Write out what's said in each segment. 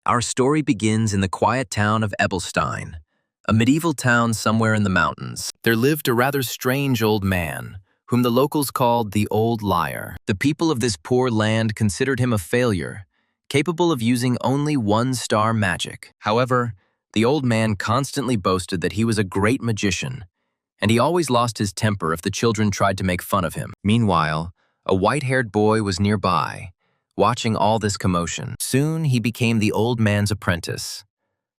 Our story begins in the quiet town of Ebelstein, a medieval town somewhere in the mountains. There lived a rather strange old man, whom the locals called the Old Liar. The people of this poor land considered him a failure, capable of using only one-star magic. However, the old man constantly boasted that he was a great magician, and he always lost his temper if the children tried to make fun of him. Meanwhile, a white-haired boy was nearby, watching all this commotion. Soon he became the old man's apprentice.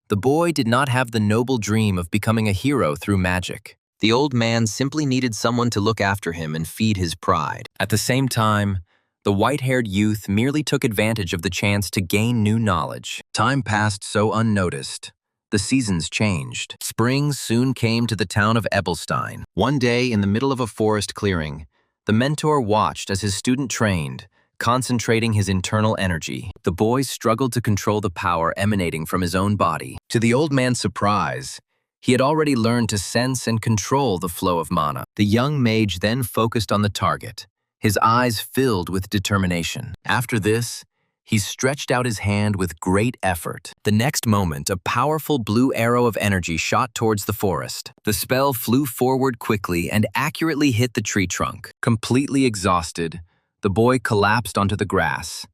The boy did not have the noble dream of becoming a hero through magic. The old man simply needed someone to look after him and feed his pride. At the same time, the white-haired youth merely took advantage of the chance to gain new knowledge. Time passed so unnoticed. The seasons changed. Spring soon came to the town of Ebelstein. One day, in the middle of a forest clearing, the mentor watched as his student trained, concentrating his internal energy. The boy struggled to control the power emanating from his own body. To the old man's surprise, he had already learned to sense and control the flow of mana. The young mage then focused on the target, his eyes filled with determination. After this, he stretched out his hand with great effort. The next moment, a powerful blue arrow of energy shot towards the forest. The spell flew forward quickly and accurately hit the tree trunk. Completely exhausted, the boy collapsed onto the grass,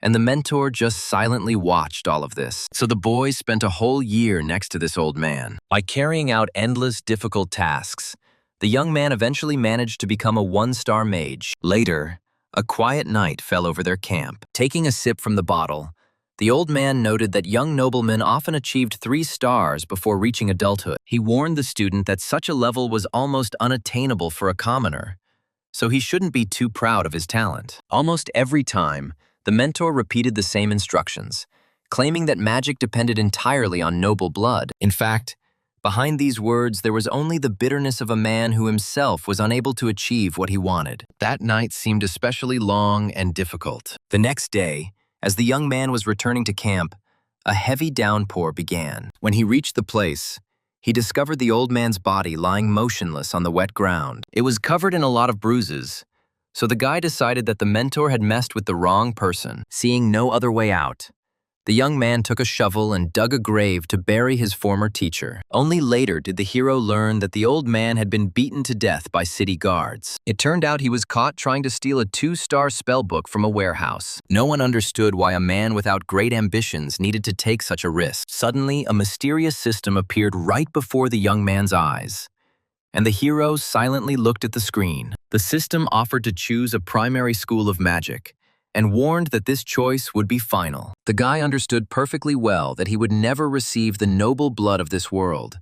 and the mentor just silently watched all of this. So the boy spent a whole year next to this old man. By carrying out endless difficult tasks, the young man eventually managed to become a one-star mage. Later, a quiet night fell over their camp. Taking a sip from the bottle, the old man noted that young noblemen often achieved 3 stars before reaching adulthood. He warned the student that such a level was almost unattainable for a commoner, so he shouldn't be too proud of his talent. Almost every time, the mentor repeated the same instructions, claiming that magic depended entirely on noble blood. In fact, behind these words, there was only the bitterness of a man who himself was unable to achieve what he wanted. That night seemed especially long and difficult. The next day, as the young man was returning to camp, a heavy downpour began. When he reached the place, he discovered the old man's body lying motionless on the wet ground. It was covered in a lot of bruises, so the guy decided that the mentor had messed with the wrong person. Seeing no other way out, the young man took a shovel and dug a grave to bury his former teacher. Only later did the hero learn that the old man had been beaten to death by city guards. It turned out he was caught trying to steal a 2-star spellbook from a warehouse. No one understood why a man without great ambitions needed to take such a risk. Suddenly, a mysterious system appeared right before the young man's eyes, and the hero silently looked at the screen. The system offered to choose a primary school of magic, and warned that this choice would be final. The guy understood perfectly well that he would never receive the noble blood of this world,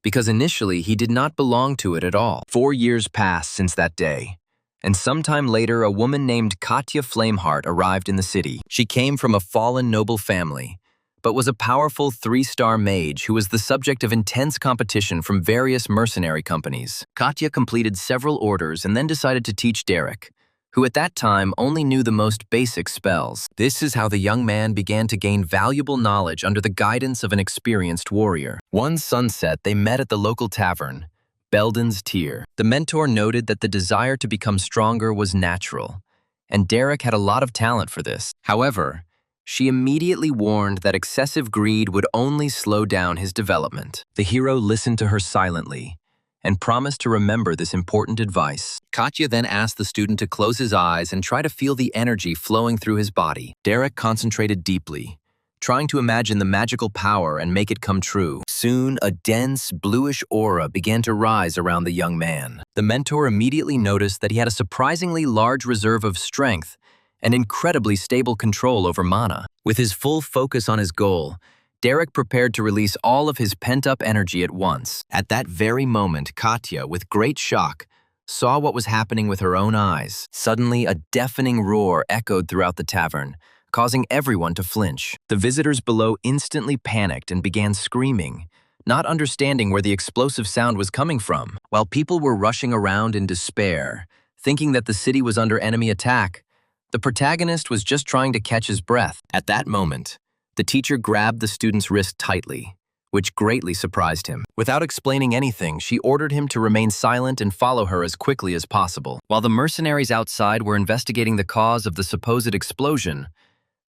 because initially he did not belong to it at all. 4 years passed since that day, and sometime later a woman named Katya Flameheart arrived in the city. She came from a fallen noble family, but was a powerful 3-star mage who was the subject of intense competition from various mercenary companies. Katya completed several orders and then decided to teach Derek, who at that time only knew the most basic spells. This is how the young man began to gain valuable knowledge under the guidance of an experienced warrior. One sunset, they met at the local tavern, Belden's Tier. The mentor noted that the desire to become stronger was natural, and Derek had a lot of talent for this. However, she immediately warned that excessive greed would only slow down his development. The hero listened to her silently and promised to remember this important advice. Katya then asked the student to close his eyes and try to feel the energy flowing through his body. Derek concentrated deeply, trying to imagine the magical power and make it come true. Soon, a dense, bluish aura began to rise around the young man. The mentor immediately noticed that he had a surprisingly large reserve of strength and incredibly stable control over mana. With his full focus on his goal, Derek prepared to release all of his pent-up energy at once. At that very moment, Katya, with great shock, saw what was happening with her own eyes. Suddenly, a deafening roar echoed throughout the tavern, causing everyone to flinch. The visitors below instantly panicked and began screaming, not understanding where the explosive sound was coming from. While people were rushing around in despair, thinking that the city was under enemy attack, the protagonist was just trying to catch his breath. At that moment, the teacher grabbed the student's wrist tightly, which greatly surprised him. Without explaining anything, she ordered him to remain silent and follow her as quickly as possible. While the mercenaries outside were investigating the cause of the supposed explosion,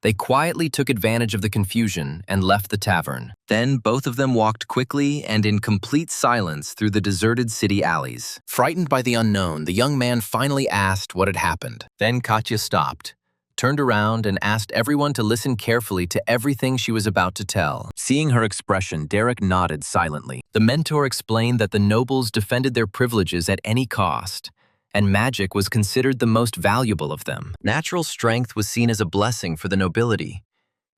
They quietly took advantage of the confusion and left the tavern. Then both of them walked quickly and in complete silence through the deserted city alleys. Frightened by the unknown, the young man finally asked what had happened. Then Katya stopped, turned around and asked everyone to listen carefully to everything she was about to tell. Seeing her expression, Derek nodded silently. The mentor explained that the nobles defended their privileges at any cost, and magic was considered the most valuable of them. Natural strength was seen as a blessing for the nobility,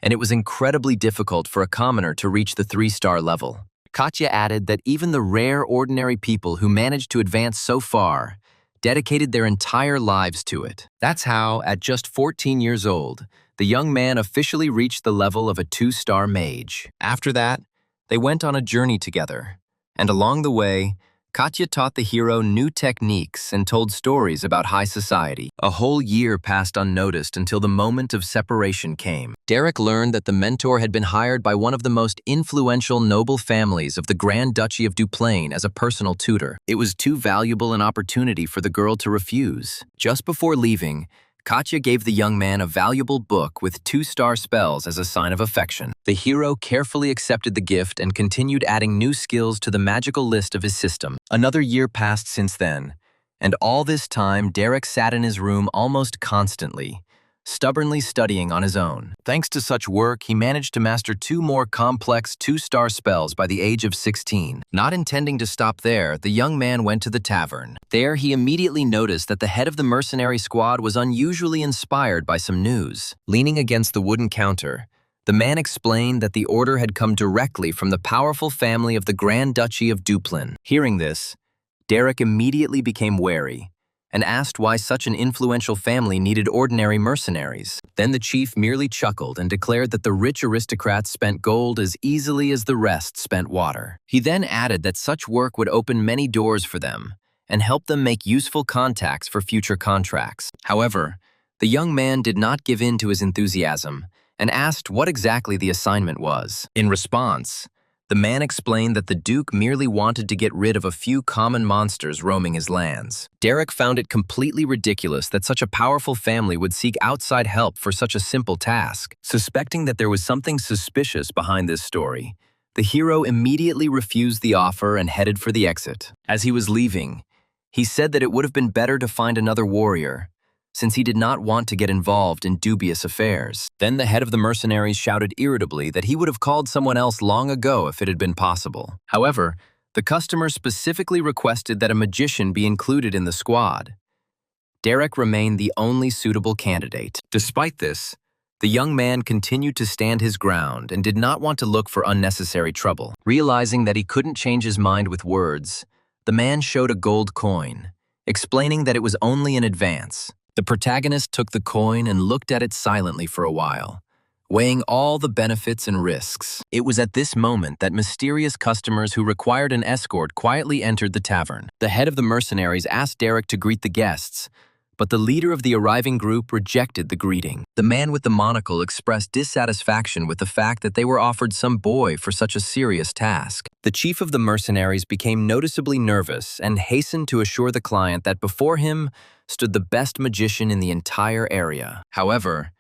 and it was incredibly difficult for a commoner to reach the 3-star level. Katya added that even the rare, ordinary people who managed to advance so far dedicated their entire lives to it. That's how, at just 14 years old, the young man officially reached the level of a 2-star mage. After that, they went on a journey together, and along the way, Katya taught the hero new techniques and told stories about high society. A whole year passed unnoticed until the moment of separation came. Derek learned that the mentor had been hired by one of the most influential noble families of the Grand Duchy of Duplain as a personal tutor. It was too valuable an opportunity for the girl to refuse. Just before leaving, Katya gave the young man a valuable book with 2-star spells as a sign of affection. The hero carefully accepted the gift and continued adding new skills to the magical list of his system. Another year passed since then, and all this time Derek sat in his room almost constantly, stubbornly studying on his own. Thanks to such work, he managed to master 2 more complex 2-star spells by the age of 16. Not intending to stop there, the young man went to the tavern. There, he immediately noticed that the head of the mercenary squad was unusually inspired by some news. Leaning against the wooden counter, the man explained that the order had come directly from the powerful family of the Grand Duchy of Duplain. Hearing this, Derek immediately became wary and asked why such an influential family needed ordinary mercenaries. Then the chief merely chuckled and declared that the rich aristocrats spent gold as easily as the rest spent water. He then added that such work would open many doors for them and help them make useful contacts for future contracts. However, the young man did not give in to his enthusiasm and asked what exactly the assignment was. In response, the man explained that the Duke merely wanted to get rid of a few common monsters roaming his lands. Derek found it completely ridiculous that such a powerful family would seek outside help for such a simple task. Suspecting that there was something suspicious behind this story, the hero immediately refused the offer and headed for the exit. As he was leaving, he said that it would have been better to find another warrior, since he did not want to get involved in dubious affairs. Then the head of the mercenaries shouted irritably that he would have called someone else long ago if it had been possible. However, the customer specifically requested that a magician be included in the squad. Derek remained the only suitable candidate. Despite this, the young man continued to stand his ground and did not want to look for unnecessary trouble. Realizing that he couldn't change his mind with words, the man showed a gold coin, explaining that it was only an advance. The protagonist took the coin and looked at it silently for a while, weighing all the benefits and risks. It was at this moment that mysterious customers who required an escort quietly entered the tavern. The head of the mercenaries asked Derek to greet the guests, but the leader of the arriving group rejected the greeting. The man with the monocle expressed dissatisfaction with the fact that they were offered some boy for such a serious task. The chief of the mercenaries became noticeably nervous and hastened to assure the client that before him stood the best magician in the entire area. However,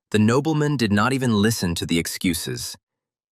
the nobleman did not even listen to the excuses.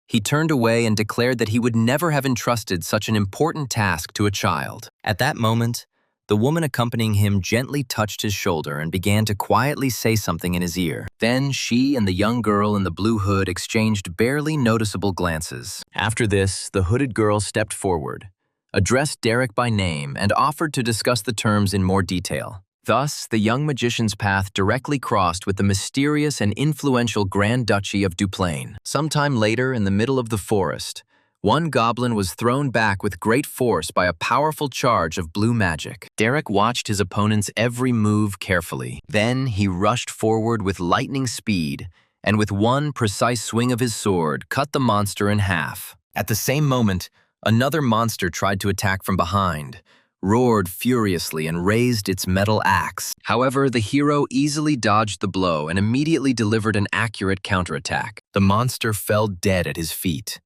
He turned away and declared that he would never have entrusted such an important task to a child. At that moment, the woman accompanying him gently touched his shoulder and began to quietly say something in his ear. Then she and the young girl in the blue hood exchanged barely noticeable glances. After this, the hooded girl stepped forward, addressed Derek by name, and offered to discuss the terms in more detail. Thus, the young magician's path directly crossed with the mysterious and influential Grand Duchy of Duplain. Sometime later, in the middle of the forest, one goblin was thrown back with great force by a powerful charge of blue magic. Derek watched his opponent's every move carefully. Then he rushed forward with lightning speed, and with one precise swing of his sword, cut the monster in half. At the same moment, another monster tried to attack from behind, roared furiously and raised its metal axe. However, the hero easily dodged the blow and immediately delivered an accurate counterattack. The monster fell dead at his feet,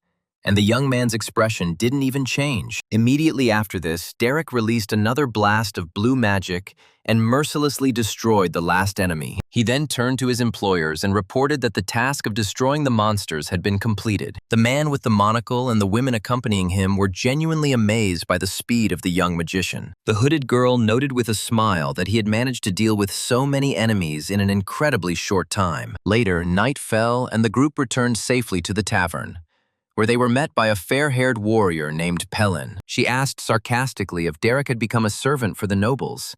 and the young man's expression didn't even change. Immediately after this, Derek released another blast of blue magic and mercilessly destroyed the last enemy. He then turned to his employers and reported that the task of destroying the monsters had been completed. The man with the monocle and the women accompanying him were genuinely amazed by the speed of the young magician. The hooded girl noted with a smile that he had managed to deal with so many enemies in an incredibly short time. Later, night fell and the group returned safely to the tavern, where they were met by a fair-haired warrior named Pelin. She asked sarcastically if Derek had become a servant for the nobles,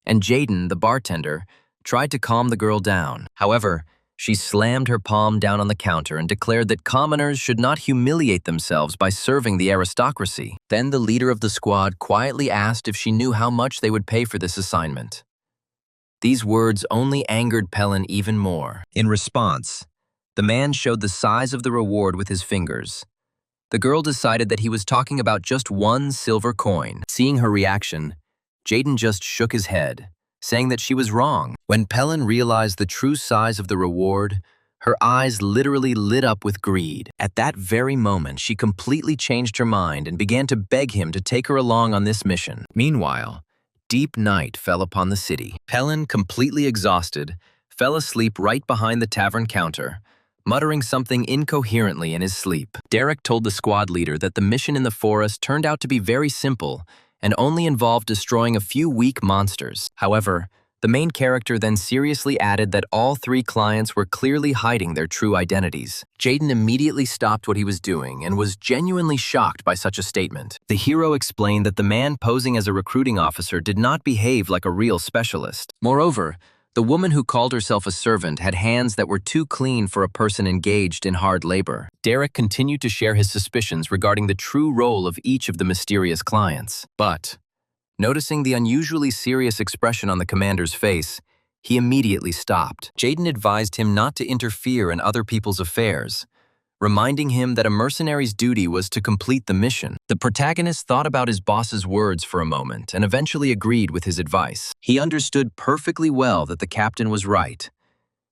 and Jaden, the bartender, tried to calm the girl down. However, she slammed her palm down on the counter and declared that commoners should not humiliate themselves by serving the aristocracy. Then the leader of the squad quietly asked if she knew how much they would pay for this assignment. These words only angered Pelin even more. In response, the man showed the size of the reward with his fingers. The girl decided that he was talking about just 1 silver coin. Seeing her reaction, Jaden just shook his head, saying that she was wrong. When Pelin realized the true size of the reward, her eyes literally lit up with greed. At that very moment, she completely changed her mind and began to beg him to take her along on this mission. Meanwhile, deep night fell upon the city. Pelin, completely exhausted, fell asleep right behind the tavern counter, muttering something incoherently in his sleep. Derek told the squad leader that the mission in the forest turned out to be very simple and only involved destroying a few weak monsters. However, the main character then seriously added that all 3 clients were clearly hiding their true identities. Jaden immediately stopped what he was doing and was genuinely shocked by such a statement. The hero explained that the man posing as a recruiting officer did not behave like a real specialist. Moreover, the woman who called herself a servant had hands that were too clean for a person engaged in hard labor. Derek continued to share his suspicions regarding the true role of each of the mysterious clients. But, noticing the unusually serious expression on the commander's face, he immediately stopped. Jaden advised him not to interfere in other people's affairs, reminding him that a mercenary's duty was to complete the mission. The protagonist thought about his boss's words for a moment and eventually agreed with his advice. He understood perfectly well that the captain was right,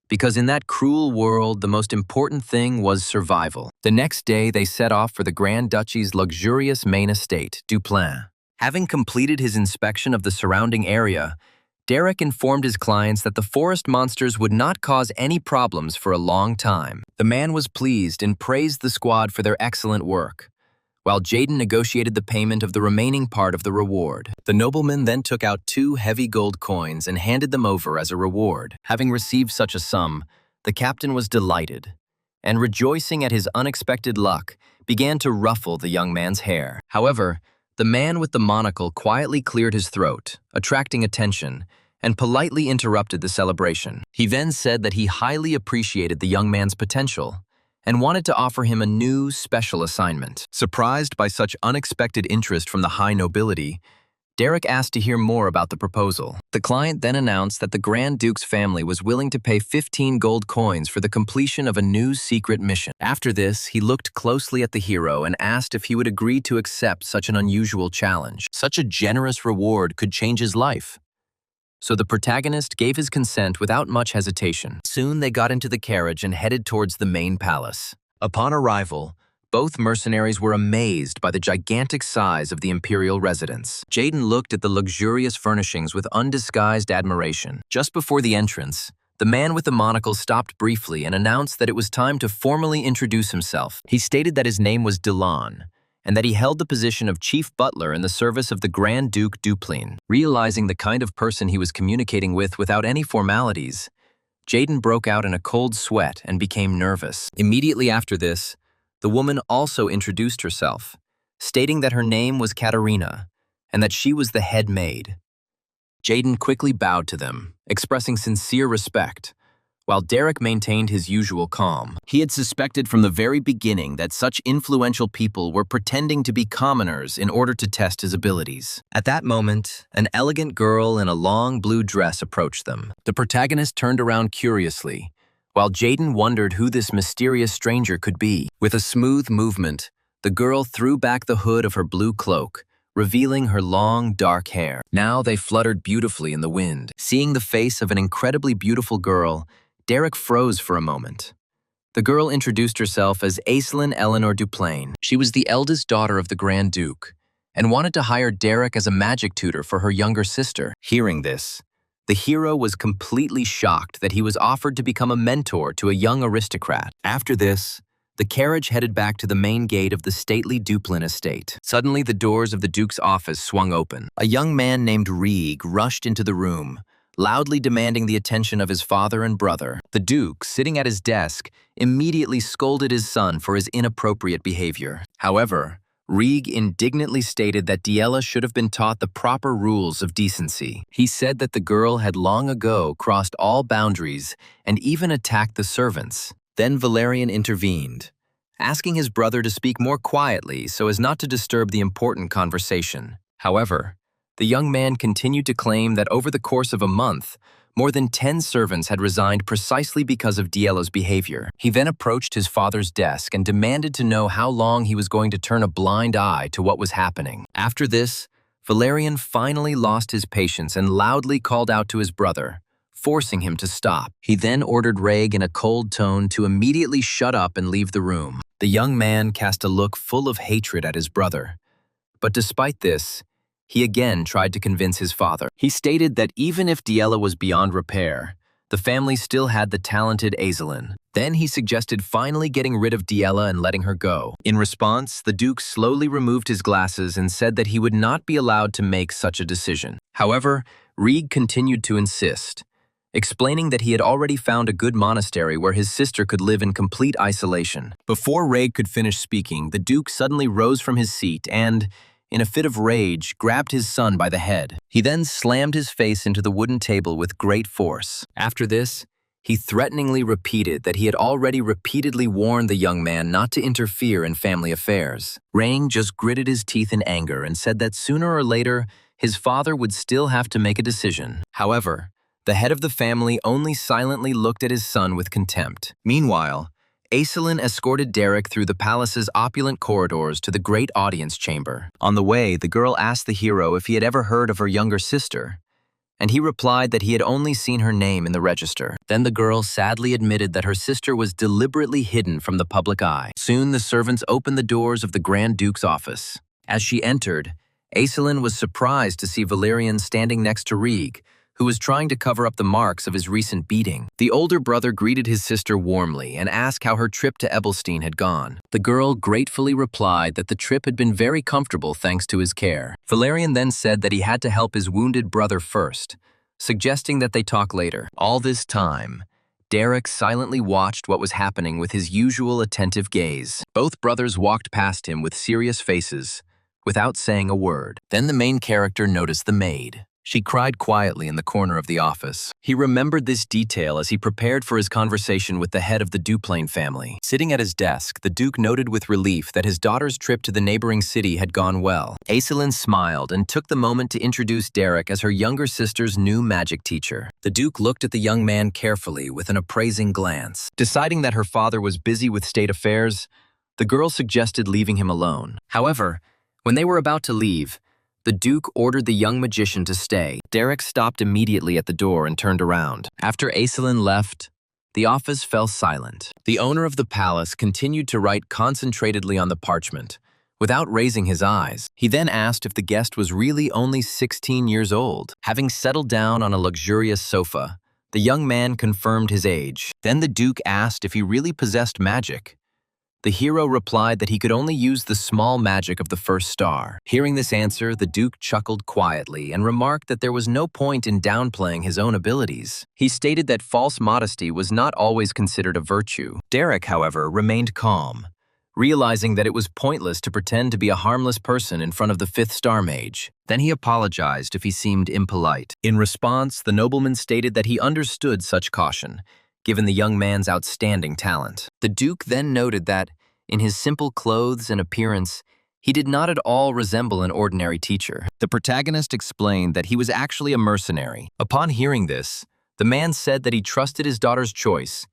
because in that cruel world, the most important thing was survival. The next day, they set off for the Grand Duchy's luxurious main estate, Duplain. Having completed his inspection of the surrounding area, Derek informed his clients that the forest monsters would not cause any problems for a long time. The man was pleased and praised the squad for their excellent work, while Jaden negotiated the payment of the remaining part of the reward. The nobleman then took out 2 heavy gold coins and handed them over as a reward. Having received such a sum, the captain was delighted, and rejoicing at his unexpected luck, began to ruffle the young man's hair. However, the man with the monocle quietly cleared his throat, attracting attention, and politely interrupted the celebration. He then said that he highly appreciated the young man's potential and wanted to offer him a new, special assignment. Surprised by such unexpected interest from the high nobility, Derek asked to hear more about the proposal. The client then announced that the Grand Duke's family was willing to pay 15 gold coins for the completion of a new secret mission. After this, he looked closely at the hero and asked if he would agree to accept such an unusual challenge. Such a generous reward could change his life. So the protagonist gave his consent without much hesitation. Soon they got into the carriage and headed towards the main palace. Upon arrival, both mercenaries were amazed by the gigantic size of the imperial residence. Jaden looked at the luxurious furnishings with undisguised admiration. Just before the entrance, the man with the monocle stopped briefly and announced that it was time to formally introduce himself. He stated that his name was Delon, and that he held the position of chief butler in the service of the Grand Duke Duplain. Realizing the kind of person he was communicating with without any formalities, Jaden broke out in a cold sweat and became nervous. Immediately after this, the woman also introduced herself, stating that her name was Katerina and that she was the head maid. Jaden quickly bowed to them, expressing sincere respect, while Derek maintained his usual calm. He had suspected from the very beginning that such influential people were pretending to be commoners in order to test his abilities. At that moment, an elegant girl in a long blue dress approached them. The protagonist turned around curiously, while Jaden wondered who this mysterious stranger could be. With a smooth movement, the girl threw back the hood of her blue cloak, revealing her long, dark hair. Now they fluttered beautifully in the wind. Seeing the face of an incredibly beautiful girl, Derek froze for a moment. The girl introduced herself as Aislinn Eleanor Duplain. She was the eldest daughter of the Grand Duke and wanted to hire Derek as a magic tutor for her younger sister. Hearing this, the hero was completely shocked that he was offered to become a mentor to a young aristocrat. After this, the carriage headed back to the main gate of the stately Duplain estate. Suddenly, the doors of the Duke's office swung open. A young man named Rieg rushed into the room, loudly demanding the attention of his father and brother. The Duke, sitting at his desk, immediately scolded his son for his inappropriate behavior. However, Rieg indignantly stated that Diella should have been taught the proper rules of decency. He said that the girl had long ago crossed all boundaries and even attacked the servants. Then Valerian intervened, asking his brother to speak more quietly so as not to disturb the important conversation. However, the young man continued to claim that over the course of a month, more than 10 servants had resigned precisely because of Diella's behavior. He then approached his father's desk and demanded to know how long he was going to turn a blind eye to what was happening. After this, Valerian finally lost his patience and loudly called out to his brother, forcing him to stop. He then ordered Reg in a cold tone to immediately shut up and leave the room. The young man cast a look full of hatred at his brother. But despite this, he again tried to convince his father. He stated that even if Diella was beyond repair, the family still had the talented Aislinn. Then he suggested finally getting rid of Diella and letting her go. In response, the Duke slowly removed his glasses and said that he would not be allowed to make such a decision. However, Rieg continued to insist, explaining that he had already found a good monastery where his sister could live in complete isolation. Before Reg could finish speaking, the Duke suddenly rose from his seat and, in a fit of rage, grabbed his son by the head. He then slammed his face into the wooden table with great force. After this, he threateningly repeated that he had already repeatedly warned the young man not to interfere in family affairs. Rang just gritted his teeth in anger and said that sooner or later, his father would still have to make a decision. However, the head of the family only silently looked at his son with contempt. Meanwhile, Aislinn escorted Derek through the palace's opulent corridors to the great audience chamber. On the way, the girl asked the hero if he had ever heard of her younger sister, and he replied that he had only seen her name in the register. Then the girl sadly admitted that her sister was deliberately hidden from the public eye. Soon the servants opened the doors of the Grand Duke's office. As she entered, Aislinn was surprised to see Valerian standing next to Rieg, who was trying to cover up the marks of his recent beating. The older brother greeted his sister warmly and asked how her trip to Ebelstein had gone. The girl gratefully replied that the trip had been very comfortable thanks to his care. Valerian then said that he had to help his wounded brother first, suggesting that they talk later. All this time, Derek silently watched what was happening with his usual attentive gaze. Both brothers walked past him with serious faces, without saying a word. Then the main character noticed the maid. She cried quietly in the corner of the office. He remembered this detail as he prepared for his conversation with the head of the Duplain family. Sitting at his desk, the Duke noted with relief that his daughter's trip to the neighboring city had gone well. Aislinn smiled and took the moment to introduce Derek as her younger sister's new magic teacher. The Duke looked at the young man carefully with an appraising glance. Deciding that her father was busy with state affairs, the girl suggested leaving him alone. However, when they were about to leave, the Duke ordered the young magician to stay. Derek stopped immediately at the door and turned around. After Aislinn left, the office fell silent. The owner of the palace continued to write concentratedly on the parchment, without raising his eyes. He then asked if the guest was really only 16 years old. Having settled down on a luxurious sofa, the young man confirmed his age. Then the Duke asked if he really possessed magic. The hero replied that he could only use the small magic of the first star. Hearing this answer, the Duke chuckled quietly and remarked that there was no point in downplaying his own abilities. He stated that false modesty was not always considered a virtue. Derek, however, remained calm, realizing that it was pointless to pretend to be a harmless person in front of the 5th star mage. Then he apologized if he seemed impolite. In response, the nobleman stated that he understood such caution, given the young man's outstanding talent. The Duke then noted that, in his simple clothes and appearance, he did not at all resemble an ordinary teacher. The protagonist explained that he was actually a mercenary. Upon hearing this, the man said that he trusted his daughter's choice,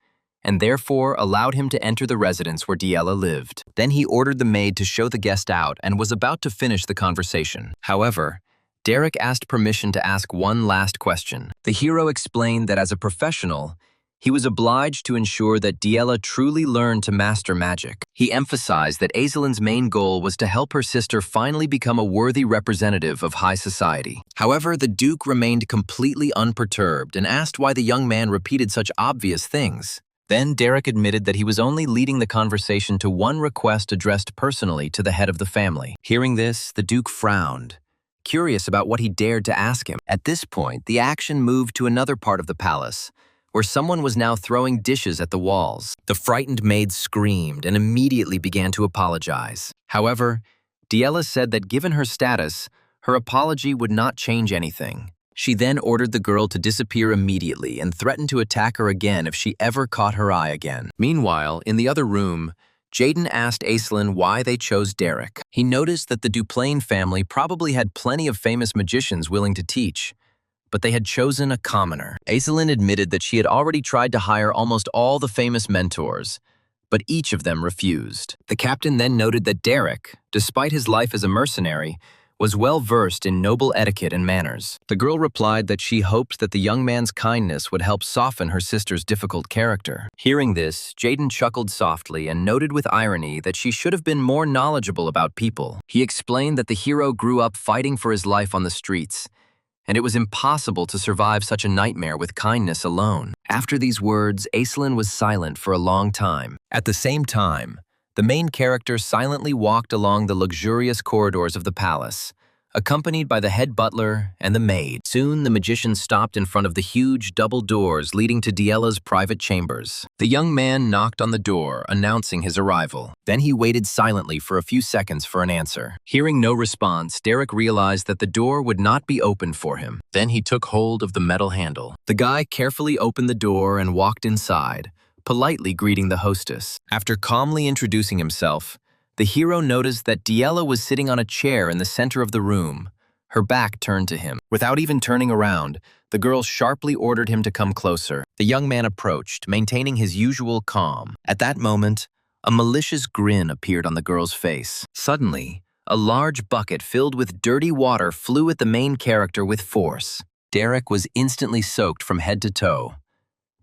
and therefore allowed him to enter the residence where Diella lived. Then he ordered the maid to show the guest out and was about to finish the conversation. However, Derek asked permission to ask one last question. The hero explained that as a professional, He was obliged to ensure that Diela truly learned to master magic. He emphasized that Aizelin's main goal was to help her sister finally become a worthy representative of high society. However, the Duke remained completely unperturbed and asked why the young man repeated such obvious things. Then Derek admitted that he was only leading the conversation to one request addressed personally to the head of the family. Hearing this, the Duke frowned, curious about what he dared to ask him. At this point, the action moved to another part of the palace, where someone was now throwing dishes at the walls. The frightened maid screamed and immediately began to apologize. However, Diela said that given her status, her apology would not change anything. She then ordered the girl to disappear immediately and threatened to attack her again if she ever caught her eye again. Meanwhile, in the other room, Jaden asked Aislinn why they chose Derek. He noticed that the Duplain family probably had plenty of famous magicians willing to teach, but they had chosen a commoner. Aislinn admitted that she had already tried to hire almost all the famous mentors, but each of them refused. The captain then noted that Derek, despite his life as a mercenary, was well-versed in noble etiquette and manners. The girl replied that she hoped that the young man's kindness would help soften her sister's difficult character. Hearing this, Jaden chuckled softly and noted with irony that she should have been more knowledgeable about people. He explained that the hero grew up fighting for his life on the streets, and it was impossible to survive such a nightmare with kindness alone. After these words, Aislinn was silent for a long time. At the same time, the main character silently walked along the luxurious corridors of the palace, accompanied by the head butler and the maid. Soon, the magician stopped in front of the huge double doors leading to Diela's private chambers. The young man knocked on the door, announcing his arrival. Then he waited silently for a few seconds for an answer. Hearing no response, Derek realized that the door would not be opened for him. Then he took hold of the metal handle. The guy carefully opened the door and walked inside, politely greeting the hostess. After calmly introducing himself, the hero noticed that Diela was sitting on a chair in the center of the room, her back turned to him. Without even turning around, the girl sharply ordered him to come closer. The young man approached, maintaining his usual calm. At that moment, a malicious grin appeared on the girl's face. Suddenly, a large bucket filled with dirty water flew at the main character with force. Derek was instantly soaked from head to toe,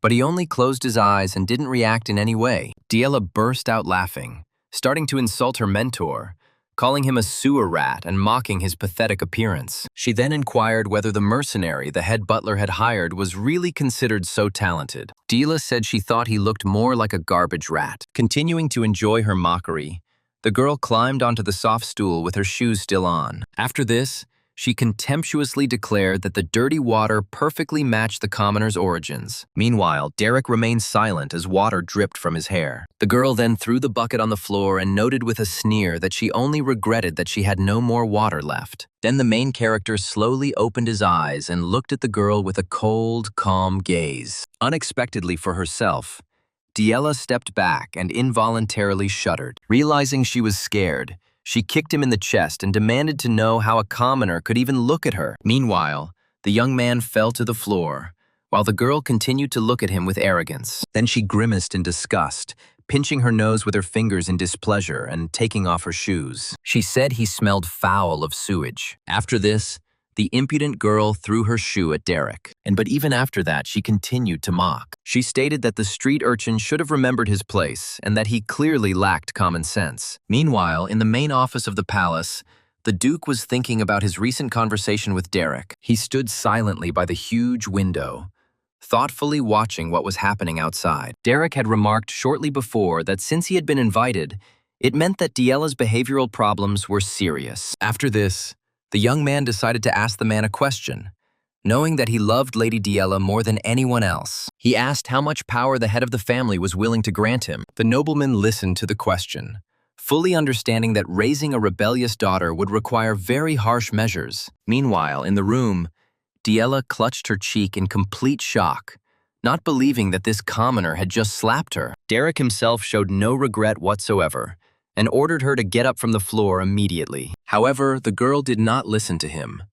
but he only closed his eyes and didn't react in any way. Diela burst out laughing, starting to insult her mentor, calling him a sewer rat and mocking his pathetic appearance. She then inquired whether the mercenary the head butler had hired was really considered so talented. Diela said she thought he looked more like a garbage rat. Continuing to enjoy her mockery, the girl climbed onto the soft stool with her shoes still on. After this, she contemptuously declared that the dirty water perfectly matched the commoner's origins. Meanwhile, Derek remained silent as water dripped from his hair. The girl then threw the bucket on the floor and noted with a sneer that she only regretted that she had no more water left. Then the main character slowly opened his eyes and looked at the girl with a cold, calm gaze. Unexpectedly for herself, Diela stepped back and involuntarily shuddered. Realizing she was scared, she kicked him in the chest and demanded to know how a commoner could even look at her. Meanwhile, the young man fell to the floor, while the girl continued to look at him with arrogance. Then she grimaced in disgust, pinching her nose with her fingers in displeasure and taking off her shoes. She said he smelled foul of sewage. After this, the impudent girl threw her shoe at Derek. But even after that, she continued to mock. She stated that the street urchin should have remembered his place and that he clearly lacked common sense. Meanwhile, in the main office of the palace, the Duke was thinking about his recent conversation with Derek. He stood silently by the huge window, thoughtfully watching what was happening outside. Derek had remarked shortly before that since he had been invited, it meant that Diela's behavioral problems were serious. After this, the young man decided to ask the man a question, knowing that he loved Lady Diela more than anyone else. He asked how much power the head of the family was willing to grant him. The nobleman listened to the question, fully understanding that raising a rebellious daughter would require very harsh measures. Meanwhile, in the room, Diela clutched her cheek in complete shock, not believing that this commoner had just slapped her. Derek himself showed no regret whatsoever and ordered her to get up from the floor immediately. However, the girl did not listen to him,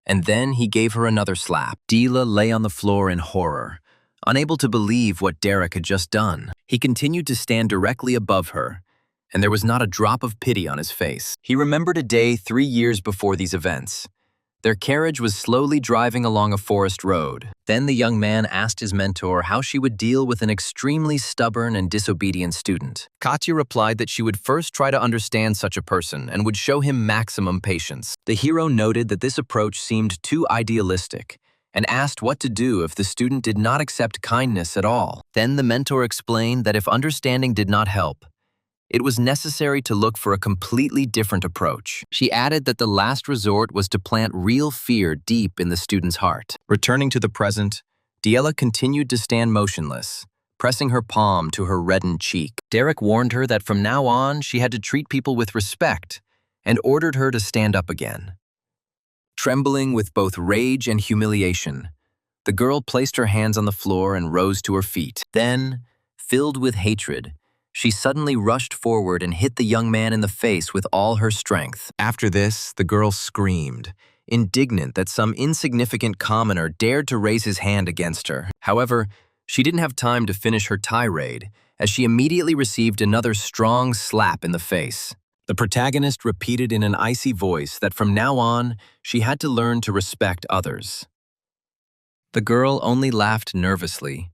and then he gave her another slap. Diela lay on the floor in horror, unable to believe what Derek had just done. He continued to stand directly above her, and there was not a drop of pity on his face. He remembered a day 3 years before these events, Their carriage was slowly driving along a forest road. Then the young man asked his mentor how she would deal with an extremely stubborn and disobedient student. Katya replied that she would first try to understand such a person and would show him maximum patience. The hero noted that this approach seemed too idealistic and asked what to do if the student did not accept kindness at all. Then the mentor explained that if understanding did not help, it was necessary to look for a completely different approach. She added that the last resort was to plant real fear deep in the student's heart. Returning to the present, Diella continued to stand motionless, pressing her palm to her reddened cheek. Derek warned her that from now on she had to treat people with respect and ordered her to stand up again. Trembling with both rage and humiliation, the girl placed her hands on the floor and rose to her feet. Then, filled with hatred, she suddenly rushed forward and hit the young man in the face with all her strength. After this, the girl screamed, indignant that some insignificant commoner dared to raise his hand against her. However, she didn't have time to finish her tirade, as she immediately received another strong slap in the face. The protagonist repeated in an icy voice that from now on, she had to learn to respect others. The girl only laughed nervously,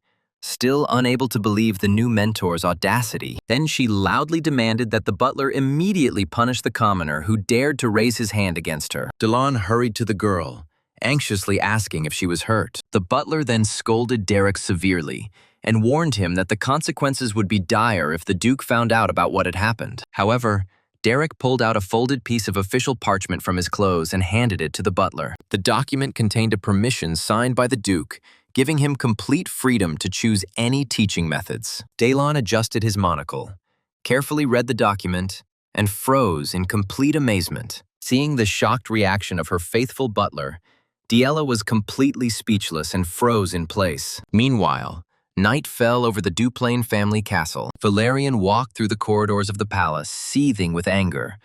still unable to believe the new mentor's audacity. Then she loudly demanded that the butler immediately punish the commoner who dared to raise his hand against her. Delon hurried to the girl, anxiously asking if she was hurt. The butler then scolded Derek severely and warned him that the consequences would be dire if the Duke found out about what had happened. However, Derek pulled out a folded piece of official parchment from his clothes and handed it to the butler. The document contained a permission signed by the Duke, giving him complete freedom to choose any teaching methods. Delon adjusted his monocle, carefully read the document, and froze in complete amazement. Seeing the shocked reaction of her faithful butler, Diella was completely speechless and froze in place. Meanwhile, night fell over the Duplain family castle. Valerian walked through the corridors of the palace, seething with anger,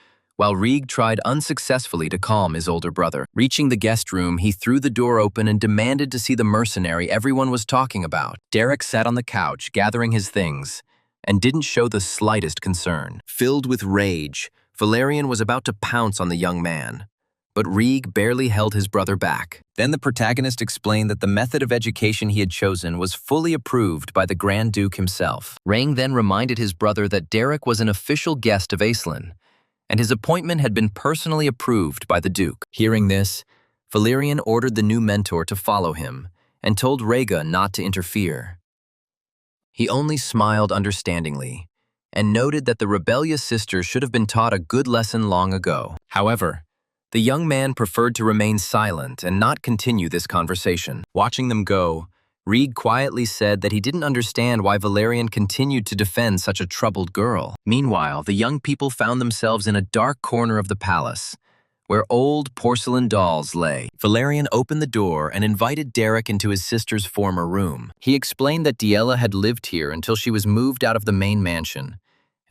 while Rieg tried unsuccessfully to calm his older brother. Reaching the guest room, he threw the door open and demanded to see the mercenary everyone was talking about. Derek sat on the couch, gathering his things, and didn't show the slightest concern. Filled with rage, Valerian was about to pounce on the young man, but Rieg barely held his brother back. Then the protagonist explained that the method of education he had chosen was fully approved by the Grand Duke himself. Rang then reminded his brother that Derek was an official guest of Aislinn, and his appointment had been personally approved by the Duke. Hearing this, Valerian ordered the new mentor to follow him and told Rhaega not to interfere. He only smiled understandingly and noted that the rebellious sister should have been taught a good lesson long ago. However, the young man preferred to remain silent and not continue this conversation. Watching them go, Rieg quietly said that he didn't understand why Valerian continued to defend such a troubled girl. Meanwhile, the young people found themselves in a dark corner of the palace, where old porcelain dolls lay. Valerian opened the door and invited Derek into his sister's former room. He explained that Diella had lived here until she was moved out of the main mansion,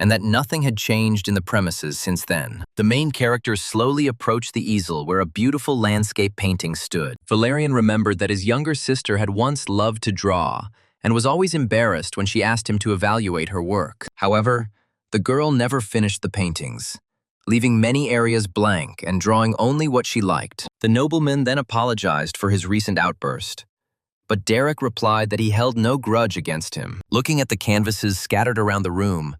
and that nothing had changed in the premises since then. The main character slowly approached the easel where a beautiful landscape painting stood. Valerian remembered that his younger sister had once loved to draw and was always embarrassed when she asked him to evaluate her work. However, the girl never finished the paintings, leaving many areas blank and drawing only what she liked. The nobleman then apologized for his recent outburst, but Derek replied that he held no grudge against him. Looking at the canvases scattered around the room,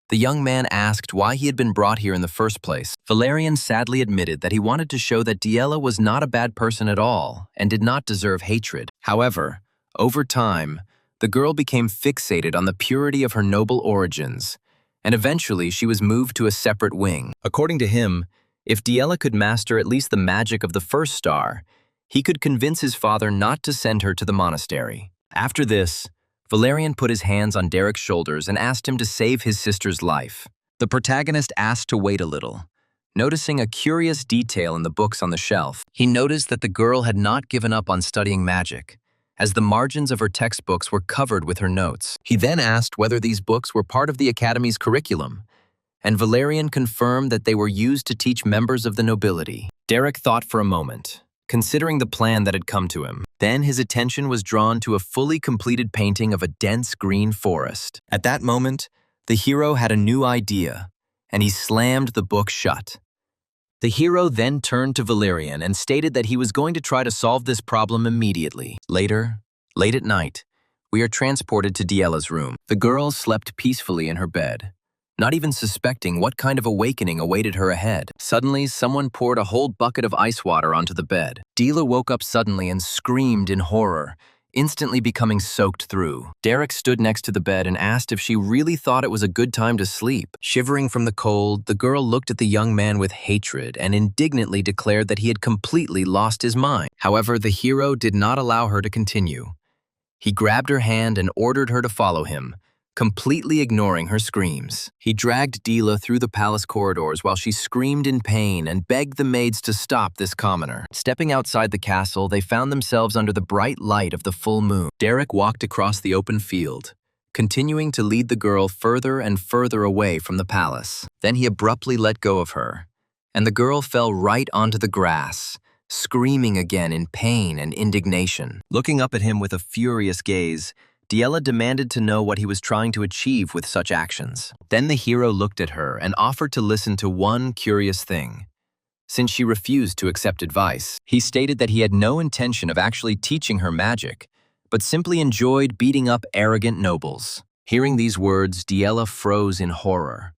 the young man asked why he had been brought here in the first place. Valerian sadly admitted that he wanted to show that Diella was not a bad person at all and did not deserve hatred. However, over time, the girl became fixated on the purity of her noble origins, and eventually she was moved to a separate wing. According to him, if Diella could master at least the magic of the first star, he could convince his father not to send her to the monastery. After this, Valerian put his hands on Derek's shoulders and asked him to save his sister's life. The protagonist asked to wait a little, noticing a curious detail in the books on the shelf. He noticed that the girl had not given up on studying magic, as the margins of her textbooks were covered with her notes. He then asked whether these books were part of the Academy's curriculum, and Valerian confirmed that they were used to teach members of the nobility. Derek thought for a moment, considering the plan that had come to him. Then his attention was drawn to a fully completed painting of a dense green forest. At that moment, the hero had a new idea, and he slammed the book shut. The hero then turned to Valerian and stated that he was going to try to solve this problem immediately. Later, late at night, we are transported to Diela's room. The girl slept peacefully in her bed, not even suspecting what kind of awakening awaited her ahead. Suddenly, someone poured a whole bucket of ice water onto the bed. Diela woke up suddenly and screamed in horror, instantly becoming soaked through. Derek stood next to the bed and asked if she really thought it was a good time to sleep. Shivering from the cold, the girl looked at the young man with hatred and indignantly declared that he had completely lost his mind. However, the hero did not allow her to continue. He grabbed her hand and ordered her to follow him, completely ignoring her screams. He dragged Diela through the palace corridors while she screamed in pain and begged the maids to stop this commoner. Stepping outside the castle, they found themselves under the bright light of the full moon. Derek walked across the open field, continuing to lead the girl further and further away from the palace. Then he abruptly let go of her, and the girl fell right onto the grass, screaming again in pain and indignation. Looking up at him with a furious gaze, Diela demanded to know what he was trying to achieve with such actions. Then the hero looked at her and offered to listen to one curious thing. Since she refused to accept advice, he stated that he had no intention of actually teaching her magic, but simply enjoyed beating up arrogant nobles. Hearing these words, Diela froze in horror.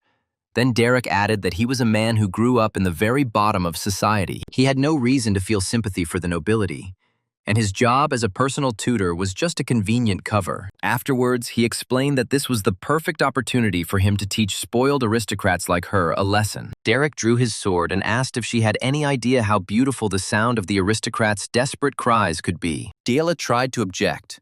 Then Derek added that he was a man who grew up in the very bottom of society. He had no reason to feel sympathy for the nobility, and his job as a personal tutor was just a convenient cover. Afterwards, he explained that this was the perfect opportunity for him to teach spoiled aristocrats like her a lesson. Derek drew his sword and asked if she had any idea how beautiful the sound of the aristocrats' desperate cries could be. Diela tried to object,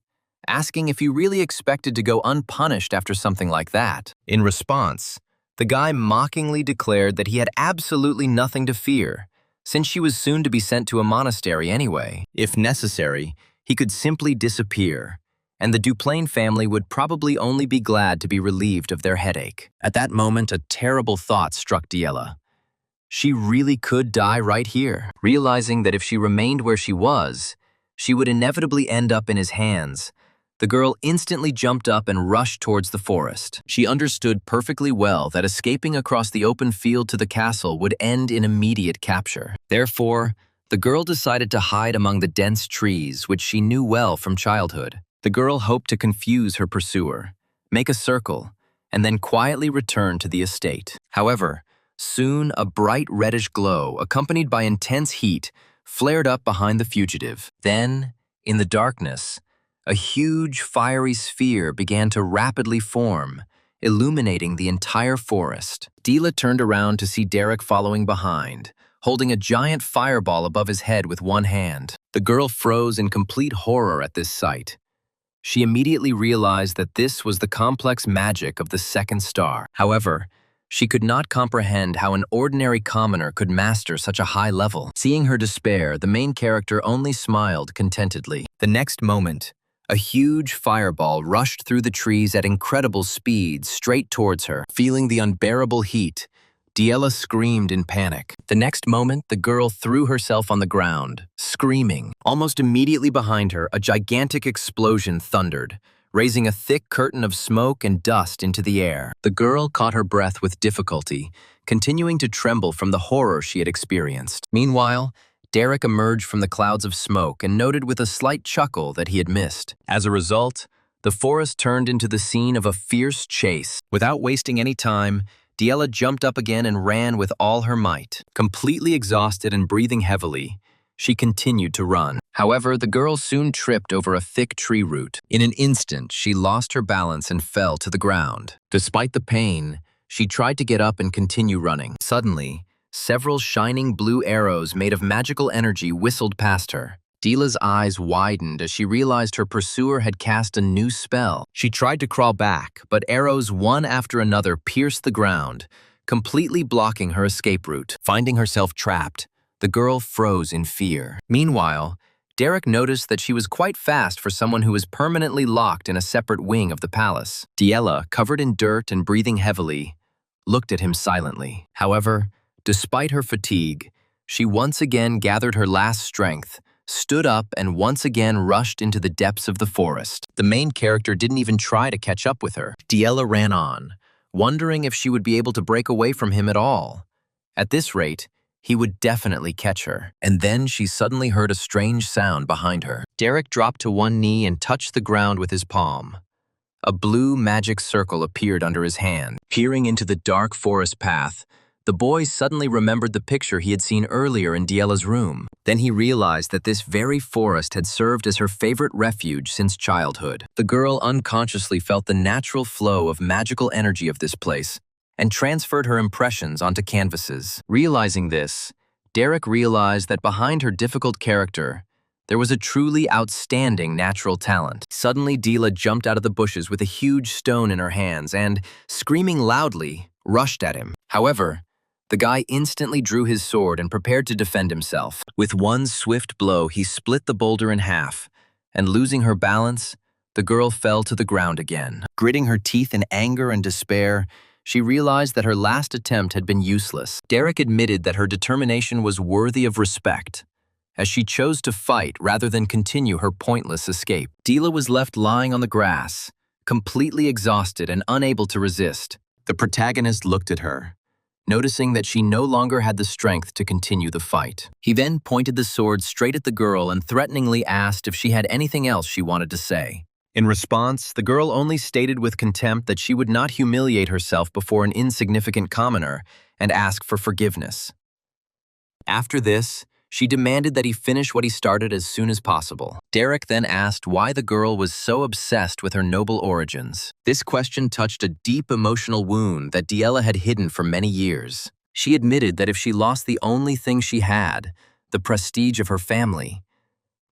asking if he really expected to go unpunished after something like that. In response, the guy mockingly declared that he had absolutely nothing to fear, since she was soon to be sent to a monastery anyway. If necessary, he could simply disappear, and the Duplain family would probably only be glad to be relieved of their headache. At that moment, a terrible thought struck Diela. She really could die right here. Realizing that if she remained where she was, she would inevitably end up in his hands, the girl instantly jumped up and rushed towards the forest. She understood perfectly well that escaping across the open field to the castle would end in immediate capture. Therefore, the girl decided to hide among the dense trees, which she knew well from childhood. The girl hoped to confuse her pursuer, make a circle, and then quietly return to the estate. However, soon a bright reddish glow, accompanied by intense heat, flared up behind the fugitive. Then, in the darkness, a huge fiery sphere began to rapidly form, illuminating the entire forest. Diela turned around to see Derek following behind, holding a giant fireball above his head with one hand. The girl froze in complete horror at this sight. She immediately realized that this was the complex magic of the second star. However, she could not comprehend how an ordinary commoner could master such a high level. Seeing her despair, the main character only smiled contentedly. The next moment, a huge fireball rushed through the trees at incredible speed straight towards her. Feeling the unbearable heat, Diela screamed in panic. The next moment, the girl threw herself on the ground, screaming. Almost immediately behind her, a gigantic explosion thundered, raising a thick curtain of smoke and dust into the air. The girl caught her breath with difficulty, continuing to tremble from the horror she had experienced. Meanwhile, Derek emerged from the clouds of smoke and noted with a slight chuckle that he had missed. As a result, the forest turned into the scene of a fierce chase. Without wasting any time, Diela jumped up again and ran with all her might. Completely exhausted and breathing heavily, she continued to run. However, the girl soon tripped over a thick tree root. In an instant, she lost her balance and fell to the ground. Despite the pain, she tried to get up and continue running. Suddenly, several shining blue arrows made of magical energy whistled past her. Diela's eyes widened as she realized her pursuer had cast a new spell. She tried to crawl back, but arrows one after another pierced the ground, completely blocking her escape route. Finding herself trapped, the girl froze in fear. Meanwhile, Derek noticed that she was quite fast for someone who was permanently locked in a separate wing of the palace. Diela, covered in dirt and breathing heavily, looked at him silently. However, despite her fatigue, she once again gathered her last strength, stood up, and once again rushed into the depths of the forest. The main character didn't even try to catch up with her. Diela ran on, wondering if she would be able to break away from him at all. At this rate, he would definitely catch her. And then she suddenly heard a strange sound behind her. Derek dropped to one knee and touched the ground with his palm. A blue magic circle appeared under his hand. Peering into the dark forest path, the boy suddenly remembered the picture he had seen earlier in Diela's room. Then he realized that this very forest had served as her favorite refuge since childhood. The girl unconsciously felt the natural flow of magical energy of this place and transferred her impressions onto canvases. Realizing this, Derek realized that behind her difficult character, there was a truly outstanding natural talent. Suddenly, Diela jumped out of the bushes with a huge stone in her hands and, screaming loudly, rushed at him. However, the guy instantly drew his sword and prepared to defend himself. With one swift blow, he split the boulder in half, and losing her balance, the girl fell to the ground again. Gritting her teeth in anger and despair, she realized that her last attempt had been useless. Derek admitted that her determination was worthy of respect, as she chose to fight rather than continue her pointless escape. Diela was left lying on the grass, completely exhausted and unable to resist. The protagonist looked at her, noticing that she no longer had the strength to continue the fight. He then pointed the sword straight at the girl and threateningly asked if she had anything else she wanted to say. In response, the girl only stated with contempt that she would not humiliate herself before an insignificant commoner and ask for forgiveness. After this, she demanded that he finish what he started as soon as possible. Derek then asked why the girl was so obsessed with her noble origins. This question touched a deep emotional wound that Diela had hidden for many years. She admitted that if she lost the only thing she had, the prestige of her family,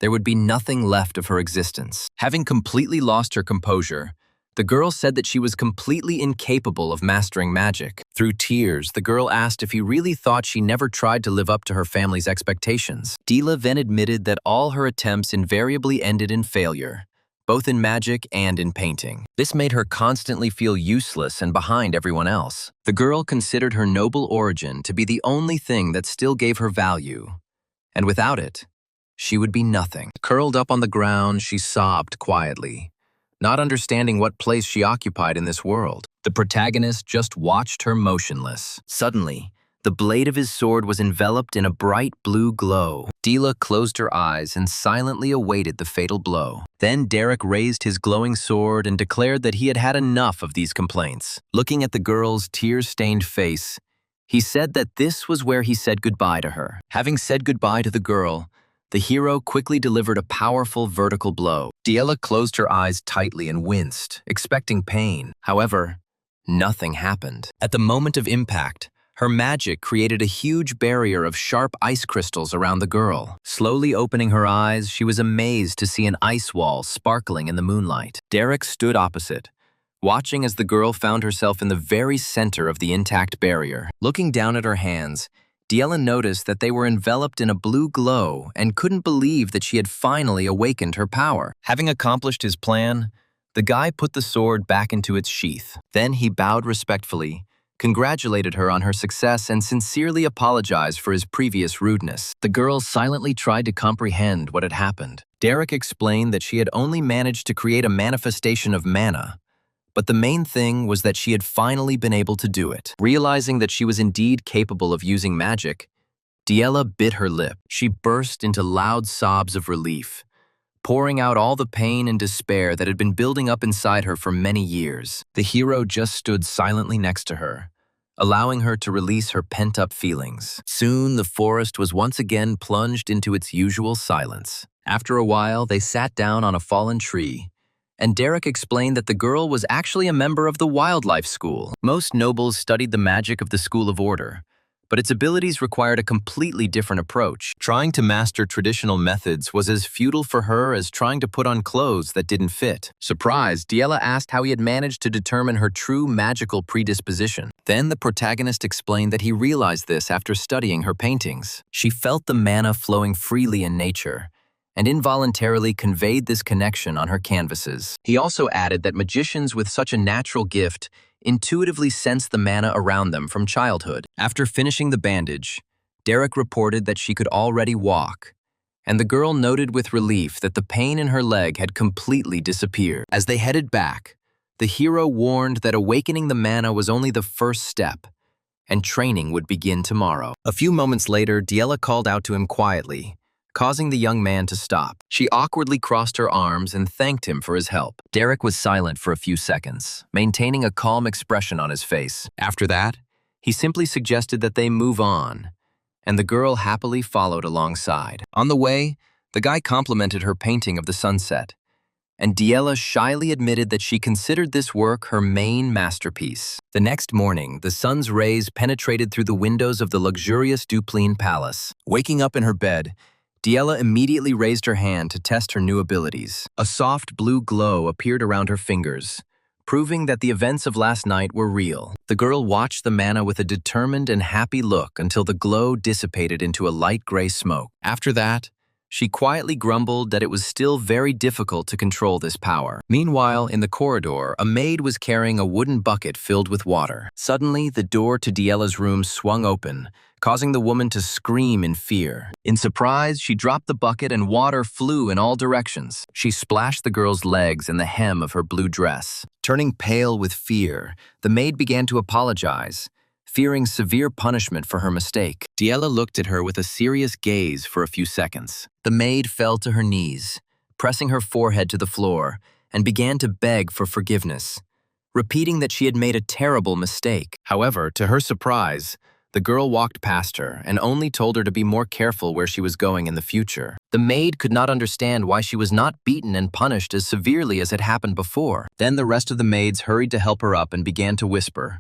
there would be nothing left of her existence. Having completely lost her composure, the girl said that she was completely incapable of mastering magic. Through tears, the girl asked if he really thought she never tried to live up to her family's expectations. Diela then admitted that all her attempts invariably ended in failure, both in magic and in painting. This made her constantly feel useless and behind everyone else. The girl considered her noble origin to be the only thing that still gave her value, and without it, she would be nothing. Curled up on the ground, she sobbed quietly, not understanding what place she occupied in this world. The protagonist just watched her motionless. Suddenly, the blade of his sword was enveloped in a bright blue glow. Diela closed her eyes and silently awaited the fatal blow. Then Derek raised his glowing sword and declared that he had had enough of these complaints. Looking at the girl's tear-stained face, he said that this was where he said goodbye to her. Having said goodbye to the girl, the hero quickly delivered a powerful vertical blow. Diela closed her eyes tightly and winced, expecting pain. However, nothing happened. At the moment of impact, her magic created a huge barrier of sharp ice crystals around the girl. Slowly opening her eyes, she was amazed to see an ice wall sparkling in the moonlight. Derek stood opposite, watching as the girl found herself in the very center of the intact barrier. Looking down at her hands, Diela noticed that they were enveloped in a blue glow and couldn't believe that she had finally awakened her power. Having accomplished his plan, the guy put the sword back into its sheath. Then he bowed respectfully, congratulated her on her success, and sincerely apologized for his previous rudeness. The girl silently tried to comprehend what had happened. Derek explained that she had only managed to create a manifestation of mana, but the main thing was that she had finally been able to do it. Realizing that she was indeed capable of using magic, Diela bit her lip. She burst into loud sobs of relief, pouring out all the pain and despair that had been building up inside her for many years. The hero just stood silently next to her, allowing her to release her pent-up feelings. Soon, the forest was once again plunged into its usual silence. After a while, they sat down on a fallen tree, and Derek explained that the girl was actually a member of the wildlife school. Most nobles studied the magic of the School of Order, but its abilities required a completely different approach. Trying to master traditional methods was as futile for her as trying to put on clothes that didn't fit. Surprised, Diela asked how he had managed to determine her true magical predisposition. Then the protagonist explained that he realized this after studying her paintings. She felt the mana flowing freely in nature, and involuntarily conveyed this connection on her canvases. He also added that magicians with such a natural gift intuitively sense the mana around them from childhood. After finishing the bandage, Derek reported that she could already walk, and the girl noted with relief that the pain in her leg had completely disappeared. As they headed back, the hero warned that awakening the mana was only the first step, and training would begin tomorrow. A few moments later, Diella called out to him quietly, causing the young man to stop. She awkwardly crossed her arms and thanked him for his help. Derek was silent for a few seconds, maintaining a calm expression on his face. After that, he simply suggested that they move on, and the girl happily followed alongside. On the way, the guy complimented her painting of the sunset, and Diella shyly admitted that she considered this work her main masterpiece. The next morning, the sun's rays penetrated through the windows of the luxurious Duplin palace. Waking up in her bed, Diella immediately raised her hand to test her new abilities. A soft blue glow appeared around her fingers, proving that the events of last night were real. The girl watched the mana with a determined and happy look until the glow dissipated into a light gray smoke. After that, she quietly grumbled that it was still very difficult to control this power. Meanwhile, in the corridor, a maid was carrying a wooden bucket filled with water. Suddenly, the door to Diella's room swung open, causing the woman to scream in fear. In surprise, she dropped the bucket and water flew in all directions. She splashed the girl's legs and the hem of her blue dress. Turning pale with fear, the maid began to apologize, fearing severe punishment for her mistake. Diella looked at her with a serious gaze for a few seconds. The maid fell to her knees, pressing her forehead to the floor, and began to beg for forgiveness, repeating that she had made a terrible mistake. However, to her surprise, the girl walked past her and only told her to be more careful where she was going in the future. The maid could not understand why she was not beaten and punished as severely as had happened before. Then the rest of the maids hurried to help her up and began to whisper,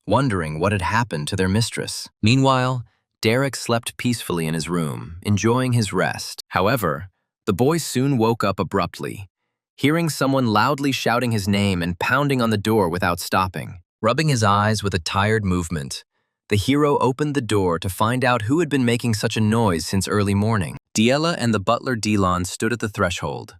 wondering what had happened to their mistress. Meanwhile, Derek slept peacefully in his room, enjoying his rest. However, the boy soon woke up abruptly, hearing someone loudly shouting his name and pounding on the door without stopping. Rubbing his eyes with a tired movement, the hero opened the door to find out who had been making such a noise since early morning. Diella and the butler Delon stood at the threshold.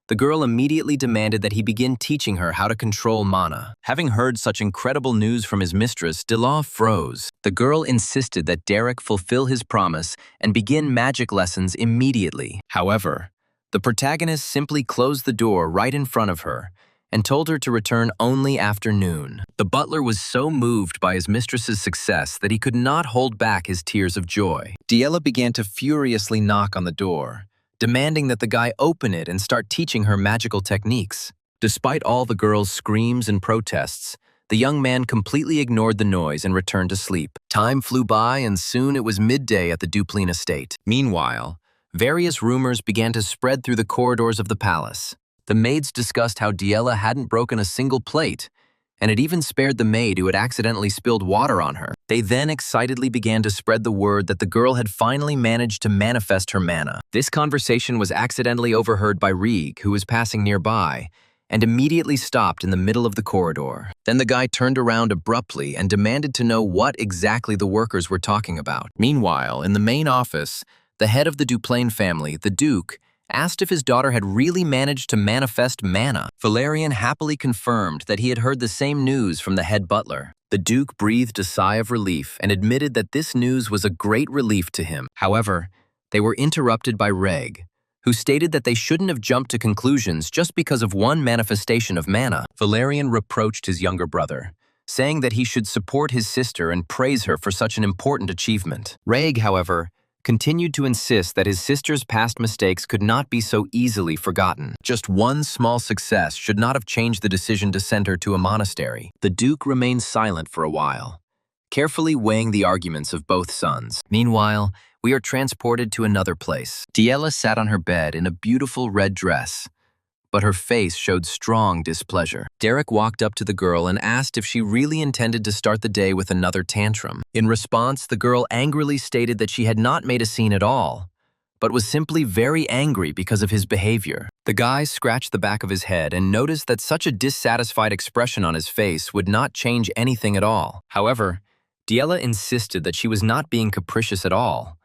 The girl immediately demanded that he begin teaching her how to control mana. Having heard such incredible news from his mistress, Delon froze. The girl insisted that Derek fulfill his promise and begin magic lessons immediately. However, the protagonist simply closed the door right in front of her and told her to return only after noon. The butler was so moved by his mistress's success that he could not hold back his tears of joy. Diella began to furiously knock on the door, demanding that the guy open it and start teaching her magical techniques. Despite all the girl's screams and protests, the young man completely ignored the noise and returned to sleep. Time flew by and soon it was midday at the Duplin estate. Meanwhile, various rumors began to spread through the corridors of the palace. The maids discussed how Diella hadn't broken a single plate, and had even spared the maid who had accidentally spilled water on her. They then excitedly began to spread the word that the girl had finally managed to manifest her mana. This conversation was accidentally overheard by Rieg, who was passing nearby, and immediately stopped in the middle of the corridor. Then the guy turned around abruptly and demanded to know what exactly the workers were talking about. Meanwhile, in the main office, the head of the Duplain family, the Duke, asked if his daughter had really managed to manifest mana. Valerian happily confirmed that he had heard the same news from the head butler. The Duke breathed a sigh of relief and admitted that this news was a great relief to him. However, they were interrupted by Reg, who stated that they shouldn't have jumped to conclusions just because of one manifestation of mana. Valerian reproached his younger brother, saying that he should support his sister and praise her for such an important achievement. Reg, however, continued to insist that his sister's past mistakes could not be so easily forgotten. Just one small success should not have changed the decision to send her to a monastery. The Duke remained silent for a while, carefully weighing the arguments of both sons. Meanwhile, we are transported to another place. Diella sat on her bed in a beautiful red dress, but her face showed strong displeasure. Derek walked up to the girl and asked if she really intended to start the day with another tantrum. In response, the girl angrily stated that she had not made a scene at all, but was simply very angry because of his behavior. The guy scratched the back of his head and noticed that such a dissatisfied expression on his face would not change anything at all. However, Diella insisted that she was not being capricious at all,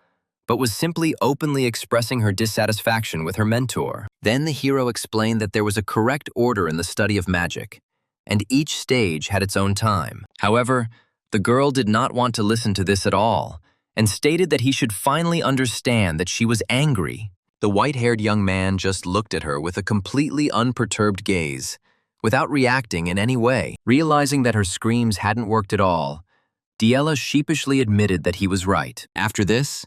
but was simply openly expressing her dissatisfaction with her mentor. Then the hero explained that there was a correct order in the study of magic, and each stage had its own time. However, the girl did not want to listen to this at all, and stated that he should finally understand that she was angry. The white-haired young man just looked at her with a completely unperturbed gaze, without reacting in any way. Realizing that her screams hadn't worked at all, Diella sheepishly admitted that he was right. After this,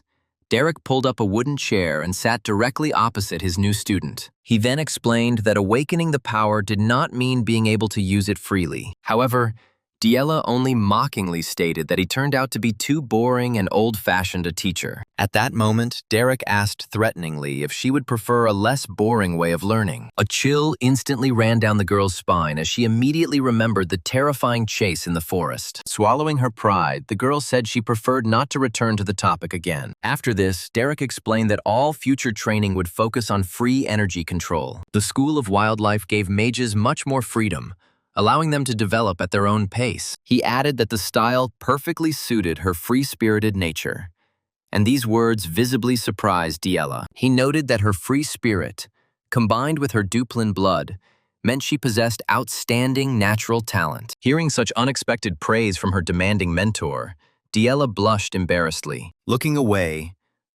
Derek pulled up a wooden chair and sat directly opposite his new student. He then explained that awakening the power did not mean being able to use it freely. However, Diella only mockingly stated that he turned out to be too boring and old-fashioned a teacher. At that moment, Derek asked threateningly if she would prefer a less boring way of learning. A chill instantly ran down the girl's spine as she immediately remembered the terrifying chase in the forest. Swallowing her pride, the girl said she preferred not to return to the topic again. After this, Derek explained that all future training would focus on free energy control. The School of Wildlife gave mages much more freedom, allowing them to develop at their own pace. He added that the style perfectly suited her free-spirited nature, and these words visibly surprised Diella. He noted that her free spirit, combined with her Duplin blood, meant she possessed outstanding natural talent. Hearing such unexpected praise from her demanding mentor, Diella blushed embarrassedly. Looking away,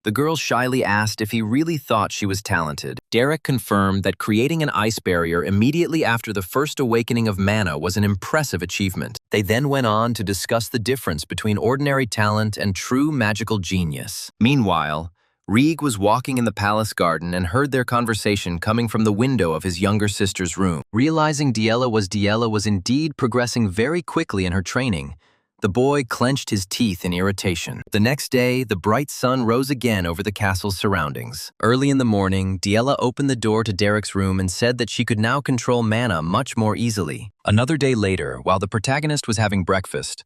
the girl shyly asked if he really thought she was talented. Derek confirmed that creating an ice barrier immediately after the first awakening of mana was an impressive achievement. They then went on to discuss the difference between ordinary talent and true magical genius. Meanwhile, Rieg was walking in the palace garden and heard their conversation coming from the window of his younger sister's room. Realizing Diella was indeed progressing very quickly in her training, the boy clenched his teeth in irritation. The next day, the bright sun rose again over the castle's surroundings. Early in the morning, Diella opened the door to Derek's room and said that she could now control mana much more easily. Another day later, while the protagonist was having breakfast,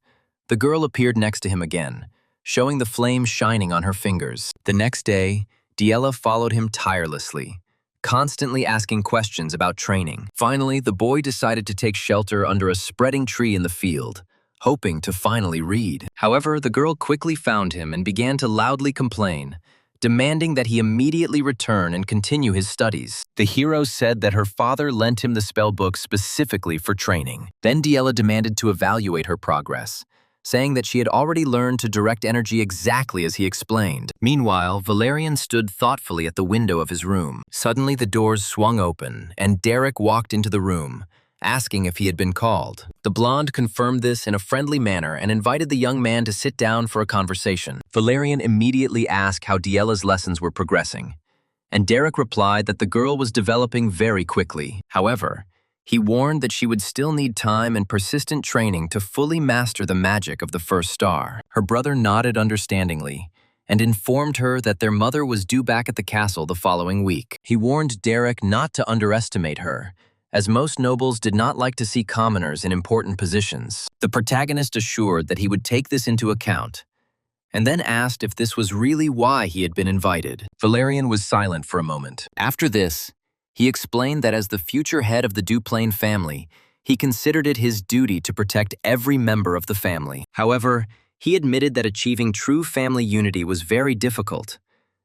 the girl appeared next to him again, showing the flame shining on her fingers. The next day, Diella followed him tirelessly, constantly asking questions about training. Finally, the boy decided to take shelter under a spreading tree in the field, hoping to finally read. However, the girl quickly found him and began to loudly complain, demanding that he immediately return and continue his studies. The hero said that her father lent him the spellbook specifically for training. Then Diella demanded to evaluate her progress, saying that she had already learned to direct energy exactly as he explained. Meanwhile, Valerian stood thoughtfully at the window of his room. Suddenly, the doors swung open, and Derek walked into the room, asking if he had been called. The blonde confirmed this in a friendly manner and invited the young man to sit down for a conversation. Valerian immediately asked how Diella's lessons were progressing, and Derek replied that the girl was developing very quickly. However, he warned that she would still need time and persistent training to fully master the magic of the first star. Her brother nodded understandingly and informed her that their mother was due back at the castle the following week. He warned Derek not to underestimate her, as most nobles did not like to see commoners in important positions. The protagonist assured that he would take this into account, and then asked if this was really why he had been invited. Valerian was silent for a moment. After this, he explained that as the future head of the Duplain family, he considered it his duty to protect every member of the family. However, he admitted that achieving true family unity was very difficult,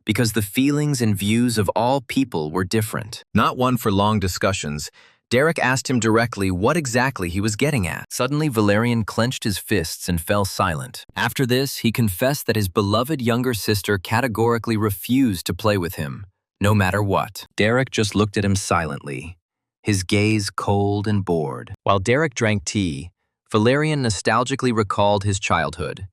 because the feelings and views of all people were different. Not one for long discussions, Derek asked him directly what exactly he was getting at. Suddenly, Valerian clenched his fists and fell silent. After this, he confessed that his beloved younger sister categorically refused to play with him, no matter what. Derek just looked at him silently, his gaze cold and bored. While Derek drank tea, Valerian nostalgically recalled his childhood,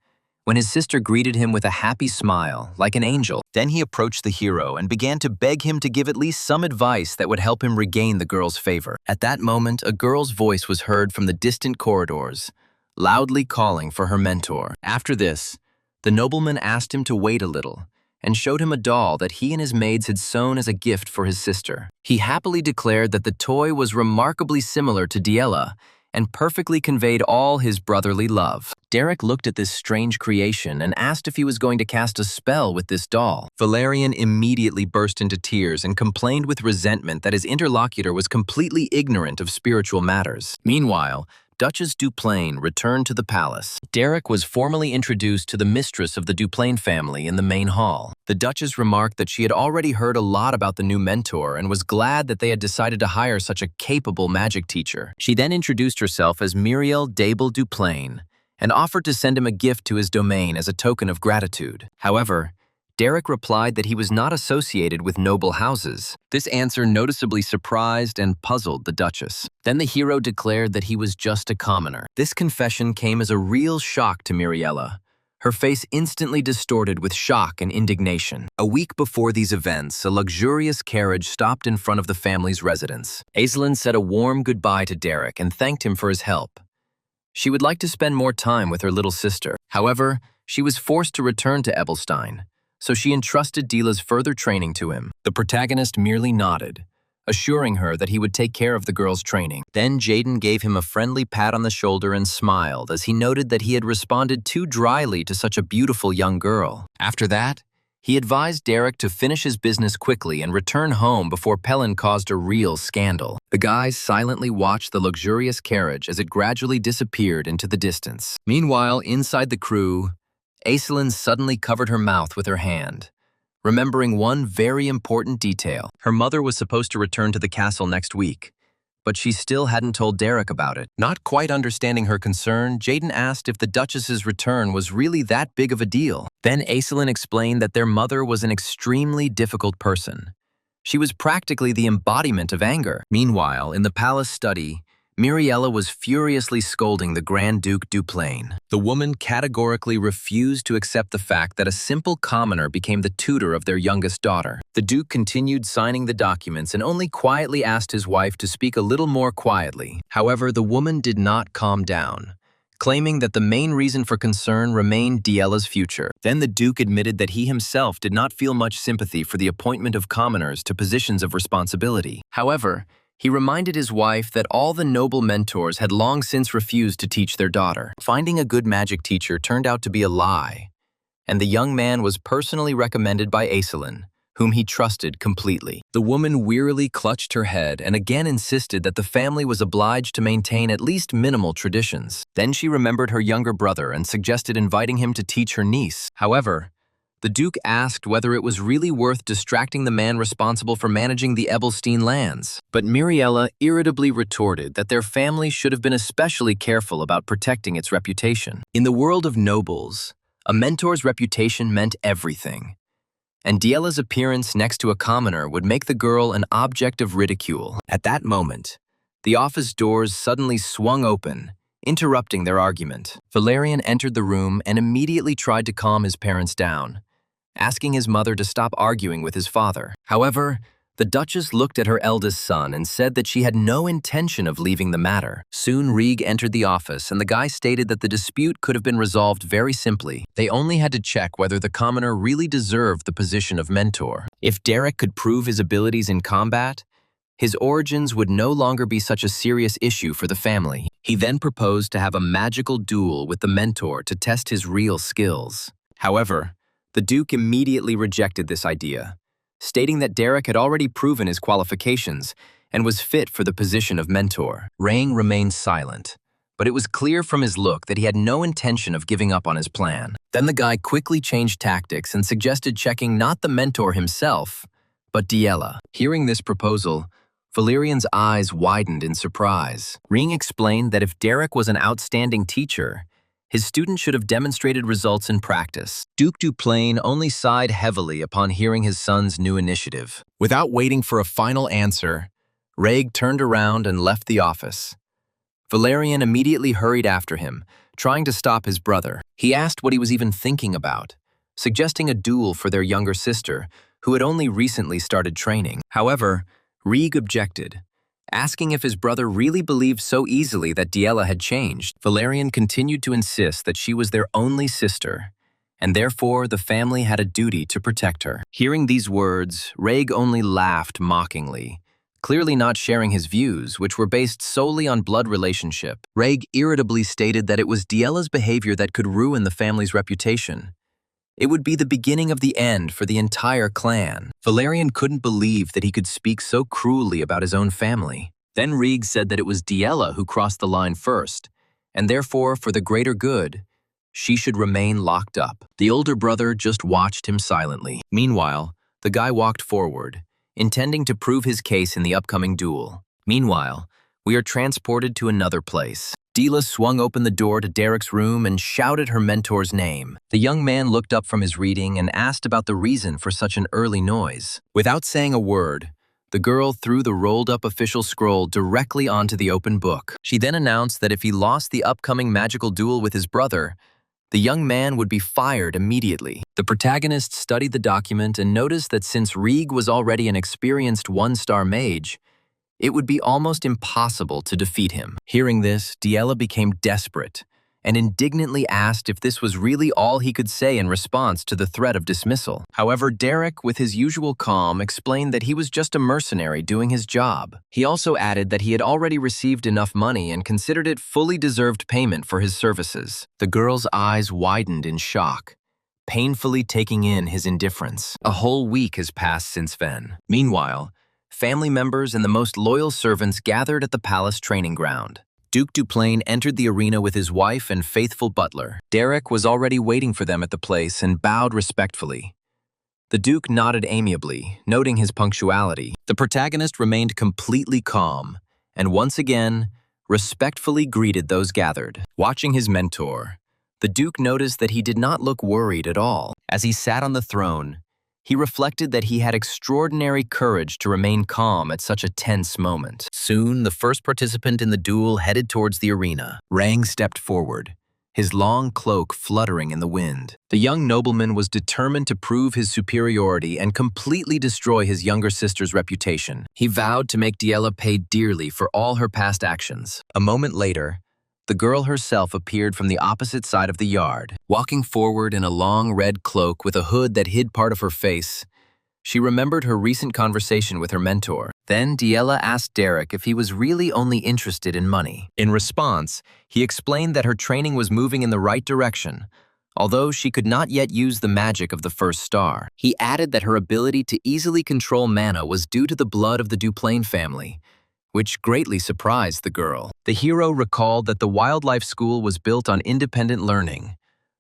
when his sister greeted him with a happy smile, like an angel. Then he approached the hero and began to beg him to give at least some advice that would help him regain the girl's favor. At that moment, a girl's voice was heard from the distant corridors, loudly calling for her mentor. After this, the nobleman asked him to wait a little and showed him a doll that he and his maids had sewn as a gift for his sister. He happily declared that the toy was remarkably similar to Diella and perfectly conveyed all his brotherly love. Derek looked at this strange creation and asked if he was going to cast a spell with this doll. Valerian immediately burst into tears and complained with resentment that his interlocutor was completely ignorant of spiritual matters. Meanwhile, Duchess Duplain returned to the palace. Derek was formally introduced to the mistress of the Duplain family in the main hall. The Duchess remarked that she had already heard a lot about the new mentor and was glad that they had decided to hire such a capable magic teacher. She then introduced herself as Muriel Dable Duplain and offered to send him a gift to his domain as a token of gratitude. However, Derek replied that he was not associated with noble houses. This answer noticeably surprised and puzzled the Duchess. Then the hero declared that he was just a commoner. This confession came as a real shock to Miriella, her face instantly distorted with shock and indignation. A week before these events, a luxurious carriage stopped in front of the family's residence. Aislinn said a warm goodbye to Derek and thanked him for his help. She would like to spend more time with her little sister. However, she was forced to return to Ebelstein, so she entrusted Dila's further training to him. The protagonist merely nodded, assuring her that he would take care of the girl's training. Then Jaden gave him a friendly pat on the shoulder and smiled as he noted that he had responded too dryly to such a beautiful young girl. After that, he advised Derek to finish his business quickly and return home before Pelin caused a real scandal. The guys silently watched the luxurious carriage as it gradually disappeared into the distance. Meanwhile, inside the crew, Aislinn suddenly covered her mouth with her hand, remembering one very important detail. Her mother was supposed to return to the castle next week, but she still hadn't told Derek about it. Not quite understanding her concern, Jaden asked if the Duchess's return was really that big of a deal. Then Aislinn explained that their mother was an extremely difficult person. She was practically the embodiment of anger. Meanwhile, in the palace study, Miriella was furiously scolding the Grand Duke Duplain. The woman categorically refused to accept the fact that a simple commoner became the tutor of their youngest daughter. The Duke continued signing the documents and only quietly asked his wife to speak a little more quietly. However, the woman did not calm down, claiming that the main reason for concern remained Diella's future. Then the Duke admitted that he himself did not feel much sympathy for the appointment of commoners to positions of responsibility. However, he reminded his wife that all the noble mentors had long since refused to teach their daughter. Finding a good magic teacher turned out to be a lie, and the young man was personally recommended by Aislinn, whom he trusted completely. The woman wearily clutched her head and again insisted that the family was obliged to maintain at least minimal traditions. Then she remembered her younger brother and suggested inviting him to teach her niece. However, the Duke asked whether it was really worth distracting the man responsible for managing the Ebelstein lands. But Miriella irritably retorted that their family should have been especially careful about protecting its reputation. In the world of nobles, a mentor's reputation meant everything, and Diella's appearance next to a commoner would make the girl an object of ridicule. At that moment, the office doors suddenly swung open, interrupting their argument. Valerian entered the room and immediately tried to calm his parents down, asking his mother to stop arguing with his father. However, the Duchess looked at her eldest son and said that she had no intention of leaving the matter. Soon Rieg entered the office and the guy stated that the dispute could have been resolved very simply. They only had to check whether the commoner really deserved the position of mentor. If Derek could prove his abilities in combat, his origins would no longer be such a serious issue for the family. He then proposed to have a magical duel with the mentor to test his real skills. However, the Duke immediately rejected this idea, stating that Derek had already proven his qualifications and was fit for the position of mentor. Raing remained silent, but it was clear from his look that he had no intention of giving up on his plan. Then the guy quickly changed tactics and suggested checking not the mentor himself, but Diella. Hearing this proposal, Valerian's eyes widened in surprise. Ring explained that if Derek was an outstanding teacher, his student should have demonstrated results in practice. Duke Duplain only sighed heavily upon hearing his son's new initiative. Without waiting for a final answer, Raig turned around and left the office. Valerian immediately hurried after him, trying to stop his brother. He asked what he was even thinking about, suggesting a duel for their younger sister, who had only recently started training. However, Rieg objected, asking if his brother really believed so easily that Diella had changed. Valerian continued to insist that she was their only sister, and therefore the family had a duty to protect her. Hearing these words, Raig only laughed mockingly, clearly not sharing his views, which were based solely on blood relationship. Raig irritably stated that it was Diella's behavior that could ruin the family's reputation. It would be the beginning of the end for the entire clan. Valerian couldn't believe that he could speak so cruelly about his own family. Then Rieg said that it was Diella who crossed the line first, and therefore, for the greater good, she should remain locked up. The older brother just watched him silently. Meanwhile, the guy walked forward, intending to prove his case in the upcoming duel. Meanwhile, we are transported to another place. Dila swung open the door to Derek's room and shouted her mentor's name. The young man looked up from his reading and asked about the reason for such an early noise. Without saying a word, the girl threw the rolled-up official scroll directly onto the open book. She then announced that if he lost the upcoming magical duel with his brother, the young man would be fired immediately. The protagonist studied the document and noticed that since Rieg was already an experienced one-star mage, it would be almost impossible to defeat him. Hearing this, Diela became desperate and indignantly asked if this was really all he could say in response to the threat of dismissal. However, Derek, with his usual calm, explained that he was just a mercenary doing his job. He also added that he had already received enough money and considered it fully deserved payment for his services. The girl's eyes widened in shock, painfully taking in his indifference. A whole week has passed since then. Meanwhile, family members and the most loyal servants gathered at the palace training ground. Duke Duplain entered the arena with his wife and faithful butler. Derek was already waiting for them at the place and bowed respectfully. The Duke nodded amiably, noting his punctuality. The protagonist remained completely calm and once again respectfully greeted those gathered. Watching his mentor, the Duke noticed that he did not look worried at all. As he sat on the throne, he reflected that he had extraordinary courage to remain calm at such a tense moment. Soon, the first participant in the duel headed towards the arena. Rang stepped forward, his long cloak fluttering in the wind. The young nobleman was determined to prove his superiority and completely destroy his younger sister's reputation. He vowed to make Diela pay dearly for all her past actions. A moment later, the girl herself appeared from the opposite side of the yard. Walking forward in a long red cloak with a hood that hid part of her face, she remembered her recent conversation with her mentor. Then Diela asked Derek if he was really only interested in money. In response, he explained that her training was moving in the right direction, although she could not yet use the magic of the first star. He added that her ability to easily control mana was due to the blood of the Duplain family, which greatly surprised the girl. The hero recalled that the wildlife school was built on independent learning,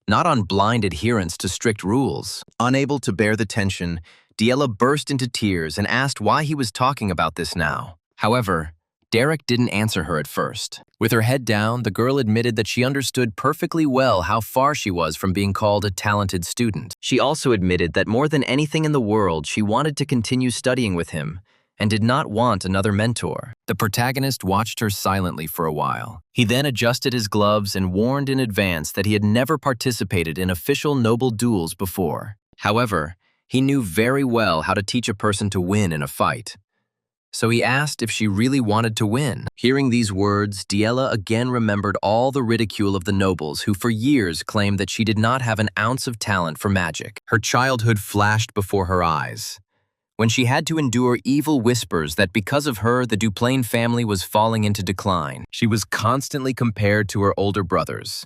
not on blind adherence to strict rules. Unable to bear the tension, Diela burst into tears and asked why he was talking about this now. However, Derek didn't answer her at first. With her head down, the girl admitted that she understood perfectly well how far she was from being called a talented student. She also admitted that more than anything in the world, she wanted to continue studying with him and did not want another mentor. The protagonist watched her silently for a while. He then adjusted his gloves and warned in advance that he had never participated in official noble duels before. However, he knew very well how to teach a person to win in a fight. So he asked if she really wanted to win. Hearing these words, Diela again remembered all the ridicule of the nobles who for years claimed that she did not have an ounce of talent for magic. Her childhood flashed before her eyes, when she had to endure evil whispers that because of her, the Duplain family was falling into decline. She was constantly compared to her older brothers,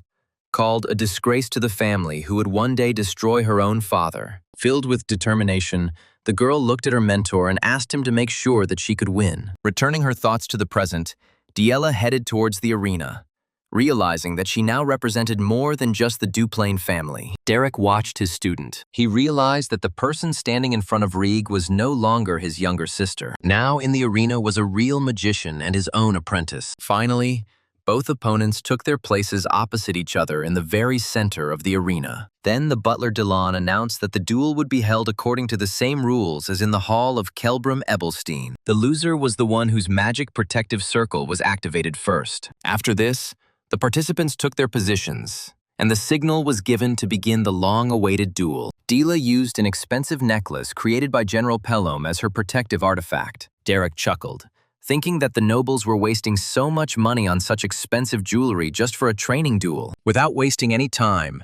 called a disgrace to the family who would one day destroy her own father. Filled with determination, the girl looked at her mentor and asked him to make sure that she could win. Returning her thoughts to the present, Diela headed towards the arena, realizing that she now represented more than just the Duplain family. Derek watched his student. He realized that the person standing in front of Rieg was no longer his younger sister. Now in the arena was a real magician and his own apprentice. Finally, both opponents took their places opposite each other in the very center of the arena. Then the butler Delon announced that the duel would be held according to the same rules as in the hall of Kelbram Ebelstein. The loser was the one whose magic protective circle was activated first. After this, the participants took their positions, and the signal was given to begin the long-awaited duel. Dila used an expensive necklace created by General Pelham as her protective artifact. Derek chuckled, thinking that the nobles were wasting so much money on such expensive jewelry just for a training duel. Without wasting any time,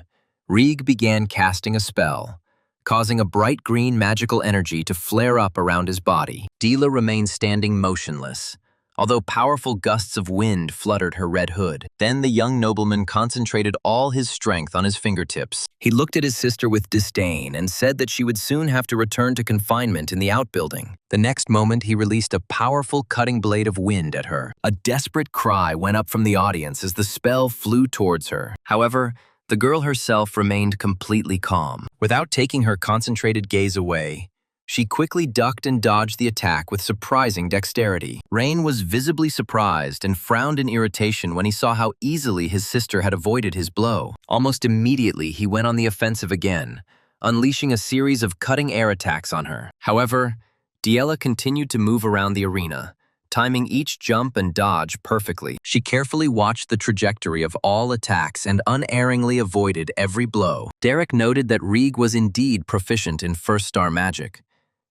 Rieg began casting a spell, causing a bright green magical energy to flare up around his body. Dila remained standing motionless, although powerful gusts of wind fluttered her red hood. Then the young nobleman concentrated all his strength on his fingertips. He looked at his sister with disdain and said that she would soon have to return to confinement in the outbuilding. The next moment, he released a powerful cutting blade of wind at her. A desperate cry went up from the audience as the spell flew towards her. However, the girl herself remained completely calm. Without taking her concentrated gaze away, She quickly ducked and dodged the attack with surprising dexterity. Rain was visibly surprised and frowned in irritation when he saw how easily his sister had avoided his blow. Almost immediately, he went on the offensive again, unleashing a series of cutting air attacks on her. However, Diella continued to move around the arena, timing each jump and dodge perfectly. She carefully watched the trajectory of all attacks and unerringly avoided every blow. Derek noted that Rieg was indeed proficient in first-star magic,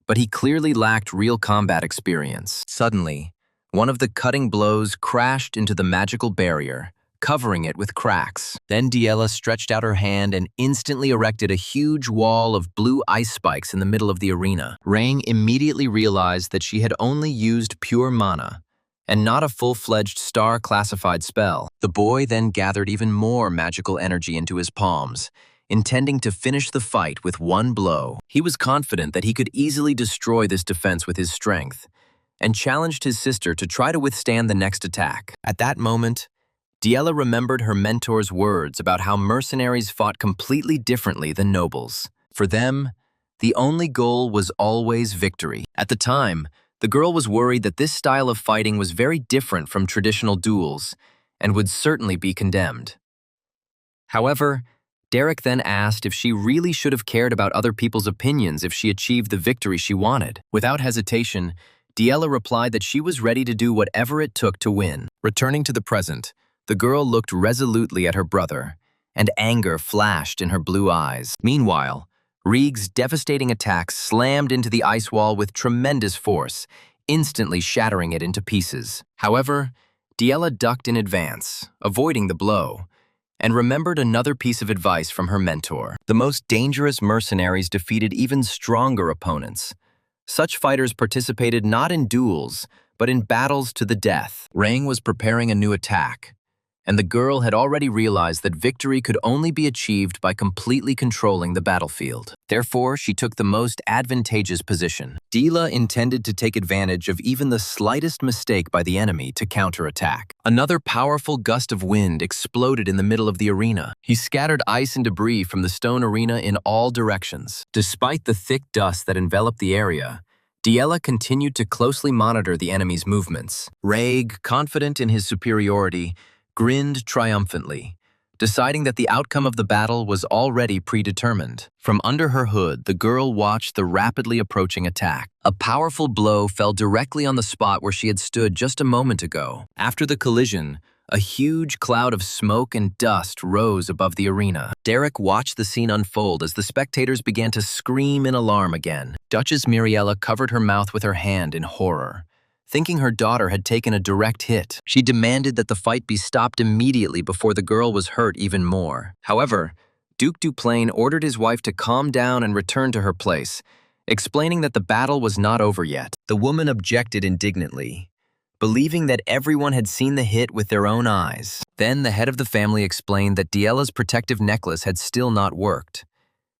but he clearly lacked real combat experience. Suddenly, one of the cutting blows crashed into the magical barrier, covering it with cracks. Then Diella stretched out her hand and instantly erected a huge wall of blue ice spikes in the middle of the arena. Rang immediately realized that she had only used pure mana, and not a full-fledged star-classified spell. The boy then gathered even more magical energy into his palms, intending to finish the fight with one blow. He was confident that he could easily destroy this defense with his strength, and challenged his sister to try to withstand the next attack. At that moment, Diella remembered her mentor's words about how mercenaries fought completely differently than nobles. For them, the only goal was always victory. At the time, the girl was worried that this style of fighting was very different from traditional duels and would certainly be condemned. However, Derek then asked if she really should have cared about other people's opinions if she achieved the victory she wanted. Without hesitation, Diella replied that she was ready to do whatever it took to win. Returning to the present, the girl looked resolutely at her brother, and anger flashed in her blue eyes. Meanwhile, Rieg's devastating attack slammed into the ice wall with tremendous force, instantly shattering it into pieces. However, Diella ducked in advance, avoiding the blow, and remembered another piece of advice from her mentor. The most dangerous mercenaries defeated even stronger opponents. Such fighters participated not in duels, but in battles to the death. Rang was preparing a new attack, and the girl had already realized that victory could only be achieved by completely controlling the battlefield. Therefore, she took the most advantageous position. Diella intended to take advantage of even the slightest mistake by the enemy to counterattack. Another powerful gust of wind exploded in the middle of the arena. He scattered ice and debris from the stone arena in all directions. Despite the thick dust that enveloped the area, Diella continued to closely monitor the enemy's movements. Raig, confident in his superiority, grinned triumphantly, deciding that the outcome of the battle was already predetermined. From under her hood, the girl watched the rapidly approaching attack. A powerful blow fell directly on the spot where she had stood just a moment ago. After the collision, a huge cloud of smoke and dust rose above the arena. Derek watched the scene unfold as the spectators began to scream in alarm again. Duchess Miriella covered her mouth with her hand in horror, thinking her daughter had taken a direct hit. She demanded that the fight be stopped immediately before the girl was hurt even more. However, Duke Duplain ordered his wife to calm down and return to her place, explaining that the battle was not over yet. The woman objected indignantly, believing that everyone had seen the hit with their own eyes. Then the head of the family explained that Diella's protective necklace had still not worked,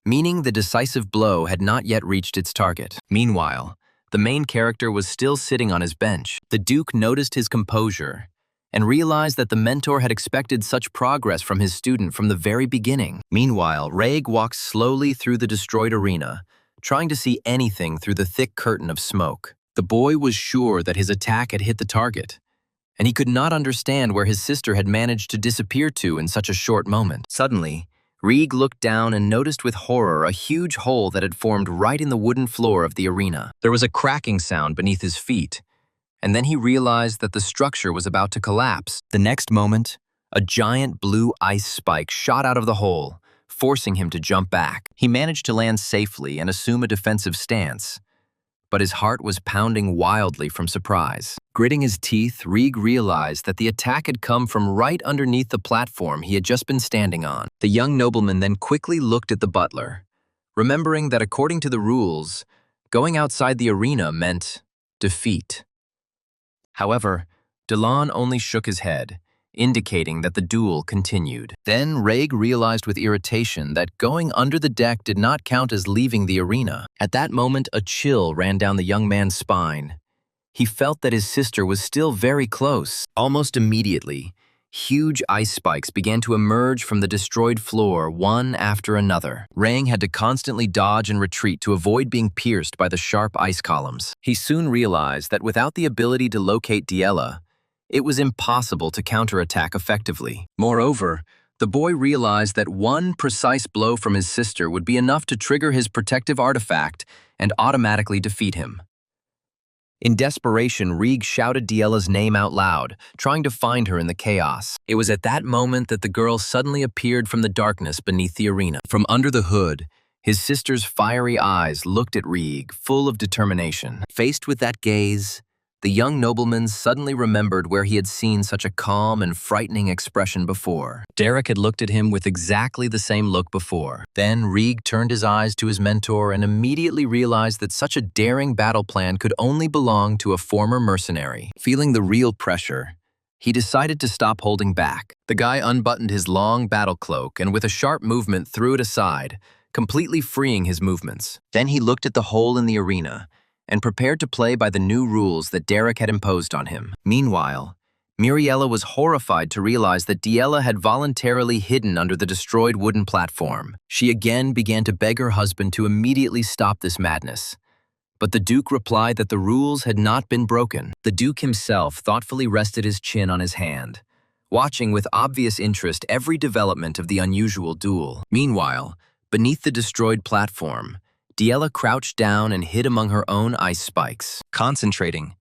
meaning the decisive blow had not yet reached its target. Meanwhile, the main character was still sitting on his bench. The Duke noticed his composure and realized that the mentor had expected such progress from his student from the very beginning. Meanwhile, Raig walked slowly through the destroyed arena, trying to see anything through the thick curtain of smoke. The boy was sure that his attack had hit the target, and he could not understand where his sister had managed to disappear to in such a short moment. Suddenly, Rieg looked down and noticed with horror a huge hole that had formed right in the wooden floor of the arena. There was a cracking sound beneath his feet, and then he realized that the structure was about to collapse. The next moment, a giant blue ice spike shot out of the hole, forcing him to jump back. He managed to land safely and assume a defensive stance, but his heart was pounding wildly from surprise. Gritting his teeth, Rieg realized that the attack had come from right underneath the platform he had just been standing on. The young nobleman then quickly looked at the butler, remembering that according to the rules, going outside the arena meant defeat. However, Delon only shook his head, indicating that the duel continued. Then Raig realized with irritation that going under the deck did not count as leaving the arena. At that moment, a chill ran down the young man's spine. He felt that his sister was still very close. Almost immediately, Huge ice spikes began to emerge from the destroyed floor one after another. Rang had to constantly dodge and retreat to avoid being pierced by the sharp ice columns. He soon realized that without the ability to locate Diela, it was impossible to counterattack effectively. Moreover, the boy realized that one precise blow from his sister would be enough to trigger his protective artifact and automatically defeat him. In desperation, Rieg shouted Diela's name out loud, trying to find her in the chaos. It was at that moment that the girl suddenly appeared from the darkness beneath the arena. From under the hood, his sister's fiery eyes looked at Rieg, full of determination. Faced with that gaze, the young nobleman suddenly remembered where he had seen such a calm and frightening expression before. Derek had looked at him with exactly the same look before. Then Rieg turned his eyes to his mentor and immediately realized that such a daring battle plan could only belong to a former mercenary. Feeling the real pressure, he decided to stop holding back. The guy unbuttoned his long battle cloak and with a sharp movement threw it aside, completely freeing his movements. Then he looked at the hole in the arena and prepared to play by the new rules that Derek had imposed on him. Meanwhile, Muriela was horrified to realize that Diela had voluntarily hidden under the destroyed wooden platform. She again began to beg her husband to immediately stop this madness. But the Duke replied that the rules had not been broken. The Duke himself thoughtfully rested his chin on his hand, watching with obvious interest every development of the unusual duel. Meanwhile, beneath the destroyed platform, Diela crouched down and hid among her own ice spikes. Concentrating,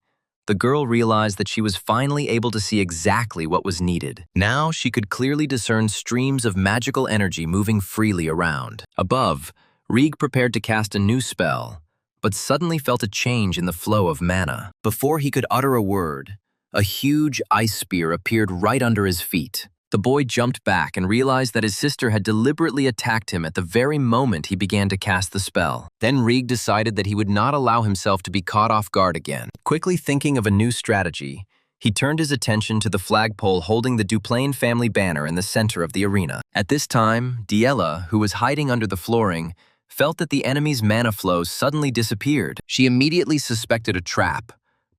the girl realized that she was finally able to see exactly what was needed. Now she could clearly discern streams of magical energy moving freely around. Above, Rieg prepared to cast a new spell, but suddenly felt a change in the flow of mana. Before he could utter a word, a huge ice spear appeared right under his feet. The boy jumped back and realized that his sister had deliberately attacked him at the very moment he began to cast the spell. Then Rieg decided that he would not allow himself to be caught off guard again. Quickly thinking of a new strategy, he turned his attention to the flagpole holding the Duplain family banner in the center of the arena. At this time, Diela, who was hiding under the flooring, felt that the enemy's mana flow suddenly disappeared. She immediately suspected a trap,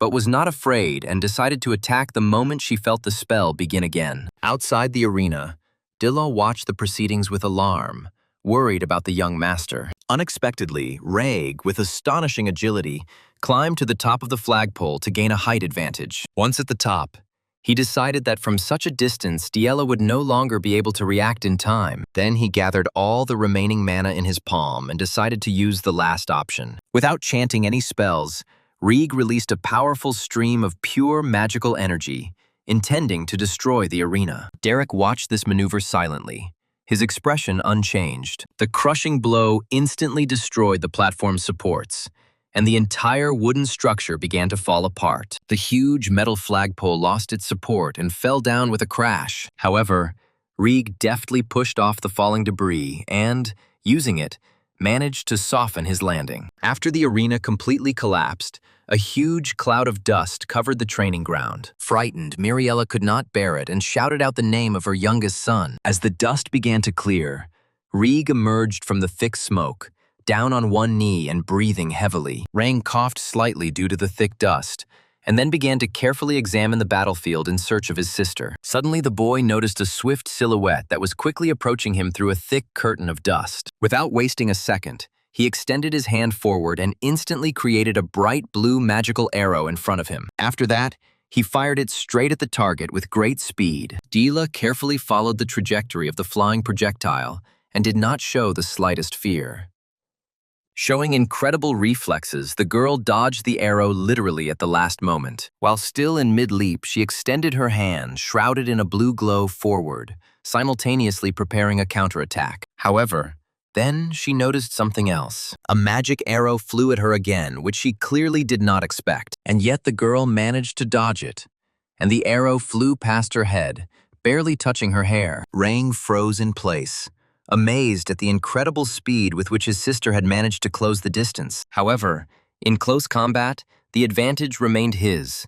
but was not afraid and decided to attack the moment she felt the spell begin again. Outside the arena, Dilla watched the proceedings with alarm, worried about the young master. Unexpectedly, Raig, with astonishing agility, climbed to the top of the flagpole to gain a height advantage. Once at the top, he decided that from such a distance, Diela would no longer be able to react in time. Then he gathered all the remaining mana in his palm and decided to use the last option. Without chanting any spells, Rieg released a powerful stream of pure magical energy, intending to destroy the arena. Derek watched this maneuver silently, his expression unchanged. The crushing blow instantly destroyed the platform's supports, and the entire wooden structure began to fall apart. The huge metal flagpole lost its support and fell down with a crash. However, Rieg deftly pushed off the falling debris and, using it, managed to soften his landing. After the arena completely collapsed, a huge cloud of dust covered the training ground. Frightened, Muriela could not bear it and shouted out the name of her youngest son. As the dust began to clear, Rieg emerged from the thick smoke, down on one knee and breathing heavily. Rang coughed slightly due to the thick dust, and then began to carefully examine the battlefield in search of his sister. Suddenly, the boy noticed a swift silhouette that was quickly approaching him through a thick curtain of dust. Without wasting a second, he extended his hand forward and instantly created a bright blue magical arrow in front of him. After that, he fired it straight at the target with great speed. Diela carefully followed the trajectory of the flying projectile and did not show the slightest fear. Showing incredible reflexes, the girl dodged the arrow literally at the last moment. While still in mid-leap, she extended her hand, shrouded in a blue glow, forward, simultaneously preparing a counterattack. However, then she noticed something else. A magic arrow flew at her again, which she clearly did not expect. And yet the girl managed to dodge it, and the arrow flew past her head, barely touching her hair. Rang froze in place, amazed at the incredible speed with which his sister had managed to close the distance. However, in close combat, the advantage remained his,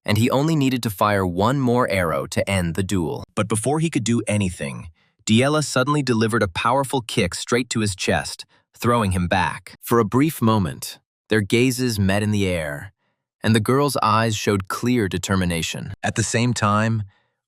and he only needed to fire one more arrow to end the duel. But before he could do anything, Diela suddenly delivered a powerful kick straight to his chest, throwing him back. For a brief moment, their gazes met in the air, and the girl's eyes showed clear determination. At the same time,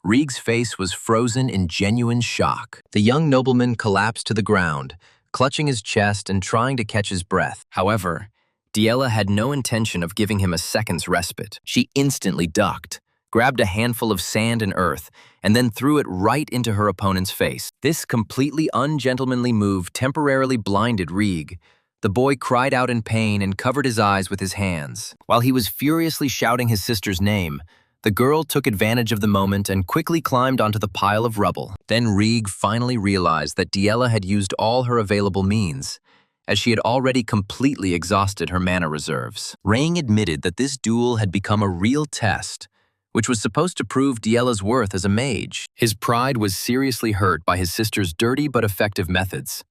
Rieg's face was frozen in genuine shock. The young nobleman collapsed to the ground, clutching his chest and trying to catch his breath. However, Diela had no intention of giving him a second's respite. She instantly ducked, grabbed a handful of sand and earth, and then threw it right into her opponent's face. This completely ungentlemanly move temporarily blinded Rieg. The boy cried out in pain and covered his eyes with his hands. While he was furiously shouting his sister's name, the girl took advantage of the moment and quickly climbed onto the pile of rubble. Then Rieg finally realized that Diela had used all her available means, as she had already completely exhausted her mana reserves. Rang admitted that this duel had become a real test, which was supposed to prove Diela's worth as a mage. His pride was seriously hurt by his sister's dirty but effective methods,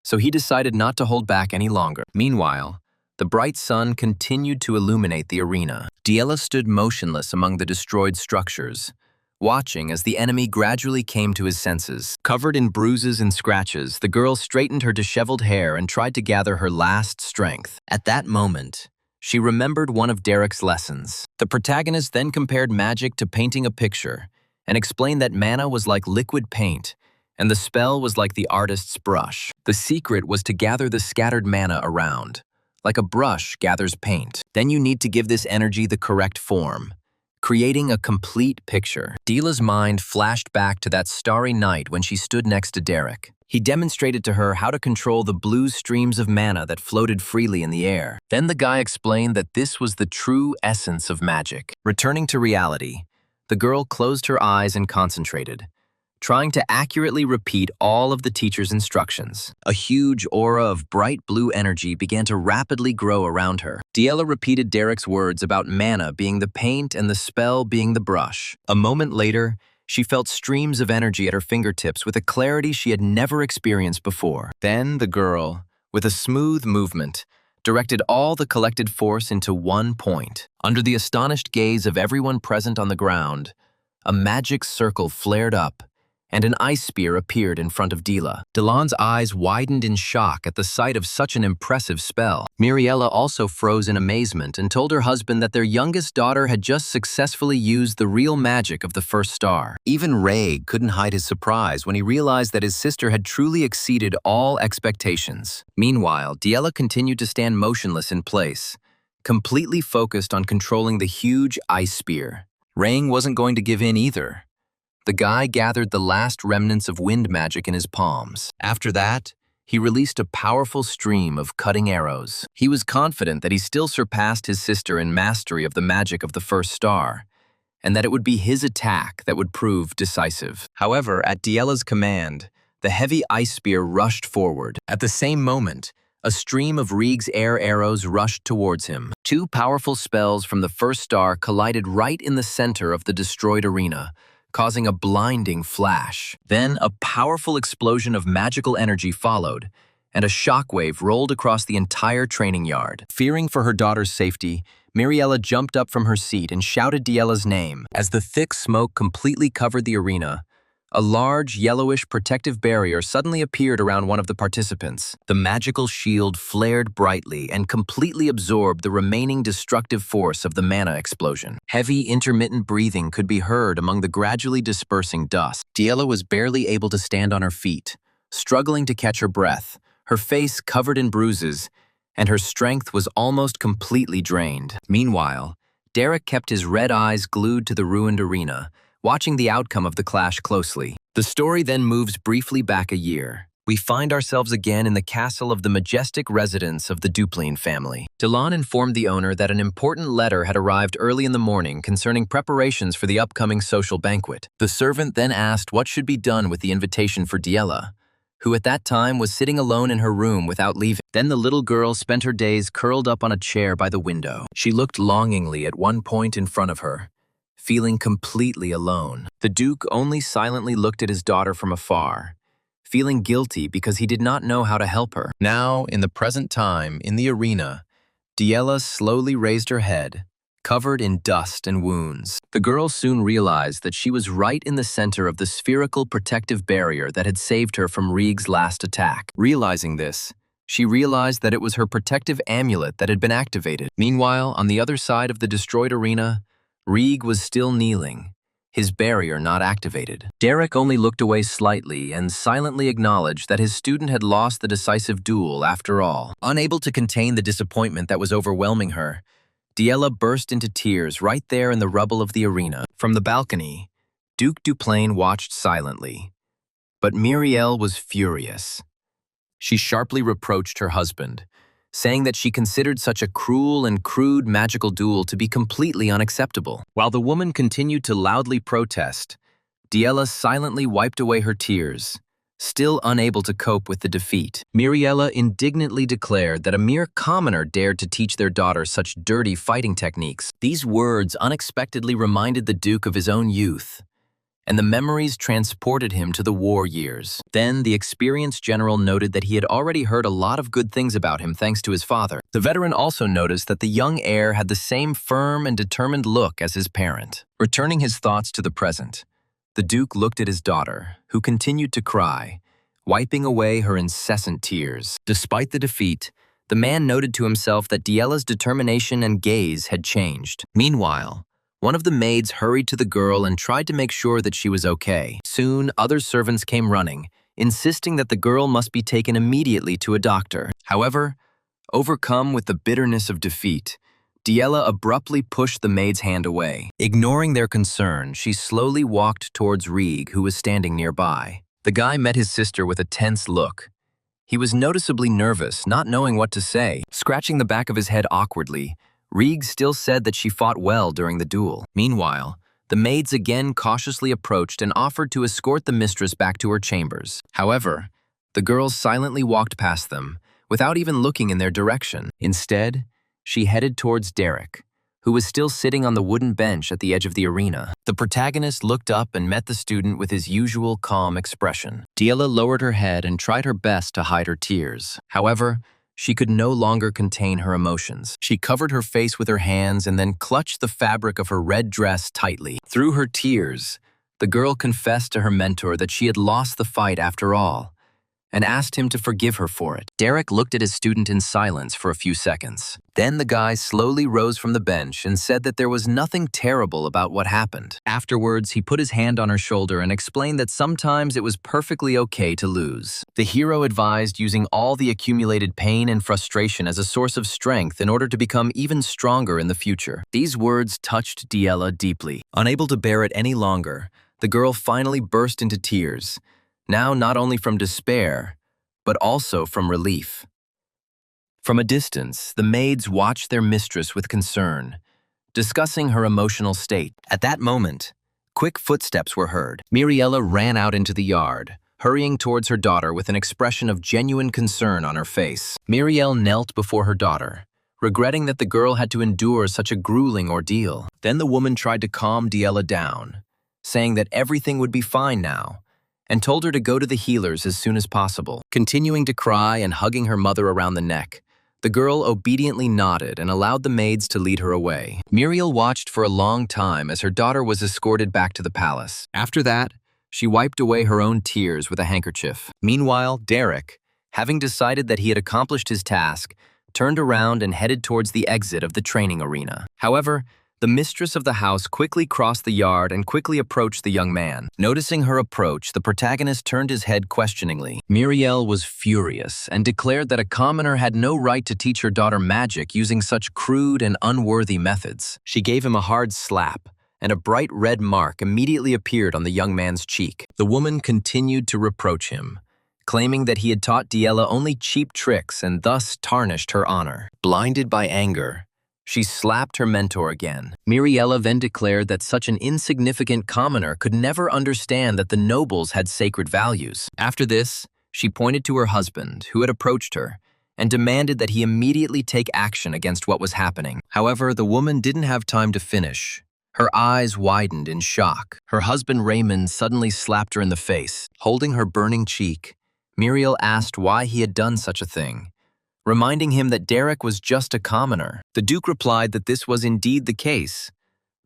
so he decided not to hold back any longer. Meanwhile, the bright sun continued to illuminate the arena. Diela stood motionless among the destroyed structures, watching as the enemy gradually came to his senses. Covered in bruises and scratches, the girl straightened her disheveled hair and tried to gather her last strength. At that moment, she remembered one of Derek's lessons. The protagonist then compared magic to painting a picture and explained that mana was like liquid paint and the spell was like the artist's brush. The secret was to gather the scattered mana around, like a brush gathers paint. Then you need to give this energy the correct form, creating a complete picture. Diela's mind flashed back to that starry night when she stood next to Derek. He demonstrated to her how to control the blue streams of mana that floated freely in the air. Then the guy explained that this was the true essence of magic. Returning to reality, the girl closed her eyes and concentrated, trying to accurately repeat all of the teacher's instructions. A huge aura of bright blue energy began to rapidly grow around her. Diela repeated Derek's words about mana being the paint and the spell being the brush. A moment later, she felt streams of energy at her fingertips with a clarity she had never experienced before. Then the girl, with a smooth movement, directed all the collected force into one point. Under the astonished gaze of everyone present on the ground, a magic circle flared up, and an ice spear appeared in front of Diela. Delon's eyes widened in shock at the sight of such an impressive spell. Miriella also froze in amazement and told her husband that their youngest daughter had just successfully used the real magic of the first star. Even Ray couldn't hide his surprise when he realized that his sister had truly exceeded all expectations. Meanwhile, Diela continued to stand motionless in place, completely focused on controlling the huge ice spear. Rang wasn't going to give in either. The guy gathered the last remnants of wind magic in his palms. After that, he released a powerful stream of cutting arrows. He was confident that he still surpassed his sister in mastery of the magic of the first star, and that it would be his attack that would prove decisive. However, at Diela's command, the heavy ice spear rushed forward. At the same moment, a stream of Rieg's air arrows rushed towards him. Two powerful spells from the first star collided right in the center of the destroyed arena, causing a blinding flash. Then a powerful explosion of magical energy followed, and a shockwave rolled across the entire training yard. Fearing for her daughter's safety, Miriella jumped up from her seat and shouted Diela's name. As the thick smoke completely covered the arena, a large, yellowish protective barrier suddenly appeared around one of the participants. The magical shield flared brightly and completely absorbed the remaining destructive force of the mana explosion. Heavy, intermittent breathing could be heard among the gradually dispersing dust. Diela was barely able to stand on her feet, struggling to catch her breath, her face covered in bruises, and her strength was almost completely drained. Meanwhile, Derek kept his red eyes glued to the ruined arena, watching the outcome of the clash closely. The story then moves briefly back a year. We find ourselves again in the castle of the majestic residence of the Duplain family. Delon informed the owner that an important letter had arrived early in the morning concerning preparations for the upcoming social banquet. The servant then asked what should be done with the invitation for Diela, who at that time was sitting alone in her room without leaving. Then the little girl spent her days curled up on a chair by the window. She looked longingly at one point in front of her, feeling completely alone. The Duke only silently looked at his daughter from afar, feeling guilty because he did not know how to help her. Now, in the present time, in the arena, Diela slowly raised her head, covered in dust and wounds. The girl soon realized that she was right in the center of the spherical protective barrier that had saved her from Rieg's last attack. Realizing this, she realized that it was her protective amulet that had been activated. Meanwhile, on the other side of the destroyed arena, Rieg was still kneeling, his barrier not activated. Derek only looked away slightly and silently acknowledged that his student had lost the decisive duel after all. Unable to contain the disappointment that was overwhelming her, Diella burst into tears right there in the rubble of the arena. From the balcony, Duke Duplain watched silently, but Muriel was furious. She sharply reproached her husband, saying that she considered such a cruel and crude magical duel to be completely unacceptable. While the woman continued to loudly protest, Diella silently wiped away her tears, still unable to cope with the defeat. Muriella indignantly declared that a mere commoner dared to teach their daughter such dirty fighting techniques. These words unexpectedly reminded the Duke of his own youth, and the memories transported him to the war years. Then, the experienced general noted that he had already heard a lot of good things about him thanks to his father. The veteran also noticed that the young heir had the same firm and determined look as his parent. Returning his thoughts to the present, the Duke looked at his daughter, who continued to cry, wiping away her incessant tears. Despite the defeat, the man noted to himself that Diella's determination and gaze had changed. Meanwhile, one of the maids hurried to the girl and tried to make sure that she was okay. Soon, other servants came running, insisting that the girl must be taken immediately to a doctor. However, overcome with the bitterness of defeat, Diella abruptly pushed the maid's hand away. Ignoring their concern, she slowly walked towards Rieg, who was standing nearby. The guy met his sister with a tense look. He was noticeably nervous, not knowing what to say. Scratching the back of his head awkwardly, Rieg still said that she fought well during the duel. Meanwhile, the maids again cautiously approached and offered to escort the mistress back to her chambers. However, the girls silently walked past them, without even looking in their direction. Instead, she headed towards Derek, who was still sitting on the wooden bench at the edge of the arena. The protagonist looked up and met the student with his usual calm expression. Diella lowered her head and tried her best to hide her tears. However, she could no longer contain her emotions. She covered her face with her hands and then clutched the fabric of her red dress tightly. Through her tears, the girl confessed to her mentor that she had lost the fight after all, and asked him to forgive her for it. Derek looked at his student in silence for a few seconds. Then the guy slowly rose from the bench and said that there was nothing terrible about what happened. Afterwards, he put his hand on her shoulder and explained that sometimes it was perfectly okay to lose. The hero advised using all the accumulated pain and frustration as a source of strength in order to become even stronger in the future. These words touched Diella deeply. Unable to bear it any longer, the girl finally burst into tears, now not only from despair, but also from relief. From a distance, the maids watched their mistress with concern, discussing her emotional state. At that moment, quick footsteps were heard. Muriella ran out into the yard, hurrying towards her daughter with an expression of genuine concern on her face. Muriel knelt before her daughter, regretting that the girl had to endure such a grueling ordeal. Then the woman tried to calm Diella down, saying that everything would be fine now, and told her to go to the healers as soon as possible. Continuing to cry and hugging her mother around the neck, the girl obediently nodded and allowed the maids to lead her away. Muriel watched for a long time as her daughter was escorted back to the palace. After that, she wiped away her own tears with a handkerchief. Meanwhile, Derek, having decided that he had accomplished his task, turned around and headed towards the exit of the training arena. However, the mistress of the house quickly crossed the yard and quickly approached the young man. Noticing her approach, the protagonist turned his head questioningly. Muriel was furious and declared that a commoner had no right to teach her daughter magic using such crude and unworthy methods. She gave him a hard slap, and a bright red mark immediately appeared on the young man's cheek. The woman continued to reproach him, claiming that he had taught Diella only cheap tricks and thus tarnished her honor. Blinded by anger, she slapped her mentor again. Muriella then declared that such an insignificant commoner could never understand that the nobles had sacred values. After this, she pointed to her husband, who had approached her, and demanded that he immediately take action against what was happening. However, the woman didn't have time to finish. Her eyes widened in shock. Her husband Raymond suddenly slapped her in the face. Holding her burning cheek, Muriel asked why he had done such a thing, reminding him that Derek was just a commoner. The Duke replied that this was indeed the case,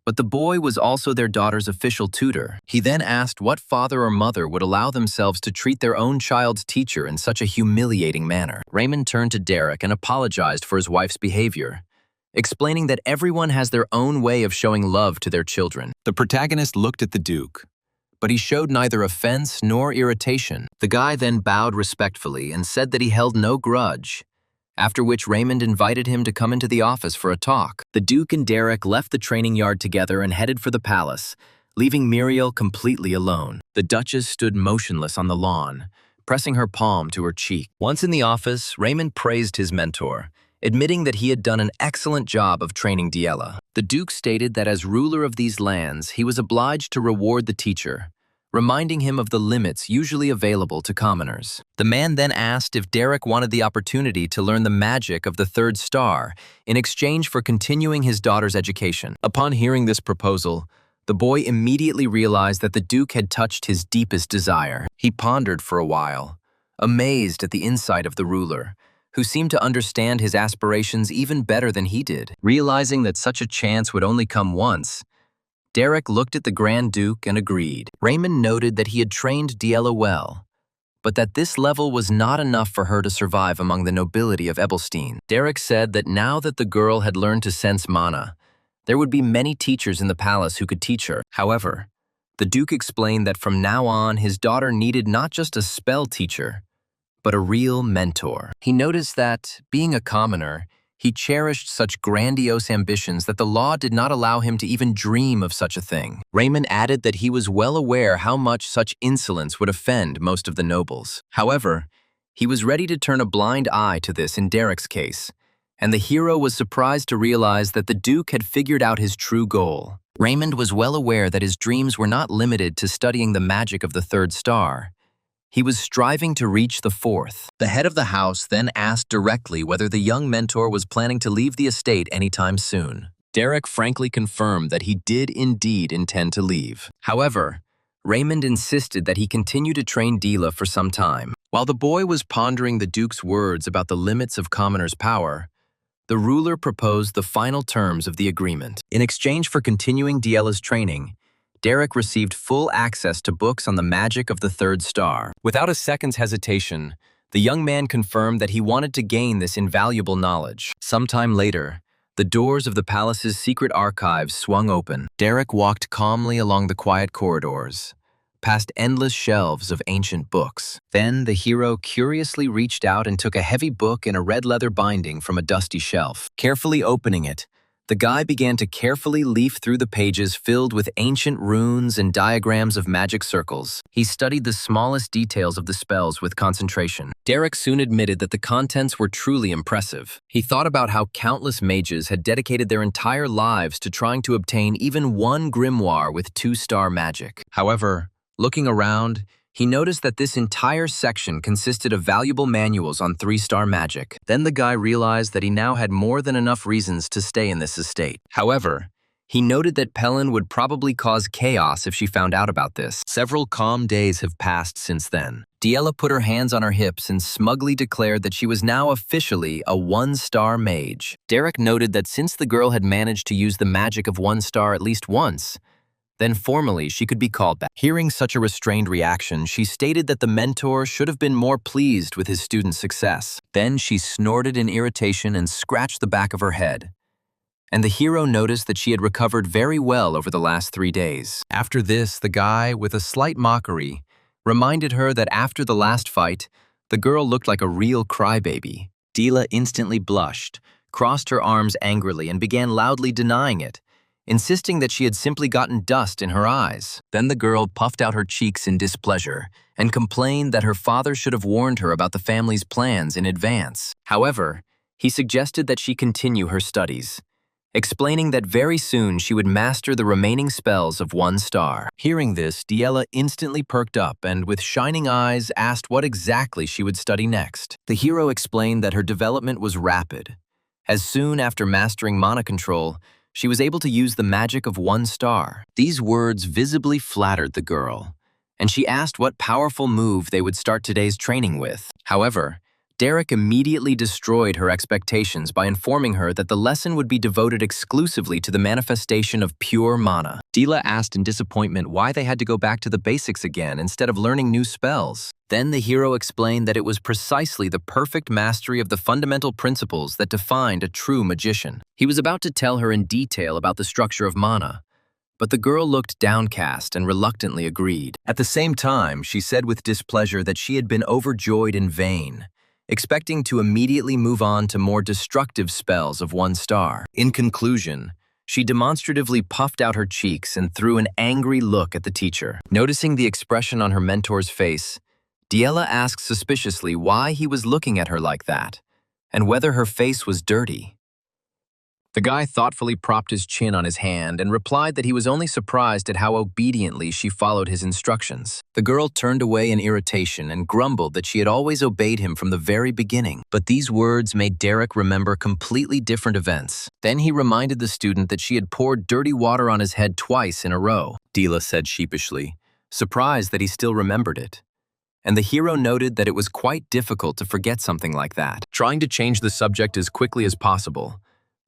but the boy was also their daughter's official tutor. He then asked what father or mother would allow themselves to treat their own child's teacher in such a humiliating manner. Raymond turned to Derek and apologized for his wife's behavior, explaining that everyone has their own way of showing love to their children. The protagonist looked at the Duke, but he showed neither offense nor irritation. The guy then bowed respectfully and said that he held no grudge, after which Raymond invited him to come into the office for a talk. The Duke and Derek left the training yard together and headed for the palace, leaving Muriel completely alone. The Duchess stood motionless on the lawn, pressing her palm to her cheek. Once in the office, Raymond praised his mentor, admitting that he had done an excellent job of training Diela. The Duke stated that as ruler of these lands, he was obliged to reward the teacher, reminding him of the limits usually available to commoners. The man then asked if Derek wanted the opportunity to learn the magic of the third star in exchange for continuing his daughter's education. Upon hearing this proposal, the boy immediately realized that the Duke had touched his deepest desire. He pondered for a while, amazed at the insight of the ruler, who seemed to understand his aspirations even better than he did. Realizing that such a chance would only come once, Derek looked at the Grand Duke and agreed. Raymond noted that he had trained Diela well, but that this level was not enough for her to survive among the nobility of Ebelstein. Derek said that now that the girl had learned to sense mana, there would be many teachers in the palace who could teach her. However, the Duke explained that from now on, his daughter needed not just a spell teacher, but a real mentor. He noticed that, being a commoner, he cherished such grandiose ambitions that the law did not allow him to even dream of such a thing. Raymond added that he was well aware how much such insolence would offend most of the nobles. However, he was ready to turn a blind eye to this in Derek's case, and the hero was surprised to realize that the Duke had figured out his true goal. Raymond was well aware that his dreams were not limited to studying the magic of the third star. He was striving to reach the fourth. The head of the house then asked directly whether the young mentor was planning to leave the estate anytime soon. Derek frankly confirmed that he did indeed intend to leave. However, Raymond insisted that he continue to train Diela for some time. While the boy was pondering the Duke's words about the limits of commoners' power, the ruler proposed the final terms of the agreement. In exchange for continuing Diela's training, Derek received full access to books on the magic of the third star. Without a second's hesitation, the young man confirmed that he wanted to gain this invaluable knowledge. Sometime later, the doors of the palace's secret archives swung open. Derek walked calmly along the quiet corridors, past endless shelves of ancient books. Then the hero curiously reached out and took a heavy book in a red leather binding from a dusty shelf. Carefully opening it, the guy began to carefully leaf through the pages filled with ancient runes and diagrams of magic circles. He studied the smallest details of the spells with concentration. Derek soon admitted that the contents were truly impressive. He thought about how countless mages had dedicated their entire lives to trying to obtain even one grimoire with 2-star magic. However, looking around, he noticed that this entire section consisted of valuable manuals on 3-star magic. Then the guy realized that he now had more than enough reasons to stay in this estate. However, he noted that Pelin would probably cause chaos if she found out about this. Several calm days have passed since then. Diela put her hands on her hips and smugly declared that she was now officially a 1-star mage. Derek noted that since the girl had managed to use the magic of 1-star at least once, then formally she could be called back. Hearing such a restrained reaction, she stated that the mentor should have been more pleased with his student's success. Then she snorted in irritation and scratched the back of her head. And the hero noticed that she had recovered very well over the last 3 days. After this, the guy, with a slight mockery, reminded her that after the last fight, the girl looked like a real crybaby. Diela instantly blushed, crossed her arms angrily, and began loudly denying it, insisting that she had simply gotten dust in her eyes. Then the girl puffed out her cheeks in displeasure and complained that her father should have warned her about the family's plans in advance. However, he suggested that she continue her studies, explaining that very soon she would master the remaining spells of 1-star. Hearing this, Diela instantly perked up and, with shining eyes, asked what exactly she would study next. The hero explained that her development was rapid. As soon after mastering mana control, she was able to use the magic of 1-star. These words visibly flattered the girl, and she asked what powerful move they would start today's training with. However, Derek immediately destroyed her expectations by informing her that the lesson would be devoted exclusively to the manifestation of pure mana. Dila asked in disappointment why they had to go back to the basics again instead of learning new spells. Then the hero explained that it was precisely the perfect mastery of the fundamental principles that defined a true magician. He was about to tell her in detail about the structure of mana, but the girl looked downcast and reluctantly agreed. At the same time, she said with displeasure that she had been overjoyed in vain, expecting to immediately move on to more destructive spells of 1 star. In conclusion, she demonstratively puffed out her cheeks and threw an angry look at the teacher. Noticing the expression on her mentor's face, Diela asked suspiciously why he was looking at her like that, and whether her face was dirty. The guy thoughtfully propped his chin on his hand and replied that he was only surprised at how obediently she followed his instructions. The girl turned away in irritation and grumbled that she had always obeyed him from the very beginning. But these words made Derek remember completely different events. Then he reminded the student that she had poured dirty water on his head twice in a row, Dila said sheepishly, surprised that he still remembered it. And the hero noted that it was quite difficult to forget something like that. Trying to change the subject as quickly as possible,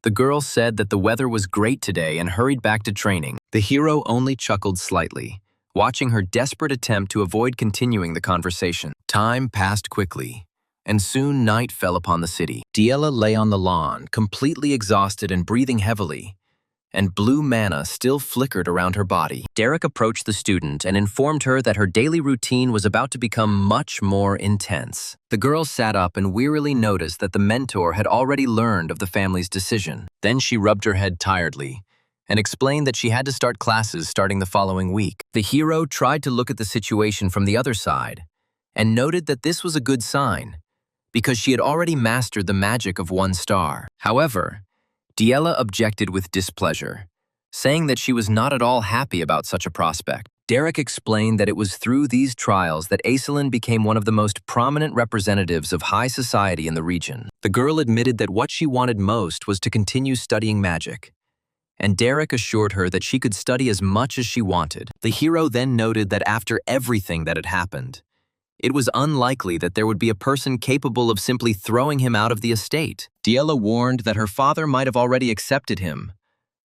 the girl said that the weather was great today and hurried back to training. The hero only chuckled slightly, watching her desperate attempt to avoid continuing the conversation. Time passed quickly, and soon night fell upon the city. Diela lay on the lawn, completely exhausted and breathing heavily, and blue mana still flickered around her body. Derek approached the student and informed her that her daily routine was about to become much more intense. The girl sat up and wearily noticed that the mentor had already learned of the family's decision. Then she rubbed her head tiredly and explained that she had to start classes starting the following week. The hero tried to look at the situation from the other side and noted that this was a good sign, because she had already mastered the magic of 1 star. However, Diela objected with displeasure, saying that she was not at all happy about such a prospect. Derek explained that it was through these trials that Aislinn became one of the most prominent representatives of high society in the region. The girl admitted that what she wanted most was to continue studying magic, and Derek assured her that she could study as much as she wanted. The hero then noted that after everything that had happened, it was unlikely that there would be a person capable of simply throwing him out of the estate. Diela warned that her father might have already accepted him,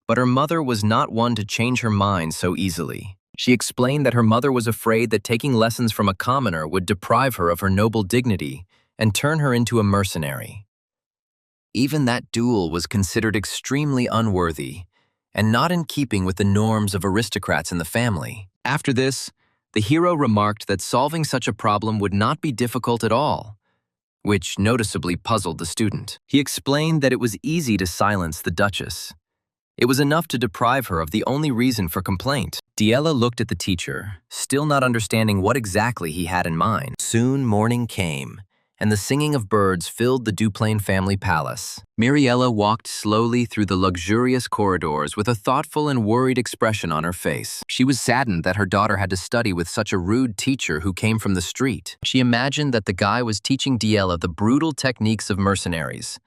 but her mother was not one to change her mind so easily. She explained that her mother was afraid that taking lessons from a commoner would deprive her of her noble dignity and turn her into a mercenary. Even that duel was considered extremely unworthy and not in keeping with the norms of aristocrats in the family. After this, the hero remarked that solving such a problem would not be difficult at all, which noticeably puzzled the student. He explained that it was easy to silence the Duchess. It was enough to deprive her of the only reason for complaint. Diela looked at the teacher, still not understanding what exactly he had in mind. Soon morning came, and the singing of birds filled the Duplain family palace. Miriella walked slowly through the luxurious corridors with a thoughtful and worried expression on her face. She was saddened that her daughter had to study with such a rude teacher who came from the street. She imagined that the guy was teaching Diela the brutal techniques of mercenaries,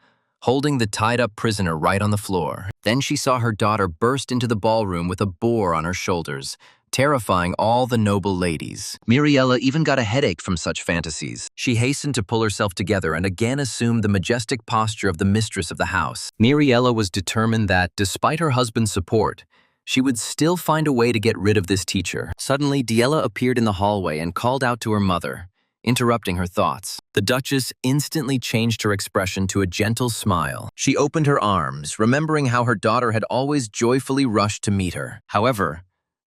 holding the tied-up prisoner right on the floor. Then she saw her daughter burst into the ballroom with a boar on her shoulders, terrifying all the noble ladies. Miriella even got a headache from such fantasies. She hastened to pull herself together and again assumed the majestic posture of the mistress of the house. Miriella was determined that, despite her husband's support, she would still find a way to get rid of this teacher. Suddenly, Diela appeared in the hallway and called out to her mother, interrupting her thoughts. The Duchess instantly changed her expression to a gentle smile. She opened her arms, remembering how her daughter had always joyfully rushed to meet her. However,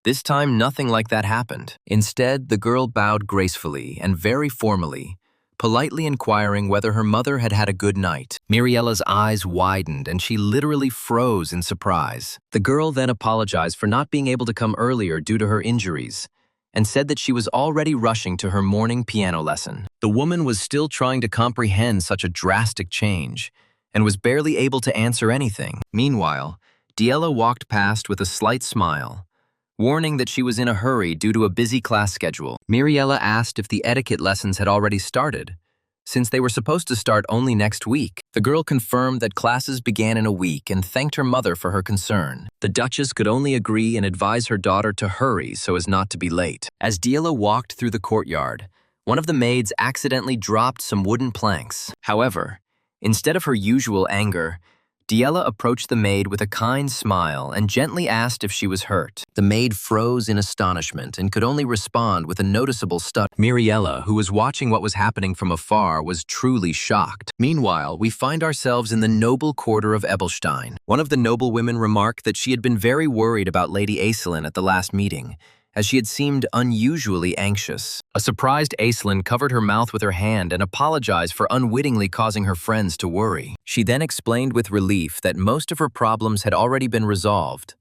this time nothing like that happened. Instead, the girl bowed gracefully and very formally, politely inquiring whether her mother had had a good night. Miriella's eyes widened and she literally froze in surprise. The girl then apologized for not being able to come earlier due to her injuries, and said that she was already rushing to her morning piano lesson. The woman was still trying to comprehend such a drastic change, and was barely able to answer anything. Meanwhile, Diela walked past with a slight smile, warning that she was in a hurry due to a busy class schedule. Miriella asked if the etiquette lessons had already started, since they were supposed to start only next week. The girl confirmed that classes began in a week and thanked her mother for her concern. The Duchess could only agree and advise her daughter to hurry so as not to be late. As Diela walked through the courtyard, one of the maids accidentally dropped some wooden planks. However, instead of her usual anger, Diella approached the maid with a kind smile and gently asked if she was hurt. The maid froze in astonishment and could only respond with a noticeable stutter. Miriella, who was watching what was happening from afar, was truly shocked. Meanwhile, we find ourselves in the noble quarter of Ebelstein. One of the noblewomen remarked that she had been very worried about Lady Aislinn at the last meeting, as she had seemed unusually anxious. A surprised Aislinn covered her mouth with her hand and apologized for unwittingly causing her friends to worry. She then explained with relief that most of her problems had already been resolved,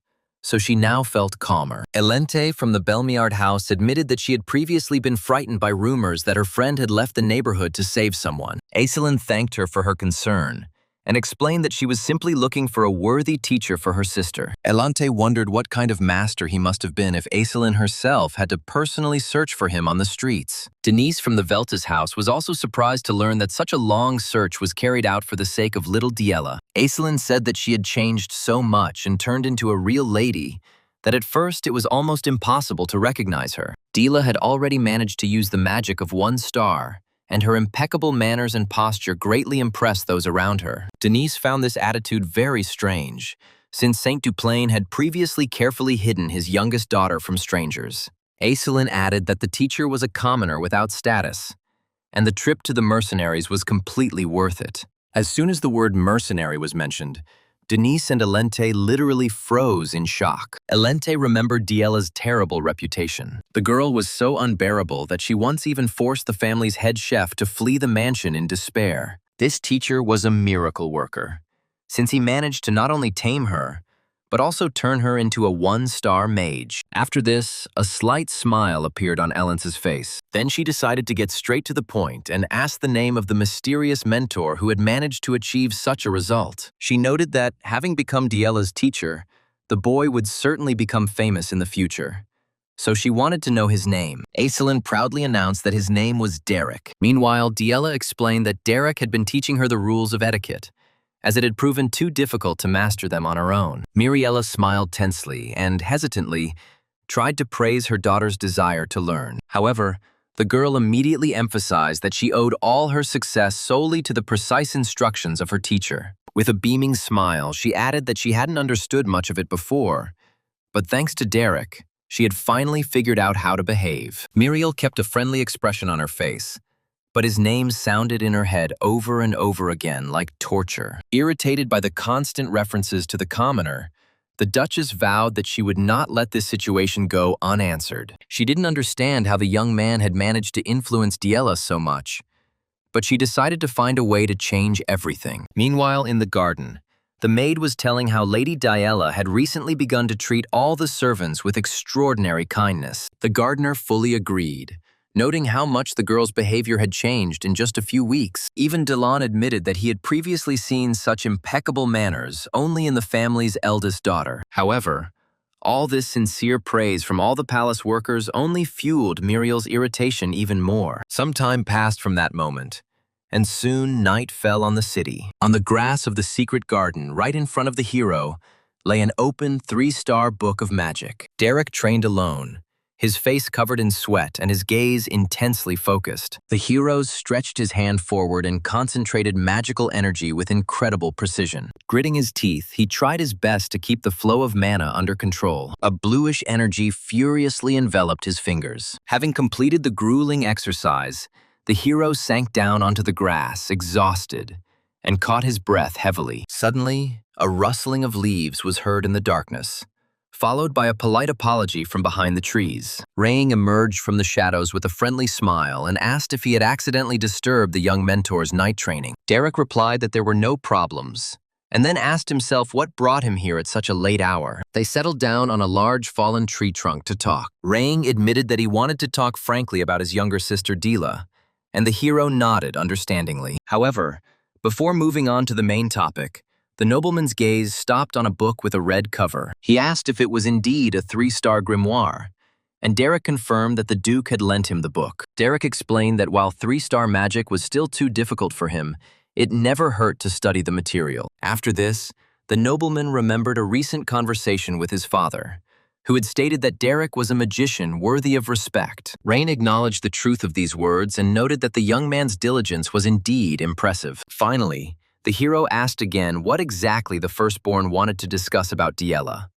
so she now felt calmer. Elente from the Belmiard house admitted that she had previously been frightened by rumors that her friend had left the neighborhood to save someone. Aislinn thanked her for her concern and explained that she was simply looking for a worthy teacher for her sister. Elante wondered what kind of master he must have been if Aislinn herself had to personally search for him on the streets. Denise from the Veltas house was also surprised to learn that such a long search was carried out for the sake of little Diella. Aislinn said that she had changed so much and turned into a real lady that at first it was almost impossible to recognize her. Diella had already managed to use the magic of 1 star, and her impeccable manners and posture greatly impressed those around her. Denise found this attitude very strange, since Saint Duplain had previously carefully hidden his youngest daughter from strangers. Aislinn added that the teacher was a commoner without status, and the trip to the mercenaries was completely worth it. As soon as the word mercenary was mentioned, Denise and Elente literally froze in shock. Elente remembered Diella's terrible reputation. The girl was so unbearable that she once even forced the family's head chef to flee the mansion in despair. This teacher was a miracle worker, since he managed to not only tame her, but also turn her into a 1-star mage. After this, a slight smile appeared on Ellence's face. Then she decided to get straight to the point and asked the name of the mysterious mentor who had managed to achieve such a result. She noted that, having become Diella's teacher, the boy would certainly become famous in the future. So she wanted to know his name. Aislinn proudly announced that his name was Derek. Meanwhile, Diella explained that Derek had been teaching her the rules of etiquette, as it had proven too difficult to master them on her own. Miriella smiled tensely and, hesitantly, tried to praise her daughter's desire to learn. However, the girl immediately emphasized that she owed all her success solely to the precise instructions of her teacher. With a beaming smile, she added that she hadn't understood much of it before, but thanks to Derek, she had finally figured out how to behave. Muriel kept a friendly expression on her face, but his name sounded in her head over and over again like torture. Irritated by the constant references to the commoner, the Duchess vowed that she would not let this situation go unanswered. She didn't understand how the young man had managed to influence Diella so much, but she decided to find a way to change everything. Meanwhile, in the garden, the maid was telling how Lady Diella had recently begun to treat all the servants with extraordinary kindness. The gardener fully agreed, noting how much the girl's behavior had changed in just a few weeks. Even Delon admitted that he had previously seen such impeccable manners only in the family's eldest daughter. However, all this sincere praise from all the palace workers only fueled Muriel's irritation even more. Some time passed from that moment, and soon night fell on the city. On the grass of the secret garden, right in front of the hero, lay an open 3-star book of magic. Derek trained alone, his face covered in sweat and his gaze intensely focused. The hero stretched his hand forward and concentrated magical energy with incredible precision. Gritting his teeth, he tried his best to keep the flow of mana under control. A bluish energy furiously enveloped his fingers. Having completed the grueling exercise, the hero sank down onto the grass, exhausted, and caught his breath heavily. Suddenly, a rustling of leaves was heard in the darkness, followed by a polite apology from behind the trees. Raing emerged from the shadows with a friendly smile and asked if he had accidentally disturbed the young mentor's night training. Derek replied that there were no problems, and then asked himself what brought him here at such a late hour. They settled down on a large fallen tree trunk to talk. Raing admitted that he wanted to talk frankly about his younger sister Dila, and the hero nodded understandingly. However, before moving on to the main topic, the nobleman's gaze stopped on a book with a red cover. He asked if it was indeed a 3-star grimoire, and Derek confirmed that the Duke had lent him the book. Derek explained that while 3-star magic was still too difficult for him, it never hurt to study the material. After this, the nobleman remembered a recent conversation with his father, who had stated that Derek was a magician worthy of respect. Rain acknowledged the truth of these words and noted that the young man's diligence was indeed impressive. Finally, the hero asked again what exactly the firstborn wanted to discuss about Diella.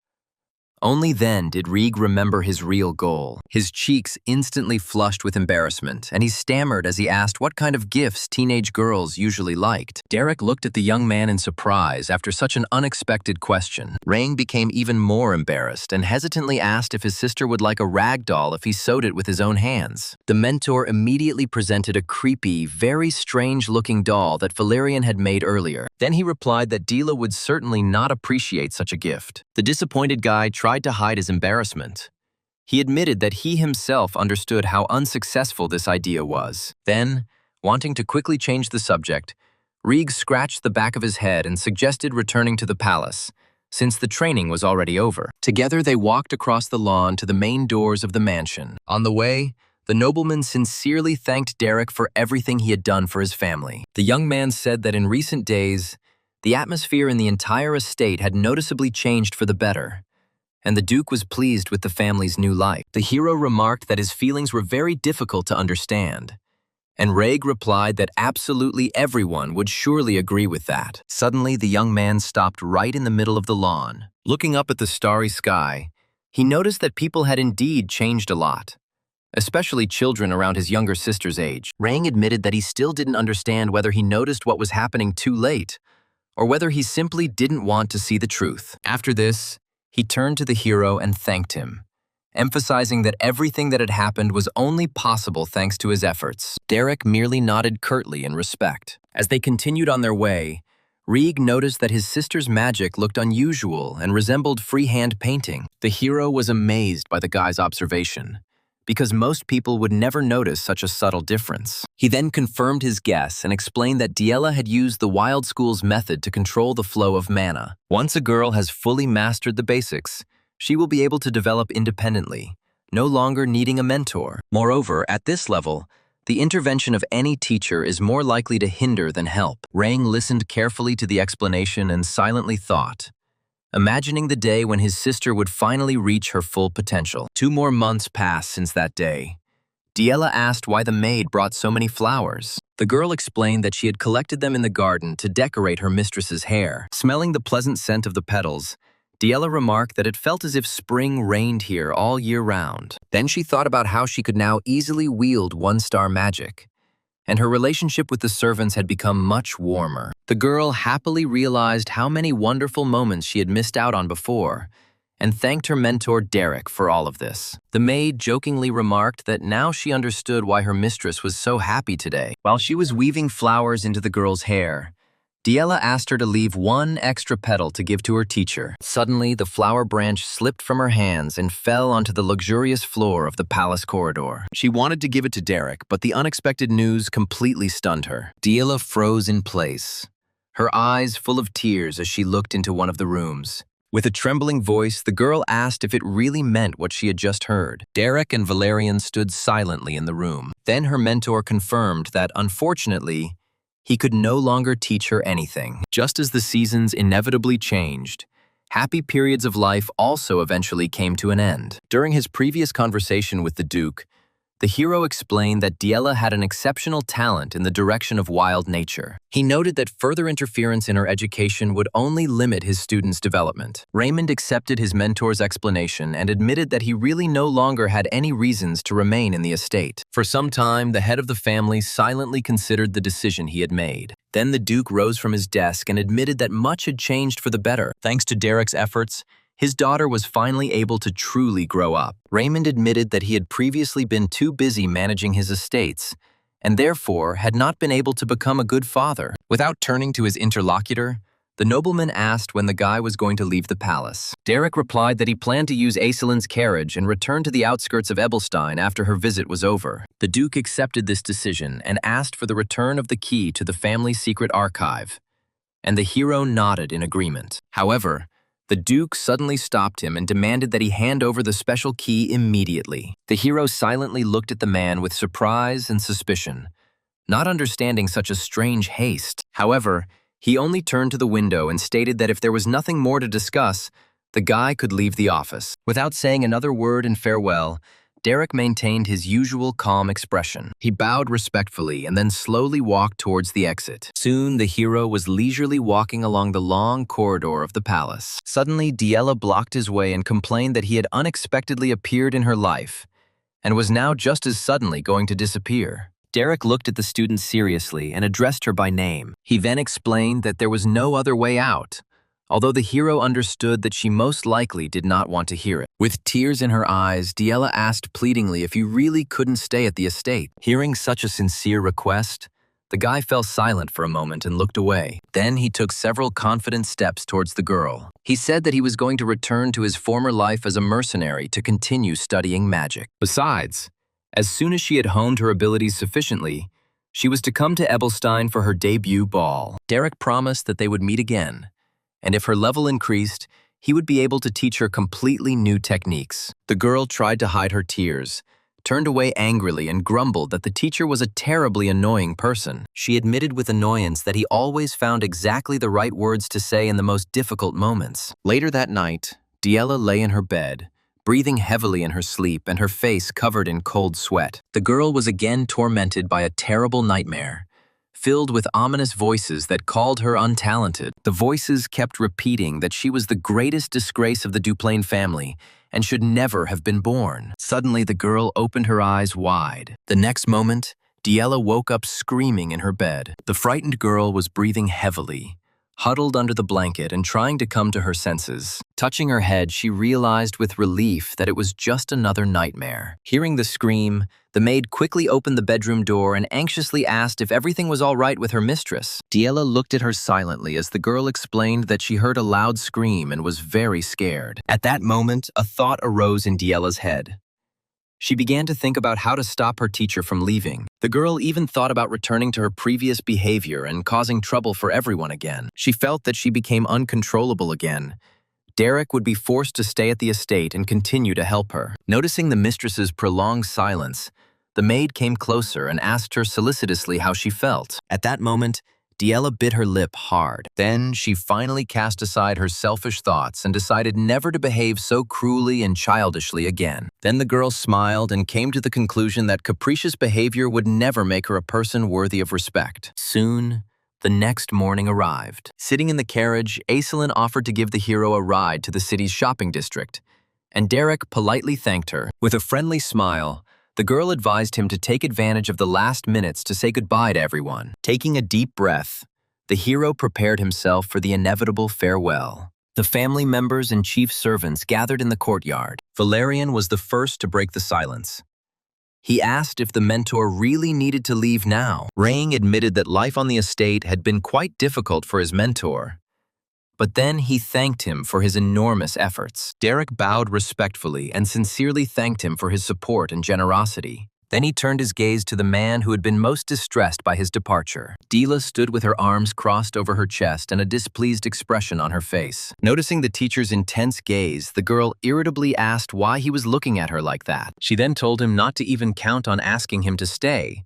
Only then did Rieg remember his real goal. His cheeks instantly flushed with embarrassment, and he stammered as he asked what kind of gifts teenage girls usually liked. Derek looked at the young man in surprise after such an unexpected question. Rain became even more embarrassed and hesitantly asked if his sister would like a rag doll if he sewed it with his own hands. The mentor immediately presented a creepy, very strange-looking doll that Valerian had made earlier. Then he replied that Dila would certainly not appreciate such a gift. The disappointed guy tried to hide his embarrassment. He admitted that he himself understood how unsuccessful this idea was. Then, wanting to quickly change the subject, Rieg scratched the back of his head and suggested returning to the palace, since the training was already over. Together they walked across the lawn to the main doors of the mansion. On the way, the nobleman sincerely thanked Derek for everything he had done for his family. The young man said that in recent days, the atmosphere in the entire estate had noticeably changed for the better, and the Duke was pleased with the family's new life. The hero remarked that his feelings were very difficult to understand, and Raig replied that absolutely everyone would surely agree with that. Suddenly, the young man stopped right in the middle of the lawn. Looking up at the starry sky, he noticed that people had indeed changed a lot, especially children around his younger sister's age. Rang admitted that he still didn't understand whether he noticed what was happening too late, or whether he simply didn't want to see the truth. After this, he turned to the hero and thanked him, emphasizing that everything that had happened was only possible thanks to his efforts. Derek merely nodded curtly in respect. As they continued on their way, Rieg noticed that his sister's magic looked unusual and resembled freehand painting. The hero was amazed by the guy's observation, because most people would never notice such a subtle difference. He then confirmed his guess and explained that Diella had used the Wild School's method to control the flow of mana. Once a girl has fully mastered the basics, she will be able to develop independently, no longer needing a mentor. Moreover, at this level, the intervention of any teacher is more likely to hinder than help. Rang listened carefully to the explanation and silently thought, imagining the day when his sister would finally reach her full potential. 2 more months passed since that day. Diella asked why the maid brought so many flowers. The girl explained that she had collected them in the garden to decorate her mistress's hair. Smelling the pleasant scent of the petals, Diella remarked that it felt as if spring reigned here all year round. Then she thought about how she could now easily wield one-star magic, and her relationship with the servants had become much warmer. The girl happily realized how many wonderful moments she had missed out on before, and thanked her mentor Derek for all of this. The maid jokingly remarked that now she understood why her mistress was so happy today. While she was weaving flowers into the girl's hair, Diella asked her to leave one extra petal to give to her teacher. Suddenly, the flower branch slipped from her hands and fell onto the luxurious floor of the palace corridor. She wanted to give it to Derek, but the unexpected news completely stunned her. Diella froze in place, her eyes full of tears as she looked into one of the rooms. With a trembling voice, the girl asked if it really meant what she had just heard. Derek and Valerian stood silently in the room. Then her mentor confirmed that, unfortunately, he could no longer teach her anything. Just as the seasons inevitably changed, happy periods of life also eventually came to an end. During his previous conversation with the Duke, the hero explained that Diella had an exceptional talent in the direction of wild nature. He noted that further interference in her education would only limit his students' development. Raymond accepted his mentor's explanation and admitted that he really no longer had any reasons to remain in the estate. For some time, the head of the family silently considered the decision he had made. Then the Duke rose from his desk and admitted that much had changed for the better. Thanks to Derek's efforts, his daughter was finally able to truly grow up. Raymond admitted that he had previously been too busy managing his estates, and therefore had not been able to become a good father. Without turning to his interlocutor, the nobleman asked when the guy was going to leave the palace. Derek replied that he planned to use Aiselin's carriage and return to the outskirts of Ebelstein after her visit was over. The Duke accepted this decision and asked for the return of the key to the family's secret archive, and the hero nodded in agreement. However, the Duke suddenly stopped him and demanded that he hand over the special key immediately. The hero silently looked at the man with surprise and suspicion, not understanding such a strange haste. However, he only turned to the window and stated that if there was nothing more to discuss, the guy could leave the office. Without saying another word in farewell, Derek maintained his usual calm expression. He bowed respectfully and then slowly walked towards the exit. Soon, the hero was leisurely walking along the long corridor of the palace. Suddenly, Diella blocked his way and complained that he had unexpectedly appeared in her life and was now just as suddenly going to disappear. Derek looked at the student seriously and addressed her by name. He then explained that there was no other way out, although the hero understood that she most likely did not want to hear it. With tears in her eyes, Diella asked pleadingly if he really couldn't stay at the estate. Hearing such a sincere request, the guy fell silent for a moment and looked away. Then he took several confident steps towards the girl. He said that he was going to return to his former life as a mercenary to continue studying magic. Besides, as soon as she had honed her abilities sufficiently, she was to come to Ebelstein for her debut ball. Derek promised that they would meet again, and if her level increased, he would be able to teach her completely new techniques. The girl tried to hide her tears, turned away angrily, and grumbled that the teacher was a terribly annoying person. She admitted with annoyance that he always found exactly the right words to say in the most difficult moments. Later that night, Diella lay in her bed, breathing heavily in her sleep and her face covered in cold sweat. The girl was again tormented by a terrible nightmare, filled with ominous voices that called her untalented. The voices kept repeating that she was the greatest disgrace of the Duplain family and should never have been born. Suddenly, the girl opened her eyes wide. The next moment, Diella woke up screaming in her bed. The frightened girl was breathing heavily, huddled under the blanket and trying to come to her senses. Touching her head, she realized with relief that it was just another nightmare. Hearing the scream, the maid quickly opened the bedroom door and anxiously asked if everything was all right with her mistress. Diella looked at her silently as the girl explained that she heard a loud scream and was very scared. At that moment, a thought arose in Diella's head. She began to think about how to stop her teacher from leaving. The girl even thought about returning to her previous behavior and causing trouble for everyone again. She felt that she became uncontrollable again. Derek would be forced to stay at the estate and continue to help her. Noticing the mistress's prolonged silence, the maid came closer and asked her solicitously how she felt. At that moment, Diella bit her lip hard. Then she finally cast aside her selfish thoughts and decided never to behave so cruelly and childishly again. Then the girl smiled and came to the conclusion that capricious behavior would never make her a person worthy of respect. Soon, the next morning arrived. Sitting in the carriage, Aislinn offered to give the hero a ride to the city's shopping district, and Derek politely thanked her. With a friendly smile, the girl advised him to take advantage of the last minutes to say goodbye to everyone. Taking a deep breath, the hero prepared himself for the inevitable farewell. The family members and chief servants gathered in the courtyard. Valerian was the first to break the silence. He asked if the mentor really needed to leave now. Rang admitted that life on the estate had been quite difficult for his mentor, but then he thanked him for his enormous efforts. Derek bowed respectfully and sincerely thanked him for his support and generosity. Then he turned his gaze to the man who had been most distressed by his departure. Diella stood with her arms crossed over her chest and a displeased expression on her face. Noticing the teacher's intense gaze, the girl irritably asked why he was looking at her like that. She then told him not to even count on asking him to stay,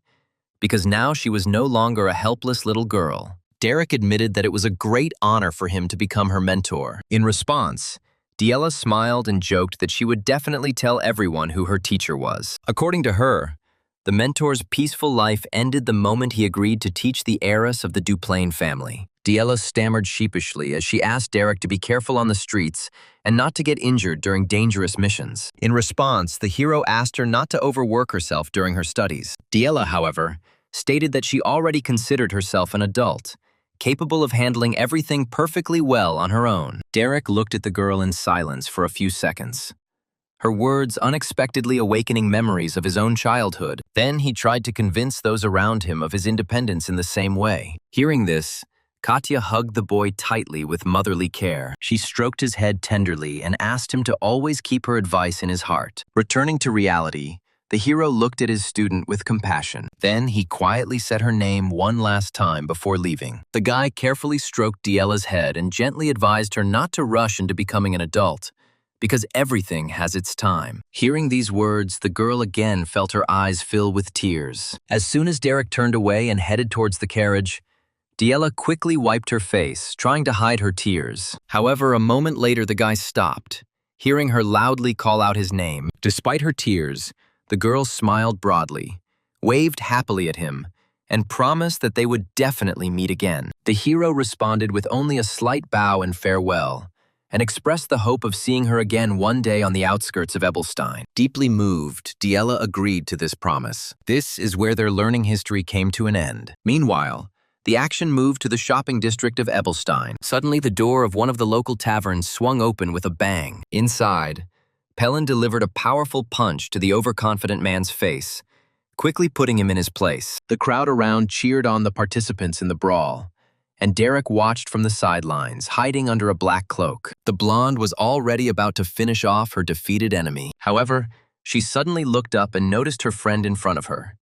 because now she was no longer a helpless little girl. Derek admitted that it was a great honor for him to become her mentor. In response, Diella smiled and joked that she would definitely tell everyone who her teacher was. According to her, the mentor's peaceful life ended the moment he agreed to teach the heiress of the Duplain family. Diella stammered sheepishly as she asked Derek to be careful on the streets and not to get injured during dangerous missions. In response, the hero asked her not to overwork herself during her studies. Diella, however, stated that she already considered herself an adult, capable of handling everything perfectly well on her own. Derek looked at the girl in silence for a few seconds, her words unexpectedly awakening memories of his own childhood. Then he tried to convince those around him of his independence in the same way. Hearing this, Katya hugged the boy tightly with motherly care. She stroked his head tenderly and asked him to always keep her advice in his heart. Returning to reality, the hero looked at his student with compassion. Then he quietly said her name one last time before leaving. The guy carefully stroked Diella's head and gently advised her not to rush into becoming an adult, because everything has its time. Hearing these words, the girl again felt her eyes fill with tears. As soon as Derek turned away and headed towards the carriage, Diella quickly wiped her face, trying to hide her tears. However, a moment later the guy stopped, hearing her loudly call out his name. Despite her tears, the girl smiled broadly, waved happily at him, and promised that they would definitely meet again. The hero responded with only a slight bow and farewell, and expressed the hope of seeing her again one day on the outskirts of Ebelstein. Deeply moved, Diella agreed to this promise. This is where their learning history came to an end. Meanwhile, the action moved to the shopping district of Ebelstein. Suddenly, the door of one of the local taverns swung open with a bang. Inside, Pelin delivered a powerful punch to the overconfident man's face, quickly putting him in his place. The crowd around cheered on the participants in the brawl, and Derek watched from the sidelines, hiding under a black cloak. The blonde was already about to finish off her defeated enemy. However, she suddenly looked up and noticed her friend in front of her.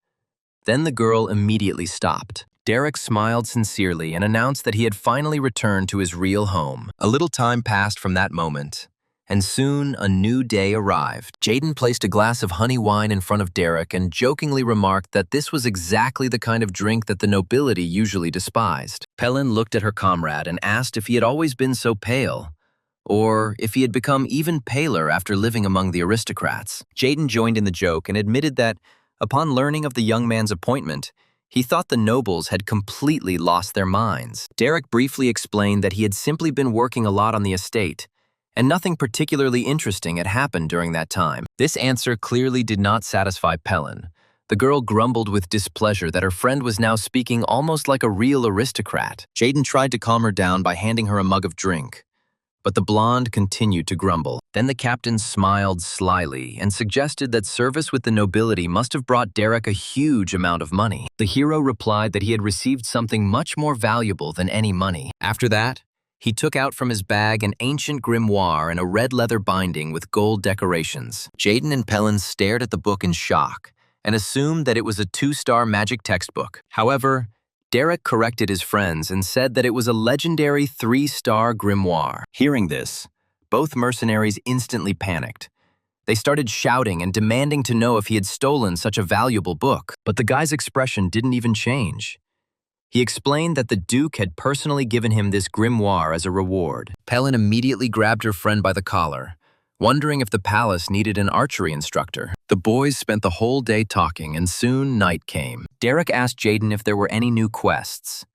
Then the girl immediately stopped. Derek smiled sincerely and announced that he had finally returned to his real home. A little time passed from that moment, and soon a new day arrived. Jaden placed a glass of honey wine in front of Derek and jokingly remarked that this was exactly the kind of drink that the nobility usually despised. Pelin looked at her comrade and asked if he had always been so pale, or if he had become even paler after living among the aristocrats. Jaden joined in the joke and admitted that, upon learning of the young man's appointment, he thought the nobles had completely lost their minds. Derek briefly explained that he had simply been working a lot on the estate, and nothing particularly interesting had happened during that time. This answer clearly did not satisfy Pelin. The girl grumbled with displeasure that her friend was now speaking almost like a real aristocrat. Jaden tried to calm her down by handing her a mug of drink, but the blonde continued to grumble. Then the captain smiled slyly and suggested that service with the nobility must have brought Derek a huge amount of money. The hero replied that he had received something much more valuable than any money. After that, he took out from his bag an ancient grimoire in a red leather binding with gold decorations. Jaden and Pelin stared at the book in shock and assumed that it was a 2-star magic textbook. However, Derek corrected his friends and said that it was a legendary 3-star grimoire. Hearing this, both mercenaries instantly panicked. They started shouting and demanding to know if he had stolen such a valuable book. But the guy's expression didn't even change. He explained that the Duke had personally given him this grimoire as a reward. Pelin immediately grabbed her friend by the collar, wondering if the palace needed an archery instructor. The boys spent the whole day talking, and soon night came. Derek asked Jaden if there were any new quests,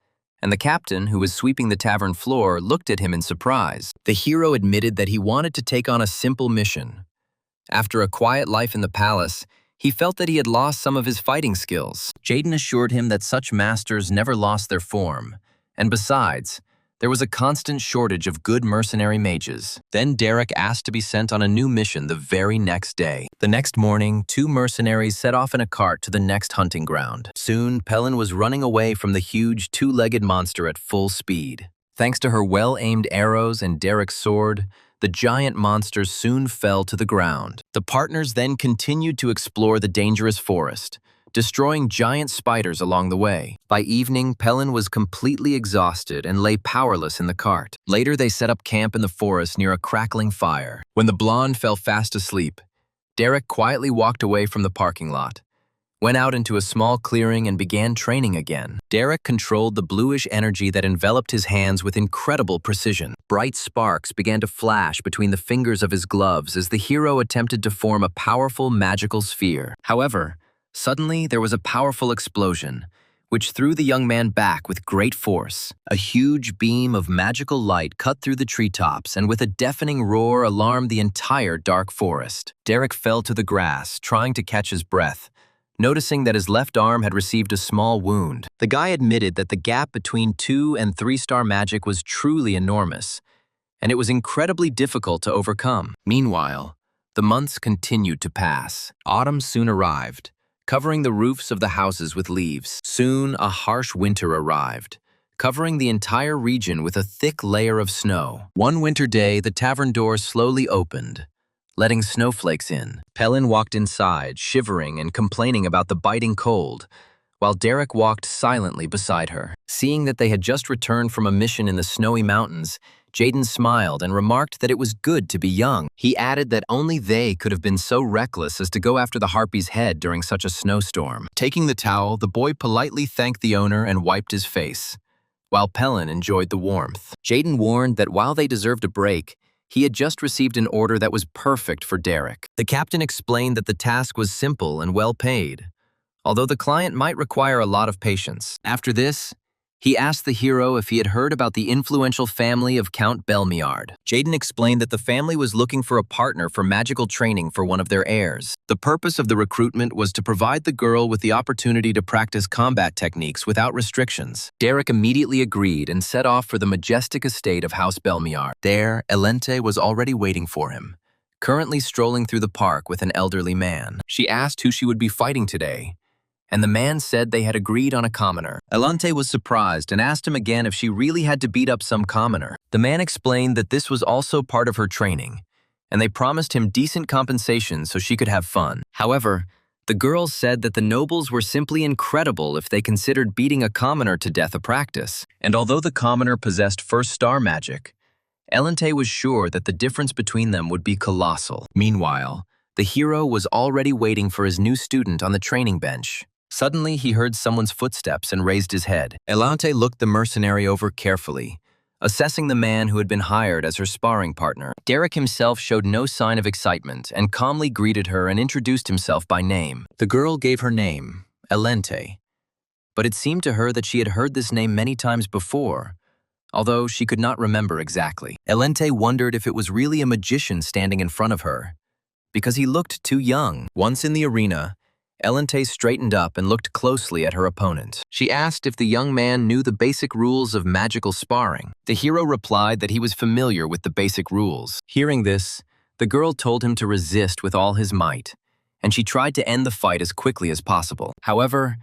and the captain, who was sweeping the tavern floor, looked at him in surprise. The hero admitted that he wanted to take on a simple mission. After a quiet life in the palace, he felt that he had lost some of his fighting skills. Jaden assured him that such masters never lost their form, and besides, there was a constant shortage of good mercenary mages. Then Derek asked to be sent on a new mission the very next day. The next morning, 2 mercenaries set off in a cart to the next hunting ground. Soon, Pelin was running away from the huge 2-legged monster at full speed. Thanks to her well-aimed arrows and Derek's sword, the giant monster soon fell to the ground. The partners then continued to explore the dangerous forest, destroying giant spiders along the way. By evening, Pelin was completely exhausted and lay powerless in the cart. Later, they set up camp in the forest near a crackling fire. When the blonde fell fast asleep, Derek quietly walked away from the parking lot, went out into a small clearing and began training again. Derek controlled the bluish energy that enveloped his hands with incredible precision. Bright sparks began to flash between the fingers of his gloves as the hero attempted to form a powerful magical sphere. However, suddenly there was a powerful explosion, which threw the young man back with great force. A huge beam of magical light cut through the treetops and with a deafening roar alarmed the entire dark forest. Derek fell to the grass, trying to catch his breath, noticing that his left arm had received a small wound. The guy admitted that the gap between 2- and 3-star magic was truly enormous, and it was incredibly difficult to overcome. Meanwhile, the months continued to pass. Autumn soon arrived, covering the roofs of the houses with leaves. Soon, a harsh winter arrived, covering the entire region with a thick layer of snow. One winter day, the tavern door slowly opened, letting snowflakes in. Pelin walked inside, shivering and complaining about the biting cold, while Derek walked silently beside her. Seeing that they had just returned from a mission in the snowy mountains, Jaden smiled and remarked that it was good to be young. He added that only they could have been so reckless as to go after the harpy's head during such a snowstorm. Taking the towel, the boy politely thanked the owner and wiped his face, while Pelin enjoyed the warmth. Jaden warned that while they deserved a break, he had just received an order that was perfect for Derek. The captain explained that the task was simple and well paid, although the client might require a lot of patience. After this, he asked the hero if he had heard about the influential family of Count Belmiard. Jaden explained that the family was looking for a partner for magical training for one of their heirs. The purpose of the recruitment was to provide the girl with the opportunity to practice combat techniques without restrictions. Derek immediately agreed and set off for the majestic estate of House Belmiard. There, Elente was already waiting for him, currently strolling through the park with an elderly man. She asked who she would be fighting today, and the man said they had agreed on a commoner. Elente was surprised and asked him again if she really had to beat up some commoner. The man explained that this was also part of her training, and they promised him decent compensation so she could have fun. However, the girl said that the nobles were simply incredible if they considered beating a commoner to death a practice. And although the commoner possessed first-star magic, Elente was sure that the difference between them would be colossal. Meanwhile, the hero was already waiting for his new student on the training bench. Suddenly, he heard someone's footsteps and raised his head. Elente looked the mercenary over carefully, assessing the man who had been hired as her sparring partner. Derek himself showed no sign of excitement and calmly greeted her and introduced himself by name. The girl gave her name, Elente, but it seemed to her that she had heard this name many times before, although she could not remember exactly. Elente wondered if it was really a magician standing in front of her, because he looked too young. Once in the arena, Elente straightened up and looked closely at her opponent. She asked if the young man knew the basic rules of magical sparring. The hero replied that he was familiar with the basic rules. Hearing this, the girl told him to resist with all his might, and she tried to end the fight as quickly as possible. However,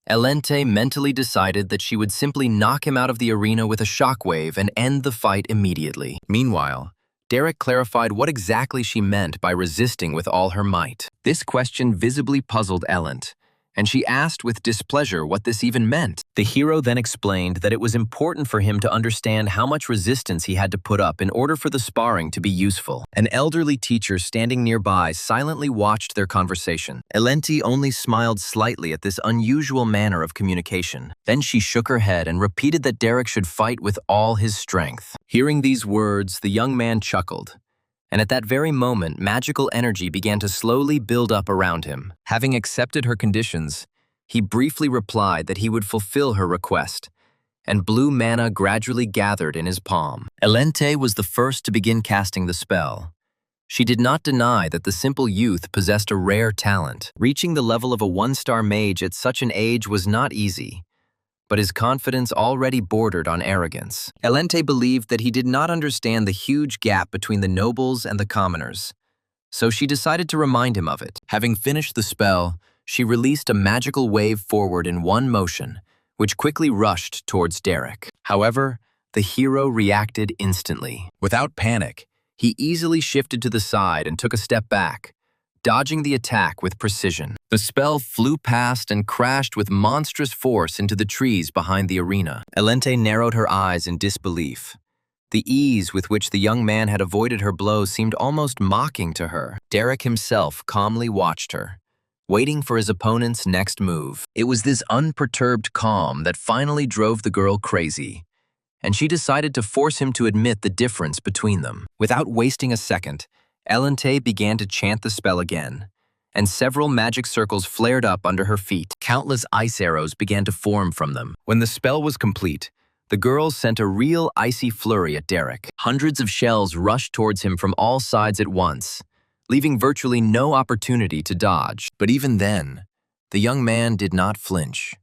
Elente mentally decided that she would simply knock him out of the arena with a shockwave and end the fight immediately. Meanwhile, Derek clarified what exactly she meant by resisting with all her might. This question visibly puzzled Elente, and she asked with displeasure what this even meant. The hero then explained that it was important for him to understand how much resistance he had to put up in order for the sparring to be useful. An elderly teacher standing nearby silently watched their conversation. Elente only smiled slightly at this unusual manner of communication. Then she shook her head and repeated that Derek should fight with all his strength. Hearing these words, the young man chuckled, and at that very moment, magical energy began to slowly build up around him. Having accepted her conditions, he briefly replied that he would fulfill her request, and blue mana gradually gathered in his palm. Elente was the first to begin casting the spell. She did not deny that the simple youth possessed a rare talent. Reaching the level of a one-star mage at such an age was not easy, but his confidence already bordered on arrogance. Elente believed that he did not understand the huge gap between the nobles and the commoners, so she decided to remind him of it. Having finished the spell, she released a magical wave forward in one motion, which quickly rushed towards Derek. However, the hero reacted instantly. Without panic, he easily shifted to the side and took a step back, dodging the attack with precision. The spell flew past and crashed with monstrous force into the trees behind the arena. Elente narrowed her eyes in disbelief. The ease with which the young man had avoided her blow seemed almost mocking to her. Derek himself calmly watched her, waiting for his opponent's next move. It was this unperturbed calm that finally drove the girl crazy, and she decided to force him to admit the difference between them. Without wasting a second, Elente began to chant the spell again, and several magic circles flared up under her feet. Countless ice arrows began to form from them. When the spell was complete, the girls sent a real icy flurry at Derek. Hundreds of shells rushed towards him from all sides at once, leaving virtually no opportunity to dodge. But even then, the young man did not flinch.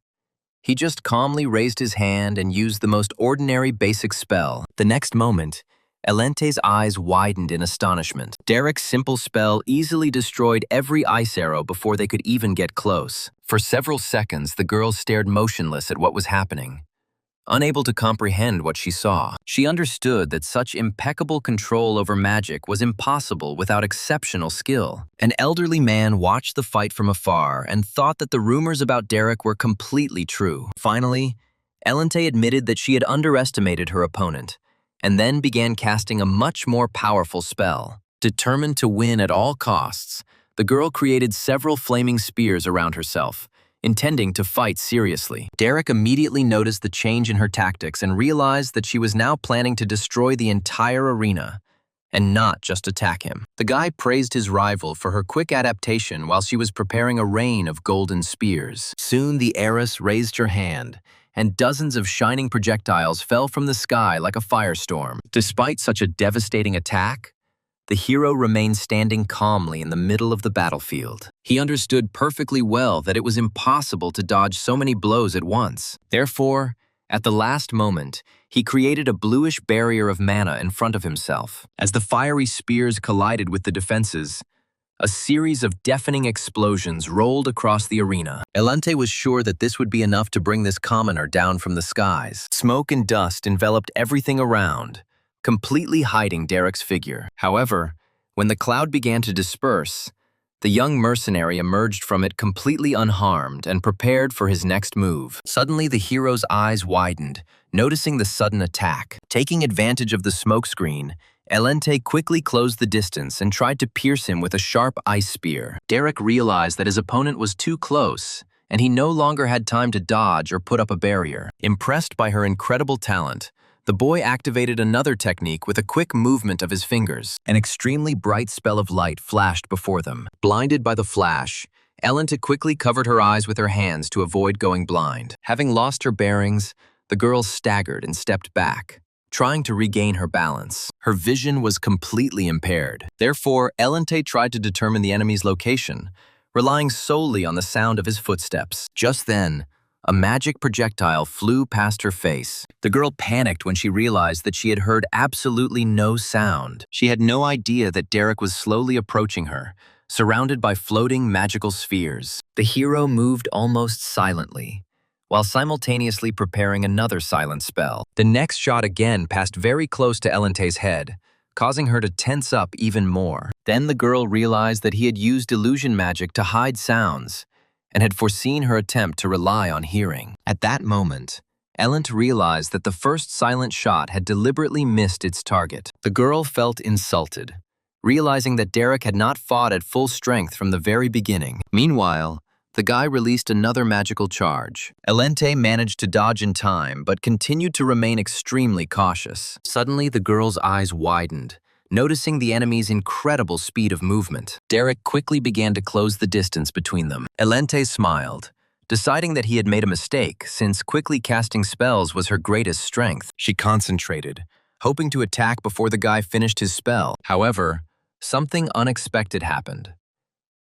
He just calmly raised his hand and used the most ordinary basic spell. The next moment, Elente's eyes widened in astonishment. Derek's simple spell easily destroyed every ice arrow before they could even get close. For several seconds, the girl stared motionless at what was happening, unable to comprehend what she saw. She understood that such impeccable control over magic was impossible without exceptional skill. An elderly man watched the fight from afar and thought that the rumors about Derek were completely true. Finally, Elente admitted that she had underestimated her opponent, and then began casting a much more powerful spell. Determined to win at all costs, the girl created several flaming spears around herself, intending to fight seriously. Derek immediately noticed the change in her tactics and realized that she was now planning to destroy the entire arena and not just attack him. The guy praised his rival for her quick adaptation while she was preparing a rain of golden spears. Soon the heiress raised her hand, and dozens of shining projectiles fell from the sky like a firestorm. Despite such a devastating attack, the hero remained standing calmly in the middle of the battlefield. He understood perfectly well that it was impossible to dodge so many blows at once. Therefore, at the last moment, he created a bluish barrier of mana in front of himself. As the fiery spears collided with the defenses, a series of deafening explosions rolled across the arena. Elente was sure that this would be enough to bring this commoner down from the skies. Smoke and dust enveloped everything around, completely hiding Derek's figure. However, when the cloud began to disperse, the young mercenary emerged from it completely unharmed and prepared for his next move. Suddenly, the hero's eyes widened, noticing the sudden attack. Taking advantage of the smokescreen, Elente quickly closed the distance and tried to pierce him with a sharp ice spear. Derek realized that his opponent was too close, and he no longer had time to dodge or put up a barrier. Impressed by her incredible talent, the boy activated another technique with a quick movement of his fingers. An extremely bright spell of light flashed before them. Blinded by the flash, Elente quickly covered her eyes with her hands to avoid going blind. Having lost her bearings, the girl staggered and stepped back, trying to regain her balance. Her vision was completely impaired. Therefore, Elente tried to determine the enemy's location, relying solely on the sound of his footsteps. Just then, a magic projectile flew past her face. The girl panicked when she realized that she had heard absolutely no sound. She had no idea that Derek was slowly approaching her, surrounded by floating magical spheres. The hero moved almost silently, while simultaneously preparing another silent spell. The next shot again passed very close to Elente's head, causing her to tense up even more. Then the girl realized that he had used illusion magic to hide sounds, and had foreseen her attempt to rely on hearing. At that moment, Elent realized that the first silent shot had deliberately missed its target. The girl felt insulted, realizing that Derek had not fought at full strength from the very beginning. Meanwhile, the guy released another magical charge. Elente managed to dodge in time, but continued to remain extremely cautious. Suddenly, the girl's eyes widened, noticing the enemy's incredible speed of movement. Derek quickly began to close the distance between them. Elente smiled, deciding that he had made a mistake, since quickly casting spells was her greatest strength. She concentrated, hoping to attack before the guy finished his spell. However, something unexpected happened.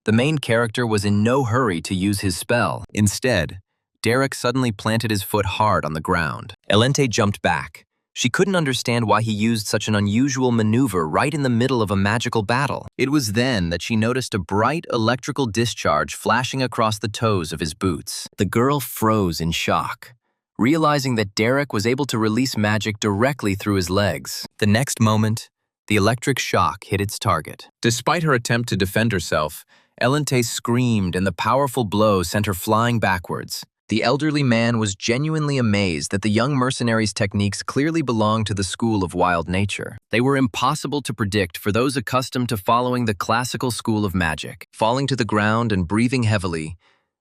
The main character was in no hurry to use his spell. Instead, Derek suddenly planted his foot hard on the ground. Elente jumped back. She couldn't understand why he used such an unusual maneuver right in the middle of a magical battle. It was then that she noticed a bright electrical discharge flashing across the toes of his boots. The girl froze in shock, realizing that Derek was able to release magic directly through his legs. The next moment, the electric shock hit its target. Despite her attempt to defend herself, Elente screamed and the powerful blow sent her flying backwards. The elderly man was genuinely amazed that the young mercenary's techniques clearly belonged to the school of wild nature. They were impossible to predict for those accustomed to following the classical school of magic. Falling to the ground and breathing heavily,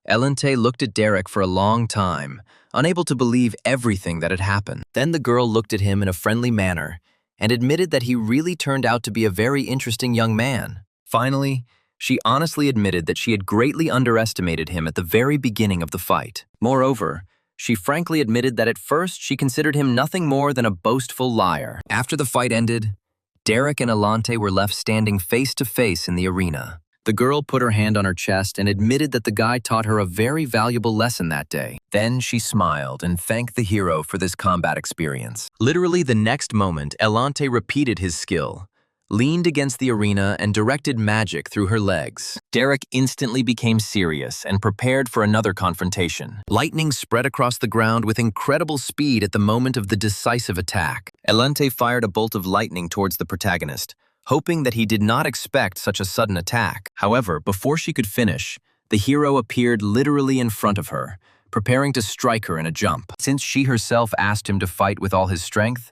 Elente looked at Derek for a long time, unable to believe everything that had happened. Then the girl looked at him in a friendly manner and admitted that he really turned out to be a very interesting young man. Finally, she honestly admitted that she had greatly underestimated him at the very beginning of the fight. Moreover, she frankly admitted that at first she considered him nothing more than a boastful liar. After the fight ended, Derek and Elente were left standing face to face in the arena. The girl put her hand on her chest and admitted that the guy taught her a very valuable lesson that day. Then she smiled and thanked the hero for this combat experience. Literally the next moment, Elente repeated his skill, leaned against the arena, and directed magic through her legs. Derek instantly became serious and prepared for another confrontation. Lightning spread across the ground with incredible speed at the moment of the decisive attack. Elente fired a bolt of lightning towards the protagonist, hoping that he did not expect such a sudden attack. However, before she could finish, the hero appeared literally in front of her, preparing to strike her in a jump. Since she herself asked him to fight with all his strength,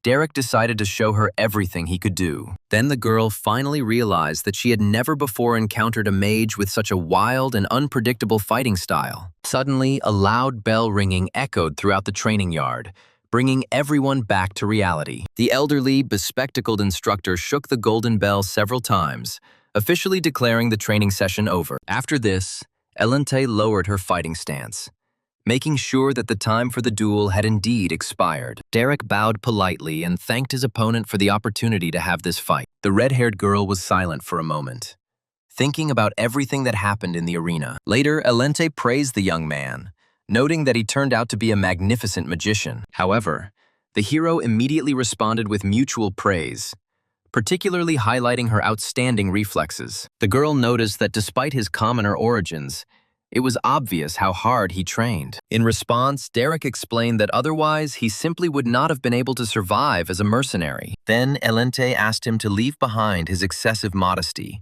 Derek decided to show her everything he could do. Then the girl finally realized that she had never before encountered a mage with such a wild and unpredictable fighting style. Suddenly, a loud bell ringing echoed throughout the training yard, bringing everyone back to reality. The elderly, bespectacled instructor shook the golden bell several times, officially declaring the training session over. After this, Elente lowered her fighting stance, making sure that the time for the duel had indeed expired. Derek bowed politely and thanked his opponent for the opportunity to have this fight. The red-haired girl was silent for a moment, thinking about everything that happened in the arena. Later, Elente praised the young man, noting that he turned out to be a magnificent magician. However, the hero immediately responded with mutual praise, particularly highlighting her outstanding reflexes. The girl noticed that despite his commoner origins, it was obvious how hard he trained. In response, Derek explained that otherwise he simply would not have been able to survive as a mercenary. Then Elente asked him to leave behind his excessive modesty,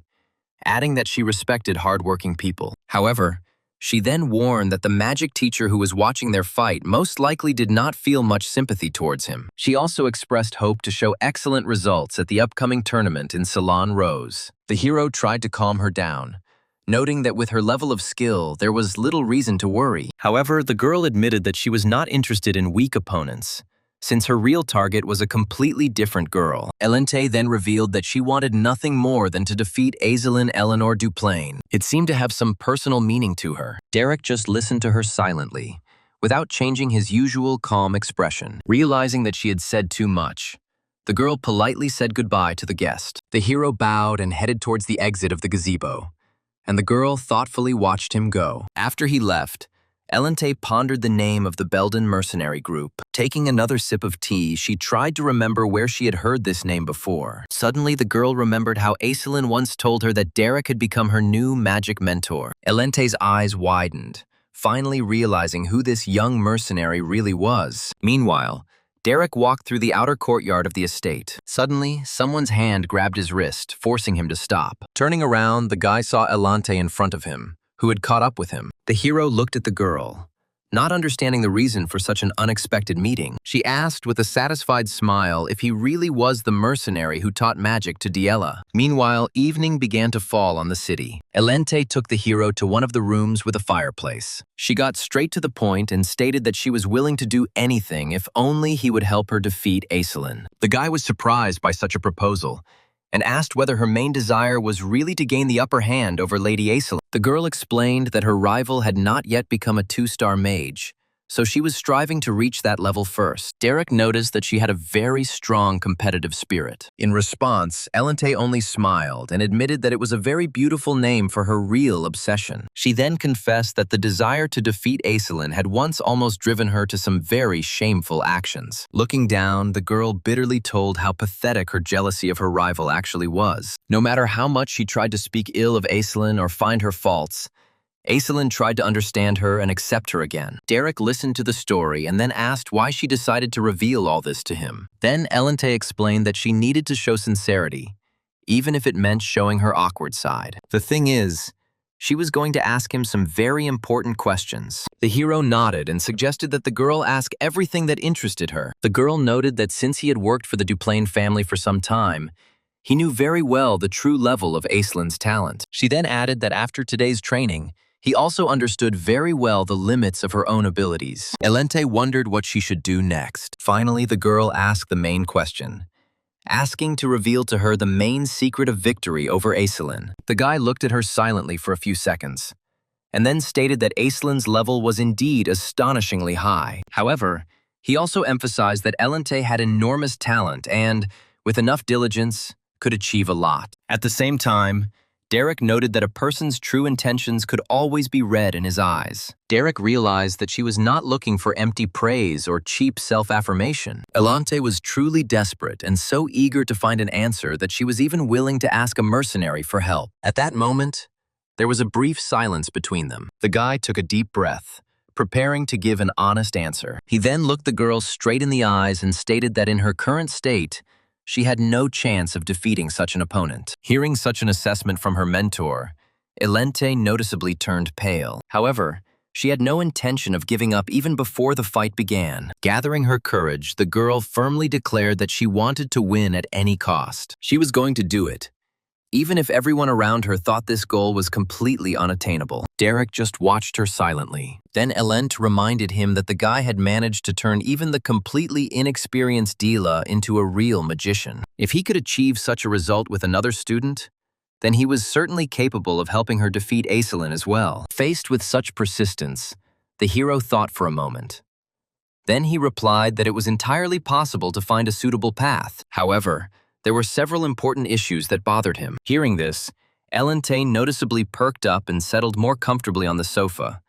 adding that she respected hardworking people. However, she then warned that the magic teacher who was watching their fight most likely did not feel much sympathy towards him. She also expressed hope to show excellent results at the upcoming tournament in Salon Rose. The hero tried to calm her down, noting that with her level of skill, there was little reason to worry. However, the girl admitted that she was not interested in weak opponents, since her real target was a completely different girl. Elente then revealed that she wanted nothing more than to defeat Aizelin Eleanor Duplain. It seemed to have some personal meaning to her. Derek just listened to her silently, without changing his usual calm expression. Realizing that she had said too much, the girl politely said goodbye to the guest. The hero bowed and headed towards the exit of the gazebo, and the girl thoughtfully watched him go. After he left, Elente pondered the name of the Belden mercenary group. Taking another sip of tea, she tried to remember where she had heard this name before. Suddenly, the girl remembered how Aicelin once told her that Derek had become her new magic mentor. Elente's eyes widened, finally realizing who this young mercenary really was. Meanwhile, Derek walked through the outer courtyard of the estate. Suddenly, someone's hand grabbed his wrist, forcing him to stop. Turning around, the guy saw Elente in front of him, who had caught up with him. The hero looked at the girl, not understanding the reason for such an unexpected meeting. She asked with a satisfied smile if he really was the mercenary who taught magic to Diella. Meanwhile, evening began to fall on the city. Elente took the hero to one of the rooms with a fireplace. She got straight to the point and stated that she was willing to do anything if only he would help her defeat Aicelin. The guy was surprised by such a proposal and asked whether her main desire was really to gain the upper hand over Lady Aicelin. The girl explained that her rival had not yet become a 2-star mage, so she was striving to reach that level first. Derek noticed that she had a very strong competitive spirit. In response, Elente only smiled and admitted that it was a very beautiful name for her real obsession. She then confessed that the desire to defeat Aicelin had once almost driven her to some very shameful actions. Looking down, the girl bitterly told how pathetic her jealousy of her rival actually was. No matter how much she tried to speak ill of Aicelin or find her faults, Aicelin tried to understand her and accept her again. Derek listened to the story and then asked why she decided to reveal all this to him. Then Elente explained that she needed to show sincerity, even if it meant showing her awkward side. The thing is, she was going to ask him some very important questions. The hero nodded and suggested that the girl ask everything that interested her. The girl noted that since he had worked for the Duplain family for some time, he knew very well the true level of Aicelin's talent. She then added that after today's training, he also understood very well the limits of her own abilities. Elente wondered what she should do next. Finally, the girl asked the main question, asking to reveal to her the main secret of victory over Aicelin. The guy looked at her silently for a few seconds, and then stated that Aicelin's level was indeed astonishingly high. However, he also emphasized that Elente had enormous talent and, with enough diligence, could achieve a lot. At the same time, Derek noted that a person's true intentions could always be read in his eyes. Derek realized that she was not looking for empty praise or cheap self-affirmation. Elente was truly desperate and so eager to find an answer that she was even willing to ask a mercenary for help. At that moment, there was a brief silence between them. The guy took a deep breath, preparing to give an honest answer. He then looked the girl straight in the eyes and stated that in her current state, she had no chance of defeating such an opponent. Hearing such an assessment from her mentor, Elente noticeably turned pale. However, She had no intention of giving up even before the fight began. Gathering her courage, the girl firmly declared that she wanted to win at any cost. She was going to do it, even if everyone around her thought this goal was completely unattainable. Derek just watched her silently. Then Elent reminded him that the guy had managed to turn even the completely inexperienced Dila into a real magician. If he could achieve such a result with another student, then he was certainly capable of helping her defeat Aislinn as well. Faced with such persistence, the hero thought for a moment. Then he replied that it was entirely possible to find a suitable path. However, there were several important issues that bothered him. Hearing this, Elente noticeably perked up and settled more comfortably on the sofa,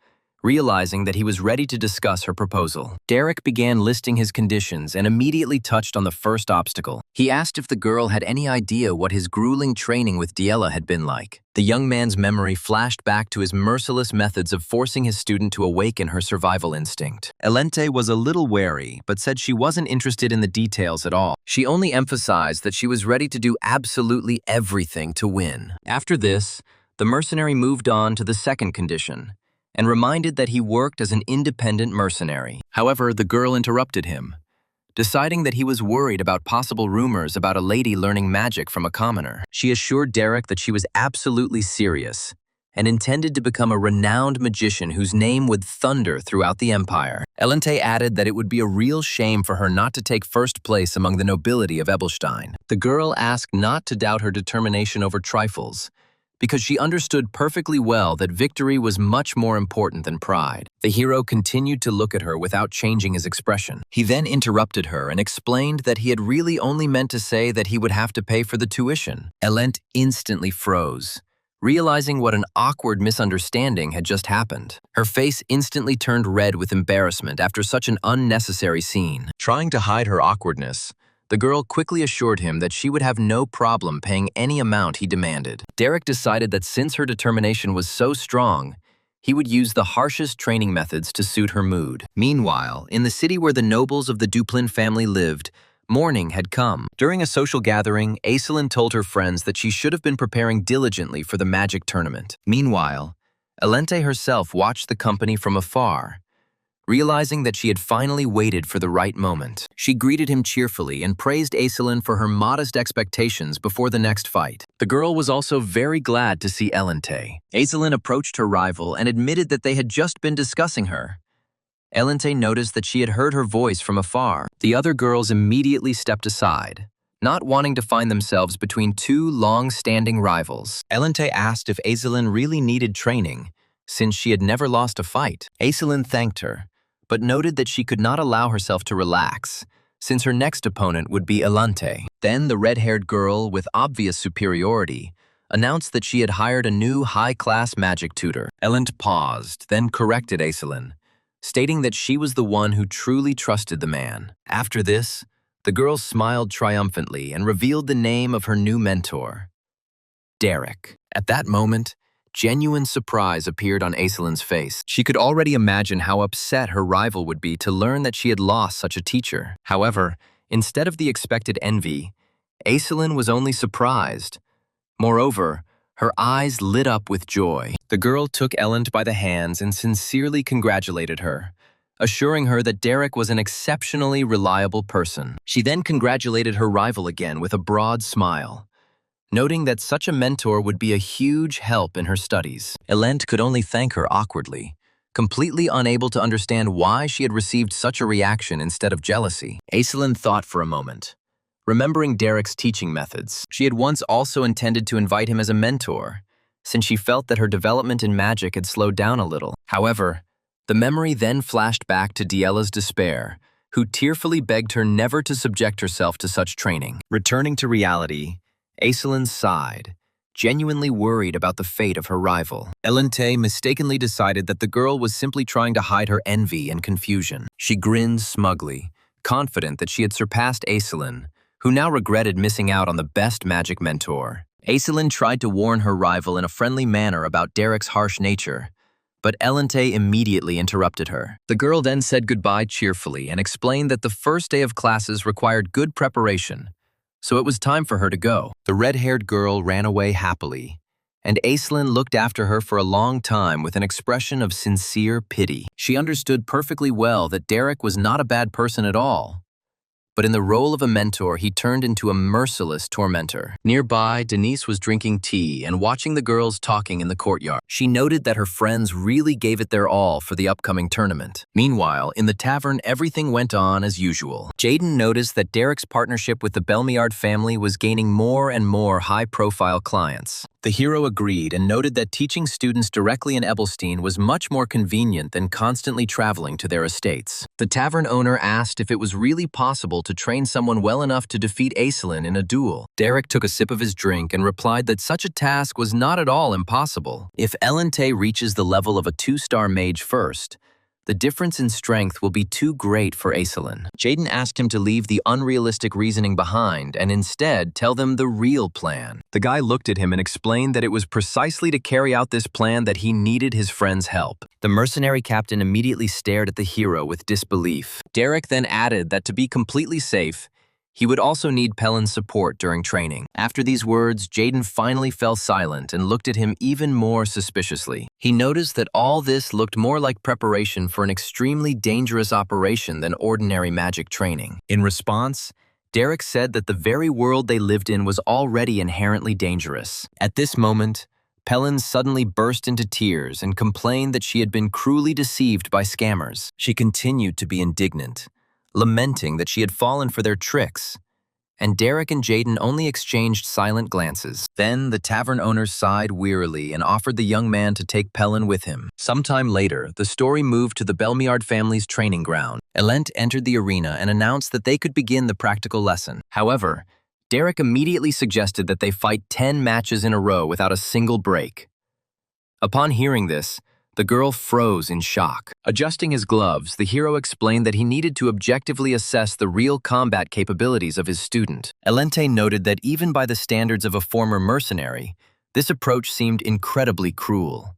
realizing that he was ready to discuss her proposal. Derek began listing his conditions and immediately touched on the first obstacle. He asked if the girl had any idea what his grueling training with Diela had been like. The young man's memory flashed back to his merciless methods of forcing his student to awaken her survival instinct. Elente was a little wary, but said she wasn't interested in the details at all. She only emphasized that she was ready to do absolutely everything to win. After this, the mercenary moved on to the second condition, and reminded that he worked as an independent mercenary. However, the girl interrupted him, deciding that he was worried about possible rumors about a lady learning magic from a commoner. She assured Derek that she was absolutely serious and intended to become a renowned magician whose name would thunder throughout the empire. Elente added that it would be a real shame for her not to take first place among the nobility of Ebelstein. The girl asked not to doubt her determination over trifles, because she understood perfectly well that victory was much more important than pride. The hero continued to look at her without changing his expression. He then interrupted her and explained that he had really only meant to say that he would have to pay for the tuition. Elent instantly froze, realizing what an awkward misunderstanding had just happened. Her face instantly turned red with embarrassment after such an unnecessary scene. Trying to hide her awkwardness, the girl quickly assured him that she would have no problem paying any amount he demanded. Derek decided that since her determination was so strong, he would use the harshest training methods to suit her mood. Meanwhile, in the city where the nobles of the Duplin family lived, morning had come. During a social gathering, Aislinn told her friends that she should have been preparing diligently for the magic tournament. Meanwhile, Elente herself watched the company from afar, realizing that she had finally waited for the right moment. She greeted him cheerfully and praised Aislinn for her modest expectations before the next fight. The girl was also very glad to see Elente. Aislinn approached her rival and admitted that they had just been discussing her. Elente noticed that she had heard her voice from afar. The other girls immediately stepped aside, not wanting to find themselves between two long-standing rivals. Elente asked if Aislinn really needed training, since she had never lost a fight. Aislinn thanked her, but noted that she could not allow herself to relax, since her next opponent would be Elente. Then the red-haired girl, with obvious superiority, announced that she had hired a new high-class magic tutor. Elent paused, then corrected Aislinn, stating that she was the one who truly trusted the man. After this, the girl smiled triumphantly and revealed the name of her new mentor, Derek. At that moment, genuine surprise appeared on Aislinn's face. She could already imagine how upset her rival would be to learn that she had lost such a teacher. However, instead of the expected envy, Aislinn was only surprised. Moreover, her eyes lit up with joy. The girl took Elend by the hands and sincerely congratulated her, assuring her that Derek was an exceptionally reliable person. She then congratulated her rival again with a broad smile, noting that such a mentor would be a huge help in her studies. Elent could only thank her awkwardly, completely unable to understand why she had received such a reaction instead of jealousy. Aislinn thought for a moment, remembering Derek's teaching methods. She had once also intended to invite him as a mentor, since she felt that her development in magic had slowed down a little. However, the memory then flashed back to Diela's despair, who tearfully begged her never to subject herself to such training. Returning to reality, Aislinn sighed, genuinely worried about the fate of her rival. Elente mistakenly decided that the girl was simply trying to hide her envy and confusion. She grinned smugly, confident that she had surpassed Aislinn, who now regretted missing out on the best magic mentor. Aislinn tried to warn her rival in a friendly manner about Derek's harsh nature, but Elente immediately interrupted her. The girl then said goodbye cheerfully and explained that the first day of classes required good preparation, so it was time for her to go. The red-haired girl ran away happily, and Aislinn looked after her for a long time with an expression of sincere pity. She understood perfectly well that Derek was not a bad person at all, but in the role of a mentor, he turned into a merciless tormentor. Nearby, Denise was drinking tea and watching the girls talking in the courtyard. She noted that her friends really gave it their all for the upcoming tournament. Meanwhile, in the tavern, everything went on as usual. Jaden noticed that Derek's partnership with the Belmiard family was gaining more and more high-profile clients. The hero agreed and noted that teaching students directly in Ebelstein was much more convenient than constantly traveling to their estates. The tavern owner asked if it was really possible to train someone well enough to defeat Aislinn in a duel. Derek took a sip of his drink and replied that such a task was not at all impossible. If Elente reaches the level of a 2-star mage first, the difference in strength will be too great for Aislinn. Jaden asked him to leave the unrealistic reasoning behind and instead tell them the real plan. The guy looked at him and explained that it was precisely to carry out this plan that he needed his friend's help. The mercenary captain immediately stared at the hero with disbelief. Derek then added that to be completely safe, he would also need Pellin's support during training. After these words, Jaden finally fell silent and looked at him even more suspiciously. He noticed that all this looked more like preparation for an extremely dangerous operation than ordinary magic training. In response, Derek said that the very world they lived in was already inherently dangerous. At this moment, Pellin suddenly burst into tears and complained that she had been cruelly deceived by scammers. She continued to be indignant, lamenting that she had fallen for their tricks, and Derek and Jaden only exchanged silent glances. Then the tavern owner sighed wearily and offered the young man to take Pellin with him. Sometime later, the story moved to the Belmiard family's training ground. Elent entered the arena and announced that they could begin the practical lesson. However, Derek immediately suggested that they fight 10 matches in a row without a single break. Upon hearing this, the girl froze in shock. Adjusting his gloves, the hero explained that he needed to objectively assess the real combat capabilities of his student. Elente noted that even by the standards of a former mercenary, this approach seemed incredibly cruel.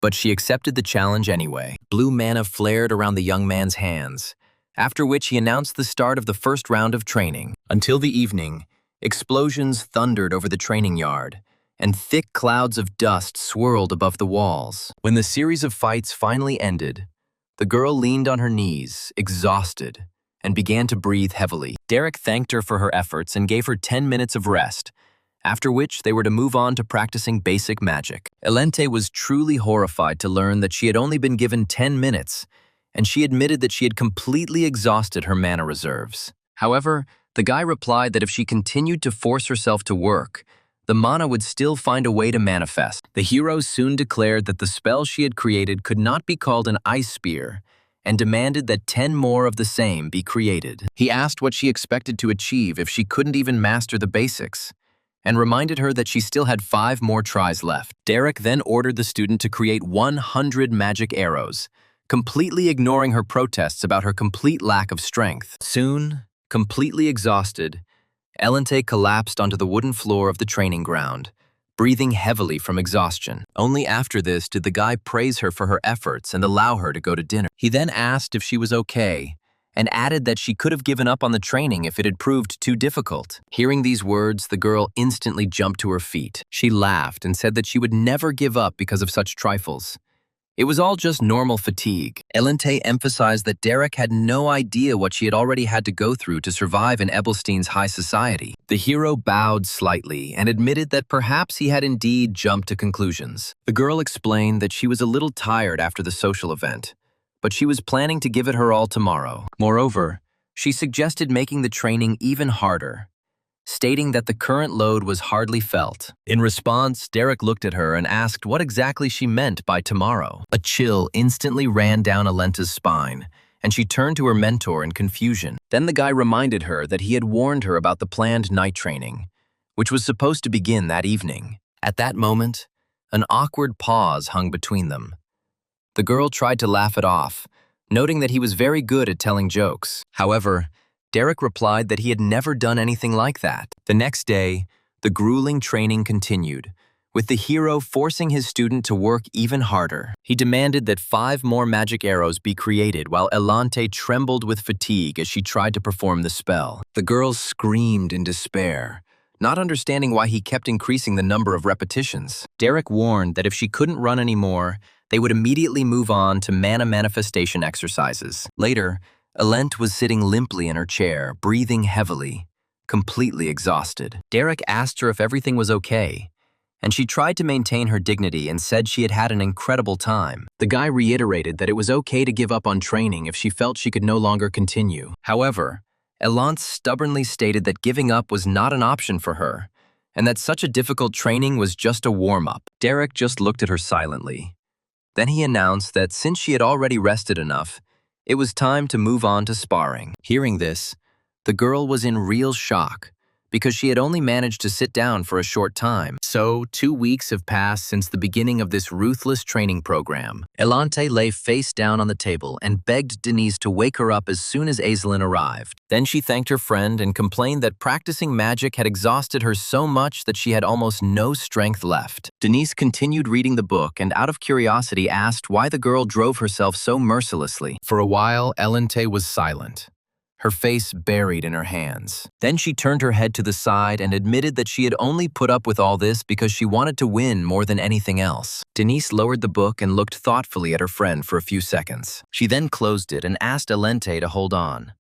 But she accepted the challenge anyway. Blue mana flared around the young man's hands, after which he announced the start of the first round of training. Until the evening, explosions thundered over the training yard, and thick clouds of dust swirled above the walls. When the series of fights finally ended, the girl leaned on her knees, exhausted, and began to breathe heavily. Derek thanked her for her efforts and gave her 10 minutes of rest, after which they were to move on to practicing basic magic. Elente was truly horrified to learn that she had only been given 10 minutes, and she admitted that she had completely exhausted her mana reserves. However, the guy replied that if she continued to force herself to work, the mana would still find a way to manifest. The hero soon declared that the spell she had created could not be called an ice spear and demanded that 10 more of the same be created. He asked what she expected to achieve if she couldn't even master the basics, and reminded her that she still had 5 more tries left. Derek then ordered the student to create 100 magic arrows, completely ignoring her protests about her complete lack of strength. Soon, completely exhausted, Elente collapsed onto the wooden floor of the training ground, breathing heavily from exhaustion. Only after this did the guy praise her for her efforts and allow her to go to dinner. He then asked if she was okay, and added that she could have given up on the training if it had proved too difficult. Hearing these words, the girl instantly jumped to her feet. She laughed and said that she would never give up because of such trifles. It was all just normal fatigue. Elente emphasized that Derek had no idea what she had already had to go through to survive in Ebelstein's high society. The hero bowed slightly and admitted that perhaps he had indeed jumped to conclusions. The girl explained that she was a little tired after the social event, but she was planning to give it her all tomorrow. Moreover, she suggested making the training even harder, stating that the current load was hardly felt. In response, Derek looked at her and asked what exactly she meant by tomorrow. A chill instantly ran down Alenta's spine, and she turned to her mentor in confusion. Then the guy reminded her that he had warned her about the planned night training, which was supposed to begin that evening. At that moment, an awkward pause hung between them. The girl tried to laugh it off, noting that he was very good at telling jokes. However, Derek replied that he had never done anything like that. The next day, the grueling training continued, with the hero forcing his student to work even harder. He demanded that 5 more magic arrows be created while Elente trembled with fatigue as she tried to perform the spell. The girl screamed in despair, not understanding why he kept increasing the number of repetitions. Derek warned that if she couldn't run anymore, they would immediately move on to mana manifestation exercises. Later, Elent was sitting limply in her chair, breathing heavily, completely exhausted. Derek asked her if everything was okay, and she tried to maintain her dignity and said she had had an incredible time. The guy reiterated that it was okay to give up on training if she felt she could no longer continue. However, Elance stubbornly stated that giving up was not an option for her, and that such a difficult training was just a warm-up. Derek just looked at her silently. Then he announced that since she had already rested enough, it was time to move on to sparring. Hearing this, the girl was in real shock, because she had only managed to sit down for a short time. So, 2 weeks have passed since the beginning of this ruthless training program. Elante lay face down on the table and begged Denise to wake her up as soon as Aislinn arrived. Then she thanked her friend and complained that practicing magic had exhausted her so much that she had almost no strength left. Denise continued reading the book and out of curiosity asked why the girl drove herself so mercilessly. For a while, Elante was silent, her face buried in her hands. Then she turned her head to the side and admitted that she had only put up with all this because she wanted to win more than anything else. Denise lowered the book and looked thoughtfully at her friend for a few seconds. She then closed it and asked Elente to hold on,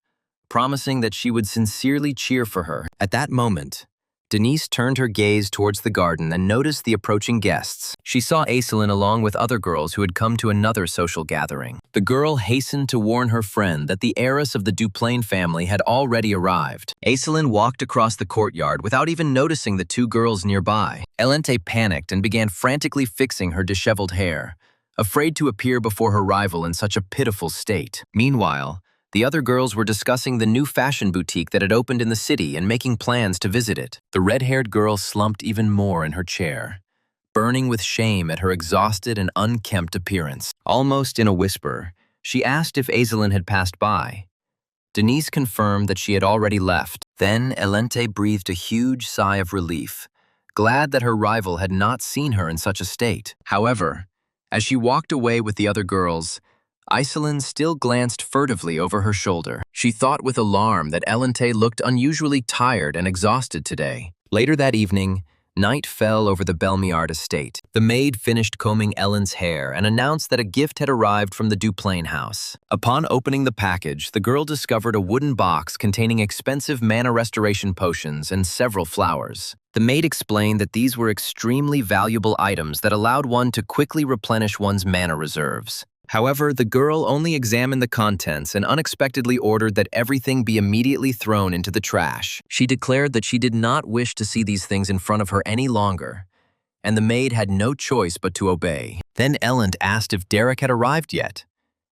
promising that she would sincerely cheer for her. At that moment, Denise turned her gaze towards the garden and noticed the approaching guests. She saw Aislinn along with other girls who had come to another social gathering. The girl hastened to warn her friend that the heiress of the Duplain family had already arrived. Aislinn walked across the courtyard without even noticing the 2 girls nearby. Elente panicked and began frantically fixing her disheveled hair, afraid to appear before her rival in such a pitiful state. Meanwhile, the other girls were discussing the new fashion boutique that had opened in the city and making plans to visit it. The red-haired girl slumped even more in her chair, burning with shame at her exhausted and unkempt appearance. Almost in a whisper, she asked if Aislinn had passed by. Denise confirmed that she had already left. Then Elente breathed a huge sigh of relief, glad that her rival had not seen her in such a state. However, as she walked away with the other girls, Aislinn still glanced furtively over her shoulder. She thought with alarm that Elente looked unusually tired and exhausted today. Later that evening, night fell over the Belmiard estate. The maid finished combing Ellen's hair and announced that a gift had arrived from the Duplain house. Upon opening the package, the girl discovered a wooden box containing expensive mana restoration potions and several flowers. The maid explained that these were extremely valuable items that allowed one to quickly replenish one's mana reserves. However, the girl only examined the contents and unexpectedly ordered that everything be immediately thrown into the trash. She declared that she did not wish to see these things in front of her any longer, and the maid had no choice but to obey. Then Elend asked if Derek had arrived yet,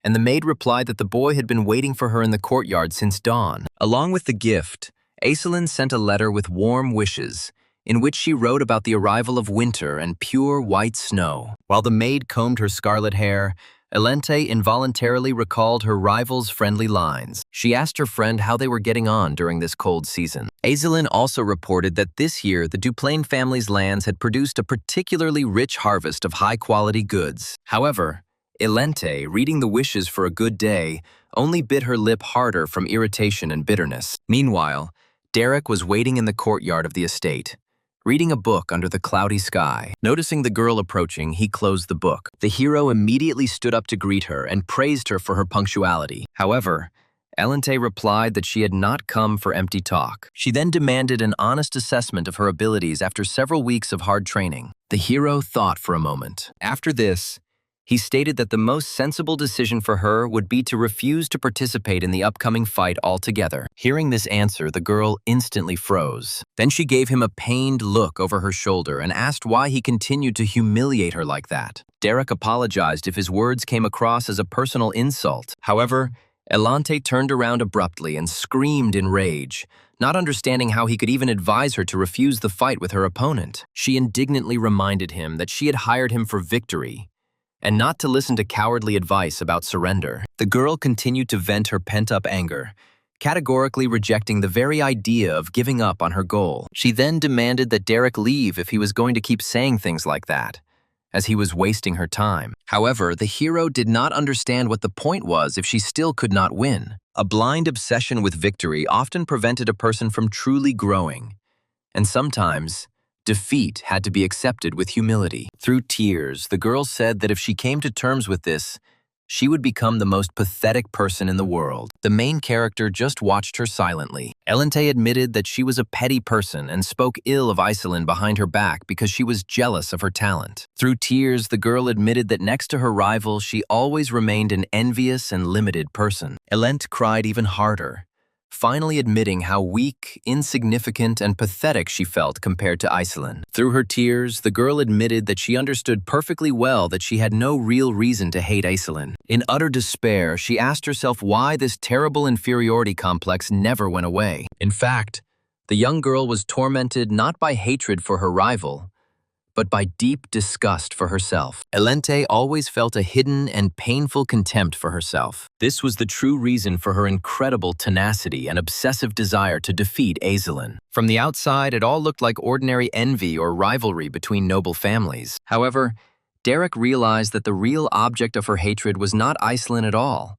and the maid replied that the boy had been waiting for her in the courtyard since dawn. Along with the gift, Aislinn sent a letter with warm wishes, in which she wrote about the arrival of winter and pure white snow. While the maid combed her scarlet hair, Elente involuntarily recalled her rival's friendly lines. She asked her friend how they were getting on during this cold season. Aislinn also reported that this year the Duplain family's lands had produced a particularly rich harvest of high-quality goods. However, Elente, reading the wishes for a good day, only bit her lip harder from irritation and bitterness. Meanwhile, Derek was waiting in the courtyard of the estate, reading a book under the cloudy sky. Noticing the girl approaching, he closed the book. The hero immediately stood up to greet her and praised her for her punctuality. However, Elente replied that she had not come for empty talk. She then demanded an honest assessment of her abilities after several weeks of hard training. The hero thought for a moment. After this, he stated that the most sensible decision for her would be to refuse to participate in the upcoming fight altogether. Hearing this answer, the girl instantly froze. Then she gave him a pained look over her shoulder and asked why he continued to humiliate her like that. Derek apologized if his words came across as a personal insult. However, Elente turned around abruptly and screamed in rage, not understanding how he could even advise her to refuse the fight with her opponent. She indignantly reminded him that she had hired him for victory, and not to listen to cowardly advice about surrender. The girl continued to vent her pent-up anger, categorically rejecting the very idea of giving up on her goal. She then demanded that Derek leave if he was going to keep saying things like that, as he was wasting her time. However, the hero did not understand what the point was if she still could not win. A blind obsession with victory often prevented a person from truly growing, And sometimes, defeat had to be accepted with humility. Through tears, the girl said that if she came to terms with this, she would become the most pathetic person in the world. The main character just watched her silently. Elente admitted that she was a petty person and spoke ill of Iselin behind her back because she was jealous of her talent. Through tears, the girl admitted that next to her rival, she always remained an envious and limited person. Elente cried even harder, finally admitting how weak, insignificant, and pathetic she felt compared to Iselin. Through her tears, the girl admitted that she understood perfectly well that she had no real reason to hate Iselin. In utter despair, she asked herself why this terrible inferiority complex never went away. In fact, the young girl was tormented not by hatred for her rival, but by deep disgust for herself. Elente always felt a hidden and painful contempt for herself. This was the true reason for her incredible tenacity and obsessive desire to defeat Iselin. From the outside, it all looked like ordinary envy or rivalry between noble families. However, Derek realized that the real object of her hatred was not Iselin at all.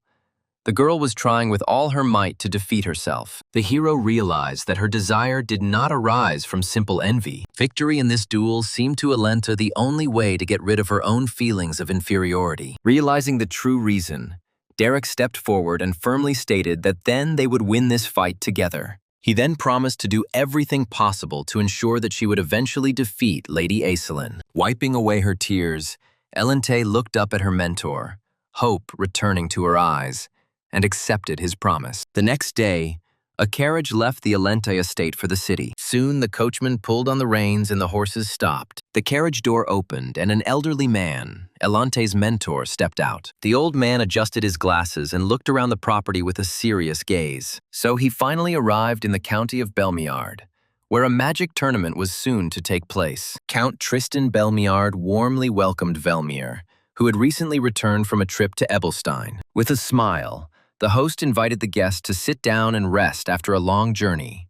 The girl was trying with all her might to defeat herself. The hero realized that her desire did not arise from simple envy. Victory in this duel seemed to Elente the only way to get rid of her own feelings of inferiority. Realizing the true reason, Derek stepped forward and firmly stated that then they would win this fight together. He then promised to do everything possible to ensure that she would eventually defeat Lady Iselin. Wiping away her tears, Elente looked up at her mentor, hope returning to her eyes, and accepted his promise. The next day, a carriage left the Elente estate for the city. Soon, the coachman pulled on the reins and the horses stopped. The carriage door opened and an elderly man, Elente's mentor, stepped out. The old man adjusted his glasses and looked around the property with a serious gaze. So he finally arrived in the county of Belmiard, where a magic tournament was soon to take place. Count Tristan Belmiard warmly welcomed Velmir, who had recently returned from a trip to Ebelstein. With a smile, the host invited the guest to sit down and rest after a long journey.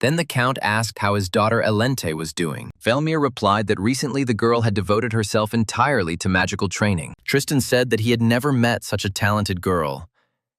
Then the Count asked how his daughter Elente was doing. Velmir replied that recently the girl had devoted herself entirely to magical training. Tristan said that he had never met such a talented girl,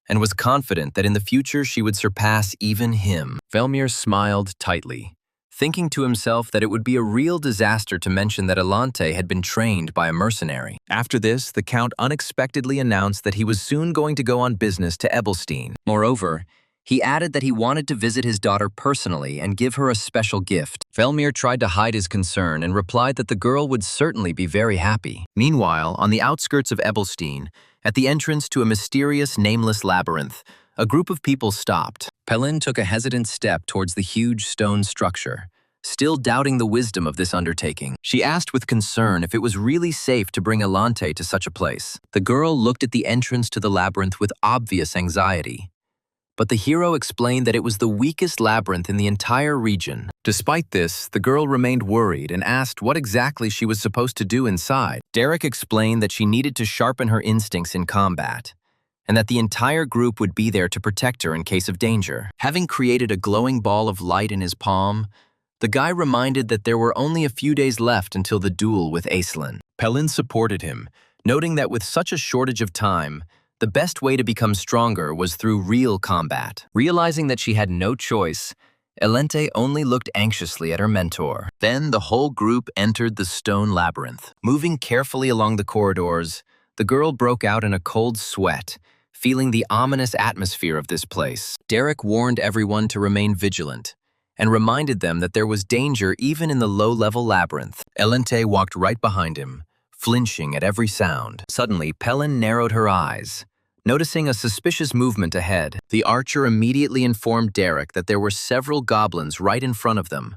and was confident that in the future she would surpass even him. Velmir smiled tightly, thinking to himself that it would be a real disaster to mention that Elente had been trained by a mercenary. After this, the Count unexpectedly announced that he was soon going to go on business to Ebelstein. Moreover, he added that he wanted to visit his daughter personally and give her a special gift. Velmir tried to hide his concern and replied that the girl would certainly be very happy. Meanwhile, on the outskirts of Ebelstein, at the entrance to a mysterious, nameless labyrinth, a group of people stopped. Pelin took a hesitant step towards the huge stone structure, still doubting the wisdom of this undertaking. She asked with concern if it was really safe to bring Elente to such a place. The girl looked at the entrance to the labyrinth with obvious anxiety, but the hero explained that it was the weakest labyrinth in the entire region. Despite this, the girl remained worried and asked what exactly she was supposed to do inside. Derek explained that she needed to sharpen her instincts in combat, and that the entire group would be there to protect her in case of danger. Having created a glowing ball of light in his palm, the guy reminded that there were only a few days left until the duel with Iselin. Pelin supported him, noting that with such a shortage of time, the best way to become stronger was through real combat. Realizing that she had no choice, Elente only looked anxiously at her mentor. Then the whole group entered the stone labyrinth. Moving carefully along the corridors, the girl broke out in a cold sweat, feeling the ominous atmosphere of this place. Derek warned everyone to remain vigilant, and reminded them that there was danger even in the low-level labyrinth. Elente walked right behind him, flinching at every sound. Suddenly, Pelin narrowed her eyes, noticing a suspicious movement ahead. The archer immediately informed Derek that there were several goblins right in front of them,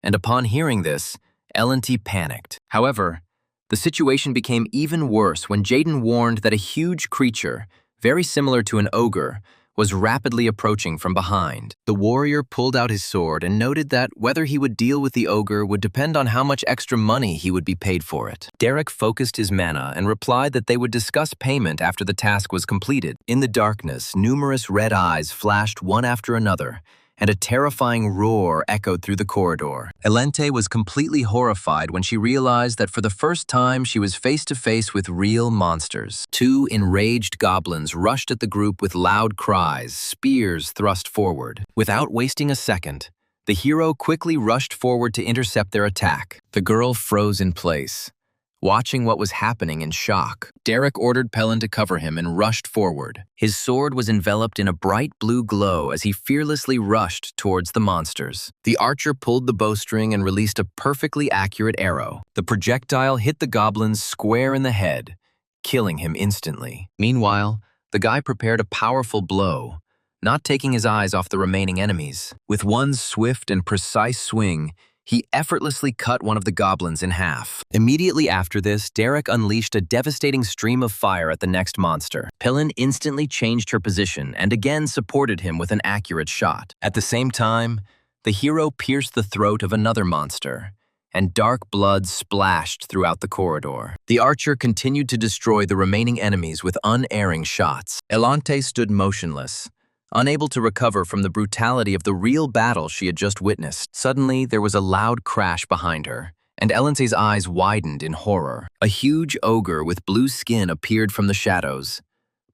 and upon hearing this, Elente panicked. However, the situation became even worse when Jaden warned that a huge creature, very similar to an ogre, was rapidly approaching from behind. The warrior pulled out his sword and noted that whether he would deal with the ogre would depend on how much extra money he would be paid for it. Derek focused his mana and replied that they would discuss payment after the task was completed. In the darkness, numerous red eyes flashed one after another, and a terrifying roar echoed through the corridor. Elente was completely horrified when she realized that for the first time she was face to face with real monsters. Two enraged goblins rushed at the group with loud cries, spears thrust forward. Without wasting a second, The hero quickly rushed forward to intercept their attack. The girl froze in place, watching what was happening in shock. Derek ordered Pelin to cover him and rushed forward. His sword was enveloped in a bright blue glow as he fearlessly rushed towards the monsters. The archer pulled the bowstring and released a perfectly accurate arrow. The projectile hit the goblin square in the head, killing him instantly. Meanwhile, the guy prepared a powerful blow, not taking his eyes off the remaining enemies. With one swift and precise swing, he effortlessly cut one of the goblins in half. Immediately after this, Derek unleashed a devastating stream of fire at the next monster. Pelin instantly changed her position and again supported him with an accurate shot. At the same time, the hero pierced the throat of another monster, and dark blood splashed throughout the corridor. The archer continued to destroy the remaining enemies with unerring shots. Elante stood motionless, unable to recover from the brutality of the real battle she had just witnessed. Suddenly, there was a loud crash behind her, and Elante's eyes widened in horror. A huge ogre with blue skin appeared from the shadows,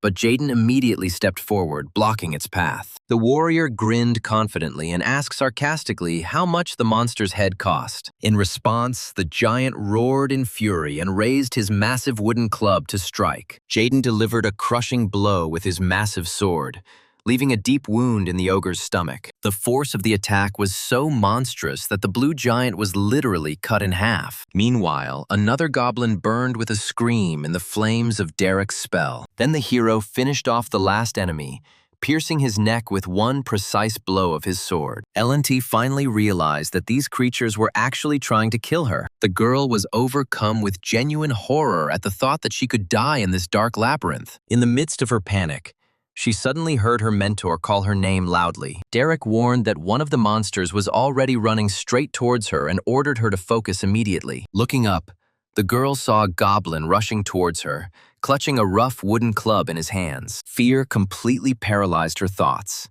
but Jaden immediately stepped forward, blocking its path. The warrior grinned confidently and asked sarcastically how much the monster's head cost. In response, the giant roared in fury and raised his massive wooden club to strike. Jaden delivered a crushing blow with his massive sword, leaving a deep wound in the ogre's stomach. The force of the attack was so monstrous that the blue giant was literally cut in half. Meanwhile, another goblin burned with a scream in the flames of Derek's spell. Then the hero finished off the last enemy, piercing his neck with one precise blow of his sword. Elante finally realized that these creatures were actually trying to kill her. The girl was overcome with genuine horror at the thought that she could die in this dark labyrinth. In the midst of her panic, she suddenly heard her mentor call her name loudly. Derek warned that one of the monsters was already running straight towards her and ordered her to focus immediately. Looking up, the girl saw a goblin rushing towards her, clutching a rough wooden club in his hands. Fear completely paralyzed her thoughts,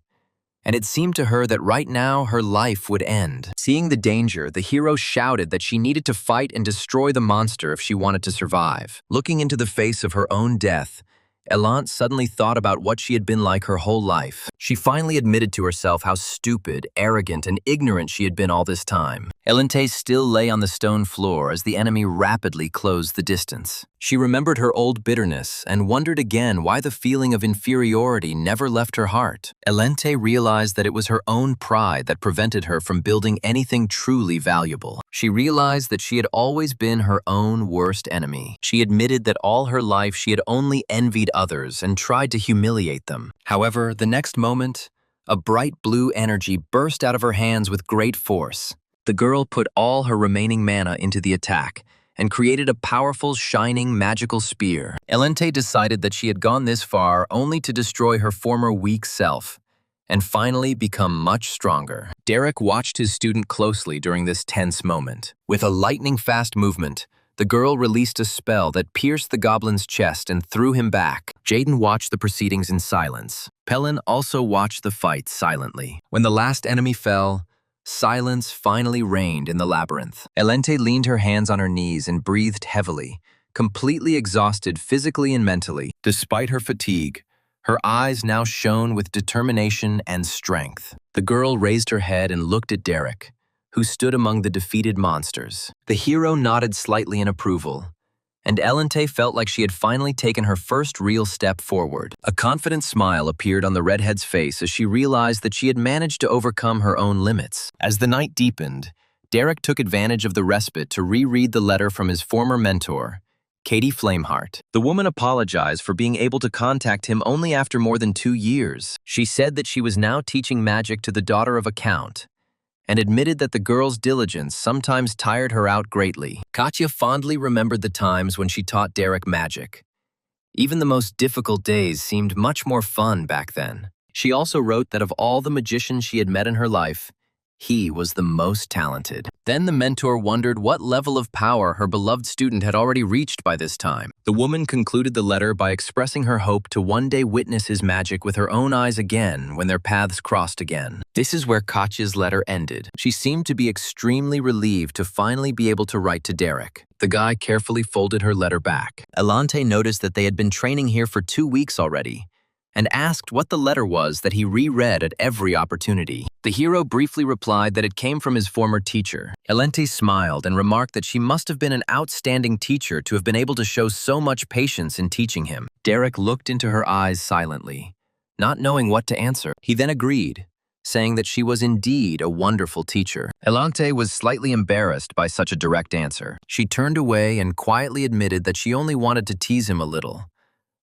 and it seemed to her that right now her life would end. Seeing the danger, the hero shouted that she needed to fight and destroy the monster if she wanted to survive. Looking into the face of her own death, Elante suddenly thought about what she had been like her whole life. She finally admitted to herself how stupid, arrogant, and ignorant she had been all this time. Elante still lay on the stone floor as the enemy rapidly closed the distance. She remembered her old bitterness and wondered again why the feeling of inferiority never left her heart. Elante realized that it was her own pride that prevented her from building anything truly valuable. She realized that she had always been her own worst enemy. She admitted that all her life she had only envied others and tried to humiliate them. However, the next moment, a bright blue energy burst out of her hands with great force. The girl put all her remaining mana into the attack and created a powerful, shining, magical spear. Elante decided that she had gone this far only to destroy her former weak self and finally become much stronger. Derek watched his student closely during this tense moment. With a lightning-fast movement, the girl released a spell that pierced the goblin's chest and threw him back. Jaden watched the proceedings in silence. Pelin also watched the fight silently. When the last enemy fell, silence finally reigned in the labyrinth. Elante leaned her hands on her knees and breathed heavily, completely exhausted physically and mentally. Despite her fatigue, her eyes now shone with determination and strength. The girl raised her head and looked at Derek, who stood among the defeated monsters. The hero nodded slightly in approval, and Elante felt like she had finally taken her first real step forward. A confident smile appeared on the redhead's face as she realized that she had managed to overcome her own limits. As the night deepened, Derek took advantage of the respite to reread the letter from his former mentor, Katie Flameheart. The woman apologized for being able to contact him only after more than 2 years. She said that she was now teaching magic to the daughter of a count, and admitted that the girl's diligence sometimes tired her out greatly. Katya fondly remembered the times when she taught Derek magic. Even the most difficult days seemed much more fun back then. She also wrote that of all the magicians she had met in her life, he was the most talented. Then the mentor wondered what level of power her beloved student had already reached by this time. The woman concluded the letter by expressing her hope to one day witness his magic with her own eyes again when their paths crossed again. This is where Katya's letter ended. She seemed to be extremely relieved to finally be able to write to Derek. The guy carefully folded her letter back. Elante noticed that they had been training here for 2 weeks already, and asked what the letter was that he reread at every opportunity. The hero briefly replied that it came from his former teacher. Elente smiled and remarked that she must have been an outstanding teacher to have been able to show so much patience in teaching him. Derek looked into her eyes silently, not knowing what to answer. He then agreed, saying that she was indeed a wonderful teacher. Elente was slightly embarrassed by such a direct answer. She turned away and quietly admitted that she only wanted to tease him a little,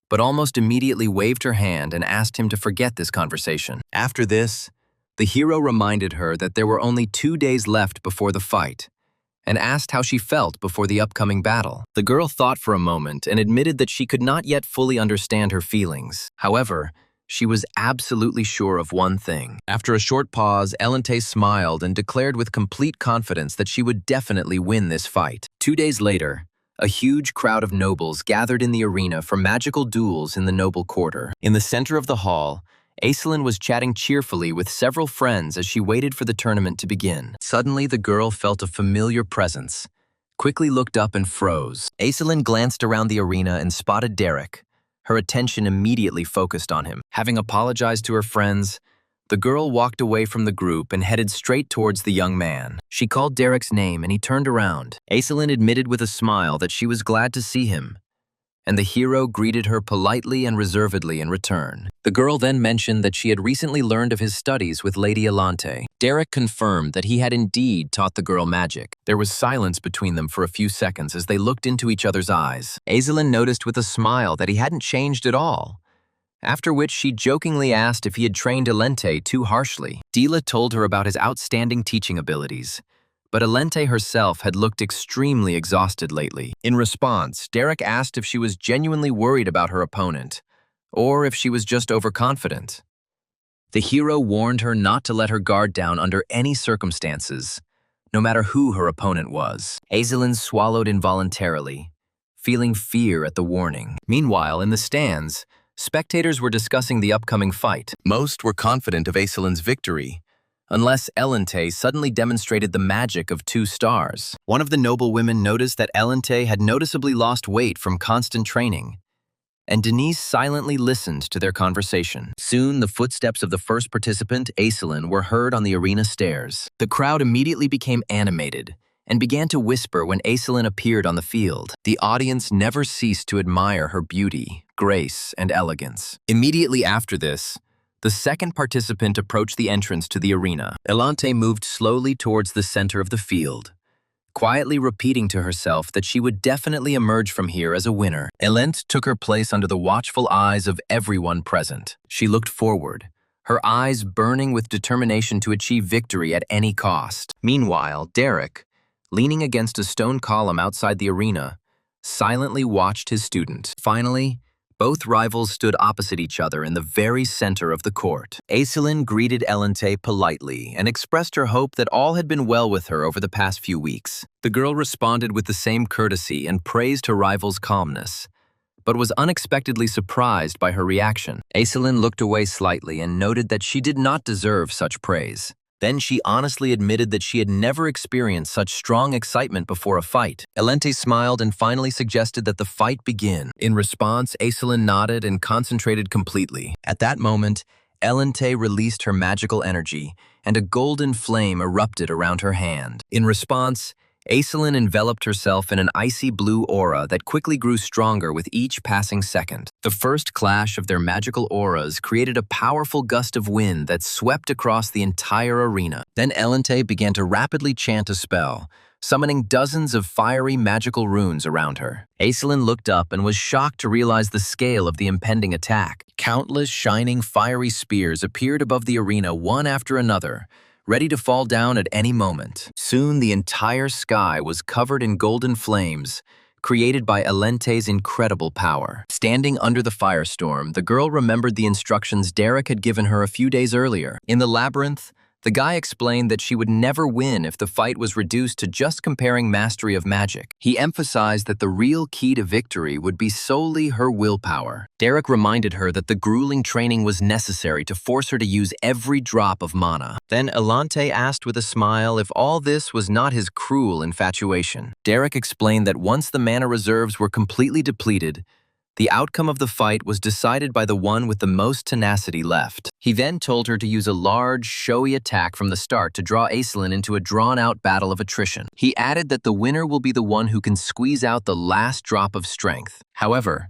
but almost immediately waved her hand and asked him to forget this conversation. After this, the hero reminded her that there were only 2 days left before the fight, and asked how she felt before the upcoming battle. The girl thought for a moment and admitted that she could not yet fully understand her feelings. However, she was absolutely sure of one thing. After a short pause, Elente smiled and declared with complete confidence that she would definitely win this fight. 2 days later, a huge crowd of nobles gathered in the arena for magical duels in the noble quarter. In the center of the hall, Aislinn was chatting cheerfully with several friends as she waited for the tournament to begin. Suddenly, the girl felt a familiar presence, quickly looked up and froze. Aislinn glanced around the arena and spotted Derek. Her attention immediately focused on him. Having apologized to her friends, the girl walked away from the group and headed straight towards the young man. She called Derek's name and he turned around. Aislinn admitted with a smile that she was glad to see him, and the hero greeted her politely and reservedly in return. The girl then mentioned that she had recently learned of his studies with Lady Elente. Derek confirmed that he had indeed taught the girl magic. There was silence between them for a few seconds as they looked into each other's eyes. Aislinn noticed with a smile that he hadn't changed at all, after which she jokingly asked if he had trained Elente too harshly. Dila told her about his outstanding teaching abilities, but Elente herself had looked extremely exhausted lately. In response, Derek asked if she was genuinely worried about her opponent, or if she was just overconfident. The hero warned her not to let her guard down under any circumstances, no matter who her opponent was. Aislinn swallowed involuntarily, feeling fear at the warning. Meanwhile, in the stands, spectators were discussing the upcoming fight. Most were confident of Aislinn's victory, unless Elente suddenly demonstrated the magic of 2 stars. One of the noble women noticed that Elente had noticeably lost weight from constant training, and Denise silently listened to their conversation. Soon, the footsteps of the first participant, Aislinn, were heard on the arena stairs. The crowd immediately became animated and began to whisper when Aislinn appeared on the field. The audience never ceased to admire her beauty, grace, and elegance. Immediately after this, the second participant approached the entrance to the arena. Elente moved slowly towards the center of the field, quietly repeating to herself that she would definitely emerge from here as a winner. Elente took her place under the watchful eyes of everyone present. She looked forward, her eyes burning with determination to achieve victory at any cost. Meanwhile, Derek, leaning against a stone column outside the arena, silently watched his student. Finally, both rivals stood opposite each other in the very center of the court. Aislinn greeted Elente politely and expressed her hope that all had been well with her over the past few weeks. The girl responded with the same courtesy and praised her rival's calmness, but was unexpectedly surprised by her reaction. Aislinn looked away slightly and noted that she did not deserve such praise. Then she honestly admitted that she had never experienced such strong excitement before a fight. Elente smiled and finally suggested that the fight begin. In response, Aislinn nodded and concentrated completely. At that moment, Elente released her magical energy, and a golden flame erupted around her hand. In response, Aislinn enveloped herself in an icy blue aura that quickly grew stronger with each passing second. The first clash of their magical auras created a powerful gust of wind that swept across the entire arena. Then Elente began to rapidly chant a spell, summoning dozens of fiery magical runes around her. Aislinn looked up and was shocked to realize the scale of the impending attack. Countless shining fiery spears appeared above the arena one after another, ready to fall down at any moment. Soon the entire sky was covered in golden flames, created by Elente's incredible power. Standing under the firestorm, the girl remembered the instructions Derek had given her a few days earlier. In the labyrinth, the guy explained that she would never win if the fight was reduced to just comparing mastery of magic. He emphasized that the real key to victory would be solely her willpower. Derek reminded her that the grueling training was necessary to force her to use every drop of mana. Then Elente asked with a smile if all this was not his cruel infatuation. Derek explained that once the mana reserves were completely depleted, The outcome of the fight was decided by the one with the most tenacity left. He then told her to use a large, showy attack from the start to draw Aislinn into a drawn-out battle of attrition. He added that the winner will be the one who can squeeze out the last drop of strength. However,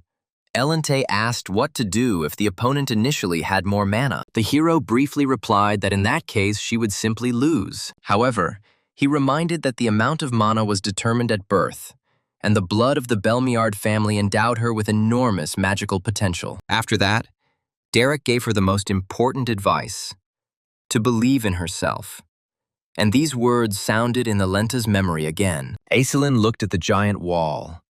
Elente asked what to do if the opponent initially had more mana. The hero briefly replied that in that case she would simply lose. However, he reminded that the amount of mana was determined at birth, and the blood of the Belmiard family endowed her with enormous magical potential. After that, Derek gave her the most important advice: to believe in herself. And these words sounded in Elenta's memory again. Aislinn looked at the giant wall.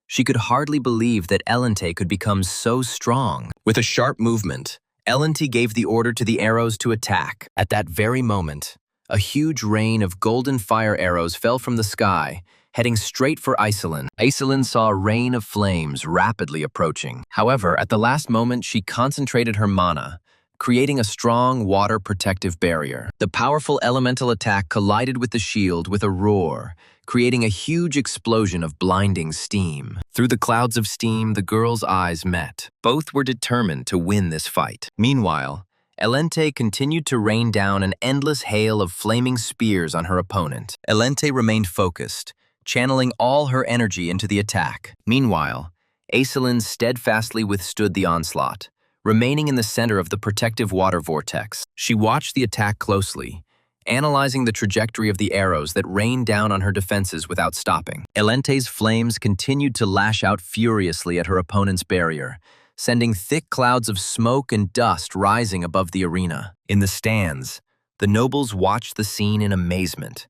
She could hardly believe that Elente could become so strong. With a sharp movement, Elente gave the order to the arrows to attack. At that very moment, a huge rain of golden fire arrows fell from the sky, heading straight for Aislinn. Aislinn saw a rain of flames rapidly approaching. However, at the last moment, she concentrated her mana, creating a strong water protective barrier. The powerful elemental attack collided with the shield with a roar, creating a huge explosion of blinding steam. Through the clouds of steam, the girls' eyes met. Both were determined to win this fight. Meanwhile, Elente continued to rain down an endless hail of flaming spears on her opponent. Elente remained focused, channeling all her energy into the attack. Meanwhile, Aislinn steadfastly withstood the onslaught, remaining in the center of the protective water vortex. She watched the attack closely, analyzing the trajectory of the arrows that rained down on her defenses without stopping. Elente's flames continued to lash out furiously at her opponent's barrier, sending thick clouds of smoke and dust rising above the arena. In the stands, the nobles watched the scene in amazement,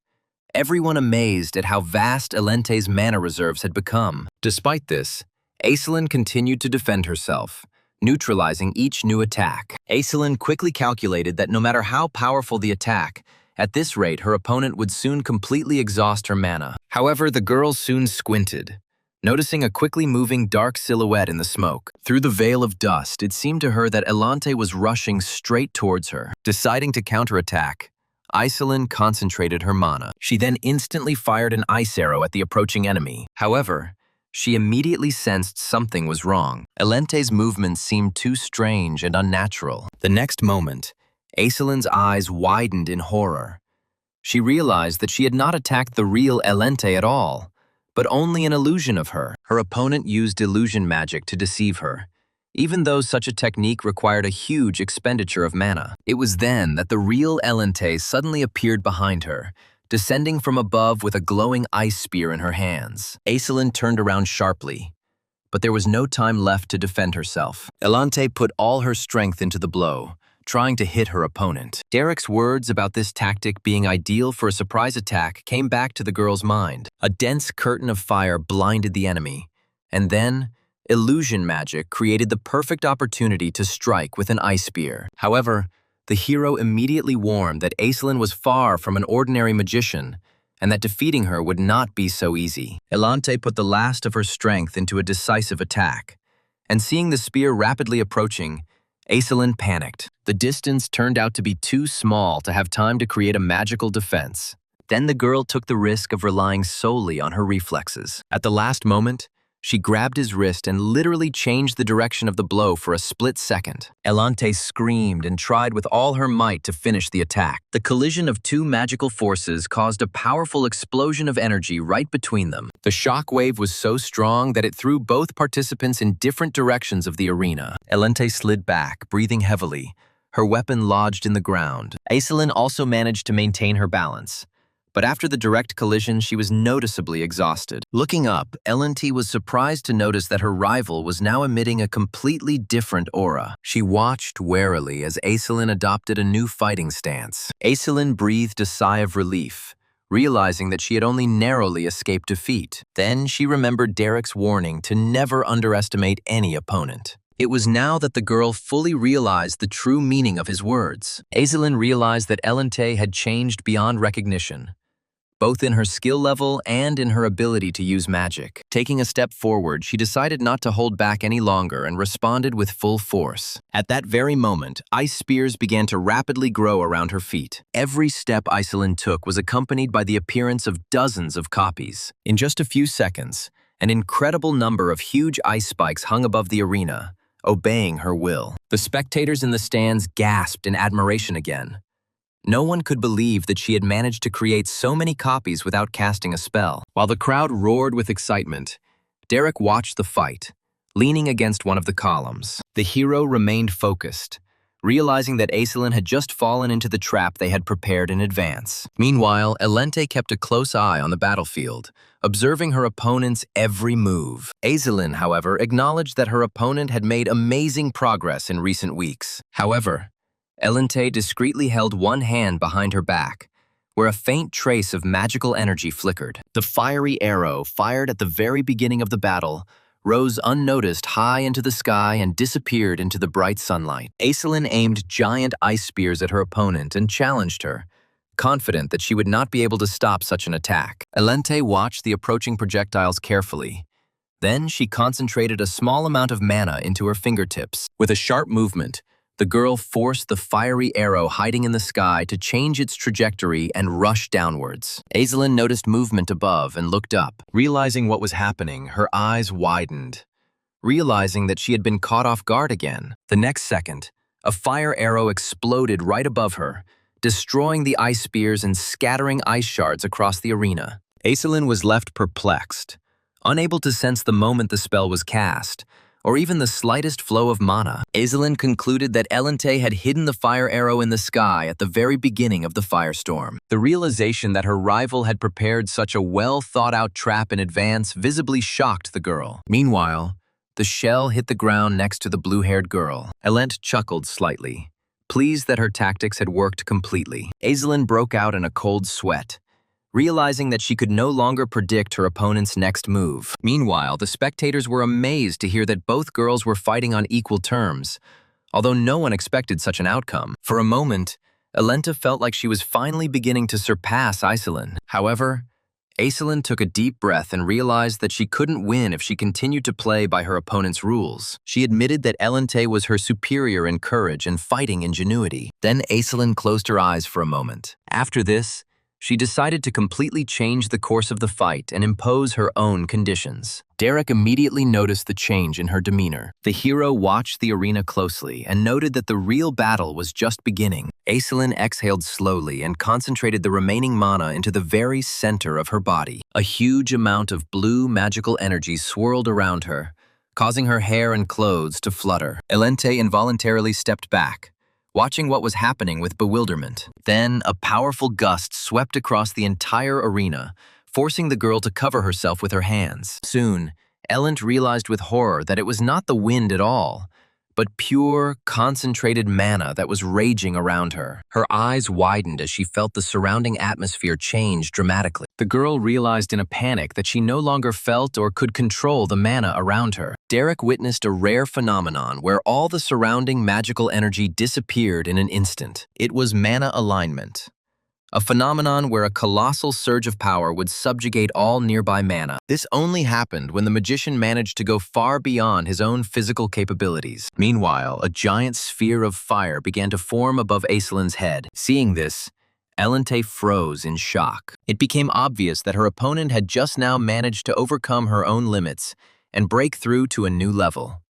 everyone amazed at how vast Elente's mana reserves had become. Despite this, Aislinn continued to defend herself, neutralizing each new attack. Aislinn quickly calculated that no matter how powerful the attack, at this rate her opponent would soon completely exhaust her mana. However, the girl soon squinted, noticing a quickly moving dark silhouette in the smoke. Through the veil of dust, it seemed to her that Elente was rushing straight towards her. Deciding to counterattack, Aislinn concentrated her mana. She then instantly fired an ice arrow at the approaching enemy. However, she immediately sensed something was wrong. Elente's movements seemed too strange and unnatural. The next moment, Aislinn's eyes widened in horror. She realized that she had not attacked the real Elente at all, but only an illusion of her. Her opponent used illusion magic to deceive her, even though such a technique required a huge expenditure of mana. It was then that the real Elente suddenly appeared behind her, descending from above with a glowing ice spear in her hands. Aislinn turned around sharply, but there was no time left to defend herself. Elente put all her strength into the blow, trying to hit her opponent. Derek's words about this tactic being ideal for a surprise attack came back to the girl's mind. A dense curtain of fire blinded the enemy, and then illusion magic created the perfect opportunity to strike with an ice spear. However, the hero immediately warned that Aislinn was far from an ordinary magician, and that defeating her would not be so easy. Elente put the last of her strength into a decisive attack, and seeing the spear rapidly approaching, Aislinn panicked. The distance turned out to be too small to have time to create a magical defense. Then the girl took the risk of relying solely on her reflexes. At the last moment, she grabbed his wrist and literally changed the direction of the blow for a split second. Elente screamed and tried with all her might to finish the attack. The collision of two magical forces caused a powerful explosion of energy right between them. The shock wave was so strong that it threw both participants in different directions of the arena. Elente slid back, breathing heavily, her weapon lodged in the ground. Aislinn also managed to maintain her balance, but after the direct collision, she was noticeably exhausted. Looking up, Elente was surprised to notice that her rival was now emitting a completely different aura. She watched warily as Aislinn adopted a new fighting stance. Aislinn breathed a sigh of relief, realizing that she had only narrowly escaped defeat. Then she remembered Derek's warning to never underestimate any opponent. It was now that the girl fully realized the true meaning of his words. Aislinn realized that Elente had changed beyond recognition, both in her skill level and in her ability to use magic. Taking a step forward, she decided not to hold back any longer and responded with full force. At that very moment, ice spears began to rapidly grow around her feet. Every step Aislinn took was accompanied by the appearance of dozens of copies. In just a few seconds, An incredible number of huge ice spikes hung above the arena, obeying her will. The spectators in the stands gasped in admiration again. No one could believe that she had managed to create so many copies without casting a spell. While the crowd roared with excitement, Derek watched the fight, leaning against one of the columns. The hero remained focused, realizing that Aislinn had just fallen into the trap they had prepared in advance. Meanwhile, Elente kept a close eye on the battlefield, observing her opponent's every move. Aislinn, however, acknowledged that her opponent had made amazing progress in recent weeks. However, Elente discreetly held one hand behind her back, where a faint trace of magical energy flickered. The fiery arrow, fired at the very beginning of the battle, rose unnoticed high into the sky and disappeared into the bright sunlight. Aislinn aimed giant ice spears at her opponent and challenged her, confident that she would not be able to stop such an attack. Elente watched the approaching projectiles carefully. Then she concentrated a small amount of mana into her fingertips. With a sharp movement, the girl forced the fiery arrow hiding in the sky to change its trajectory and rush downwards. Aislinn noticed movement above and looked up. Realizing what was happening, her eyes widened, realizing that she had been caught off guard again. The next second, a fire arrow exploded right above her, destroying the ice spears and scattering ice shards across the arena. Aislinn was left perplexed, unable to sense the moment the spell was cast, or even the slightest flow of mana. Aislinn concluded that Elente had hidden the fire arrow in the sky at the very beginning of the firestorm. The realization that her rival had prepared such a well-thought-out trap in advance visibly shocked the girl. Meanwhile, the shell hit the ground next to the blue-haired girl. Elente chuckled slightly, pleased that her tactics had worked completely. Aislinn broke out in a cold sweat, realizing that she could no longer predict her opponent's next move. Meanwhile, the spectators were amazed to hear that both girls were fighting on equal terms, although no one expected such an outcome. For a moment, Elente felt like she was finally beginning to surpass Aislinn. However, Aislinn took a deep breath and realized that she couldn't win if she continued to play by her opponent's rules. She admitted that Elente was her superior in courage and fighting ingenuity. Then Aislinn closed her eyes for a moment. After this, she decided to completely change the course of the fight and impose her own conditions. Derek immediately noticed the change in her demeanor. The hero watched the arena closely and noted that the real battle was just beginning. Aislinn exhaled slowly and concentrated the remaining mana into the very center of her body. A huge amount of blue magical energy swirled around her, causing her hair and clothes to flutter. Elente involuntarily stepped back, watching what was happening with bewilderment. Then, a powerful gust swept across the entire arena, forcing the girl to cover herself with her hands. Soon, Elente realized with horror that it was not the wind at all, but pure, concentrated mana that was raging around her. Her eyes widened as she felt the surrounding atmosphere change dramatically. The girl realized in a panic that she no longer felt or could control the mana around her. Derek witnessed a rare phenomenon where all the surrounding magical energy disappeared in an instant. It was mana alignment, a phenomenon where a colossal surge of power would subjugate all nearby mana. This only happened when the magician managed to go far beyond his own physical capabilities. Meanwhile, a giant sphere of fire began to form above Aislinn's head. Seeing this, Elente froze in shock. It became obvious that her opponent had just now managed to overcome her own limits and break through to a new level.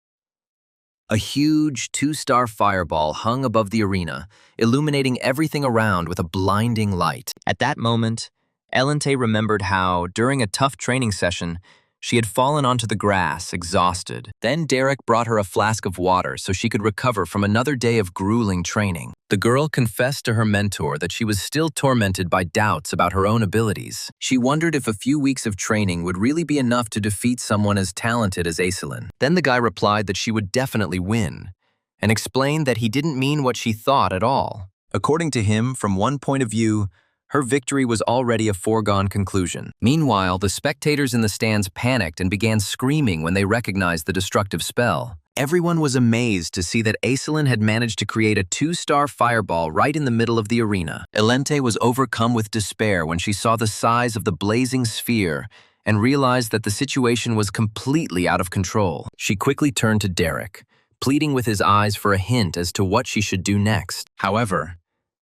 A huge 2-star fireball hung above the arena, illuminating everything around with a blinding light. At that moment, Elente remembered how, during a tough training session, she had fallen onto the grass, exhausted. Then Derek brought her a flask of water so she could recover from another day of grueling training. The girl confessed to her mentor that she was still tormented by doubts about her own abilities. She wondered if a few weeks of training would really be enough to defeat someone as talented as Aislinn. Then the guy replied that she would definitely win, and explained that he didn't mean what she thought at all. According to him, from one point of view, her victory was already a foregone conclusion. Meanwhile, the spectators in the stands panicked and began screaming when they recognized the destructive spell. Everyone was amazed to see that Aislinn had managed to create a 2-star fireball right in the middle of the arena. Elente was overcome with despair when she saw the size of the blazing sphere and realized that the situation was completely out of control. She quickly turned to Derek, pleading with his eyes for a hint as to what she should do next. However,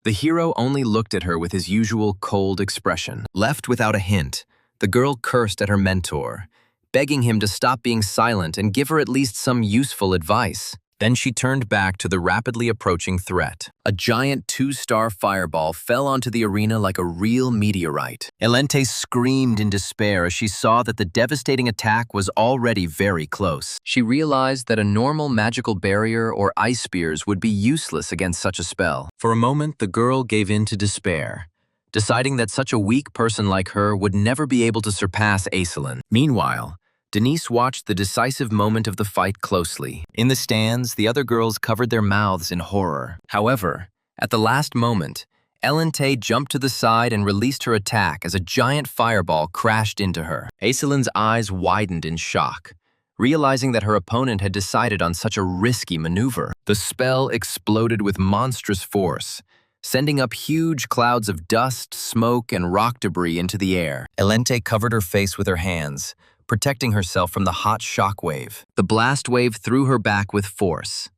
the hero only looked at her with his usual cold expression. Left without a hint, the girl cursed at her mentor, begging him to stop being silent and give her at least some useful advice. Then she turned back to the rapidly approaching threat. A giant 2-star fireball fell onto the arena like a real meteorite. Elente screamed in despair as she saw that the devastating attack was already very close. She realized that a normal magical barrier or ice spears would be useless against such a spell. For a moment, the girl gave in to despair, deciding that such a weak person like her would never be able to surpass Aislinn. Meanwhile, Denise watched the decisive moment of the fight closely. In the stands, the other girls covered their mouths in horror. However, at the last moment, Elente jumped to the side and released her attack as a giant fireball crashed into her. Aislinn's eyes widened in shock, realizing that her opponent had decided on such a risky maneuver. The spell exploded with monstrous force, sending up huge clouds of dust, smoke, and rock debris into the air. Elente covered her face with her hands, protecting herself from the hot shock wave. The blast wave threw her back with force,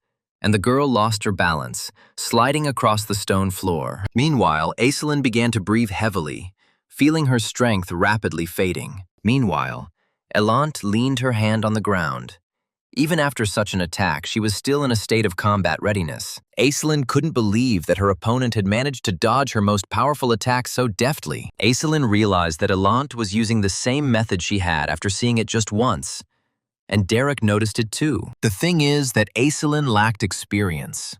and the girl lost her balance, sliding across the stone floor. Meanwhile, Aislinn began to breathe heavily, feeling her strength rapidly fading. Meanwhile, Elente leaned her hand on the ground. Even after such an attack, she was still in a state of combat readiness. Aislinn couldn't believe that her opponent had managed to dodge her most powerful attack so deftly. Aislinn realized that Elente was using the same method she had after seeing it just once, and Derek noticed it too. The thing is that Aislinn lacked experience.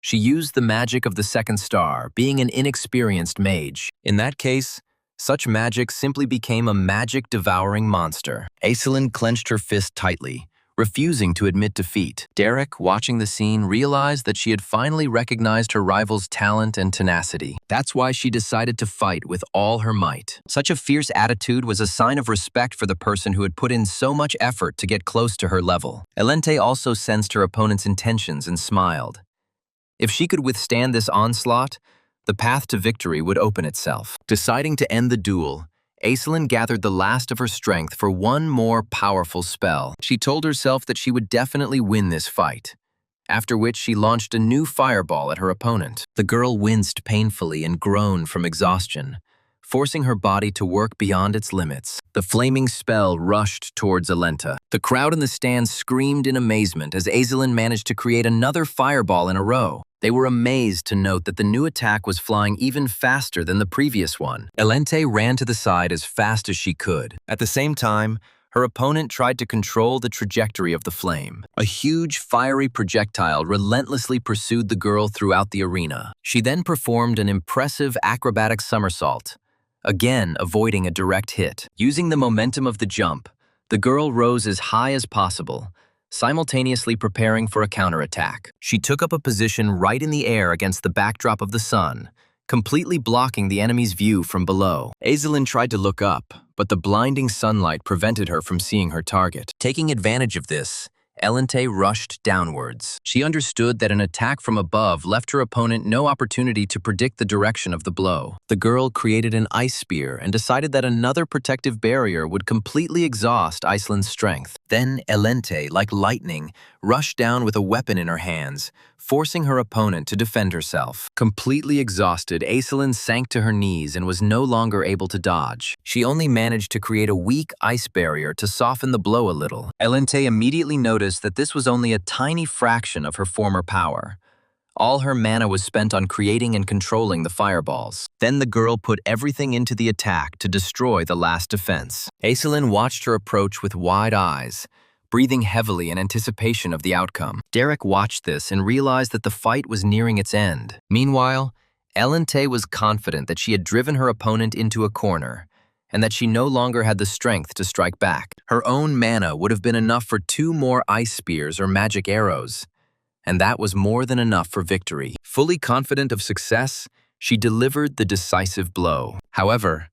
She used the magic of the second star, being an inexperienced mage. In that case, such magic simply became a magic-devouring monster. Aislinn clenched her fist tightly, refusing to admit defeat. Derek, watching the scene, realized that she had finally recognized her rival's talent and tenacity. That's why she decided to fight with all her might. Such a fierce attitude was a sign of respect for the person who had put in so much effort to get close to her level. Elente also sensed her opponent's intentions and smiled. If she could withstand this onslaught, the path to victory would open itself. Deciding to end the duel, Aislinn gathered the last of her strength for one more powerful spell. She told herself that she would definitely win this fight, after which she launched a new fireball at her opponent. The girl winced painfully and groaned from exhaustion, forcing her body to work beyond its limits. The flaming spell rushed towards Elente. The crowd in the stands screamed in amazement as Aislinn managed to create another fireball in a row. They were amazed to note that the new attack was flying even faster than the previous one. Elente ran to the side as fast as she could. At the same time, her opponent tried to control the trajectory of the flame. A huge, fiery projectile relentlessly pursued the girl throughout the arena. She then performed an impressive acrobatic somersault, again avoiding a direct hit. Using the momentum of the jump, the girl rose as high as possible, simultaneously preparing for a counterattack. She took up a position right in the air against the backdrop of the sun, completely blocking the enemy's view from below. Aislinn tried to look up, but the blinding sunlight prevented her from seeing her target. Taking advantage of this, Elente rushed downwards. She understood that an attack from above left her opponent no opportunity to predict the direction of the blow. The girl created an ice spear and decided that another protective barrier would completely exhaust Aislinn's strength. Then Elente, like lightning, rushed down with a weapon in her hands, forcing her opponent to defend herself. Completely exhausted, Aislinn sank to her knees and was no longer able to dodge. She only managed to create a weak ice barrier to soften the blow a little. Elente immediately noticed that this was only a tiny fraction of her former power. All her mana was spent on creating and controlling the fireballs. Then the girl put everything into the attack to destroy the last defense. Aislinn watched her approach with wide eyes, breathing heavily in anticipation of the outcome. Derek watched this and realized that the fight was nearing its end. Meanwhile, Elente was confident that she had driven her opponent into a corner, and that she no longer had the strength to strike back. Her own mana would have been enough for 2 more ice spears or magic arrows, and that was more than enough for victory. Fully confident of success, she delivered the decisive blow. However,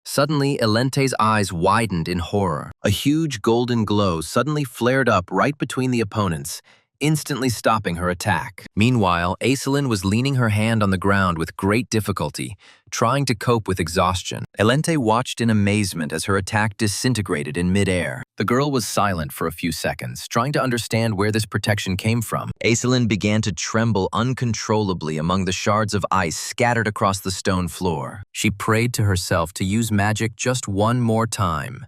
suddenly Elente's eyes widened in horror. A huge golden glow suddenly flared up right between the opponents, instantly stopping her attack. Meanwhile, Aislinn was leaning her hand on the ground with great difficulty, trying to cope with exhaustion. Elente watched in amazement as her attack disintegrated in midair. The girl was silent for a few seconds, trying to understand where this protection came from. Aislinn began to tremble uncontrollably among the shards of ice scattered across the stone floor. She prayed to herself to use magic just one more time,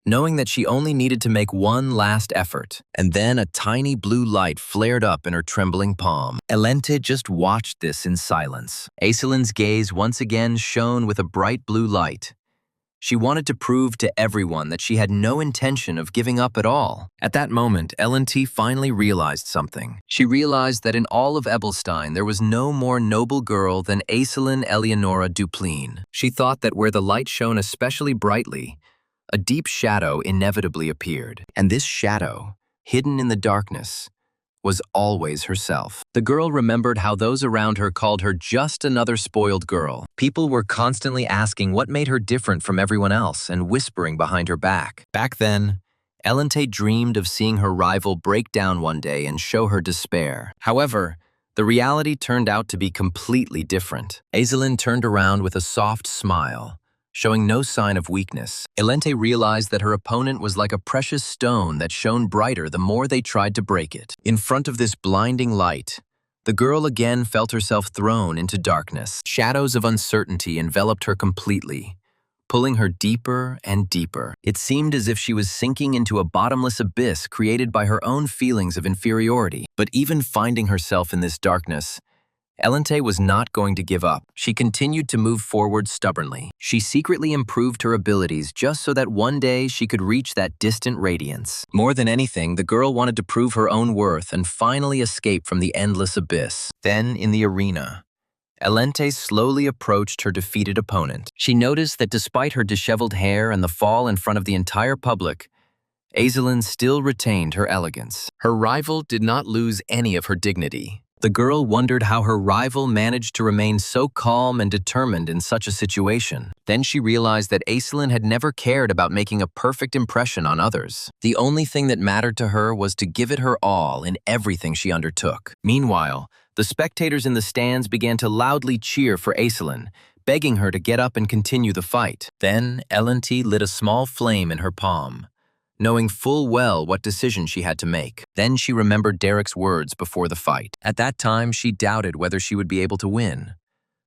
knowing that she only needed to make one last effort. And then a tiny blue light flared up in her trembling palm. Elente just watched this in silence. Aiselin's gaze once again shone with a bright blue light. She wanted to prove to everyone that she had no intention of giving up at all. At that moment, Elente finally realized something. She realized that in all of Ebelstein there was no more noble girl than Aiselin Eleonora Dupline. She thought that where the light shone especially brightly, a deep shadow inevitably appeared. And this shadow, hidden in the darkness, was always herself. The girl remembered how those around her called her just another spoiled girl. People were constantly asking what made her different from everyone else and whispering behind her back. Back then, Elente dreamed of seeing her rival break down one day and show her despair. However, the reality turned out to be completely different. Aiselin turned around with a soft smile, showing no sign of weakness. Elente realized that her opponent was like a precious stone that shone brighter the more they tried to break it. In front of this blinding light, the girl again felt herself thrown into darkness. Shadows of uncertainty enveloped her completely, pulling her deeper and deeper. It seemed as if she was sinking into a bottomless abyss created by her own feelings of inferiority. But even finding herself in this darkness, Elente was not going to give up. She continued to move forward stubbornly. She secretly improved her abilities just so that one day she could reach that distant radiance. More than anything, the girl wanted to prove her own worth and finally escape from the endless abyss. Then, in the arena, Elente slowly approached her defeated opponent. She noticed that despite her disheveled hair and the fall in front of the entire public, Aiselin still retained her elegance. Her rival did not lose any of her dignity. The girl wondered how her rival managed to remain so calm and determined in such a situation. Then she realized that Aiselin had never cared about making a perfect impression on others. The only thing that mattered to her was to give it her all in everything she undertook. Meanwhile, the spectators in the stands began to loudly cheer for Aiselin, begging her to get up and continue the fight. Then Elente lit a small flame in her palm, knowing full well what decision she had to make. Then she remembered Derek's words before the fight. At that time, she doubted whether she would be able to win,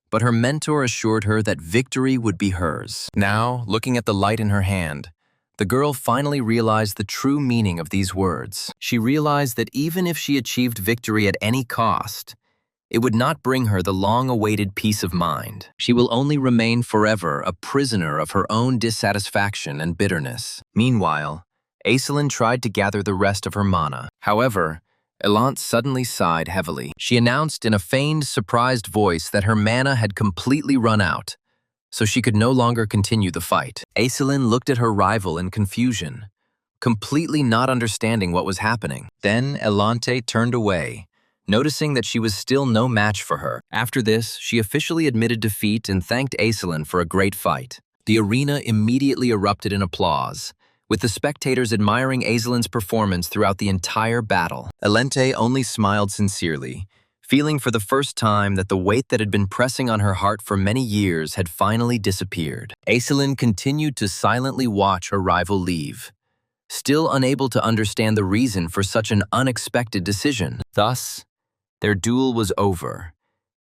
but her mentor assured her that victory would be hers. Now, looking at the light in her hand, the girl finally realized the true meaning of these words. She realized that even if she achieved victory at any cost, it would not bring her the long-awaited peace of mind. She will only remain forever a prisoner of her own dissatisfaction and bitterness. Meanwhile, Aiselin tried to gather the rest of her mana. However, Elente suddenly sighed heavily. She announced in a feigned, surprised voice that her mana had completely run out, so she could no longer continue the fight. Aiselin looked at her rival in confusion, completely not understanding what was happening. Then Elente turned away, noticing that she was still no match for her. After this, she officially admitted defeat and thanked Aiselin for a great fight. The arena immediately erupted in applause, with the spectators admiring Aiselin's performance throughout the entire battle. Elente only smiled sincerely, feeling for the first time that the weight that had been pressing on her heart for many years had finally disappeared. Aiselin continued to silently watch her rival leave, still unable to understand the reason for such an unexpected decision. Thus, their duel was over,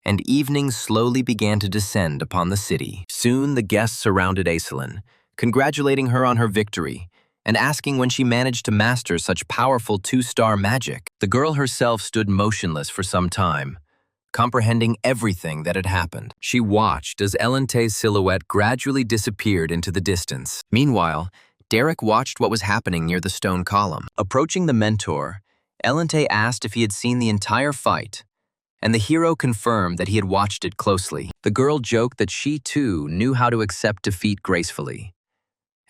and evening slowly began to descend upon the city. Soon the guests surrounded Aiselin, congratulating her on her victory, and asking when she managed to master such powerful two-star magic. The girl herself stood motionless for some time, comprehending everything that had happened. She watched as Elente's silhouette gradually disappeared into the distance. Meanwhile, Derek watched what was happening near the stone column. Approaching the mentor, Elente asked if he had seen the entire fight, and the hero confirmed that he had watched it closely. The girl joked that she too knew how to accept defeat gracefully,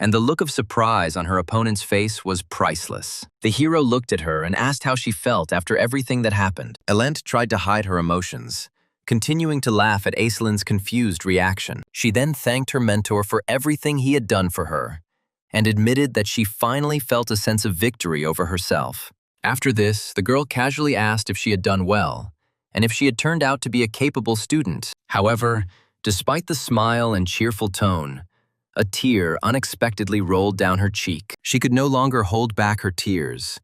and the look of surprise on her opponent's face was priceless. The hero looked at her and asked how she felt after everything that happened. Elente tried to hide her emotions, continuing to laugh at Aiselin's confused reaction. She then thanked her mentor for everything he had done for her, and admitted that she finally felt a sense of victory over herself. After this, the girl casually asked if she had done well, and if she had turned out to be a capable student. However, despite the smile and cheerful tone, a tear unexpectedly rolled down her cheek. She could no longer hold back her tears,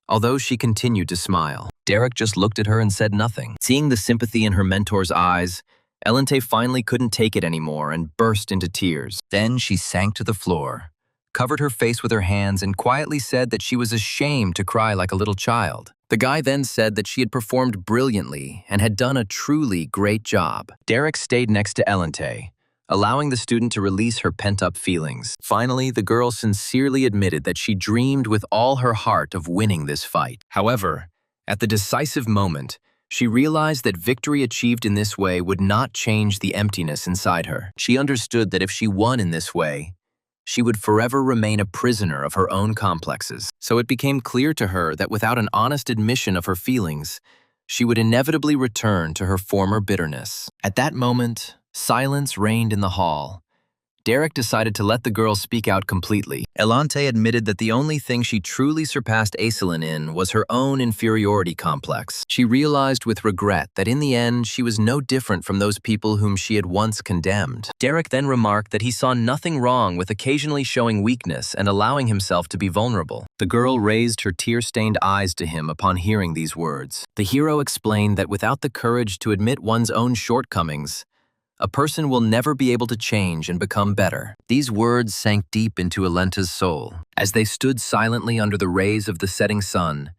although she continued to smile. Derek just looked at her and said nothing. Seeing the sympathy in her mentor's eyes, Elente finally couldn't take it anymore and burst into tears. Then she sank to the floor, covered her face with her hands, and quietly said that she was ashamed to cry like a little child. The guy then said that she had performed brilliantly and had done a truly great job. Derek stayed next to Elente, allowing the student to release her pent-up feelings. Finally, the girl sincerely admitted that she dreamed with all her heart of winning this fight. However, at the decisive moment, she realized that victory achieved in this way would not change the emptiness inside her. She understood that if she won in this way, she would forever remain a prisoner of her own complexes. So it became clear to her that without an honest admission of her feelings, she would inevitably return to her former bitterness. At that moment, silence reigned in the hall. Derek decided to let the girl speak out completely. Elente admitted that the only thing she truly surpassed Aislinn in was her own inferiority complex. She realized with regret that in the end she was no different from those people whom she had once condemned. Derek then remarked that he saw nothing wrong with occasionally showing weakness and allowing himself to be vulnerable. The girl raised her tear-stained eyes to him upon hearing these words. The hero explained that without the courage to admit one's own shortcomings, a person will never be able to change and become better. These words sank deep into Elenta's soul. As they stood silently under the rays of the setting sun,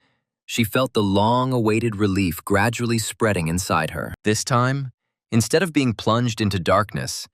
she felt the long-awaited relief gradually spreading inside her. This time, instead of being plunged into darkness,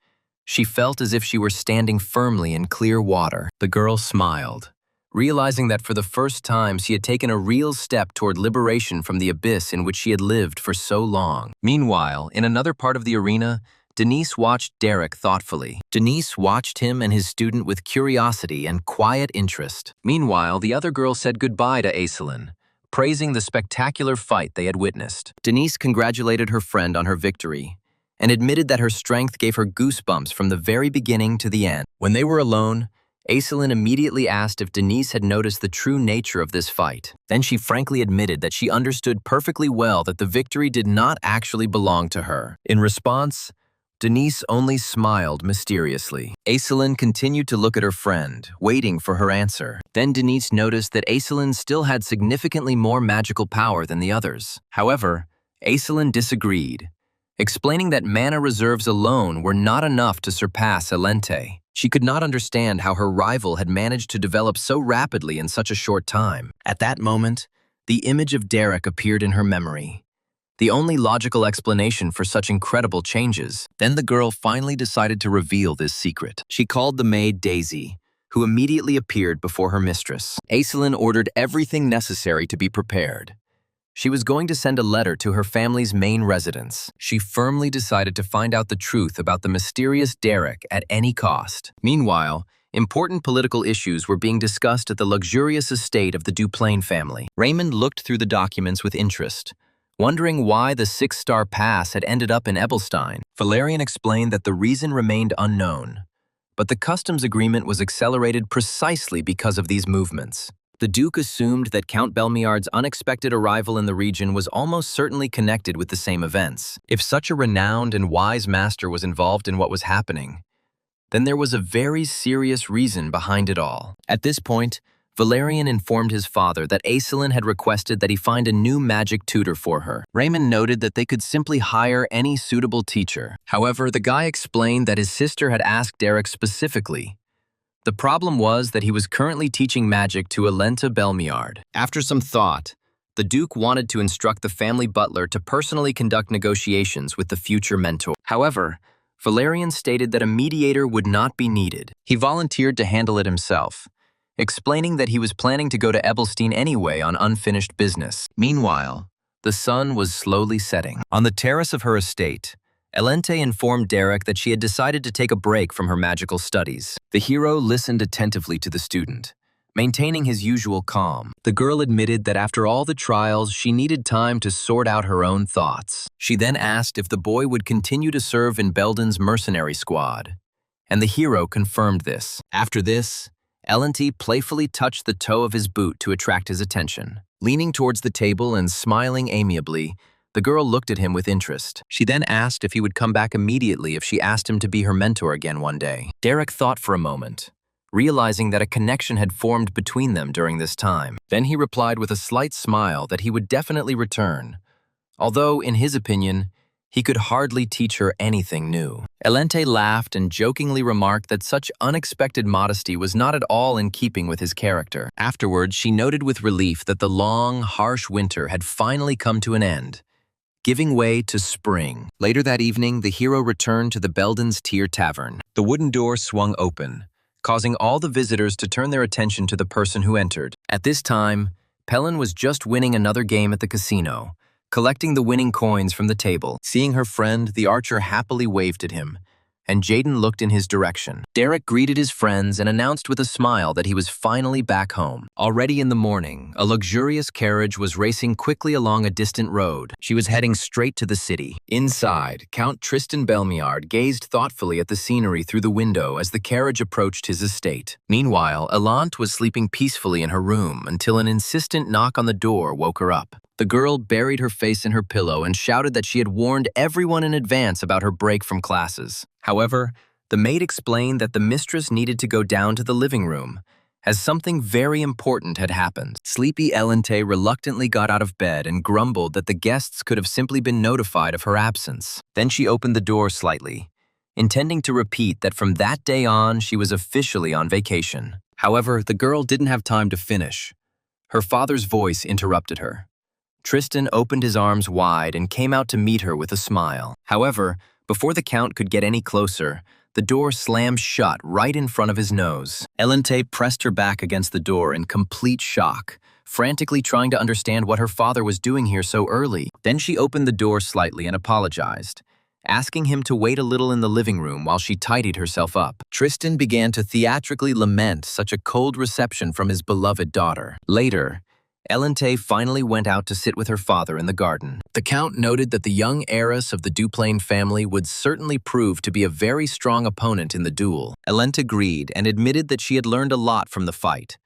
she felt as if she were standing firmly in clear water. The girl smiled, realizing that for the first time she had taken a real step toward liberation from the abyss in which she had lived for so long. Meanwhile, in another part of the arena, Denise watched Derek thoughtfully. Denise watched him and his student with curiosity and quiet interest. Meanwhile, the other girl said goodbye to Aislinn, praising the spectacular fight they had witnessed. Denise congratulated her friend on her victory and admitted that her strength gave her goosebumps from the very beginning to the end. When they were alone, Aislinn immediately asked if Denise had noticed the true nature of this fight. Then she frankly admitted that she understood perfectly well that the victory did not actually belong to her. In response, Denise only smiled mysteriously. Aislinn continued to look at her friend, waiting for her answer. Then Denise noticed that Aislinn still had significantly more magical power than the others. However, Aislinn disagreed, explaining that mana reserves alone were not enough to surpass Elente. She could not understand how her rival had managed to develop so rapidly in such a short time. At that moment, the image of Derek appeared in her memory, the only logical explanation for such incredible changes. Then the girl finally decided to reveal this secret. She called the maid Daisy, who immediately appeared before her mistress. Aislinn ordered everything necessary to be prepared. She was going to send a letter to her family's main residence. She firmly decided to find out the truth about the mysterious Derek at any cost. Meanwhile, important political issues were being discussed at the luxurious estate of the Duplain family. Raymond looked through the documents with interest, wondering why the 6-star pass had ended up in Ebelstein. Valerian explained that the reason remained unknown, but the customs agreement was accelerated precisely because of these movements. The Duke assumed that Count Belmiard's unexpected arrival in the region was almost certainly connected with the same events. If such a renowned and wise master was involved in what was happening, then there was a very serious reason behind it all. At this point, Valerian informed his father that Aislinn had requested that he find a new magic tutor for her. Raymond noted that they could simply hire any suitable teacher. However, the guy explained that his sister had asked Derek specifically. The problem was that he was currently teaching magic to Elenta Belmiard. After some thought, the Duke wanted to instruct the family butler to personally conduct negotiations with the future mentor. However, Valerian stated that a mediator would not be needed. He volunteered to handle it himself, explaining that he was planning to go to Ebelstein anyway on unfinished business. Meanwhile, the sun was slowly setting. On the terrace of her estate, Elente informed Derek that she had decided to take a break from her magical studies. The hero listened attentively to the student, maintaining his usual calm. The girl admitted that after all the trials, she needed time to sort out her own thoughts. She then asked if the boy would continue to serve in Belden's mercenary squad, and the hero confirmed this. After this, Elente playfully touched the toe of his boot to attract his attention. Leaning towards the table and smiling amiably, the girl looked at him with interest. She then asked if he would come back immediately if she asked him to be her mentor again one day. Derek thought for a moment, realizing that a connection had formed between them during this time. Then he replied with a slight smile that he would definitely return, although, in his opinion, he could hardly teach her anything new. Elente laughed and jokingly remarked that such unexpected modesty was not at all in keeping with his character. Afterwards, she noted with relief that the long, harsh winter had finally come to an end, giving way to spring. Later that evening, the hero returned to the Belden's Tier Tavern. The wooden door swung open, causing all the visitors to turn their attention to the person who entered. At this time, Pelin was just winning another game at the casino, collecting the winning coins from the table. Seeing her friend, the archer happily waved at him, and Jaden looked in his direction. Derek greeted his friends and announced with a smile that he was finally back home. Already in the morning, a luxurious carriage was racing quickly along a distant road. She was heading straight to the city. Inside, Count Tristan Belmiard gazed thoughtfully at the scenery through the window as the carriage approached his estate. Meanwhile, Elante was sleeping peacefully in her room until an insistent knock on the door woke her up. The girl buried her face in her pillow and shouted that she had warned everyone in advance about her break from classes. However, the maid explained that the mistress needed to go down to the living room, as something very important had happened. Sleepy Elente reluctantly got out of bed and grumbled that the guests could have simply been notified of her absence. Then she opened the door slightly, intending to repeat that from that day on she was officially on vacation. However, the girl didn't have time to finish. Her father's voice interrupted her. Tristan opened his arms wide and came out to meet her with a smile. However, before the Count could get any closer, the door slammed shut right in front of his nose. Elente pressed her back against the door in complete shock, frantically trying to understand what her father was doing here so early. Then she opened the door slightly and apologized, asking him to wait a little in the living room while she tidied herself up. Tristan began to theatrically lament such a cold reception from his beloved daughter. Later, Elente finally went out to sit with her father in the garden. The Count noted that the young heiress of the Duplain family would certainly prove to be a very strong opponent in the duel. Elente agreed and admitted that she had learned a lot from the fight,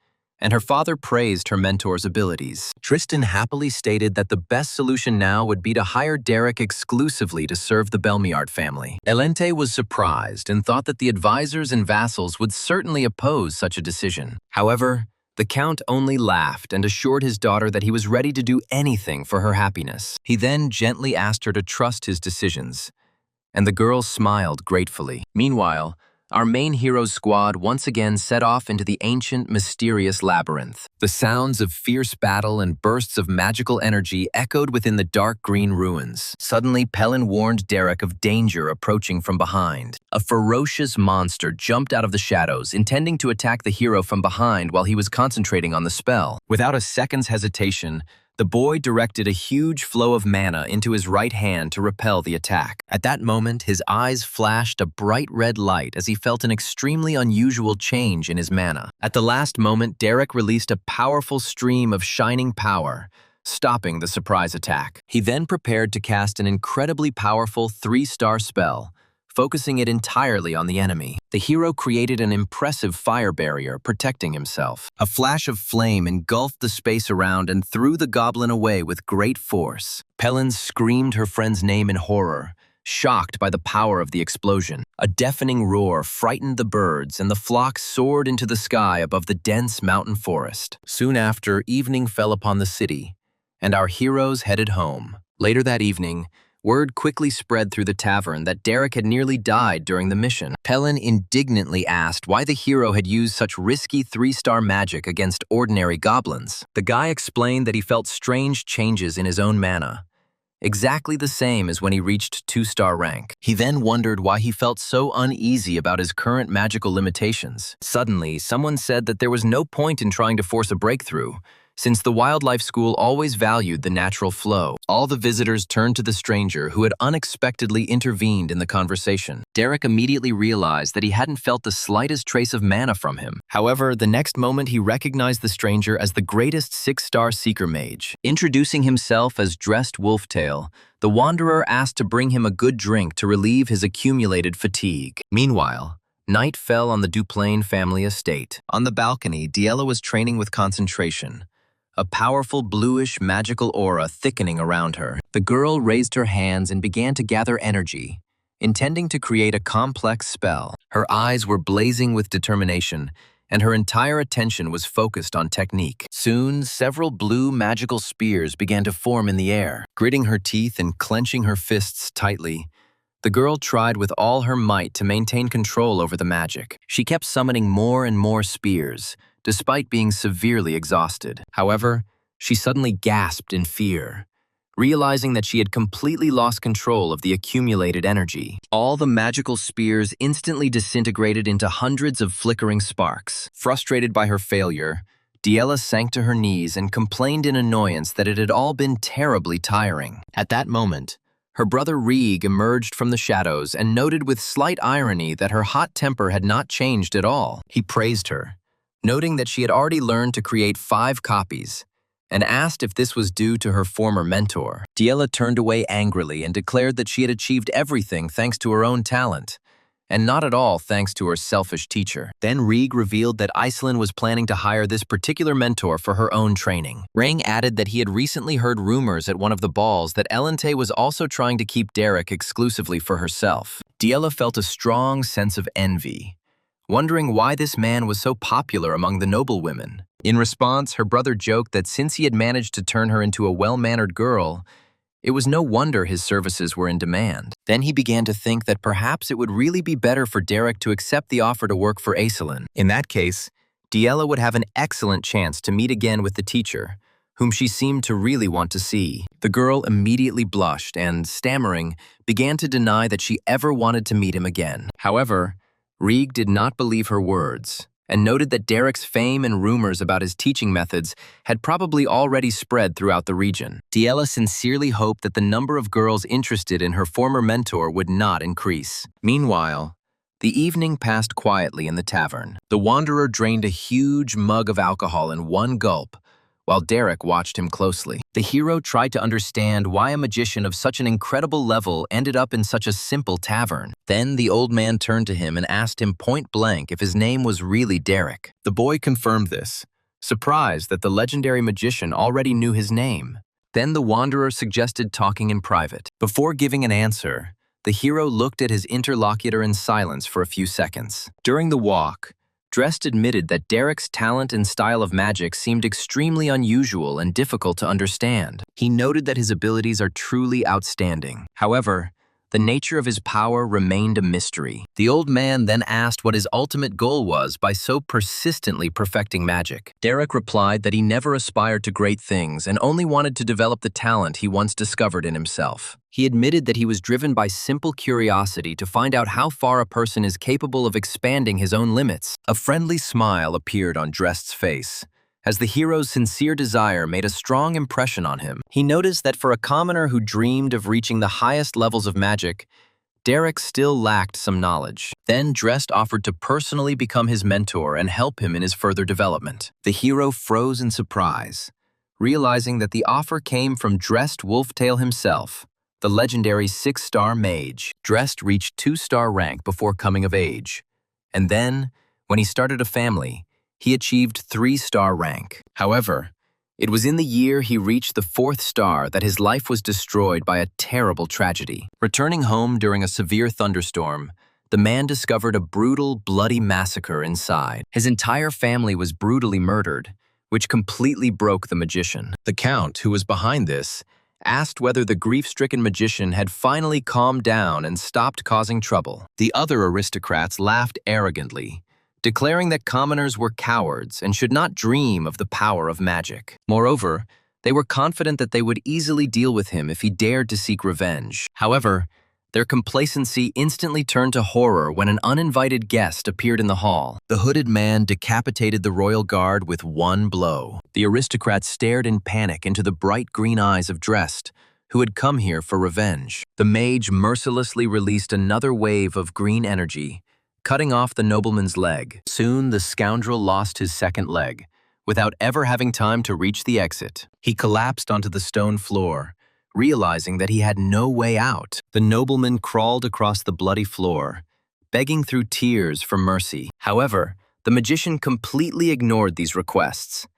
and her father praised her mentor's abilities. Tristan happily stated that the best solution now would be to hire Derek exclusively to serve the Belmiard family. Elente was surprised and thought that the advisors and vassals would certainly oppose such a decision. However, the Count only laughed and assured his daughter that he was ready to do anything for her happiness. He then gently asked her to trust his decisions, and the girl smiled gratefully. Meanwhile, our main hero's squad once again set off into the ancient, mysterious labyrinth. The sounds of fierce battle and bursts of magical energy echoed within the dark green ruins. Suddenly, Pelin warned Derek of danger approaching from behind. A ferocious monster jumped out of the shadows, intending to attack the hero from behind while he was concentrating on the spell. Without a second's hesitation, the boy directed a huge flow of mana into his right hand to repel the attack. At that moment, his eyes flashed a bright red light as he felt an extremely unusual change in his mana. At the last moment, Derek released a powerful stream of shining power, stopping the surprise attack. He then prepared to cast an incredibly powerful 3-star spell, focusing it entirely on the enemy. The hero created an impressive fire barrier, protecting himself. A flash of flame engulfed the space around and threw the goblin away with great force. Pelin screamed her friend's name in horror, shocked by the power of the explosion. A deafening roar frightened the birds, and the flock soared into the sky above the dense mountain forest. Soon after, evening fell upon the city, and our heroes headed home. Later that evening, word quickly spread through the tavern that Derek had nearly died during the mission. Pelin indignantly asked why the hero had used such risky 3-star magic against ordinary goblins. The guy explained that he felt strange changes in his own mana, exactly the same as when he reached 2-star rank. He then wondered why he felt so uneasy about his current magical limitations. Suddenly, someone said that there was no point in trying to force a breakthrough, since the wildlife school always valued the natural flow. All the visitors turned to the stranger who had unexpectedly intervened in the conversation. Derek immediately realized that he hadn't felt the slightest trace of mana from him. However, the next moment he recognized the stranger as the greatest 6-star seeker mage. Introducing himself as Dressed Wolftail, the wanderer asked to bring him a good drink to relieve his accumulated fatigue. Meanwhile, night fell on the Duplain family estate. On the balcony, Diella was training with concentration, a powerful bluish magical aura thickening around her. The girl raised her hands and began to gather energy, intending to create a complex spell. Her eyes were blazing with determination, and her entire attention was focused on technique. Soon, several blue magical spears began to form in the air. Gritting her teeth and clenching her fists tightly, The girl tried with all her might to maintain control over the magic. She kept summoning more and more spears, despite being severely exhausted. However, she suddenly gasped in fear, realizing that she had completely lost control of the accumulated energy. All the magical spears instantly disintegrated into hundreds of flickering sparks. Frustrated by her failure, Diela sank to her knees and complained in annoyance that it had all been terribly tiring. At that moment, her brother Rieg emerged from the shadows and noted with slight irony that her hot temper had not changed at all. He praised her, noting that she had already learned to create 5 copies, and asked if this was due to her former mentor. Diela turned away angrily and declared that she had achieved everything thanks to her own talent, and not at all thanks to her selfish teacher. Then Rieg revealed that Iselin was planning to hire this particular mentor for her own training. Rang added that he had recently heard rumors at one of the balls that Elente was also trying to keep Derek exclusively for herself. Diela felt a strong sense of envy, wondering why this man was so popular among the noblewomen. In response, her brother joked that since he had managed to turn her into a well-mannered girl, it was no wonder his services were in demand. Then he began to think that perhaps it would really be better for Derek to accept the offer to work for Iselin. In that case, Diela would have an excellent chance to meet again with the teacher, whom she seemed to really want to see. The girl immediately blushed and, stammering, began to deny that she ever wanted to meet him again. However, Rieg did not believe her words, and noted that Derek's fame and rumors about his teaching methods had probably already spread throughout the region. Diela sincerely hoped that the number of girls interested in her former mentor would not increase. Meanwhile, the evening passed quietly in the tavern. The wanderer drained a huge mug of alcohol in one gulp, while Derek watched him closely. The hero tried to understand why a magician of such an incredible level ended up in such a simple tavern. Then the old man turned to him and asked him point blank if his name was really Derek. The boy confirmed this, surprised that the legendary magician already knew his name. Then the wanderer suggested talking in private. Before giving an answer, the hero looked at his interlocutor in silence for a few seconds. During the walk, Drest admitted that Derek's talent and style of magic seemed extremely unusual and difficult to understand. He noted that his abilities are truly outstanding. However, the nature of his power remained a mystery. The old man then asked what his ultimate goal was by so persistently perfecting magic. Derek replied that he never aspired to great things and only wanted to develop the talent he once discovered in himself. He admitted that he was driven by simple curiosity to find out how far a person is capable of expanding his own limits. A friendly smile appeared on Drest's face, as the hero's sincere desire made a strong impression on him. He noticed that for a commoner who dreamed of reaching the highest levels of magic, Derek still lacked some knowledge. Then Drest offered to personally become his mentor and help him in his further development. The hero froze in surprise, realizing that the offer came from Drest Wolftail himself, the legendary 6-star mage. Drest reached 2-star rank before coming of age, and then, when he started a family, he achieved 3-star rank. However, it was in the year he reached the 4th star that his life was destroyed by a terrible tragedy. Returning home during a severe thunderstorm, the man discovered a brutal, bloody massacre inside. His entire family was brutally murdered, which completely broke the magician. The count, who was behind this, asked whether the grief-stricken magician had finally calmed down and stopped causing trouble. The other aristocrats laughed arrogantly, declaring that commoners were cowards and should not dream of the power of magic. Moreover, they were confident that they would easily deal with him if he dared to seek revenge. However, their complacency instantly turned to horror when an uninvited guest appeared in the hall. The hooded man decapitated the royal guard with one blow. The aristocrats stared in panic into the bright green eyes of Drest, who had come here for revenge. The mage mercilessly released another wave of green energy, cutting off the nobleman's leg. Soon, the scoundrel lost his second leg, without ever having time to reach the exit. He collapsed onto the stone floor, realizing that he had no way out. The nobleman crawled across the bloody floor, begging through tears for mercy. However, the magician completely ignored these requests,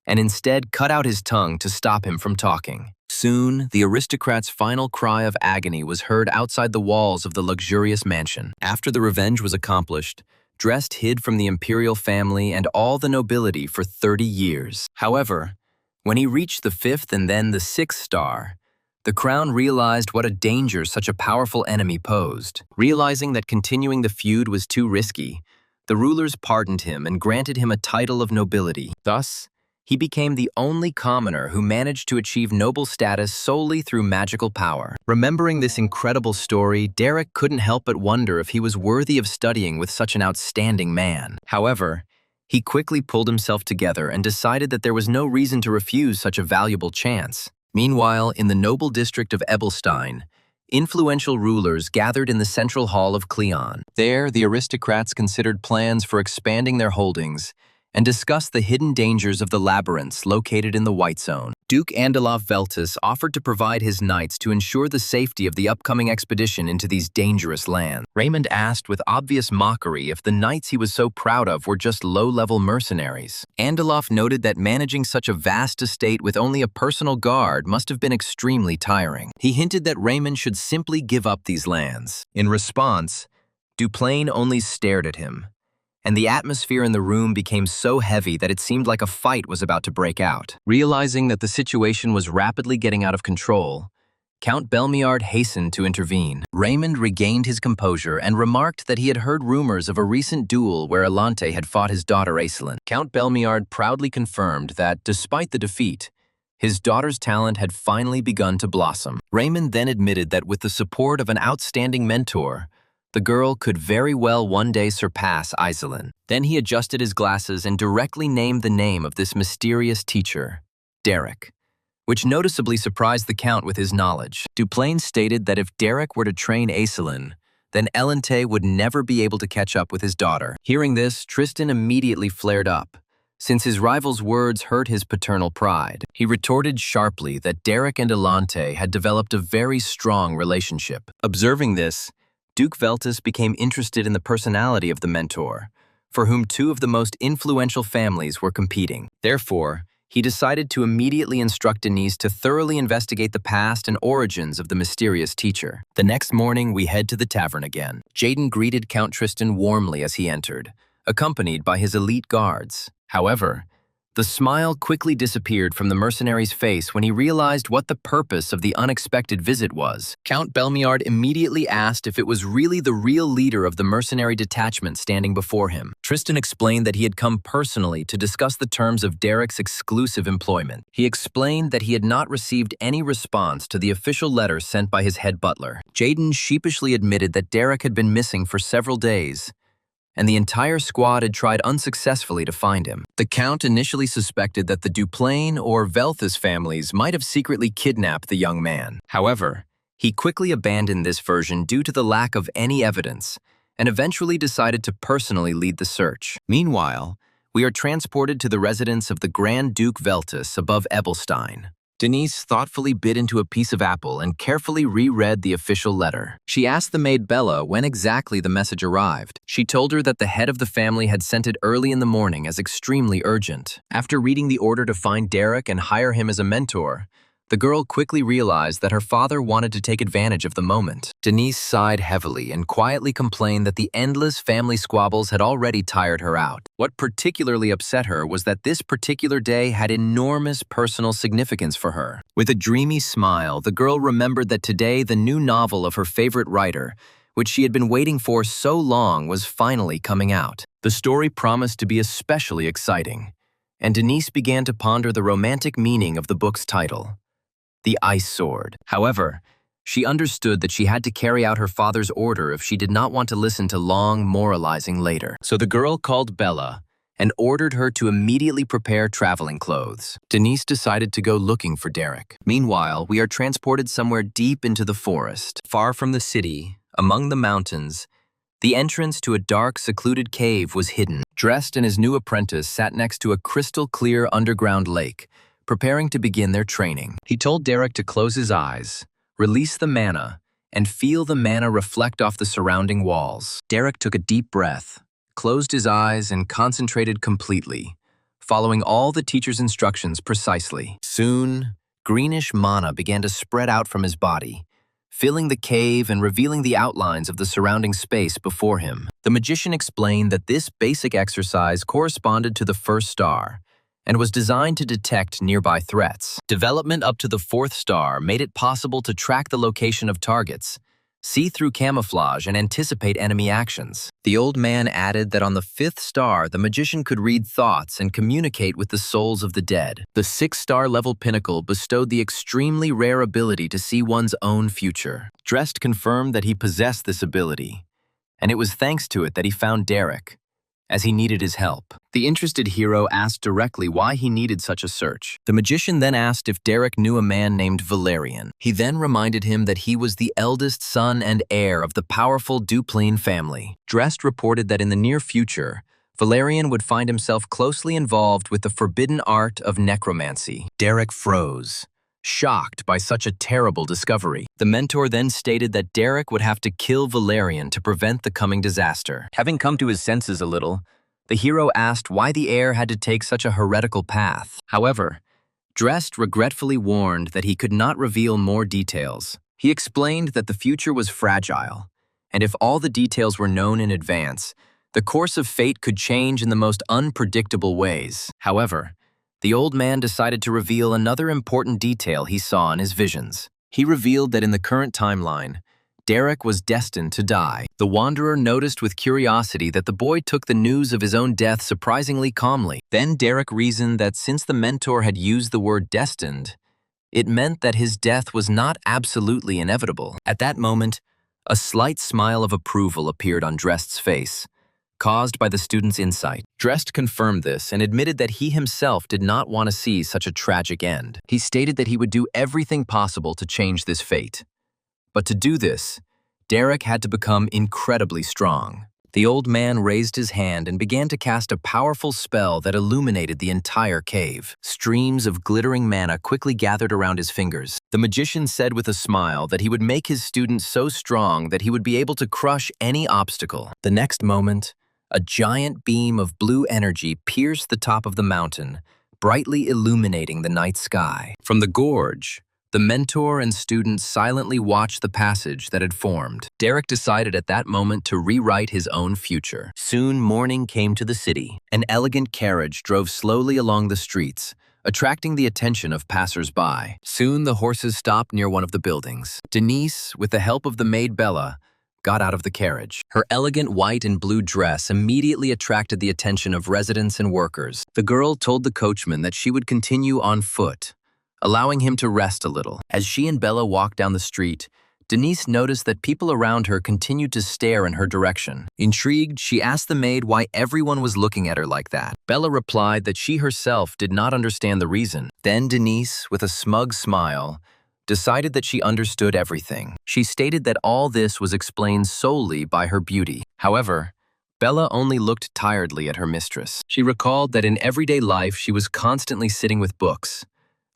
and instead cut out his tongue to stop him from talking. Soon, the aristocrat's final cry of agony was heard outside the walls of the luxurious mansion. After the revenge was accomplished, Drest hid from the imperial family and all the nobility for 30 years. However, when he reached the 5th and then the 6th star, The crown realized what a danger such a powerful enemy posed. Realizing that continuing the feud was too risky, the rulers pardoned him and granted him a title of nobility. Thus, he became the only commoner who managed to achieve noble status solely through magical power. Remembering this incredible story, Derek couldn't help but wonder if he was worthy of studying with such an outstanding man. However, he quickly pulled himself together and decided that there was no reason to refuse such a valuable chance. Meanwhile, in the noble district of Ebelstein, influential rulers gathered in the central hall of Cleon. There, the aristocrats considered plans for expanding their holdings and discussed the hidden dangers of the labyrinths located in the White Zone. Duke Andalov Veltus offered to provide his knights to ensure the safety of the upcoming expedition into these dangerous lands. Raymond asked with obvious mockery if the knights he was so proud of were just low-level mercenaries. Andalov noted that managing such a vast estate with only a personal guard must have been extremely tiring. He hinted that Raymond should simply give up these lands. In response, Duplain only stared at him, and the atmosphere in the room became so heavy that it seemed like a fight was about to break out. Realizing that the situation was rapidly getting out of control, Count Belmiard hastened to intervene. Raymond regained his composure and remarked that he had heard rumors of a recent duel where Alante had fought his daughter Aislinn. Count Belmiard proudly confirmed that, despite the defeat, his daughter's talent had finally begun to blossom. Raymond then admitted that with the support of an outstanding mentor, the girl could very well one day surpass Aislinn. Then he adjusted his glasses and directly named the name of this mysterious teacher, Derek, which noticeably surprised the Count with his knowledge. Duplain stated that if Derek were to train Aislinn, then Elente would never be able to catch up with his daughter. Hearing this, Tristan immediately flared up, since his rival's words hurt his paternal pride. He retorted sharply that Derek and Elente had developed a very strong relationship. Observing this, Duke Veltus became interested in the personality of the mentor, for whom two of the most influential families were competing. Therefore, he decided to immediately instruct Denise to thoroughly investigate the past and origins of the mysterious teacher. The next morning, we head to the tavern again. Jaden greeted Count Tristan warmly as he entered, accompanied by his elite guards. However, the smile quickly disappeared from the mercenary's face when he realized what the purpose of the unexpected visit was. Count Belmiard immediately asked if it was really the real leader of the mercenary detachment standing before him. Tristan explained that he had come personally to discuss the terms of Derek's exclusive employment. He explained that he had not received any response to the official letter sent by his head butler. Jaden sheepishly admitted that Derek had been missing for several days, and the entire squad had tried unsuccessfully to find him. The Count initially suspected that the Duplain or Velthus families might have secretly kidnapped the young man. However, he quickly abandoned this version due to the lack of any evidence, and eventually decided to personally lead the search. Meanwhile, we are transported to the residence of the Grand Duke Veltus above Ebelstein. Denise thoughtfully bit into a piece of apple and carefully reread the official letter. She asked the maid Bella when exactly the message arrived. She told her that the head of the family had sent it early in the morning as extremely urgent. After reading the order to find Derek and hire him as a mentor, the girl quickly realized that her father wanted to take advantage of the moment. Denise sighed heavily and quietly complained that the endless family squabbles had already tired her out. What particularly upset her was that this particular day had enormous personal significance for her. With a dreamy smile, the girl remembered that today the new novel of her favorite writer, which she had been waiting for so long, was finally coming out. The story promised to be especially exciting, and Denise began to ponder the romantic meaning of the book's title, The Ice Sword. However, she understood that she had to carry out her father's order if she did not want to listen to long moralizing later. So the girl called Bella and ordered her to immediately prepare traveling clothes. Denise decided to go looking for Derek. Meanwhile, we are transported somewhere deep into the forest, far from the city, among the mountains. The entrance to a dark, secluded cave was hidden. Dressed and his new apprentice sat next to a crystal-clear underground lake, preparing to begin their training. He told Derek to close his eyes, release the mana, and feel the mana reflect off the surrounding walls. Derek took a deep breath, closed his eyes, and concentrated completely, following all the teacher's instructions precisely. Soon, greenish mana began to spread out from his body, filling the cave and revealing the outlines of the surrounding space before him. The magician explained that this basic exercise corresponded to the first star, and was designed to detect nearby threats. Development up to the 4th star made it possible to track the location of targets, see through camouflage, and anticipate enemy actions. The old man added that on the 5th star, the magician could read thoughts and communicate with the souls of the dead. The 6th-star level pinnacle bestowed the extremely rare ability to see one's own future. Drest confirmed that he possessed this ability, and it was thanks to it that he found Derek, as he needed his help. The interested hero asked directly why he needed such a search. The magician then asked if Derek knew a man named Valerian. He then reminded him that he was the eldest son and heir of the powerful Duplain family. Drest reported that in the near future, Valerian would find himself closely involved with the forbidden art of necromancy. Derek froze, shocked by such a terrible discovery. The mentor then stated that Derek would have to kill Valerian to prevent the coming disaster. Having come to his senses a little, the hero asked why the heir had to take such a heretical path. However, Drest regretfully warned that he could not reveal more details. He explained that the future was fragile, and if all the details were known in advance, the course of fate could change in the most unpredictable ways. However, the old man decided to reveal another important detail he saw in his visions. He revealed that in the current timeline, Derek was destined to die. The wanderer noticed with curiosity that the boy took the news of his own death surprisingly calmly. Then Derek reasoned that since the mentor had used the word destined, it meant that his death was not absolutely inevitable. At that moment, a slight smile of approval appeared on Drest's face, caused by the student's insight. Drest confirmed this and admitted that he himself did not want to see such a tragic end. He stated that he would do everything possible to change this fate. But to do this, Derek had to become incredibly strong. The old man raised his hand and began to cast a powerful spell that illuminated the entire cave. Streams of glittering mana quickly gathered around his fingers. The magician said with a smile that he would make his student so strong that he would be able to crush any obstacle. The next moment, a giant beam of blue energy pierced the top of the mountain, brightly illuminating the night sky. From the gorge, the mentor and student silently watched the passage that had formed. Derek decided at that moment to rewrite his own future. Soon morning came to the city. An elegant carriage drove slowly along the streets, attracting the attention of passers-by. Soon the horses stopped near one of the buildings. Denise, with the help of the maid Bella, got out of the carriage. Her elegant white and blue dress immediately attracted the attention of residents and workers. The girl told the coachman that she would continue on foot, allowing him to rest a little. As she and Bella walked down the street, Denise noticed that people around her continued to stare in her direction. Intrigued, she asked the maid why everyone was looking at her like that. Bella replied that she herself did not understand the reason. Then Denise, with a smug smile, decided that she understood everything. She stated that all this was explained solely by her beauty. However, Bella only looked tiredly at her mistress. She recalled that in everyday life she was constantly sitting with books,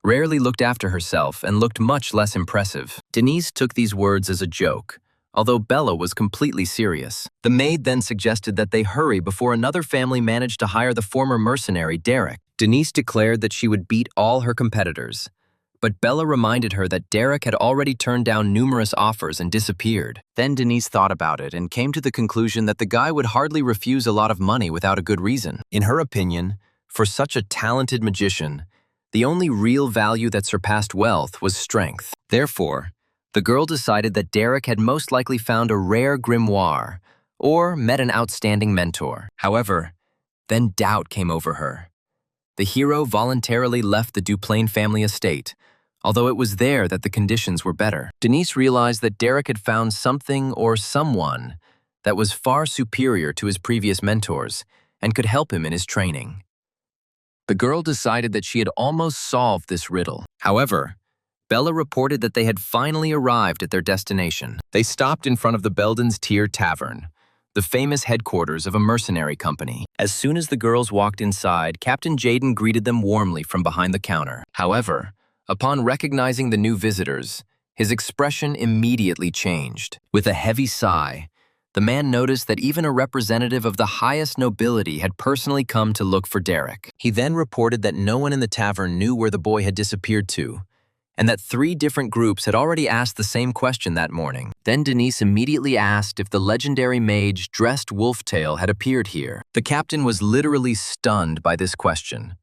rarely looked after herself, and looked much less impressive. Denise took these words as a joke, although Bella was completely serious. The maid then suggested that they hurry before another family managed to hire the former mercenary, Derek. Denise declared that she would beat all her competitors, but Bella reminded her that Derek had already turned down numerous offers and disappeared. Then Denise thought about it and came to the conclusion that the guy would hardly refuse a lot of money without a good reason. In her opinion, for such a talented magician, the only real value that surpassed wealth was strength. Therefore, the girl decided that Derek had most likely found a rare grimoire or met an outstanding mentor. However, then doubt came over her. The hero voluntarily left the Duplain family estate, although it was there that the conditions were better. Denise realized that Derek had found something or someone that was far superior to his previous mentors and could help him in his training. The girl decided that she had almost solved this riddle. However, Bella reported that they had finally arrived at their destination. They stopped in front of the Belden's Tier Tavern, the famous headquarters of a mercenary company. As soon as the girls walked inside, Captain Jaden greeted them warmly from behind the counter. However, upon recognizing the new visitors, his expression immediately changed. With a heavy sigh, the man noticed that even a representative of the highest nobility had personally come to look for Derek. He then reported that no one in the tavern knew where the boy had disappeared to, and that 3 different groups had already asked the same question that morning. Then Denise immediately asked if the legendary mage dressed Wolftail had appeared here. The captain was literally stunned by this question.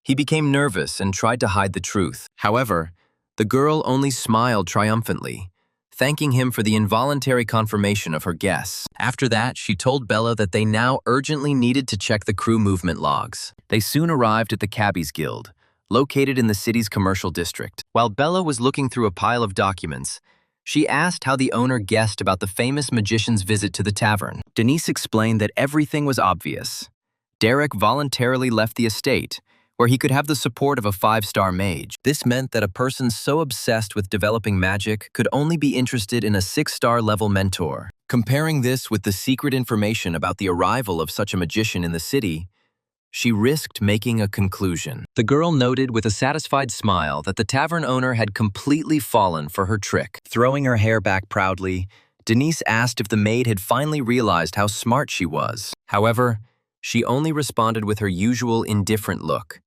He became nervous and tried to hide the truth. However, the girl only smiled triumphantly, thanking him for the involuntary confirmation of her guess. After that, she told Bella that they now urgently needed to check the crew movement logs. They soon arrived at the Cabbies Guild, located in the city's commercial district. While Bella was looking through a pile of documents, she asked how the owner guessed about the famous magician's visit to the tavern. Denise explained that everything was obvious. Derek voluntarily left the estate, where he could have the support of a 5-star mage. This meant that a person so obsessed with developing magic could only be interested in a 6-star level mentor. Comparing this with the secret information about the arrival of such a magician in the city, she risked making a conclusion. The girl noted with a satisfied smile that the tavern owner had completely fallen for her trick. Throwing her hair back proudly, Denise asked if the maid had finally realized how smart she was. However, she only responded with her usual indifferent look,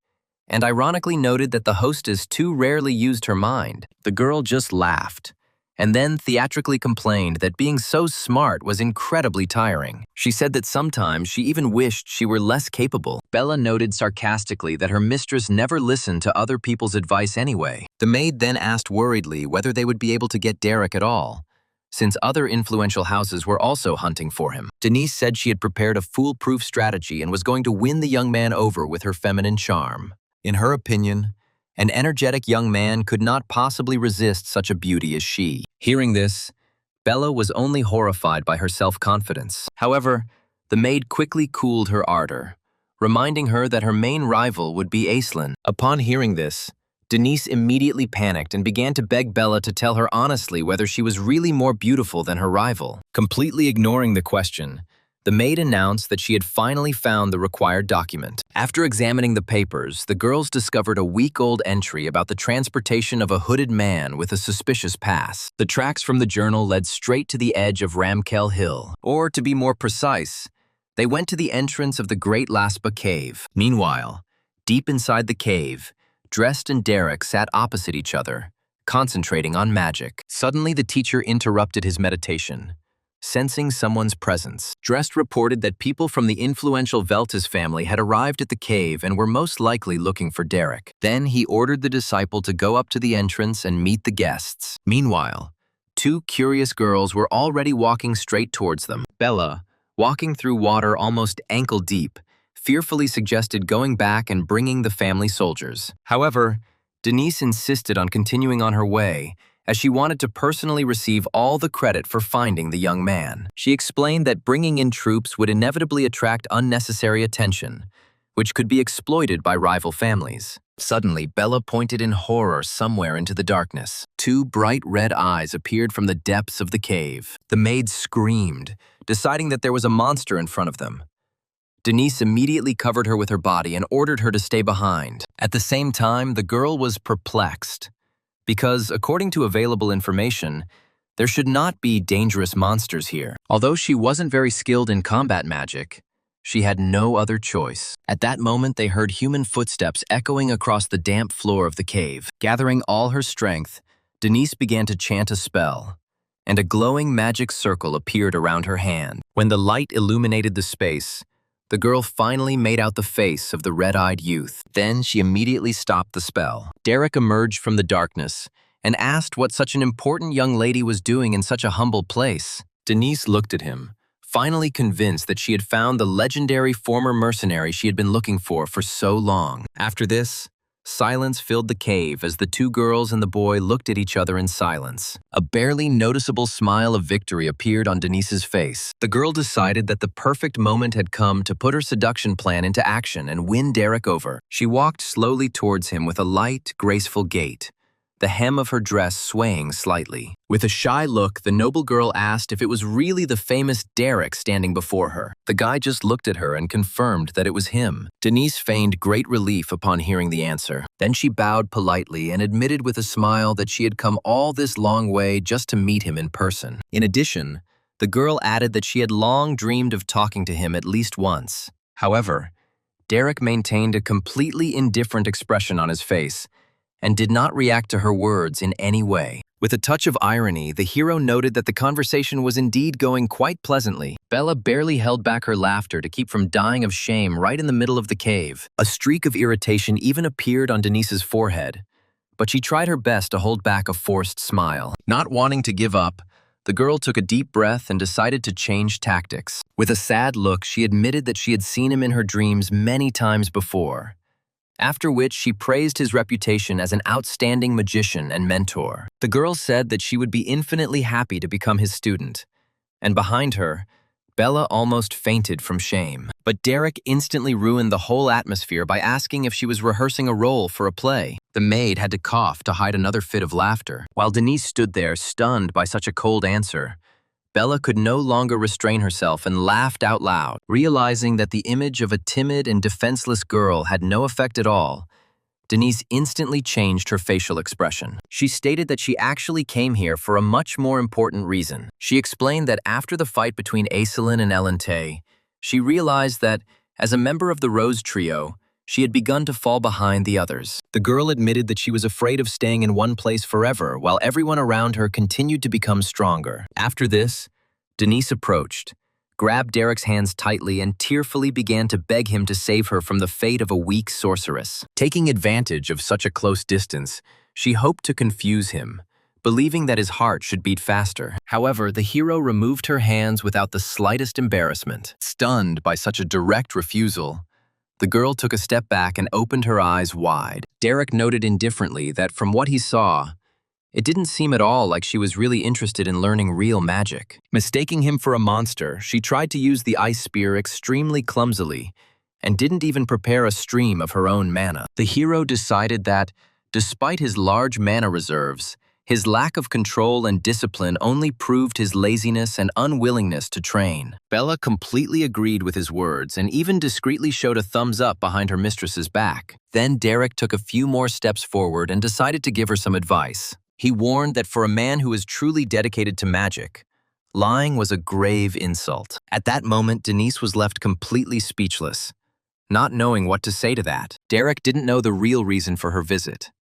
and ironically noted that the hostess too rarely used her mind. The girl just laughed, and then theatrically complained that being so smart was incredibly tiring. She said that sometimes she even wished she were less capable. Bella noted sarcastically that her mistress never listened to other people's advice anyway. The maid then asked worriedly whether they would be able to get Derek at all, since other influential houses were also hunting for him. Denise said she had prepared a foolproof strategy and was going to win the young man over with her feminine charm. In her opinion, an energetic young man could not possibly resist such a beauty as she. Hearing this, Bella was only horrified by her self-confidence. However, the maid quickly cooled her ardor, reminding her that her main rival would be Aislinn. Upon hearing this, Denise immediately panicked and began to beg Bella to tell her honestly whether she was really more beautiful than her rival. Completely ignoring the question, the maid announced that she had finally found the required document. After examining the papers, the girls discovered a week-old entry about the transportation of a hooded man with a suspicious past. The tracks from the journal led straight to the edge of Ramkel Hill, or to be more precise, they went to the entrance of the Great Laspa Cave. Meanwhile, deep inside the cave, Drest and Derek sat opposite each other, concentrating on magic. Suddenly, the teacher interrupted his meditation, sensing someone's presence. Drest reported that people from the influential Veltas family had arrived at the cave and were most likely looking for Derek. Then he ordered the disciple to go up to the entrance and meet the guests. Meanwhile, 2 curious girls were already walking straight towards them. Bella, walking through water almost ankle-deep, fearfully suggested going back and bringing the family soldiers. However, Denise insisted on continuing on her way, as she wanted to personally receive all the credit for finding the young man. She explained that bringing in troops would inevitably attract unnecessary attention, which could be exploited by rival families. Suddenly, Bella pointed in horror somewhere into the darkness. 2 bright red eyes appeared from the depths of the cave. The maid screamed, deciding that there was a monster in front of them. Denise immediately covered her with her body and ordered her to stay behind. At the same time, the girl was perplexed, because, according to available information, there should not be dangerous monsters here. Although she wasn't very skilled in combat magic, she had no other choice. At that moment, they heard human footsteps echoing across the damp floor of the cave. Gathering all her strength, Denise began to chant a spell, and a glowing magic circle appeared around her hand. When the light illuminated the space, the girl finally made out the face of the red-eyed youth. Then she immediately stopped the spell. Derek emerged from the darkness and asked what such an important young lady was doing in such a humble place. Denise looked at him, finally convinced that she had found the legendary former mercenary she had been looking for so long. After this, silence filled the cave as the 2 girls and the boy looked at each other in silence. A barely noticeable smile of victory appeared on Denise's face. The girl decided that the perfect moment had come to put her seduction plan into action and win Derek over. She walked slowly towards him with a light, graceful gait, the hem of her dress swaying slightly. With a shy look, the noble girl asked if it was really the famous Derek standing before her. The guy just looked at her and confirmed that it was him. Denise feigned great relief upon hearing the answer. Then she bowed politely and admitted with a smile that she had come all this long way just to meet him in person. In addition, the girl added that she had long dreamed of talking to him at least once. However, Derek maintained a completely indifferent expression on his face, and did not react to her words in any way. With a touch of irony, the hero noted that the conversation was indeed going quite pleasantly. Bella barely held back her laughter to keep from dying of shame right in the middle of the cave. A streak of irritation even appeared on Denise's forehead, but she tried her best to hold back a forced smile. Not wanting to give up, the girl took a deep breath and decided to change tactics. With a sad look, she admitted that she had seen him in her dreams many times before, after which she praised his reputation as an outstanding magician and mentor. The girl said that she would be infinitely happy to become his student, and behind her, Bella almost fainted from shame. But Derek instantly ruined the whole atmosphere by asking if she was rehearsing a role for a play. The maid had to cough to hide another fit of laughter. While Denise stood there, stunned by such a cold answer, Bella could no longer restrain herself and laughed out loud. Realizing that the image of a timid and defenseless girl had no effect at all, Denise instantly changed her facial expression. She stated that she actually came here for a much more important reason. She explained that after the fight between Aislinn and Elente, she realized that, as a member of the Rose Trio, she had begun to fall behind the others. The girl admitted that she was afraid of staying in one place forever, while everyone around her continued to become stronger. After this, Denise approached, grabbed Derek's hands tightly, and tearfully began to beg him to save her from the fate of a weak sorceress. Taking advantage of such a close distance, she hoped to confuse him, believing that his heart should beat faster. However, the hero removed her hands without the slightest embarrassment. Stunned by such a direct refusal, the girl took a step back and opened her eyes wide. Derek noted indifferently that from what he saw, it didn't seem at all like she was really interested in learning real magic. Mistaking him for a monster, she tried to use the ice spear extremely clumsily and didn't even prepare a stream of her own mana. The hero decided that, despite his large mana reserves, his lack of control and discipline only proved his laziness and unwillingness to train. Bella completely agreed with his words and even discreetly showed a thumbs up behind her mistress's back. Then Derek took a few more steps forward and decided to give her some advice. He warned that for a man who is truly dedicated to magic, lying was a grave insult. At that moment, Denise was left completely speechless, not knowing what to say to that. Derek didn't know the real reason for her visit,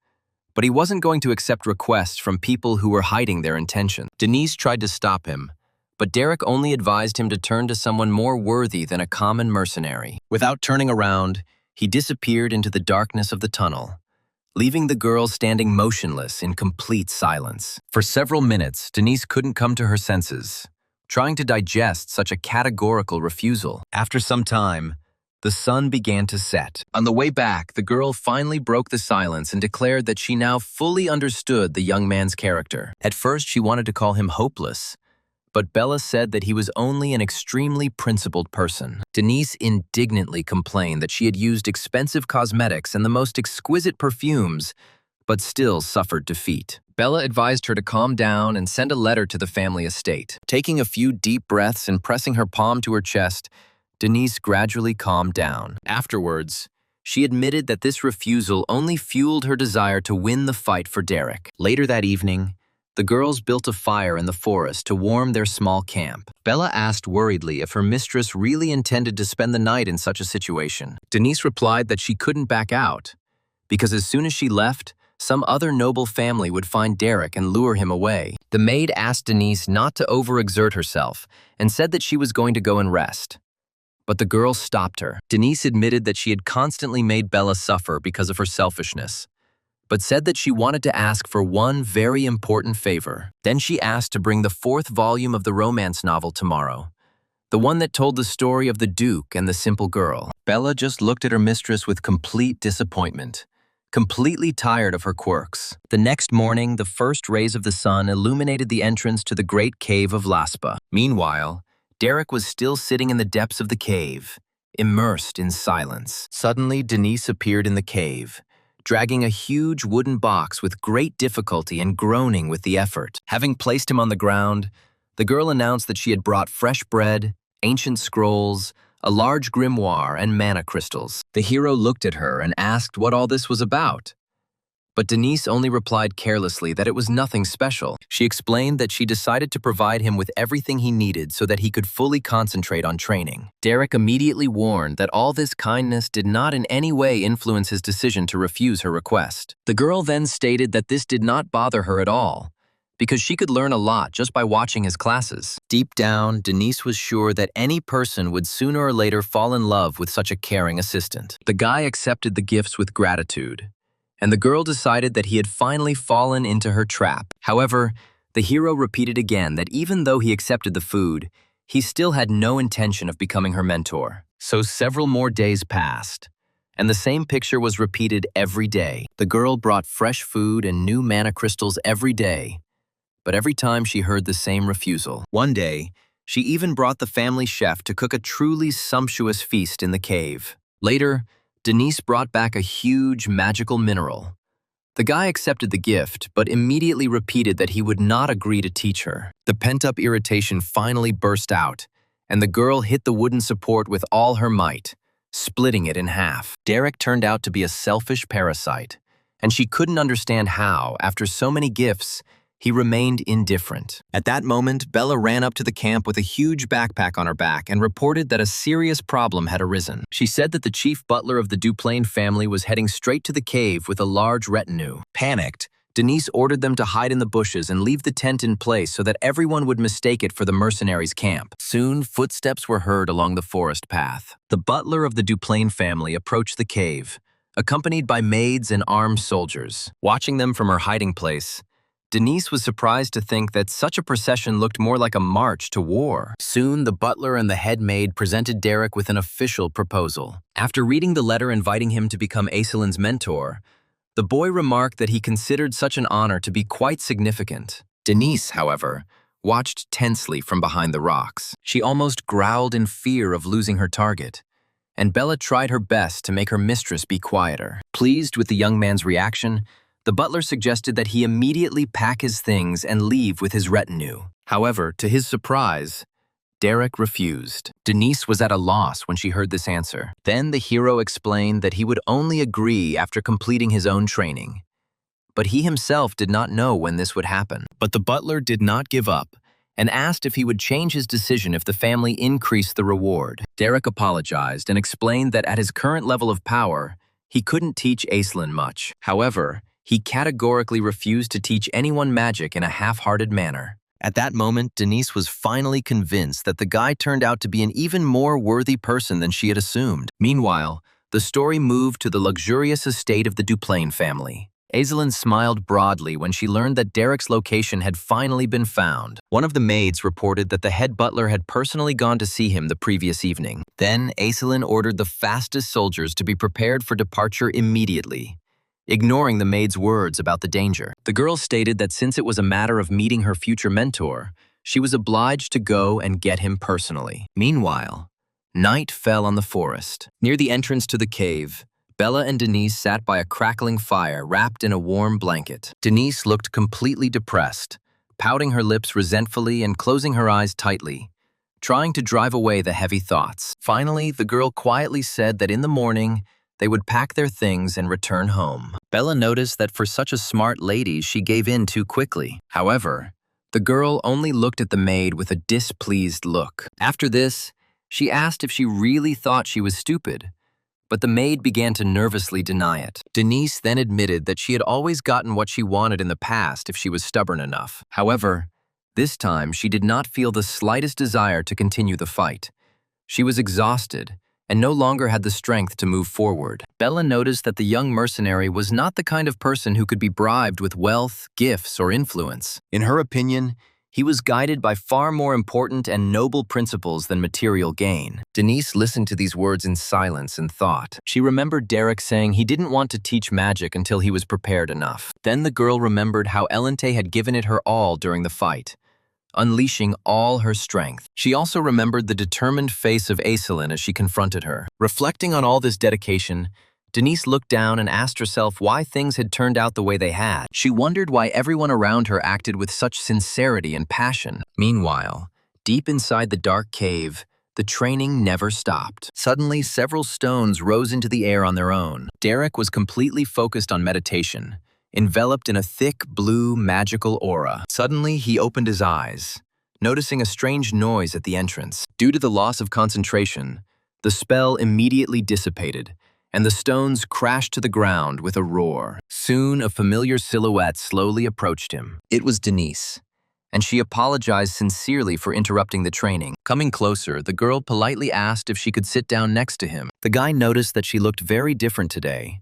but he wasn't going to accept requests from people who were hiding their intention. Denise tried to stop him, but Derek only advised him to turn to someone more worthy than a common mercenary. Without turning around, he disappeared into the darkness of the tunnel, leaving the girl standing motionless in complete silence. For several minutes, Denise couldn't come to her senses, trying to digest such a categorical refusal. After some time, the sun began to set. On the way back, the girl finally broke the silence and declared that she now fully understood the young man's character. At first, she wanted to call him hopeless, but Bella said that he was only an extremely principled person. Denise indignantly complained that she had used expensive cosmetics and the most exquisite perfumes, but still suffered defeat. Bella advised her to calm down and send a letter to the family estate. Taking a few deep breaths and pressing her palm to her chest, Denise gradually calmed down. Afterwards, she admitted that this refusal only fueled her desire to win the fight for Derek. Later that evening, the girls built a fire in the forest to warm their small camp. Bella asked worriedly if her mistress really intended to spend the night in such a situation. Denise replied that she couldn't back out, because as soon as she left, some other noble family would find Derek and lure him away. The maid asked Denise not to overexert herself and said that she was going to go and rest. But the girl stopped her. Denise admitted that she had constantly made Bella suffer because of her selfishness, but said that she wanted to ask for one very important favor. Then she asked to bring the 4th volume of the romance novel tomorrow, the one that told the story of the Duke and the simple girl. Bella just looked at her mistress with complete disappointment, completely tired of her quirks. The next morning, the first rays of the sun illuminated the entrance to the great cave of Laspa. Meanwhile, Derek was still sitting in the depths of the cave, immersed in silence. Suddenly, Denise appeared in the cave, dragging a huge wooden box with great difficulty and groaning with the effort. Having placed him on the ground, the girl announced that she had brought fresh bread, ancient scrolls, a large grimoire, and mana crystals. The hero looked at her and asked what all this was about. But Denise only replied carelessly that it was nothing special. She explained that she decided to provide him with everything he needed so that he could fully concentrate on training. Derek immediately warned that all this kindness did not in any way influence his decision to refuse her request. The girl then stated that this did not bother her at all, because she could learn a lot just by watching his classes. Deep down, Denise was sure that any person would sooner or later fall in love with such a caring assistant. The guy accepted the gifts with gratitude, and the girl decided that he had finally fallen into her trap. However, the hero repeated again that even though he accepted the food, he still had no intention of becoming her mentor. So several more days passed, and the same picture was repeated every day. The girl brought fresh food and new mana crystals every day, but every time she heard the same refusal. One day, she even brought the family chef to cook a truly sumptuous feast in the cave. Later, Denise brought back a huge magical mineral. The guy accepted the gift, but immediately repeated that he would not agree to teach her. The pent-up irritation finally burst out, and the girl hit the wooden support with all her might, splitting it in half. Derek turned out to be a selfish parasite, and she couldn't understand how, after so many gifts, he remained indifferent. At that moment, Bella ran up to the camp with a huge backpack on her back and reported that a serious problem had arisen. She said that the chief butler of the Duplain family was heading straight to the cave with a large retinue. Panicked, Denise ordered them to hide in the bushes and leave the tent in place so that everyone would mistake it for the mercenaries' camp. Soon, footsteps were heard along the forest path. The butler of the Duplain family approached the cave, accompanied by maids and armed soldiers. Watching them from her hiding place, Denise was surprised to think that such a procession looked more like a march to war. Soon, the butler and the head maid presented Derek with an official proposal. After reading the letter inviting him to become Aiselin's mentor, the boy remarked that he considered such an honor to be quite significant. Denise, however, watched tensely from behind the rocks. She almost growled in fear of losing her target, and Bella tried her best to make her mistress be quieter. Pleased with the young man's reaction, the butler suggested that he immediately pack his things and leave with his retinue. However, to his surprise, Derek refused. Denise was at a loss when she heard this answer. Then the hero explained that he would only agree after completing his own training. But he himself did not know when this would happen. But the butler did not give up and asked if he would change his decision if the family increased the reward. Derek apologized and explained that at his current level of power, he couldn't teach Aiselin much. However, he categorically refused to teach anyone magic in a half-hearted manner. At that moment, Denise was finally convinced that the guy turned out to be an even more worthy person than she had assumed. Meanwhile, the story moved to the luxurious estate of the Duplain family. Aiselin smiled broadly when she learned that Derek's location had finally been found. One of the maids reported that the head butler had personally gone to see him the previous evening. Then, Aiselin ordered the fastest soldiers to be prepared for departure immediately, ignoring the maid's words about the danger. The girl stated that since it was a matter of meeting her future mentor, she was obliged to go and get him personally. Meanwhile, night fell on the forest. Near the entrance to the cave, Bella and Denise sat by a crackling fire wrapped in a warm blanket. Denise looked completely depressed, pouting her lips resentfully and closing her eyes tightly, trying to drive away the heavy thoughts. Finally, the girl quietly said that in the morning, they would pack their things and return home. Bella noticed that for such a smart lady, she gave in too quickly. However, the girl only looked at the maid with a displeased look. After this, she asked if she really thought she was stupid, but the maid began to nervously deny it. Denise then admitted that she had always gotten what she wanted in the past if she was stubborn enough. However, this time she did not feel the slightest desire to continue the fight. She was exhausted and no longer had the strength to move forward. Bella noticed that the young mercenary was not the kind of person who could be bribed with wealth, gifts, or influence. In her opinion, he was guided by far more important and noble principles than material gain. Denise listened to these words in silence and thought. She remembered Derek saying he didn't want to teach magic until he was prepared enough. Then the girl remembered how Elente had given it her all during the fight, unleashing all her strength. She also remembered the determined face of Aiselin as she confronted her. Reflecting on all this dedication, Denise looked down and asked herself why things had turned out the way they had. She wondered why everyone around her acted with such sincerity and passion. Meanwhile, deep inside the dark cave, the training never stopped. Suddenly, several stones rose into the air on their own. Derek was completely focused on meditation, enveloped in a thick, blue, magical aura. Suddenly, he opened his eyes, noticing a strange noise at the entrance. Due to the loss of concentration, the spell immediately dissipated, and the stones crashed to the ground with a roar. Soon, a familiar silhouette slowly approached him. It was Denise, and she apologized sincerely for interrupting the training. Coming closer, the girl politely asked if she could sit down next to him. The guy noticed that she looked very different today,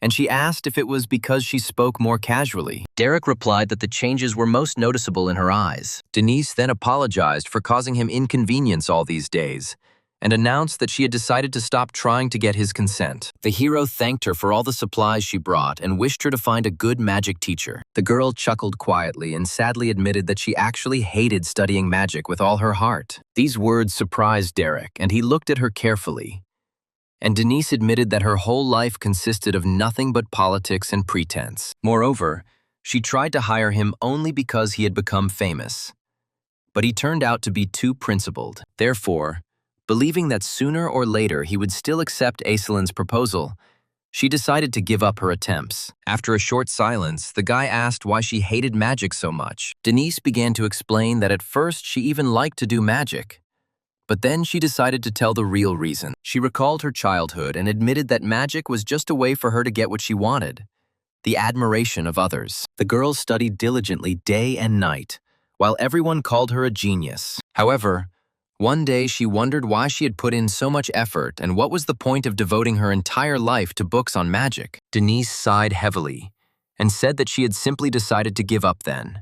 and she asked if it was because she spoke more casually. Derek replied that the changes were most noticeable in her eyes. Denise then apologized for causing him inconvenience all these days, and announced that she had decided to stop trying to get his consent. The hero thanked her for all the supplies she brought and wished her to find a good magic teacher. The girl chuckled quietly and sadly admitted that she actually hated studying magic with all her heart. These words surprised Derek, and he looked at her carefully. And Denise admitted that her whole life consisted of nothing but politics and pretense. Moreover, she tried to hire him only because he had become famous. But he turned out to be too principled. Therefore, believing that sooner or later he would still accept Aiselin's proposal, she decided to give up her attempts. After a short silence, the guy asked why she hated magic so much. Denise began to explain that at first she even liked to do magic. But then she decided to tell the real reason. She recalled her childhood and admitted that magic was just a way for her to get what she wanted: the admiration of others. The girl studied diligently day and night, while everyone called her a genius. However, one day she wondered why she had put in so much effort and what was the point of devoting her entire life to books on magic. Denise sighed heavily and said that she had simply decided to give up then.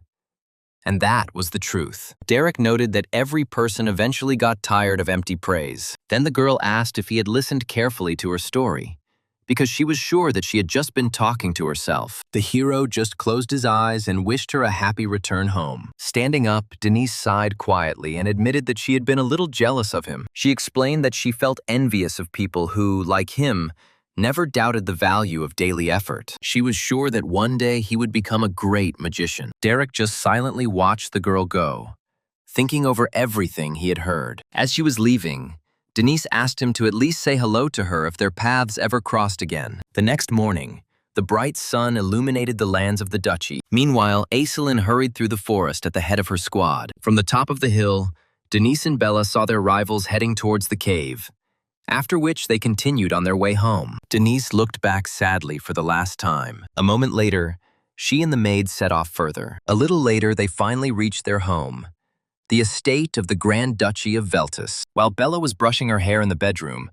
And that was the truth. Derek noted that every person eventually got tired of empty praise. Then the girl asked if he had listened carefully to her story, because she was sure that she had just been talking to herself. The hero just closed his eyes and wished her a happy return home. Standing up, Denise sighed quietly and admitted that she had been a little jealous of him. She explained that she felt envious of people who, like him, never doubted the value of daily effort. She was sure that one day he would become a great magician. Derek just silently watched the girl go, thinking over everything he had heard. As she was leaving, Denise asked him to at least say hello to her if their paths ever crossed again. The next morning, the bright sun illuminated the lands of the duchy. Meanwhile, Aiselin hurried through the forest at the head of her squad. From the top of the hill, Denise and Bella saw their rivals heading towards the cave, after which they continued on their way home. Denise looked back sadly for the last time. A moment later, she and the maid set off further. A little later, they finally reached their home, the estate of the Grand Duchy of Veltus. While Bella was brushing her hair in the bedroom,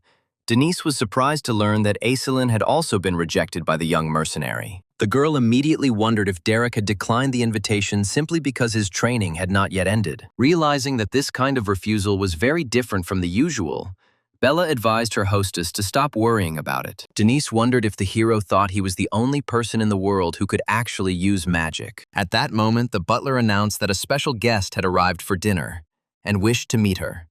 Denise was surprised to learn that Aiselin had also been rejected by the young mercenary. The girl immediately wondered if Derek had declined the invitation simply because his training had not yet ended. Realizing that this kind of refusal was very different from the usual, Bella advised her hostess to stop worrying about it. Denise wondered if the hero thought he was the only person in the world who could actually use magic. At that moment, the butler announced that a special guest had arrived for dinner and wished to meet her.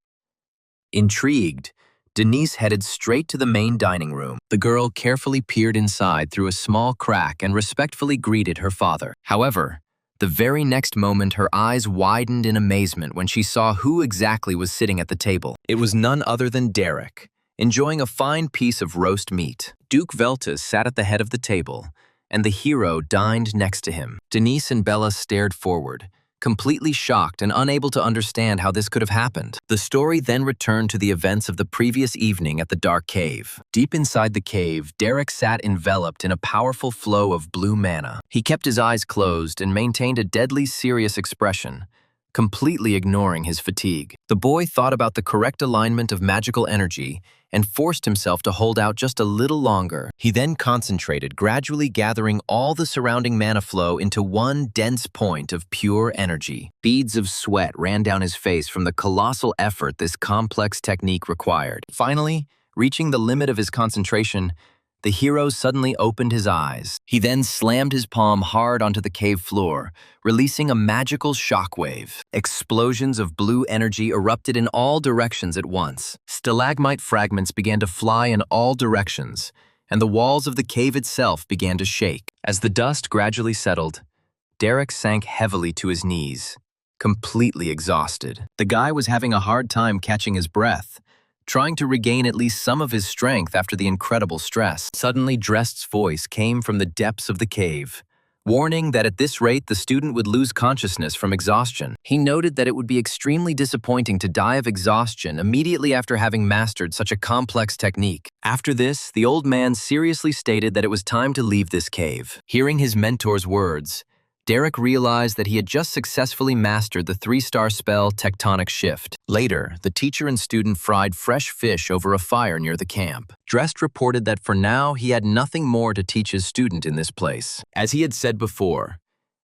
Intrigued, Denise headed straight to the main dining room. The girl carefully peered inside through a small crack and respectfully greeted her father. However, the very next moment, her eyes widened in amazement when she saw who exactly was sitting at the table. It was none other than Derek, enjoying a fine piece of roast meat. Duke Veltus sat at the head of the table, and the hero dined next to him. Denise and Bella stared forward, completely shocked and unable to understand how this could have happened. The story then returned to the events of the previous evening at the dark cave. Deep inside the cave, Derek sat enveloped in a powerful flow of blue mana. He kept his eyes closed and maintained a deadly serious expression, completely ignoring his fatigue. The boy thought about the correct alignment of magical energy and forced himself to hold out just a little longer. He then concentrated, gradually gathering all the surrounding mana flow into one dense point of pure energy. Beads of sweat ran down his face from the colossal effort this complex technique required. Finally, reaching the limit of his concentration, the hero suddenly opened his eyes. He then slammed his palm hard onto the cave floor, releasing a magical shockwave. Explosions of blue energy erupted in all directions at once. Stalagmite fragments began to fly in all directions, and the walls of the cave itself began to shake. As the dust gradually settled, Derek sank heavily to his knees, completely exhausted. The guy was having a hard time catching his breath, trying to regain at least some of his strength after the incredible stress. Suddenly, Drest's voice came from the depths of the cave, warning that at this rate the student would lose consciousness from exhaustion. He noted that it would be extremely disappointing to die of exhaustion immediately after having mastered such a complex technique. After this, the old man seriously stated that it was time to leave this cave. Hearing his mentor's words, Derek realized that he had just successfully mastered the 3-star spell Tectonic Shift. Later, the teacher and student fried fresh fish over a fire near the camp. Drest reported that for now he had nothing more to teach his student in this place. As he had said before,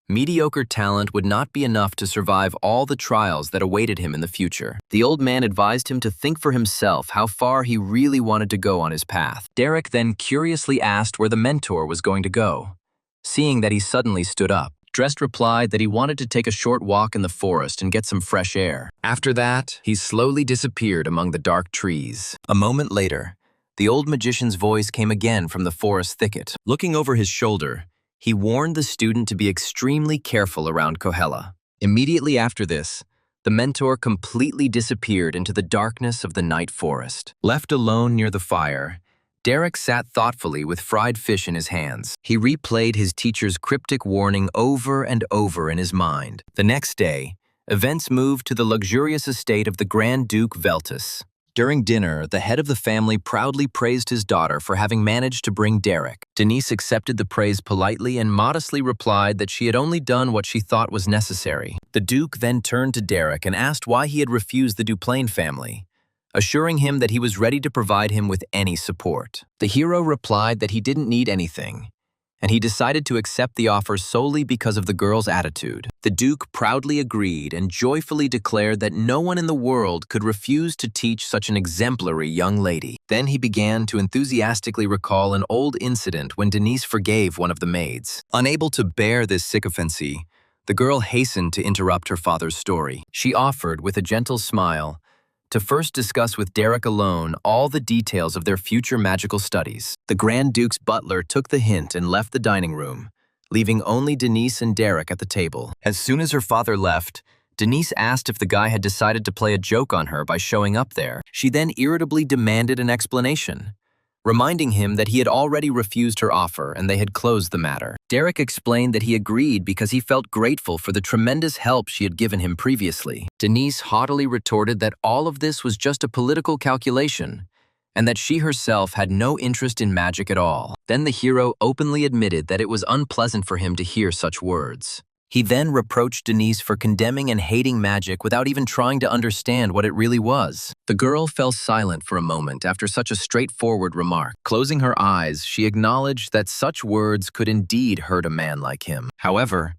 mediocre talent would not be enough to survive all the trials that awaited him in the future. The old man advised him to think for himself how far he really wanted to go on his path. Derek then curiously asked where the mentor was going to go. Seeing that he suddenly stood up, Drest replied that he wanted to take a short walk in the forest and get some fresh air. After that, he slowly disappeared among the dark trees. A moment later, the old magician's voice came again from the forest thicket. Looking over his shoulder, he warned the student to be extremely careful around Kohela. Immediately after this, the mentor completely disappeared into the darkness of the night forest. Left alone near the fire, Derek sat thoughtfully with fried fish in his hands. He replayed his teacher's cryptic warning over and over in his mind. The next day, events moved to the luxurious estate of the Grand Duke Veltus. During dinner, the head of the family proudly praised his daughter for having managed to bring Derek. Denise accepted the praise politely and modestly replied that she had only done what she thought was necessary. The Duke then turned to Derek and asked why he had refused the Duplain family, assuring him that he was ready to provide him with any support. The hero replied that he didn't need anything, and he decided to accept the offer solely because of the girl's attitude. The Duke proudly agreed and joyfully declared that no one in the world could refuse to teach such an exemplary young lady. Then he began to enthusiastically recall an old incident when Denise forgave one of the maids. Unable to bear this sycophancy, the girl hastened to interrupt her father's story. She offered, with a gentle smile, to first discuss with Derek alone all the details of their future magical studies. The Grand Duke's butler took the hint and left the dining room, leaving only Denise and Derek at the table. As soon as her father left, Denise asked if the guy had decided to play a joke on her by showing up there. She then irritably demanded an explanation, reminding him that he had already refused her offer and they had closed the matter. Derek explained that he agreed because he felt grateful for the tremendous help she had given him previously. Denise haughtily retorted that all of this was just a political calculation and that she herself had no interest in magic at all. Then the hero openly admitted that it was unpleasant for him to hear such words. He then reproached Denise for condemning and hating magic without even trying to understand what it really was. The girl fell silent for a moment after such a straightforward remark. Closing her eyes, she acknowledged that such words could indeed hurt a man like him. However,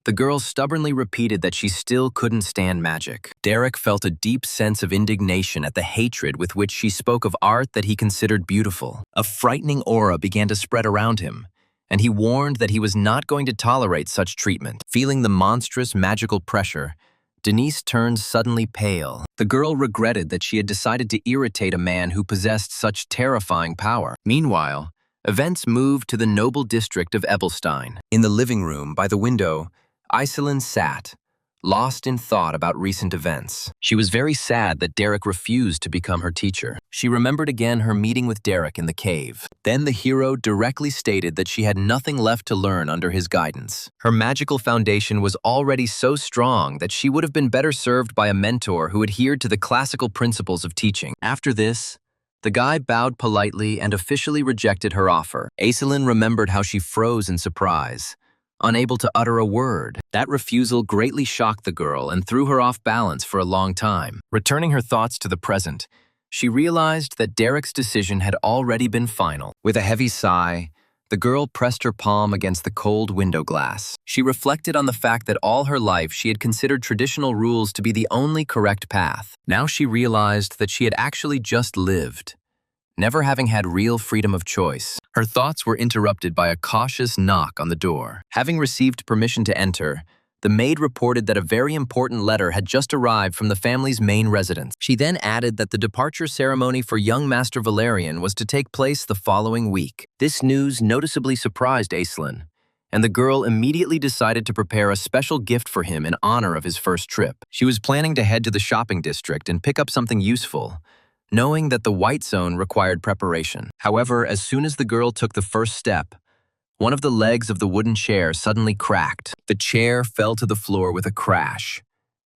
the girl stubbornly repeated that she still couldn't stand magic. Derek felt a deep sense of indignation at the hatred with which she spoke of art that he considered beautiful. A frightening aura began to spread around him, and he warned that he was not going to tolerate such treatment. Feeling the monstrous magical pressure, Denise turned suddenly pale. The girl regretted that she had decided to irritate a man who possessed such terrifying power. Meanwhile, events moved to the noble district of Ebelstein. In the living room by the window, Iselin sat, lost in thought about recent events. She was very sad that Derek refused to become her teacher. She remembered again her meeting with Derek in the cave. Then the hero directly stated that she had nothing left to learn under his guidance. Her magical foundation was already so strong that she would have been better served by a mentor who adhered to the classical principles of teaching. After this, the guy bowed politely and officially rejected her offer. Iselin remembered how she froze in surprise, unable to utter a word. That refusal greatly shocked the girl and threw her off balance for a long time. Returning her thoughts to the present, she realized that Derek's decision had already been final. With a heavy sigh, the girl pressed her palm against the cold window glass. She reflected on the fact that all her life she had considered traditional rules to be the only correct path. Now she realized that she had actually just lived, never having had real freedom of choice. Her thoughts were interrupted by a cautious knock on the door. Having received permission to enter, the maid reported that a very important letter had just arrived from the family's main residence. She then added that the departure ceremony for young Master Valerian was to take place the following week. This news noticeably surprised Iselin, and the girl immediately decided to prepare a special gift for him in honor of his first trip. She was planning to head to the shopping district and pick up something useful, knowing that the White Zone required preparation. However, as soon as the girl took the first step, one of the legs of the wooden chair suddenly cracked. The chair fell to the floor with a crash.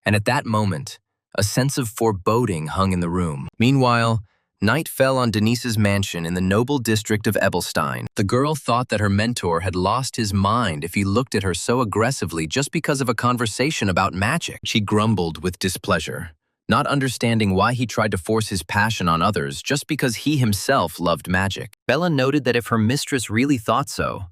And at that moment, a sense of foreboding hung in the room. Meanwhile, night fell on Denise's mansion in the noble district of Ebelstein. The girl thought that her mentor had lost his mind if he looked at her so aggressively just because of a conversation about magic. She grumbled with displeasure, not understanding why he tried to force his passion on others just because he himself loved magic. Bella noted that if her mistress really thought so,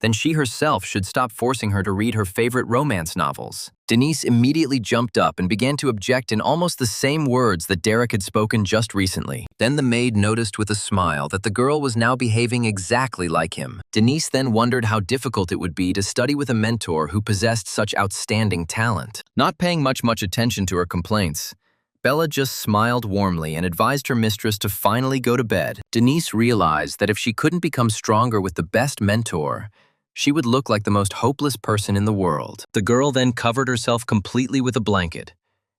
then she herself should stop forcing her to read her favorite romance novels. Denise immediately jumped up and began to object in almost the same words that Derek had spoken just recently. Then the maid noticed with a smile that the girl was now behaving exactly like him. Denise then wondered how difficult it would be to study with a mentor who possessed such outstanding talent. Not paying much attention to her complaints, Bella just smiled warmly and advised her mistress to finally go to bed. Denise realized that if she couldn't become stronger with the best mentor, she would look like the most hopeless person in the world. The girl then covered herself completely with a blanket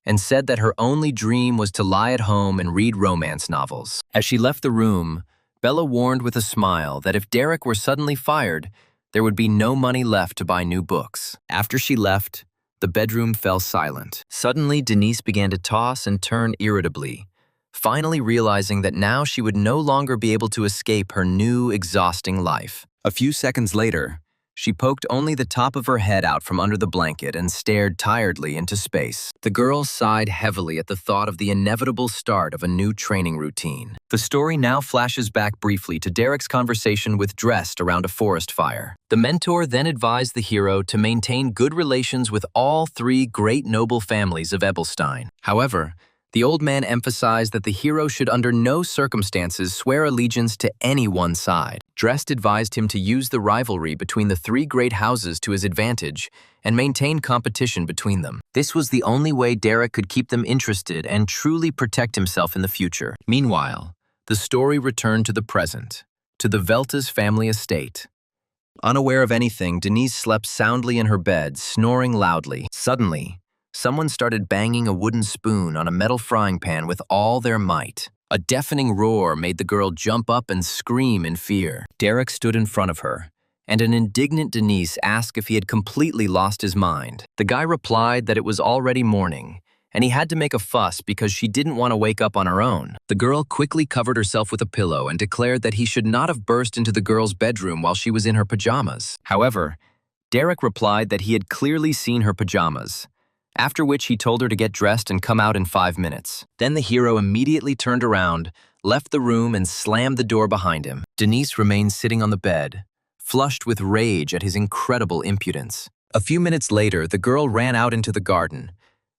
and said that her only dream was to lie at home and read romance novels. As she left the room, Bella warned with a smile that if Derek were suddenly fired, there would be no money left to buy new books. After she left, the bedroom fell silent. Suddenly, Denise began to toss and turn irritably, finally realizing that now she would no longer be able to escape her new, exhausting life. A few seconds later, she poked only the top of her head out from under the blanket and stared tiredly into space. The girl sighed heavily at the thought of the inevitable start of a new training routine. The story now flashes back briefly to Derek's conversation with Drest around a forest fire. The mentor then advised the hero to maintain good relations with all three great noble families of Ebelstein. However, the old man emphasized that the hero should under no circumstances swear allegiance to any one side. Drest advised him to use the rivalry between the three great houses to his advantage and maintain competition between them. This was the only way Derek could keep them interested and truly protect himself in the future. Meanwhile, the story returned to the present, to the Veltas family estate. Unaware of anything, Denise slept soundly in her bed, snoring loudly. Suddenly, someone started banging a wooden spoon on a metal frying pan with all their might. A deafening roar made the girl jump up and scream in fear. Derek stood in front of her, and an indignant Denise asked if he had completely lost his mind. The guy replied that it was already morning, and he had to make a fuss because she didn't want to wake up on her own. The girl quickly covered herself with a pillow and declared that he should not have burst into the girl's bedroom while she was in her pajamas. However, Derek replied that he had clearly seen her pajamas, after which he told her to get dressed and come out in 5 minutes. Then the hero immediately turned around, left the room, and slammed the door behind him. Denise remained sitting on the bed, flushed with rage at his incredible impudence. A few minutes later, the girl ran out into the garden.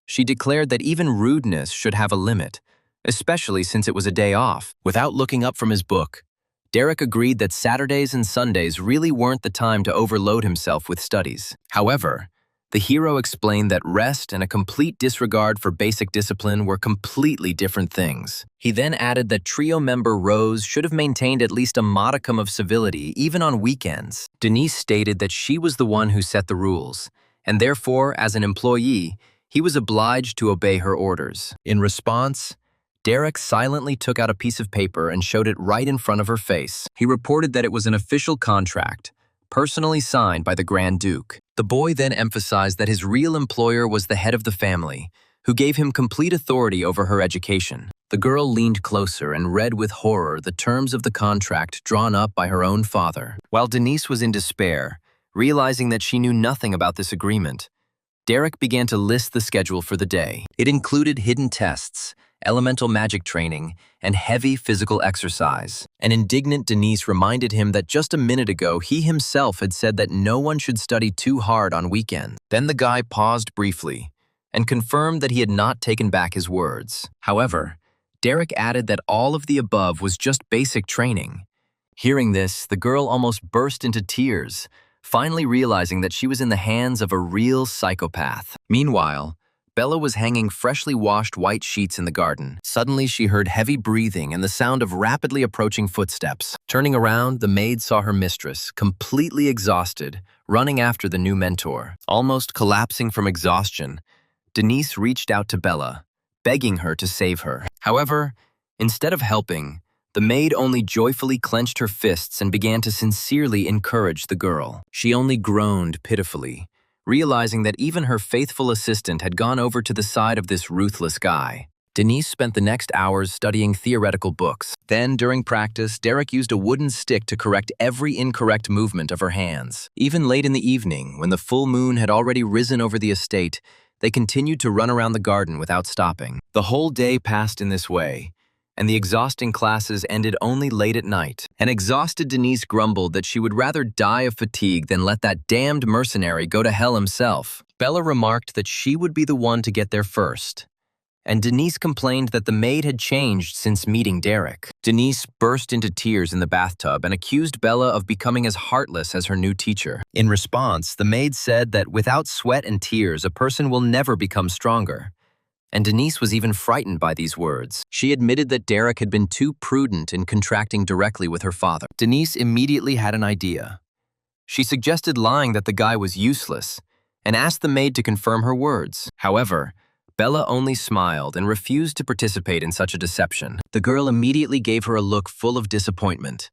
She declared that even rudeness should have a limit, especially since it was a day off. Without looking up from his book, Derek agreed that Saturdays and Sundays really weren't the time to overload himself with studies. However, the hero explained that rest and a complete disregard for basic discipline were completely different things. He then added that trio member Rose should have maintained at least a modicum of civility even on weekends. Denise stated that she was the one who set the rules, and therefore, as an employee, he was obliged to obey her orders. In response, Derek silently took out a piece of paper and showed it right in front of her face. He reported that it was an official contract, personally signed by the Grand Duke. The boy then emphasized that his real employer was the head of the family, who gave him complete authority over her education. The girl leaned closer and read with horror the terms of the contract drawn up by her own father. While Denise was in despair, realizing that she knew nothing about this agreement, Derek began to list the schedule for the day. It included hidden tests, elemental magic training, and heavy physical exercise. An indignant Denise reminded him that just a minute ago he himself had said that no one should study too hard on weekends. Then the guy paused briefly and confirmed that he had not taken back his words. However, Derek added that all of the above was just basic training. Hearing this, the girl almost burst into tears, finally realizing that she was in the hands of a real psychopath. Meanwhile, Bella was hanging freshly washed white sheets in the garden. Suddenly, she heard heavy breathing and the sound of rapidly approaching footsteps. Turning around, the maid saw her mistress, completely exhausted, running after the new mentor. Almost collapsing from exhaustion, Denise reached out to Bella, begging her to save her. However, instead of helping, The maid only joyfully clenched her fists and began to sincerely encourage the girl. She only groaned pitifully, realizing that even her faithful assistant had gone over to the side of this ruthless guy. Denise spent the next hours studying theoretical books. Then, during practice, Derek used a wooden stick to correct every incorrect movement of her hands. Even late in the evening, when the full moon had already risen over the estate, they continued to run around the garden without stopping. The whole day passed in this way, and the exhausting classes ended only late at night. An exhausted Denise grumbled that she would rather die of fatigue than let that damned mercenary go to hell himself. Bella remarked that she would be the one to get there first, and Denise complained that the maid had changed since meeting Derek. Denise burst into tears in the bathtub and accused Bella of becoming as heartless as her new teacher. In response, the maid said that without sweat and tears, a person will never become stronger. And Denise was even frightened by these words. She admitted that Derek had been too prudent in contracting directly with her father. Denise immediately had an idea. She suggested lying that the guy was useless and asked the maid to confirm her words. However, Bella only smiled and refused to participate in such a deception. The girl immediately gave her a look full of disappointment.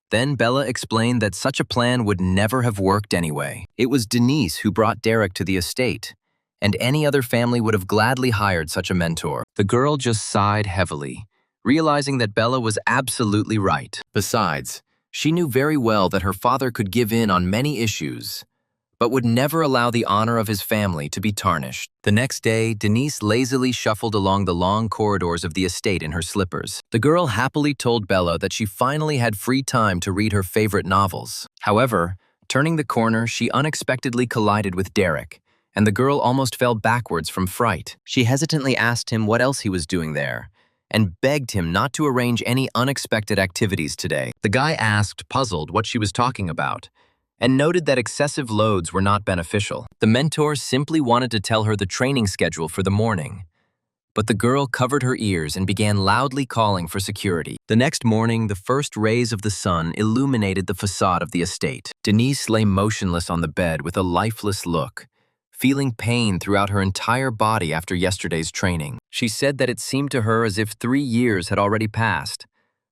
Then Bella explained that such a plan would never have worked anyway. It was Denise who brought Derek to the estate, and any other family would have gladly hired such a mentor. The girl just sighed heavily, realizing that Bella was absolutely right. Besides, she knew very well that her father could give in on many issues, but would never allow the honor of his family to be tarnished. The next day, Denise lazily shuffled along the long corridors of the estate in her slippers. The girl happily told Bella that she finally had free time to read her favorite novels. However, turning the corner, she unexpectedly collided with Derek, and the girl almost fell backwards from fright. She hesitantly asked him what else he was doing there, and begged him not to arrange any unexpected activities today. The guy asked, puzzled, what she was talking about, and noted that excessive loads were not beneficial. The mentor simply wanted to tell her the training schedule for the morning, but the girl covered her ears and began loudly calling for security. The next morning, the first rays of the sun illuminated the facade of the estate. Denise lay motionless on the bed with a lifeless look, feeling pain throughout her entire body after yesterday's training. She said that it seemed to her as if 3 years had already passed,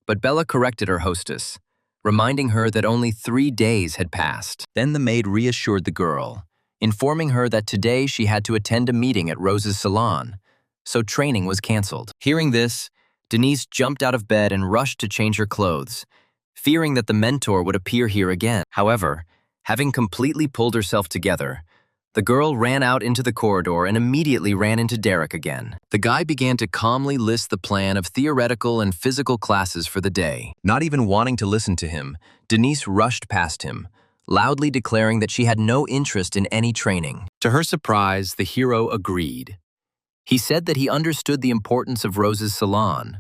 but Bella corrected her hostess, reminding her that only 3 days had passed. Then the maid reassured the girl, informing her that today she had to attend a meeting at Rose's salon, so training was canceled. Hearing this, Denise jumped out of bed and rushed to change her clothes, fearing that the mentor would appear here again. However, having completely pulled herself together, the girl ran out into the corridor and immediately ran into Derek again. The guy began to calmly list the plan of theoretical and physical classes for the day. Not even wanting to listen to him, Denise rushed past him, loudly declaring that she had no interest in any training. To her surprise, the hero agreed. He said that he understood the importance of Rose's salon,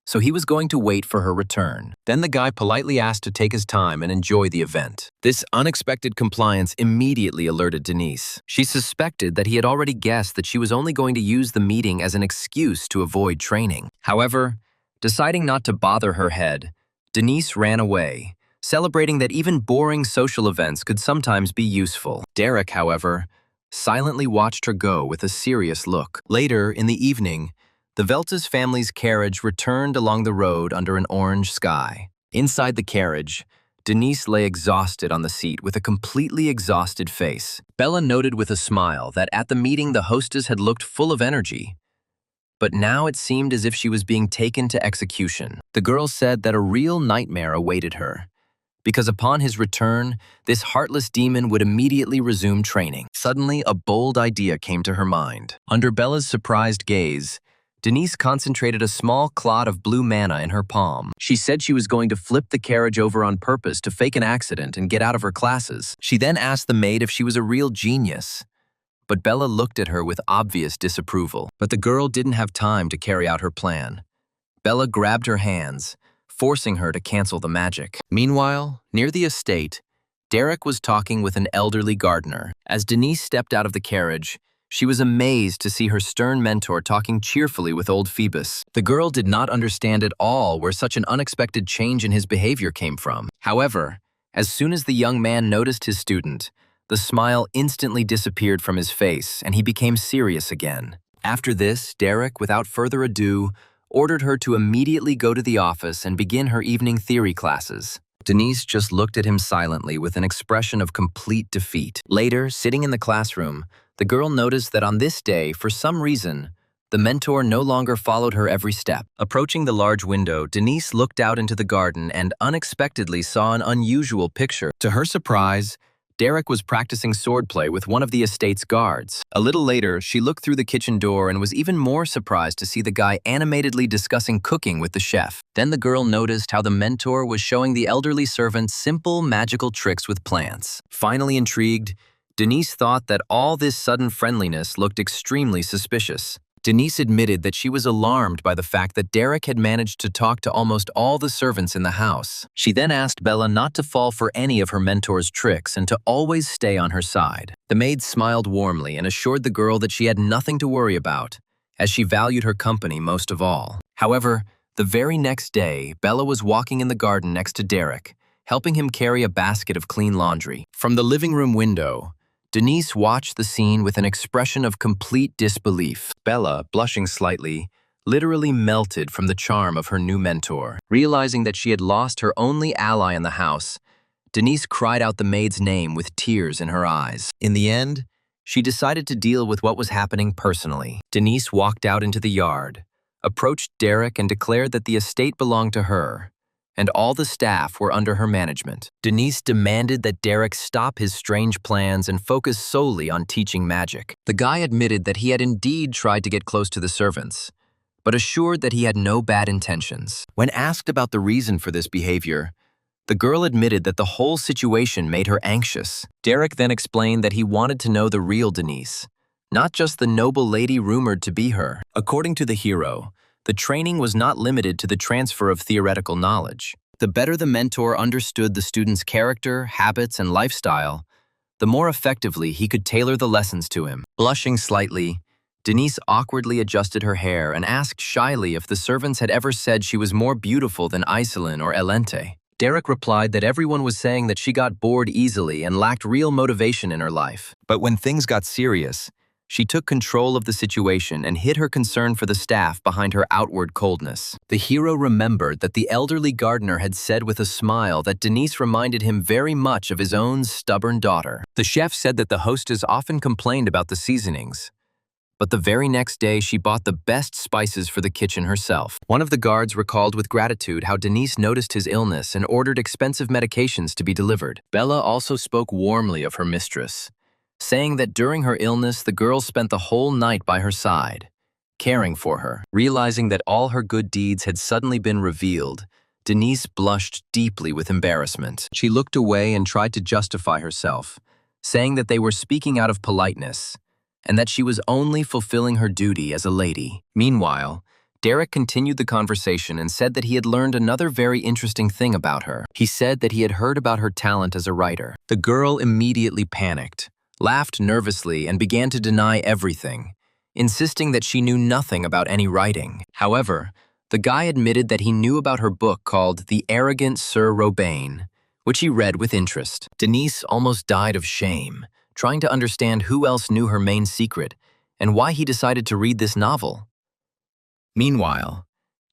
so he was going to wait for her return. Then the guy politely asked to take his time and enjoy the event. This unexpected compliance immediately alerted Denise. She suspected that he had already guessed that she was only going to use the meeting as an excuse to avoid training. However, deciding not to bother her head, Denise ran away, celebrating that even boring social events could sometimes be useful. Derek, however, silently watched her go with a serious look. Later, in the evening, the Veltas family's carriage returned along the road under an orange sky. Inside the carriage, Denise lay exhausted on the seat with a completely exhausted face. Bella noted with a smile that at the meeting the hostess had looked full of energy, but now it seemed as if she was being taken to execution. The girl said that a real nightmare awaited her, because upon his return, this heartless demon would immediately resume training. Suddenly, a bold idea came to her mind. Under Bella's surprised gaze, Denise concentrated a small clot of blue mana in her palm. She said she was going to flip the carriage over on purpose to fake an accident and get out of her classes. She then asked the maid if she was a real genius, but Bella looked at her with obvious disapproval. But the girl didn't have time to carry out her plan. Bella grabbed her hands, forcing her to cancel the magic. Meanwhile, near the estate, Derek was talking with an elderly gardener. As Denise stepped out of the carriage, she was amazed to see her stern mentor talking cheerfully with old Phoebus. The girl did not understand at all where such an unexpected change in his behavior came from. However, as soon as the young man noticed his student, the smile instantly disappeared from his face and he became serious again. After this, Derek, without further ado, ordered her to immediately go to the office and begin her evening theory classes. Denise just looked at him silently with an expression of complete defeat. Later, sitting in the classroom, the girl noticed that on this day, for some reason, the mentor no longer followed her every step. Approaching the large window, Denise looked out into the garden and unexpectedly saw an unusual picture. To her surprise, Derek was practicing swordplay with one of the estate's guards. A little later, she looked through the kitchen door and was even more surprised to see the guy animatedly discussing cooking with the chef. Then the girl noticed how the mentor was showing the elderly servant simple magical tricks with plants. Finally intrigued, Denise thought that all this sudden friendliness looked extremely suspicious. Denise admitted that she was alarmed by the fact that Derek had managed to talk to almost all the servants in the house. She then asked Bella not to fall for any of her mentor's tricks and to always stay on her side. The maid smiled warmly and assured the girl that she had nothing to worry about, as she valued her company most of all. However, the very next day, Bella was walking in the garden next to Derek, helping him carry a basket of clean laundry. From the living room window, Denise watched the scene with an expression of complete disbelief. Bella, blushing slightly, literally melted from the charm of her new mentor. Realizing that she had lost her only ally in the house, Denise cried out the maid's name with tears in her eyes. In the end, she decided to deal with what was happening personally. Denise walked out into the yard, approached Derek and declared that the estate belonged to her, and all the staff were under her management. Denise demanded that Derek stop his strange plans and focus solely on teaching magic. The guy admitted that he had indeed tried to get close to the servants, but assured that he had no bad intentions. When asked about the reason for this behavior, the girl admitted that the whole situation made her anxious. Derek then explained that he wanted to know the real Denise, not just the noble lady rumored to be her. According to the hero, the training was not limited to the transfer of theoretical knowledge. The better the mentor understood the student's character, habits, and lifestyle, the more effectively he could tailor the lessons to him. Blushing slightly, Denise awkwardly adjusted her hair and asked shyly if the servants had ever said she was more beautiful than Iselin or Elente. Derek replied that everyone was saying that she got bored easily and lacked real motivation in her life. But when things got serious, she took control of the situation and hid her concern for the staff behind her outward coldness. The hero remembered that the elderly gardener had said with a smile that Denise reminded him very much of his own stubborn daughter. The chef said that the hostess often complained about the seasonings, but the very next day she bought the best spices for the kitchen herself. One of the guards recalled with gratitude how Denise noticed his illness and ordered expensive medications to be delivered. Bella also spoke warmly of her mistress, saying that during her illness, the girl spent the whole night by her side, caring for her. Realizing that all her good deeds had suddenly been revealed, Denise blushed deeply with embarrassment. She looked away and tried to justify herself, saying that they were speaking out of politeness, and that she was only fulfilling her duty as a lady. Meanwhile, Derek continued the conversation and said that he had learned another very interesting thing about her. He said that he had heard about her talent as a writer. The girl immediately panicked, laughed nervously, and began to deny everything, insisting that she knew nothing about any writing. However, the guy admitted that he knew about her book called The Arrogant Sir Robane, which he read with interest. Denise almost died of shame, trying to understand who else knew her main secret and why he decided to read this novel. Meanwhile,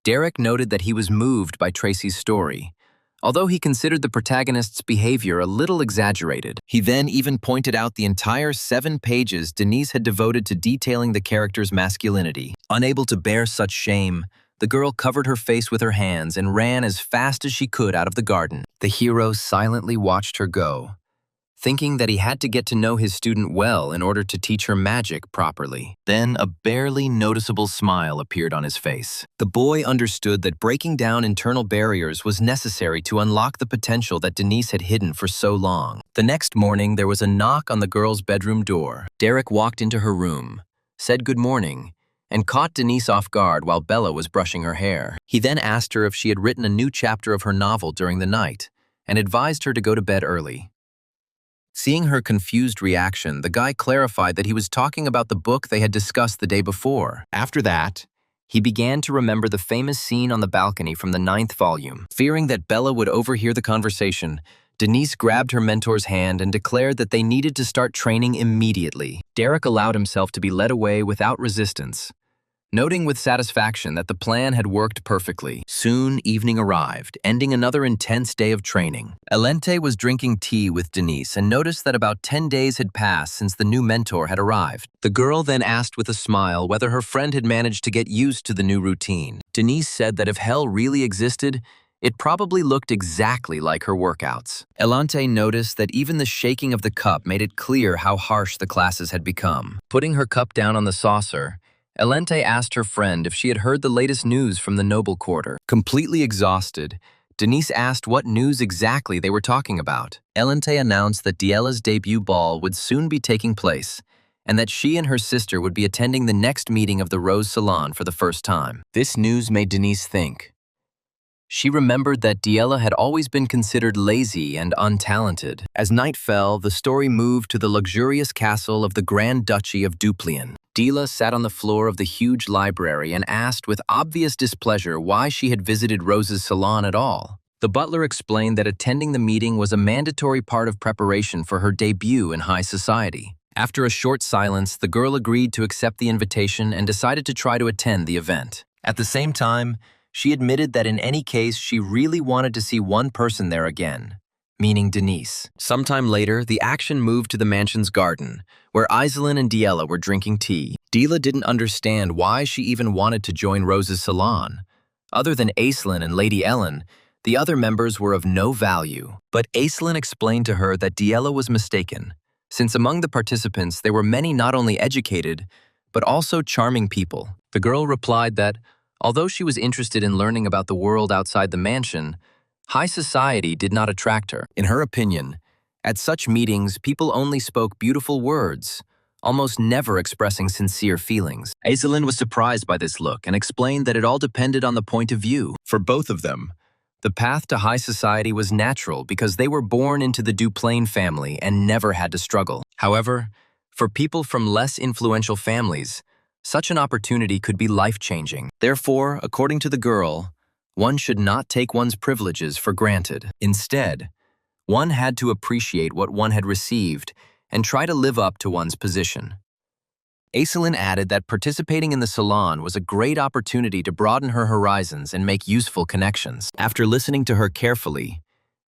Derek noted that he was moved by Tracy's story, although he considered the protagonist's behavior a little exaggerated. He then even pointed out the entire 7 pages Denise had devoted to detailing the character's masculinity. Unable to bear such shame, the girl covered her face with her hands and ran as fast as she could out of the garden. The hero silently watched her go, thinking that he had to get to know his student well in order to teach her magic properly. Then a barely noticeable smile appeared on his face. The boy understood that breaking down internal barriers was necessary to unlock the potential that Denise had hidden for so long. The next morning, there was a knock on the girl's bedroom door. Derek walked into her room, said good morning, and caught Denise off guard while Bella was brushing her hair. He then asked her if she had written a new chapter of her novel during the night, and advised her to go to bed early. Seeing her confused reaction, the guy clarified that he was talking about the book they had discussed the day before. After that, he began to remember the famous scene on the balcony from the 9th volume. Fearing that Bella would overhear the conversation, Denise grabbed her mentor's hand and declared that they needed to start training immediately. Derek allowed himself to be led away without resistance, noting with satisfaction that the plan had worked perfectly. Soon, evening arrived, ending another intense day of training. Elente was drinking tea with Denise and noticed that about 10 days had passed since the new mentor had arrived. The girl then asked with a smile whether her friend had managed to get used to the new routine. Denise said that if hell really existed, it probably looked exactly like her workouts. Elente noticed that even the shaking of the cup made it clear how harsh the classes had become. Putting her cup down on the saucer, Elente asked her friend if she had heard the latest news from the noble quarter. Completely exhausted, Denise asked what news exactly they were talking about. Elente announced that Diela's debut ball would soon be taking place, and that she and her sister would be attending the next meeting of the Rose Salon for the first time. This news made Denise think. She remembered that Diela had always been considered lazy and untalented. As night fell, the story moved to the luxurious castle of the Grand Duchy of Duplian. Diela sat on the floor of the huge library and asked with obvious displeasure why she had visited Rose's salon at all. The butler explained that attending the meeting was a mandatory part of preparation for her debut in high society. After a short silence, the girl agreed to accept the invitation and decided to try to attend the event. At the same time, she admitted that in any case, she really wanted to see one person there again, meaning Denise. Sometime later, the action moved to the mansion's garden, where Iselin and Diela were drinking tea. Diela didn't understand why she even wanted to join Rose's salon. Other than Aislinn and Lady Ellen, the other members were of no value. But Aislinn explained to her that Diela was mistaken, since among the participants there were many not only educated, but also charming people. The girl replied that, although she was interested in learning about the world outside the mansion, high society did not attract her. In her opinion, at such meetings, people only spoke beautiful words, almost never expressing sincere feelings. Aislinn was surprised by this look and explained that it all depended on the point of view. For both of them, the path to high society was natural because they were born into the Duplain family and never had to struggle. However, for people from less influential families, such an opportunity could be life-changing. Therefore, according to the girl, one should not take one's privileges for granted. Instead, one had to appreciate what one had received and try to live up to one's position. Aislinn added that participating in the salon was a great opportunity to broaden her horizons and make useful connections. After listening to her carefully,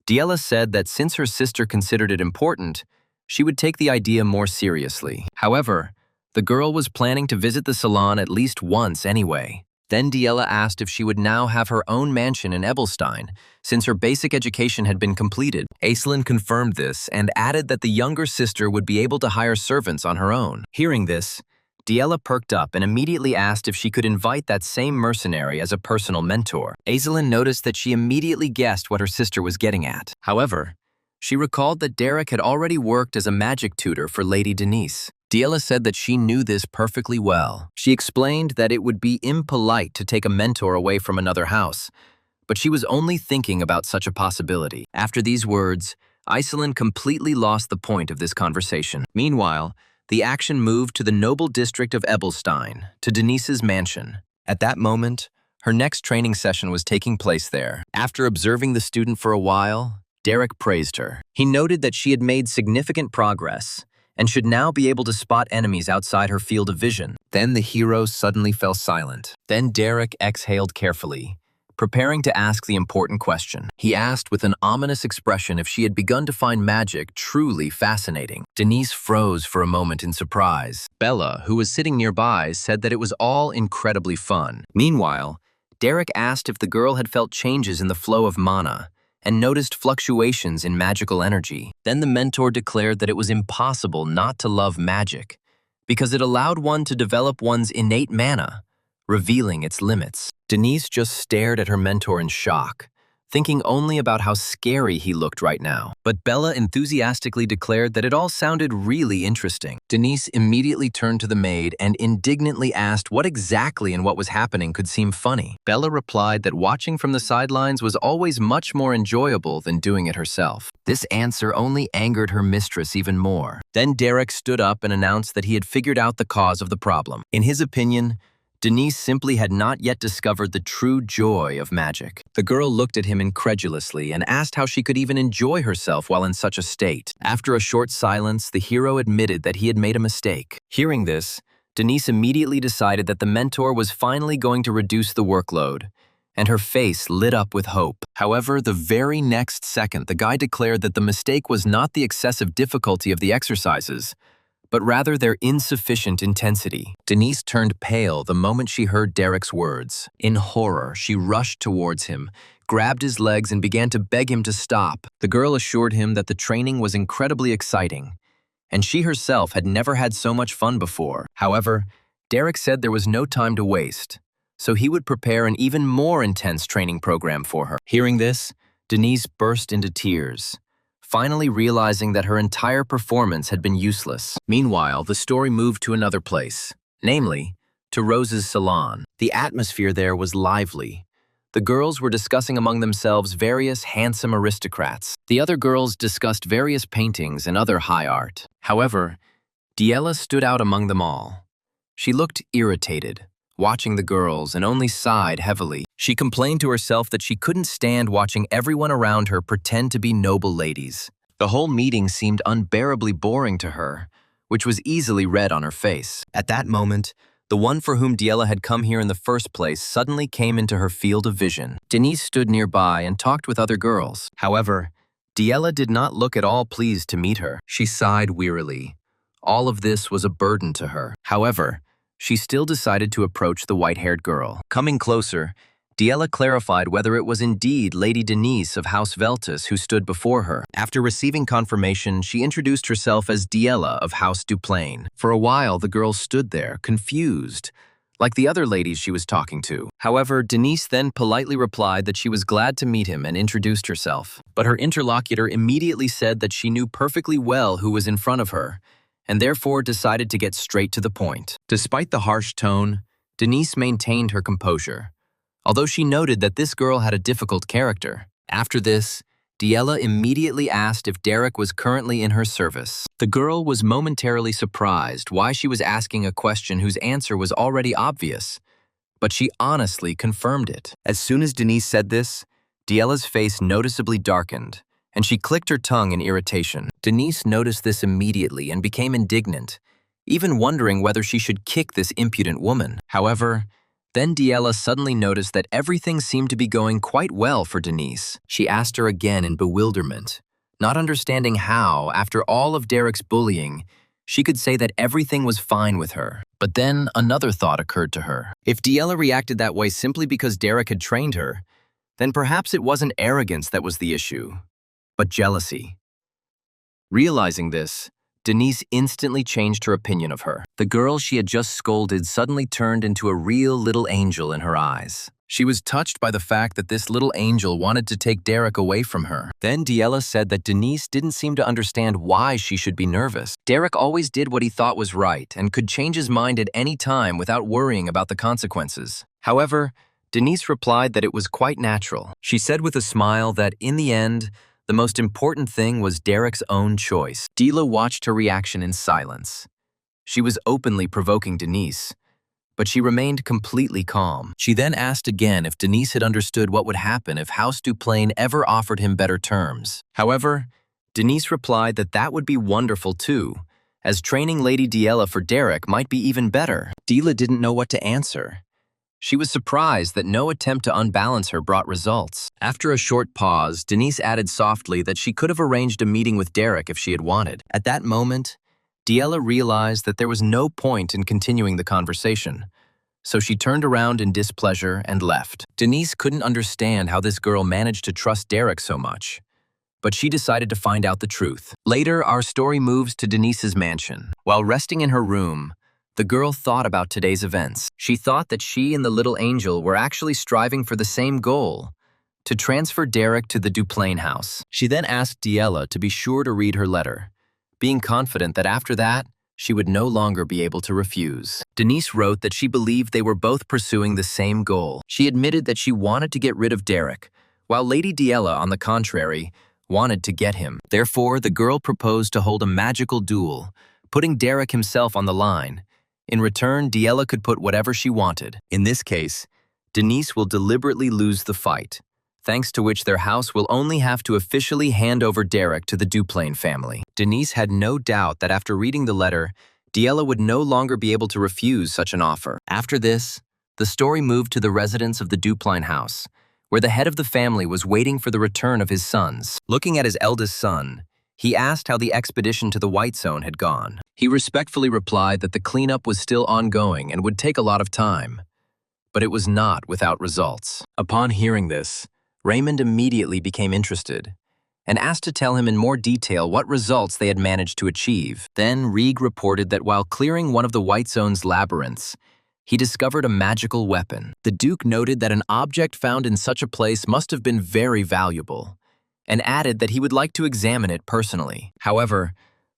Diela said that since her sister considered it important, she would take the idea more seriously. However, the girl was planning to visit the salon at least once anyway. Then Diela asked if she would now have her own mansion in Ebelstein, since her basic education had been completed. Aislinn confirmed this and added that the younger sister would be able to hire servants on her own. Hearing this, Diela perked up and immediately asked if she could invite that same mercenary as a personal mentor. Aislinn noticed that she immediately guessed what her sister was getting at. However, she recalled that Derek had already worked as a magic tutor for Lady Denise. Diela said that she knew this perfectly well. She explained that it would be impolite to take a mentor away from another house, but she was only thinking about such a possibility. After these words, Iselin completely lost the point of this conversation. Meanwhile, the action moved to the noble district of Ebelstein, to Denise's mansion. At that moment, her next training session was taking place there. After observing the student for a while, Derek praised her. He noted that she had made significant progress and should now be able to spot enemies outside her field of vision. Then the hero suddenly fell silent. Then Derek exhaled carefully, preparing to ask the important question. He asked with an ominous expression if she had begun to find magic truly fascinating. Denise froze for a moment in surprise. Bella, who was sitting nearby, said that it was all incredibly fun. Meanwhile, Derek asked if the girl had felt changes in the flow of mana and noticed fluctuations in magical energy. Then the mentor declared that it was impossible not to love magic because it allowed one to develop one's innate mana, revealing its limits. Denise just stared at her mentor in shock, thinking only about how scary he looked right now. But Bella enthusiastically declared that it all sounded really interesting. Denise immediately turned to the maid and indignantly asked what exactly in what was happening could seem funny. Bella replied that watching from the sidelines was always much more enjoyable than doing it herself. This answer only angered her mistress even more. Then Derek stood up and announced that he had figured out the cause of the problem. In his opinion, Denise simply had not yet discovered the true joy of magic. The girl looked at him incredulously and asked how she could even enjoy herself while in such a state. After a short silence, the hero admitted that he had made a mistake. Hearing this, Denise immediately decided that the mentor was finally going to reduce the workload, and her face lit up with hope. However, the very next second, the guy declared that the mistake was not the excessive difficulty of the exercises, but rather their insufficient intensity. Denise turned pale the moment she heard Derek's words. In horror, she rushed towards him, grabbed his legs, and began to beg him to stop. The girl assured him that the training was incredibly exciting, and she herself had never had so much fun before. However, Derek said there was no time to waste, so he would prepare an even more intense training program for her. Hearing this, Denise burst into tears, finally realizing that her entire performance had been useless. Meanwhile, the story moved to another place, namely, to Rose's salon. The atmosphere there was lively. The girls were discussing among themselves various handsome aristocrats. The other girls discussed various paintings and other high art. However, Diella stood out among them all. She looked irritated, watching the girls, and only sighed heavily. She complained to herself that she couldn't stand watching everyone around her pretend to be noble ladies. The whole meeting seemed unbearably boring to her, which was easily read on her face. At that moment, the one for whom Diella had come here in the first place suddenly came into her field of vision. Denise stood nearby and talked with other girls. However, Diella did not look at all pleased to meet her. She sighed wearily. All of this was a burden to her. However, she still decided to approach the white-haired girl. Coming closer, Diella clarified whether it was indeed Lady Denise of House Veltus who stood before her. After receiving confirmation, she introduced herself as Diella of House Duplain. For a while, the girl stood there, confused, like the other ladies she was talking to. However, Denise then politely replied that she was glad to meet him and introduced herself. But her interlocutor immediately said that she knew perfectly well who was in front of her, and therefore decided to get straight to the point. Despite the harsh tone, Denise maintained her composure, although she noted that this girl had a difficult character. After this, Diella immediately asked if Derek was currently in her service. The girl was momentarily surprised why she was asking a question whose answer was already obvious, but she honestly confirmed it. As soon as Denise said this, Diella's face noticeably darkened, and she clicked her tongue in irritation. Denise noticed this immediately and became indignant, even wondering whether she should kick this impudent woman. However, then Diella suddenly noticed that everything seemed to be going quite well for Denise. She asked her again in bewilderment, not understanding how, after all of Derek's bullying, she could say that everything was fine with her. But then another thought occurred to her. If Diella reacted that way simply because Derek had trained her, then perhaps it wasn't arrogance that was the issue, but jealousy. Realizing this, Denise instantly changed her opinion of her. The girl she had just scolded suddenly turned into a real little angel in her eyes. She was touched by the fact that this little angel wanted to take Derek away from her. Then Diella said that Denise didn't seem to understand why she should be nervous. Derek always did what he thought was right and could change his mind at any time without worrying about the consequences. However, Denise replied that it was quite natural. She said with a smile that, in the end, the most important thing was Derek's own choice. Diella watched her reaction in silence. She was openly provoking Denise, but she remained completely calm. She then asked again if Denise had understood what would happen if House Duplain ever offered him better terms. However, Denise replied that that would be wonderful too, as training Lady Diella for Derek might be even better. Diella didn't know what to answer. She was surprised that no attempt to unbalance her brought results. After a short pause, Denise added softly that she could have arranged a meeting with Derek if she had wanted. At that moment, Diella realized that there was no point in continuing the conversation, so she turned around in displeasure and left. Denise couldn't understand how this girl managed to trust Derek so much, but she decided to find out the truth. Later, our story moves to Denise's mansion. While resting in her room, the girl thought about today's events. She thought that she and the little angel were actually striving for the same goal, to transfer Derek to the Duplain house. She then asked Diella to be sure to read her letter, being confident that after that, she would no longer be able to refuse. Denise wrote that she believed they were both pursuing the same goal. She admitted that she wanted to get rid of Derek, while Lady Diella, on the contrary, wanted to get him. Therefore, the girl proposed to hold a magical duel, putting Derek himself on the line. In return, Diella could put whatever she wanted. In this case, Denise will deliberately lose the fight, thanks to which their house will only have to officially hand over Derek to the Duplain family. Denise had no doubt that after reading the letter, Diella would no longer be able to refuse such an offer. After this, the story moved to the residence of the Dupline house, where the head of the family was waiting for the return of his sons. Looking at his eldest son, he asked how the expedition to the White Zone had gone. He respectfully replied that the cleanup was still ongoing and would take a lot of time, but it was not without results. Upon hearing this, Raymond immediately became interested and asked to tell him in more detail what results they had managed to achieve. Then Rieg reported that while clearing one of the White Zone's labyrinths, he discovered a magical weapon. The Duke noted that an object found in such a place must have been very valuable, and added that he would like to examine it personally. However,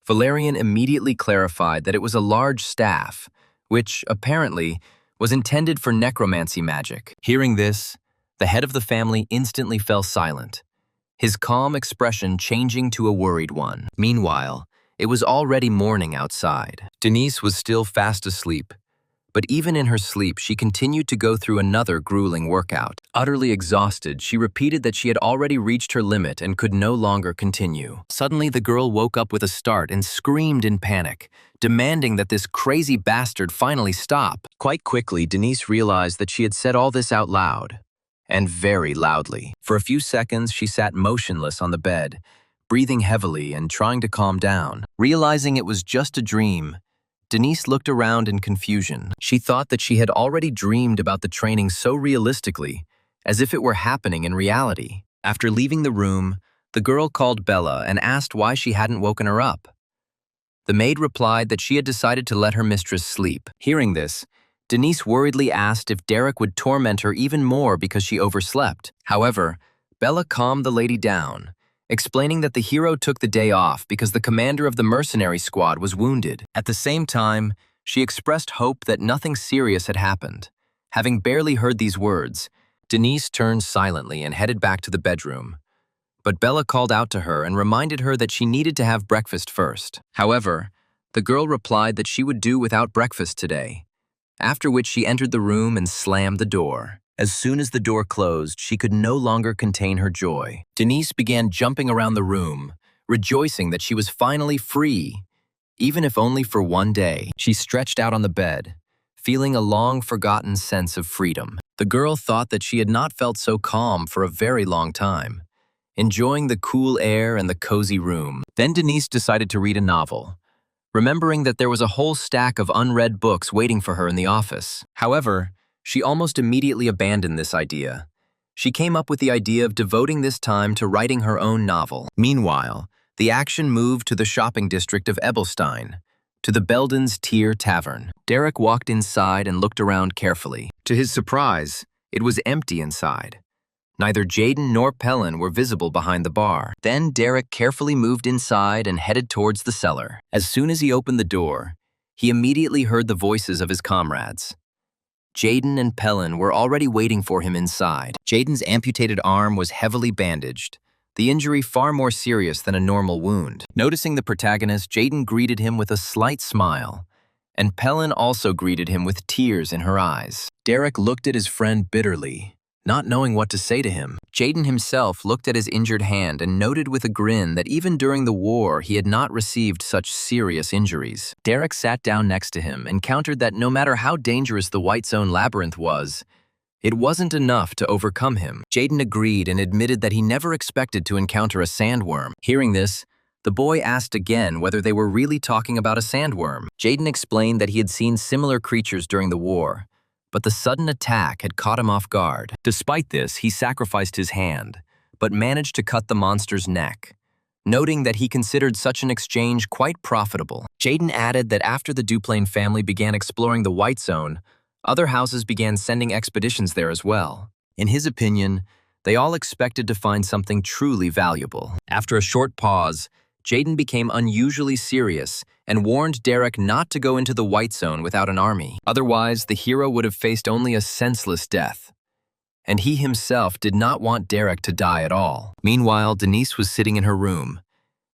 Valerian immediately clarified that it was a large staff, which, apparently, was intended for necromancy magic. Hearing this, the head of the family instantly fell silent, his calm expression changing to a worried one. Meanwhile, it was already morning outside. Denise was still fast asleep, but even in her sleep, she continued to go through another grueling workout. Utterly exhausted, she repeated that she had already reached her limit and could no longer continue. Suddenly, the girl woke up with a start and screamed in panic, demanding that this crazy bastard finally stop. Quite quickly, Denise realized that she had said all this out loud, and very loudly. For a few seconds, she sat motionless on the bed, breathing heavily and trying to calm down. Realizing it was just a dream, Denise looked around in confusion. She thought that she had already dreamed about the training so realistically, as if it were happening in reality. After leaving the room, the girl called Bella and asked why she hadn't woken her up. The maid replied that she had decided to let her mistress sleep. Hearing this, Denise worriedly asked if Derek would torment her even more because she overslept. However, Bella calmed the lady down, explaining that the hero took the day off because the commander of the mercenary squad was wounded. At the same time, she expressed hope that nothing serious had happened. Having barely heard these words, Denise turned silently and headed back to the bedroom. But Bella called out to her and reminded her that she needed to have breakfast first. However, the girl replied that she would do without breakfast today, after which she entered the room and slammed the door. As soon as the door closed, she could no longer contain her joy. Denise began jumping around the room, rejoicing that she was finally free, even if only for one day. She stretched out on the bed, feeling a long-forgotten sense of freedom. The girl thought that she had not felt so calm for a very long time, enjoying the cool air and the cozy room. Then Denise decided to read a novel, remembering that there was a whole stack of unread books waiting for her in the office. However, she almost immediately abandoned this idea. She came up with the idea of devoting this time to writing her own novel. Meanwhile, the action moved to the shopping district of Ebelstein, to the Belden's Tier Tavern. Derek walked inside and looked around carefully. To his surprise, it was empty inside. Neither Jaden nor Pellin were visible behind the bar. Then Derek carefully moved inside and headed towards the cellar. As soon as he opened the door, he immediately heard the voices of his comrades. Jaden and Pellin were already waiting for him inside. Jaden's amputated arm was heavily bandaged, the injury far more serious than a normal wound. Noticing the protagonist, Jaden greeted him with a slight smile, and Pellin also greeted him with tears in her eyes. Derek looked at his friend bitterly, not knowing what to say to him. Jaden himself looked at his injured hand and noted with a grin that even during the war he had not received such serious injuries. Derek sat down next to him and countered that no matter how dangerous the White Zone labyrinth was, it wasn't enough to overcome him. Jaden agreed and admitted that he never expected to encounter a sandworm. Hearing this, the boy asked again whether they were really talking about a sandworm. Jaden explained that he had seen similar creatures during the war, but the sudden attack had caught him off guard. Despite this, he sacrificed his hand, but managed to cut the monster's neck, noting that he considered such an exchange quite profitable. Jaden added that after the Duplain family began exploring the White Zone, other houses began sending expeditions there as well. In his opinion, they all expected to find something truly valuable. After a short pause, Jaden became unusually serious and warned Derek not to go into the White Zone without an army. Otherwise, the hero would have faced only a senseless death. And he himself did not want Derek to die at all. Meanwhile, Denise was sitting in her room,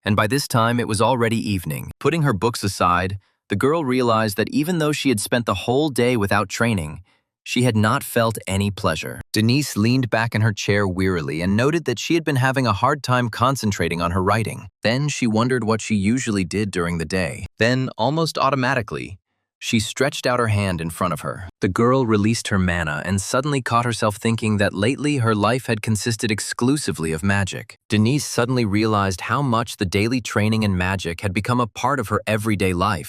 and by this time it was already evening. Putting her books aside, the girl realized that even though she had spent the whole day without training, She had not felt any pleasure. Denise leaned back in her chair wearily and noted that she had been having a hard time concentrating on her writing. Then she wondered what she usually did during the day. Then, almost automatically, she stretched out her hand in front of her. The girl released her mana and suddenly caught herself thinking that lately her life had consisted exclusively of magic. Denise suddenly realized how much the daily training in magic had become a part of her everyday life.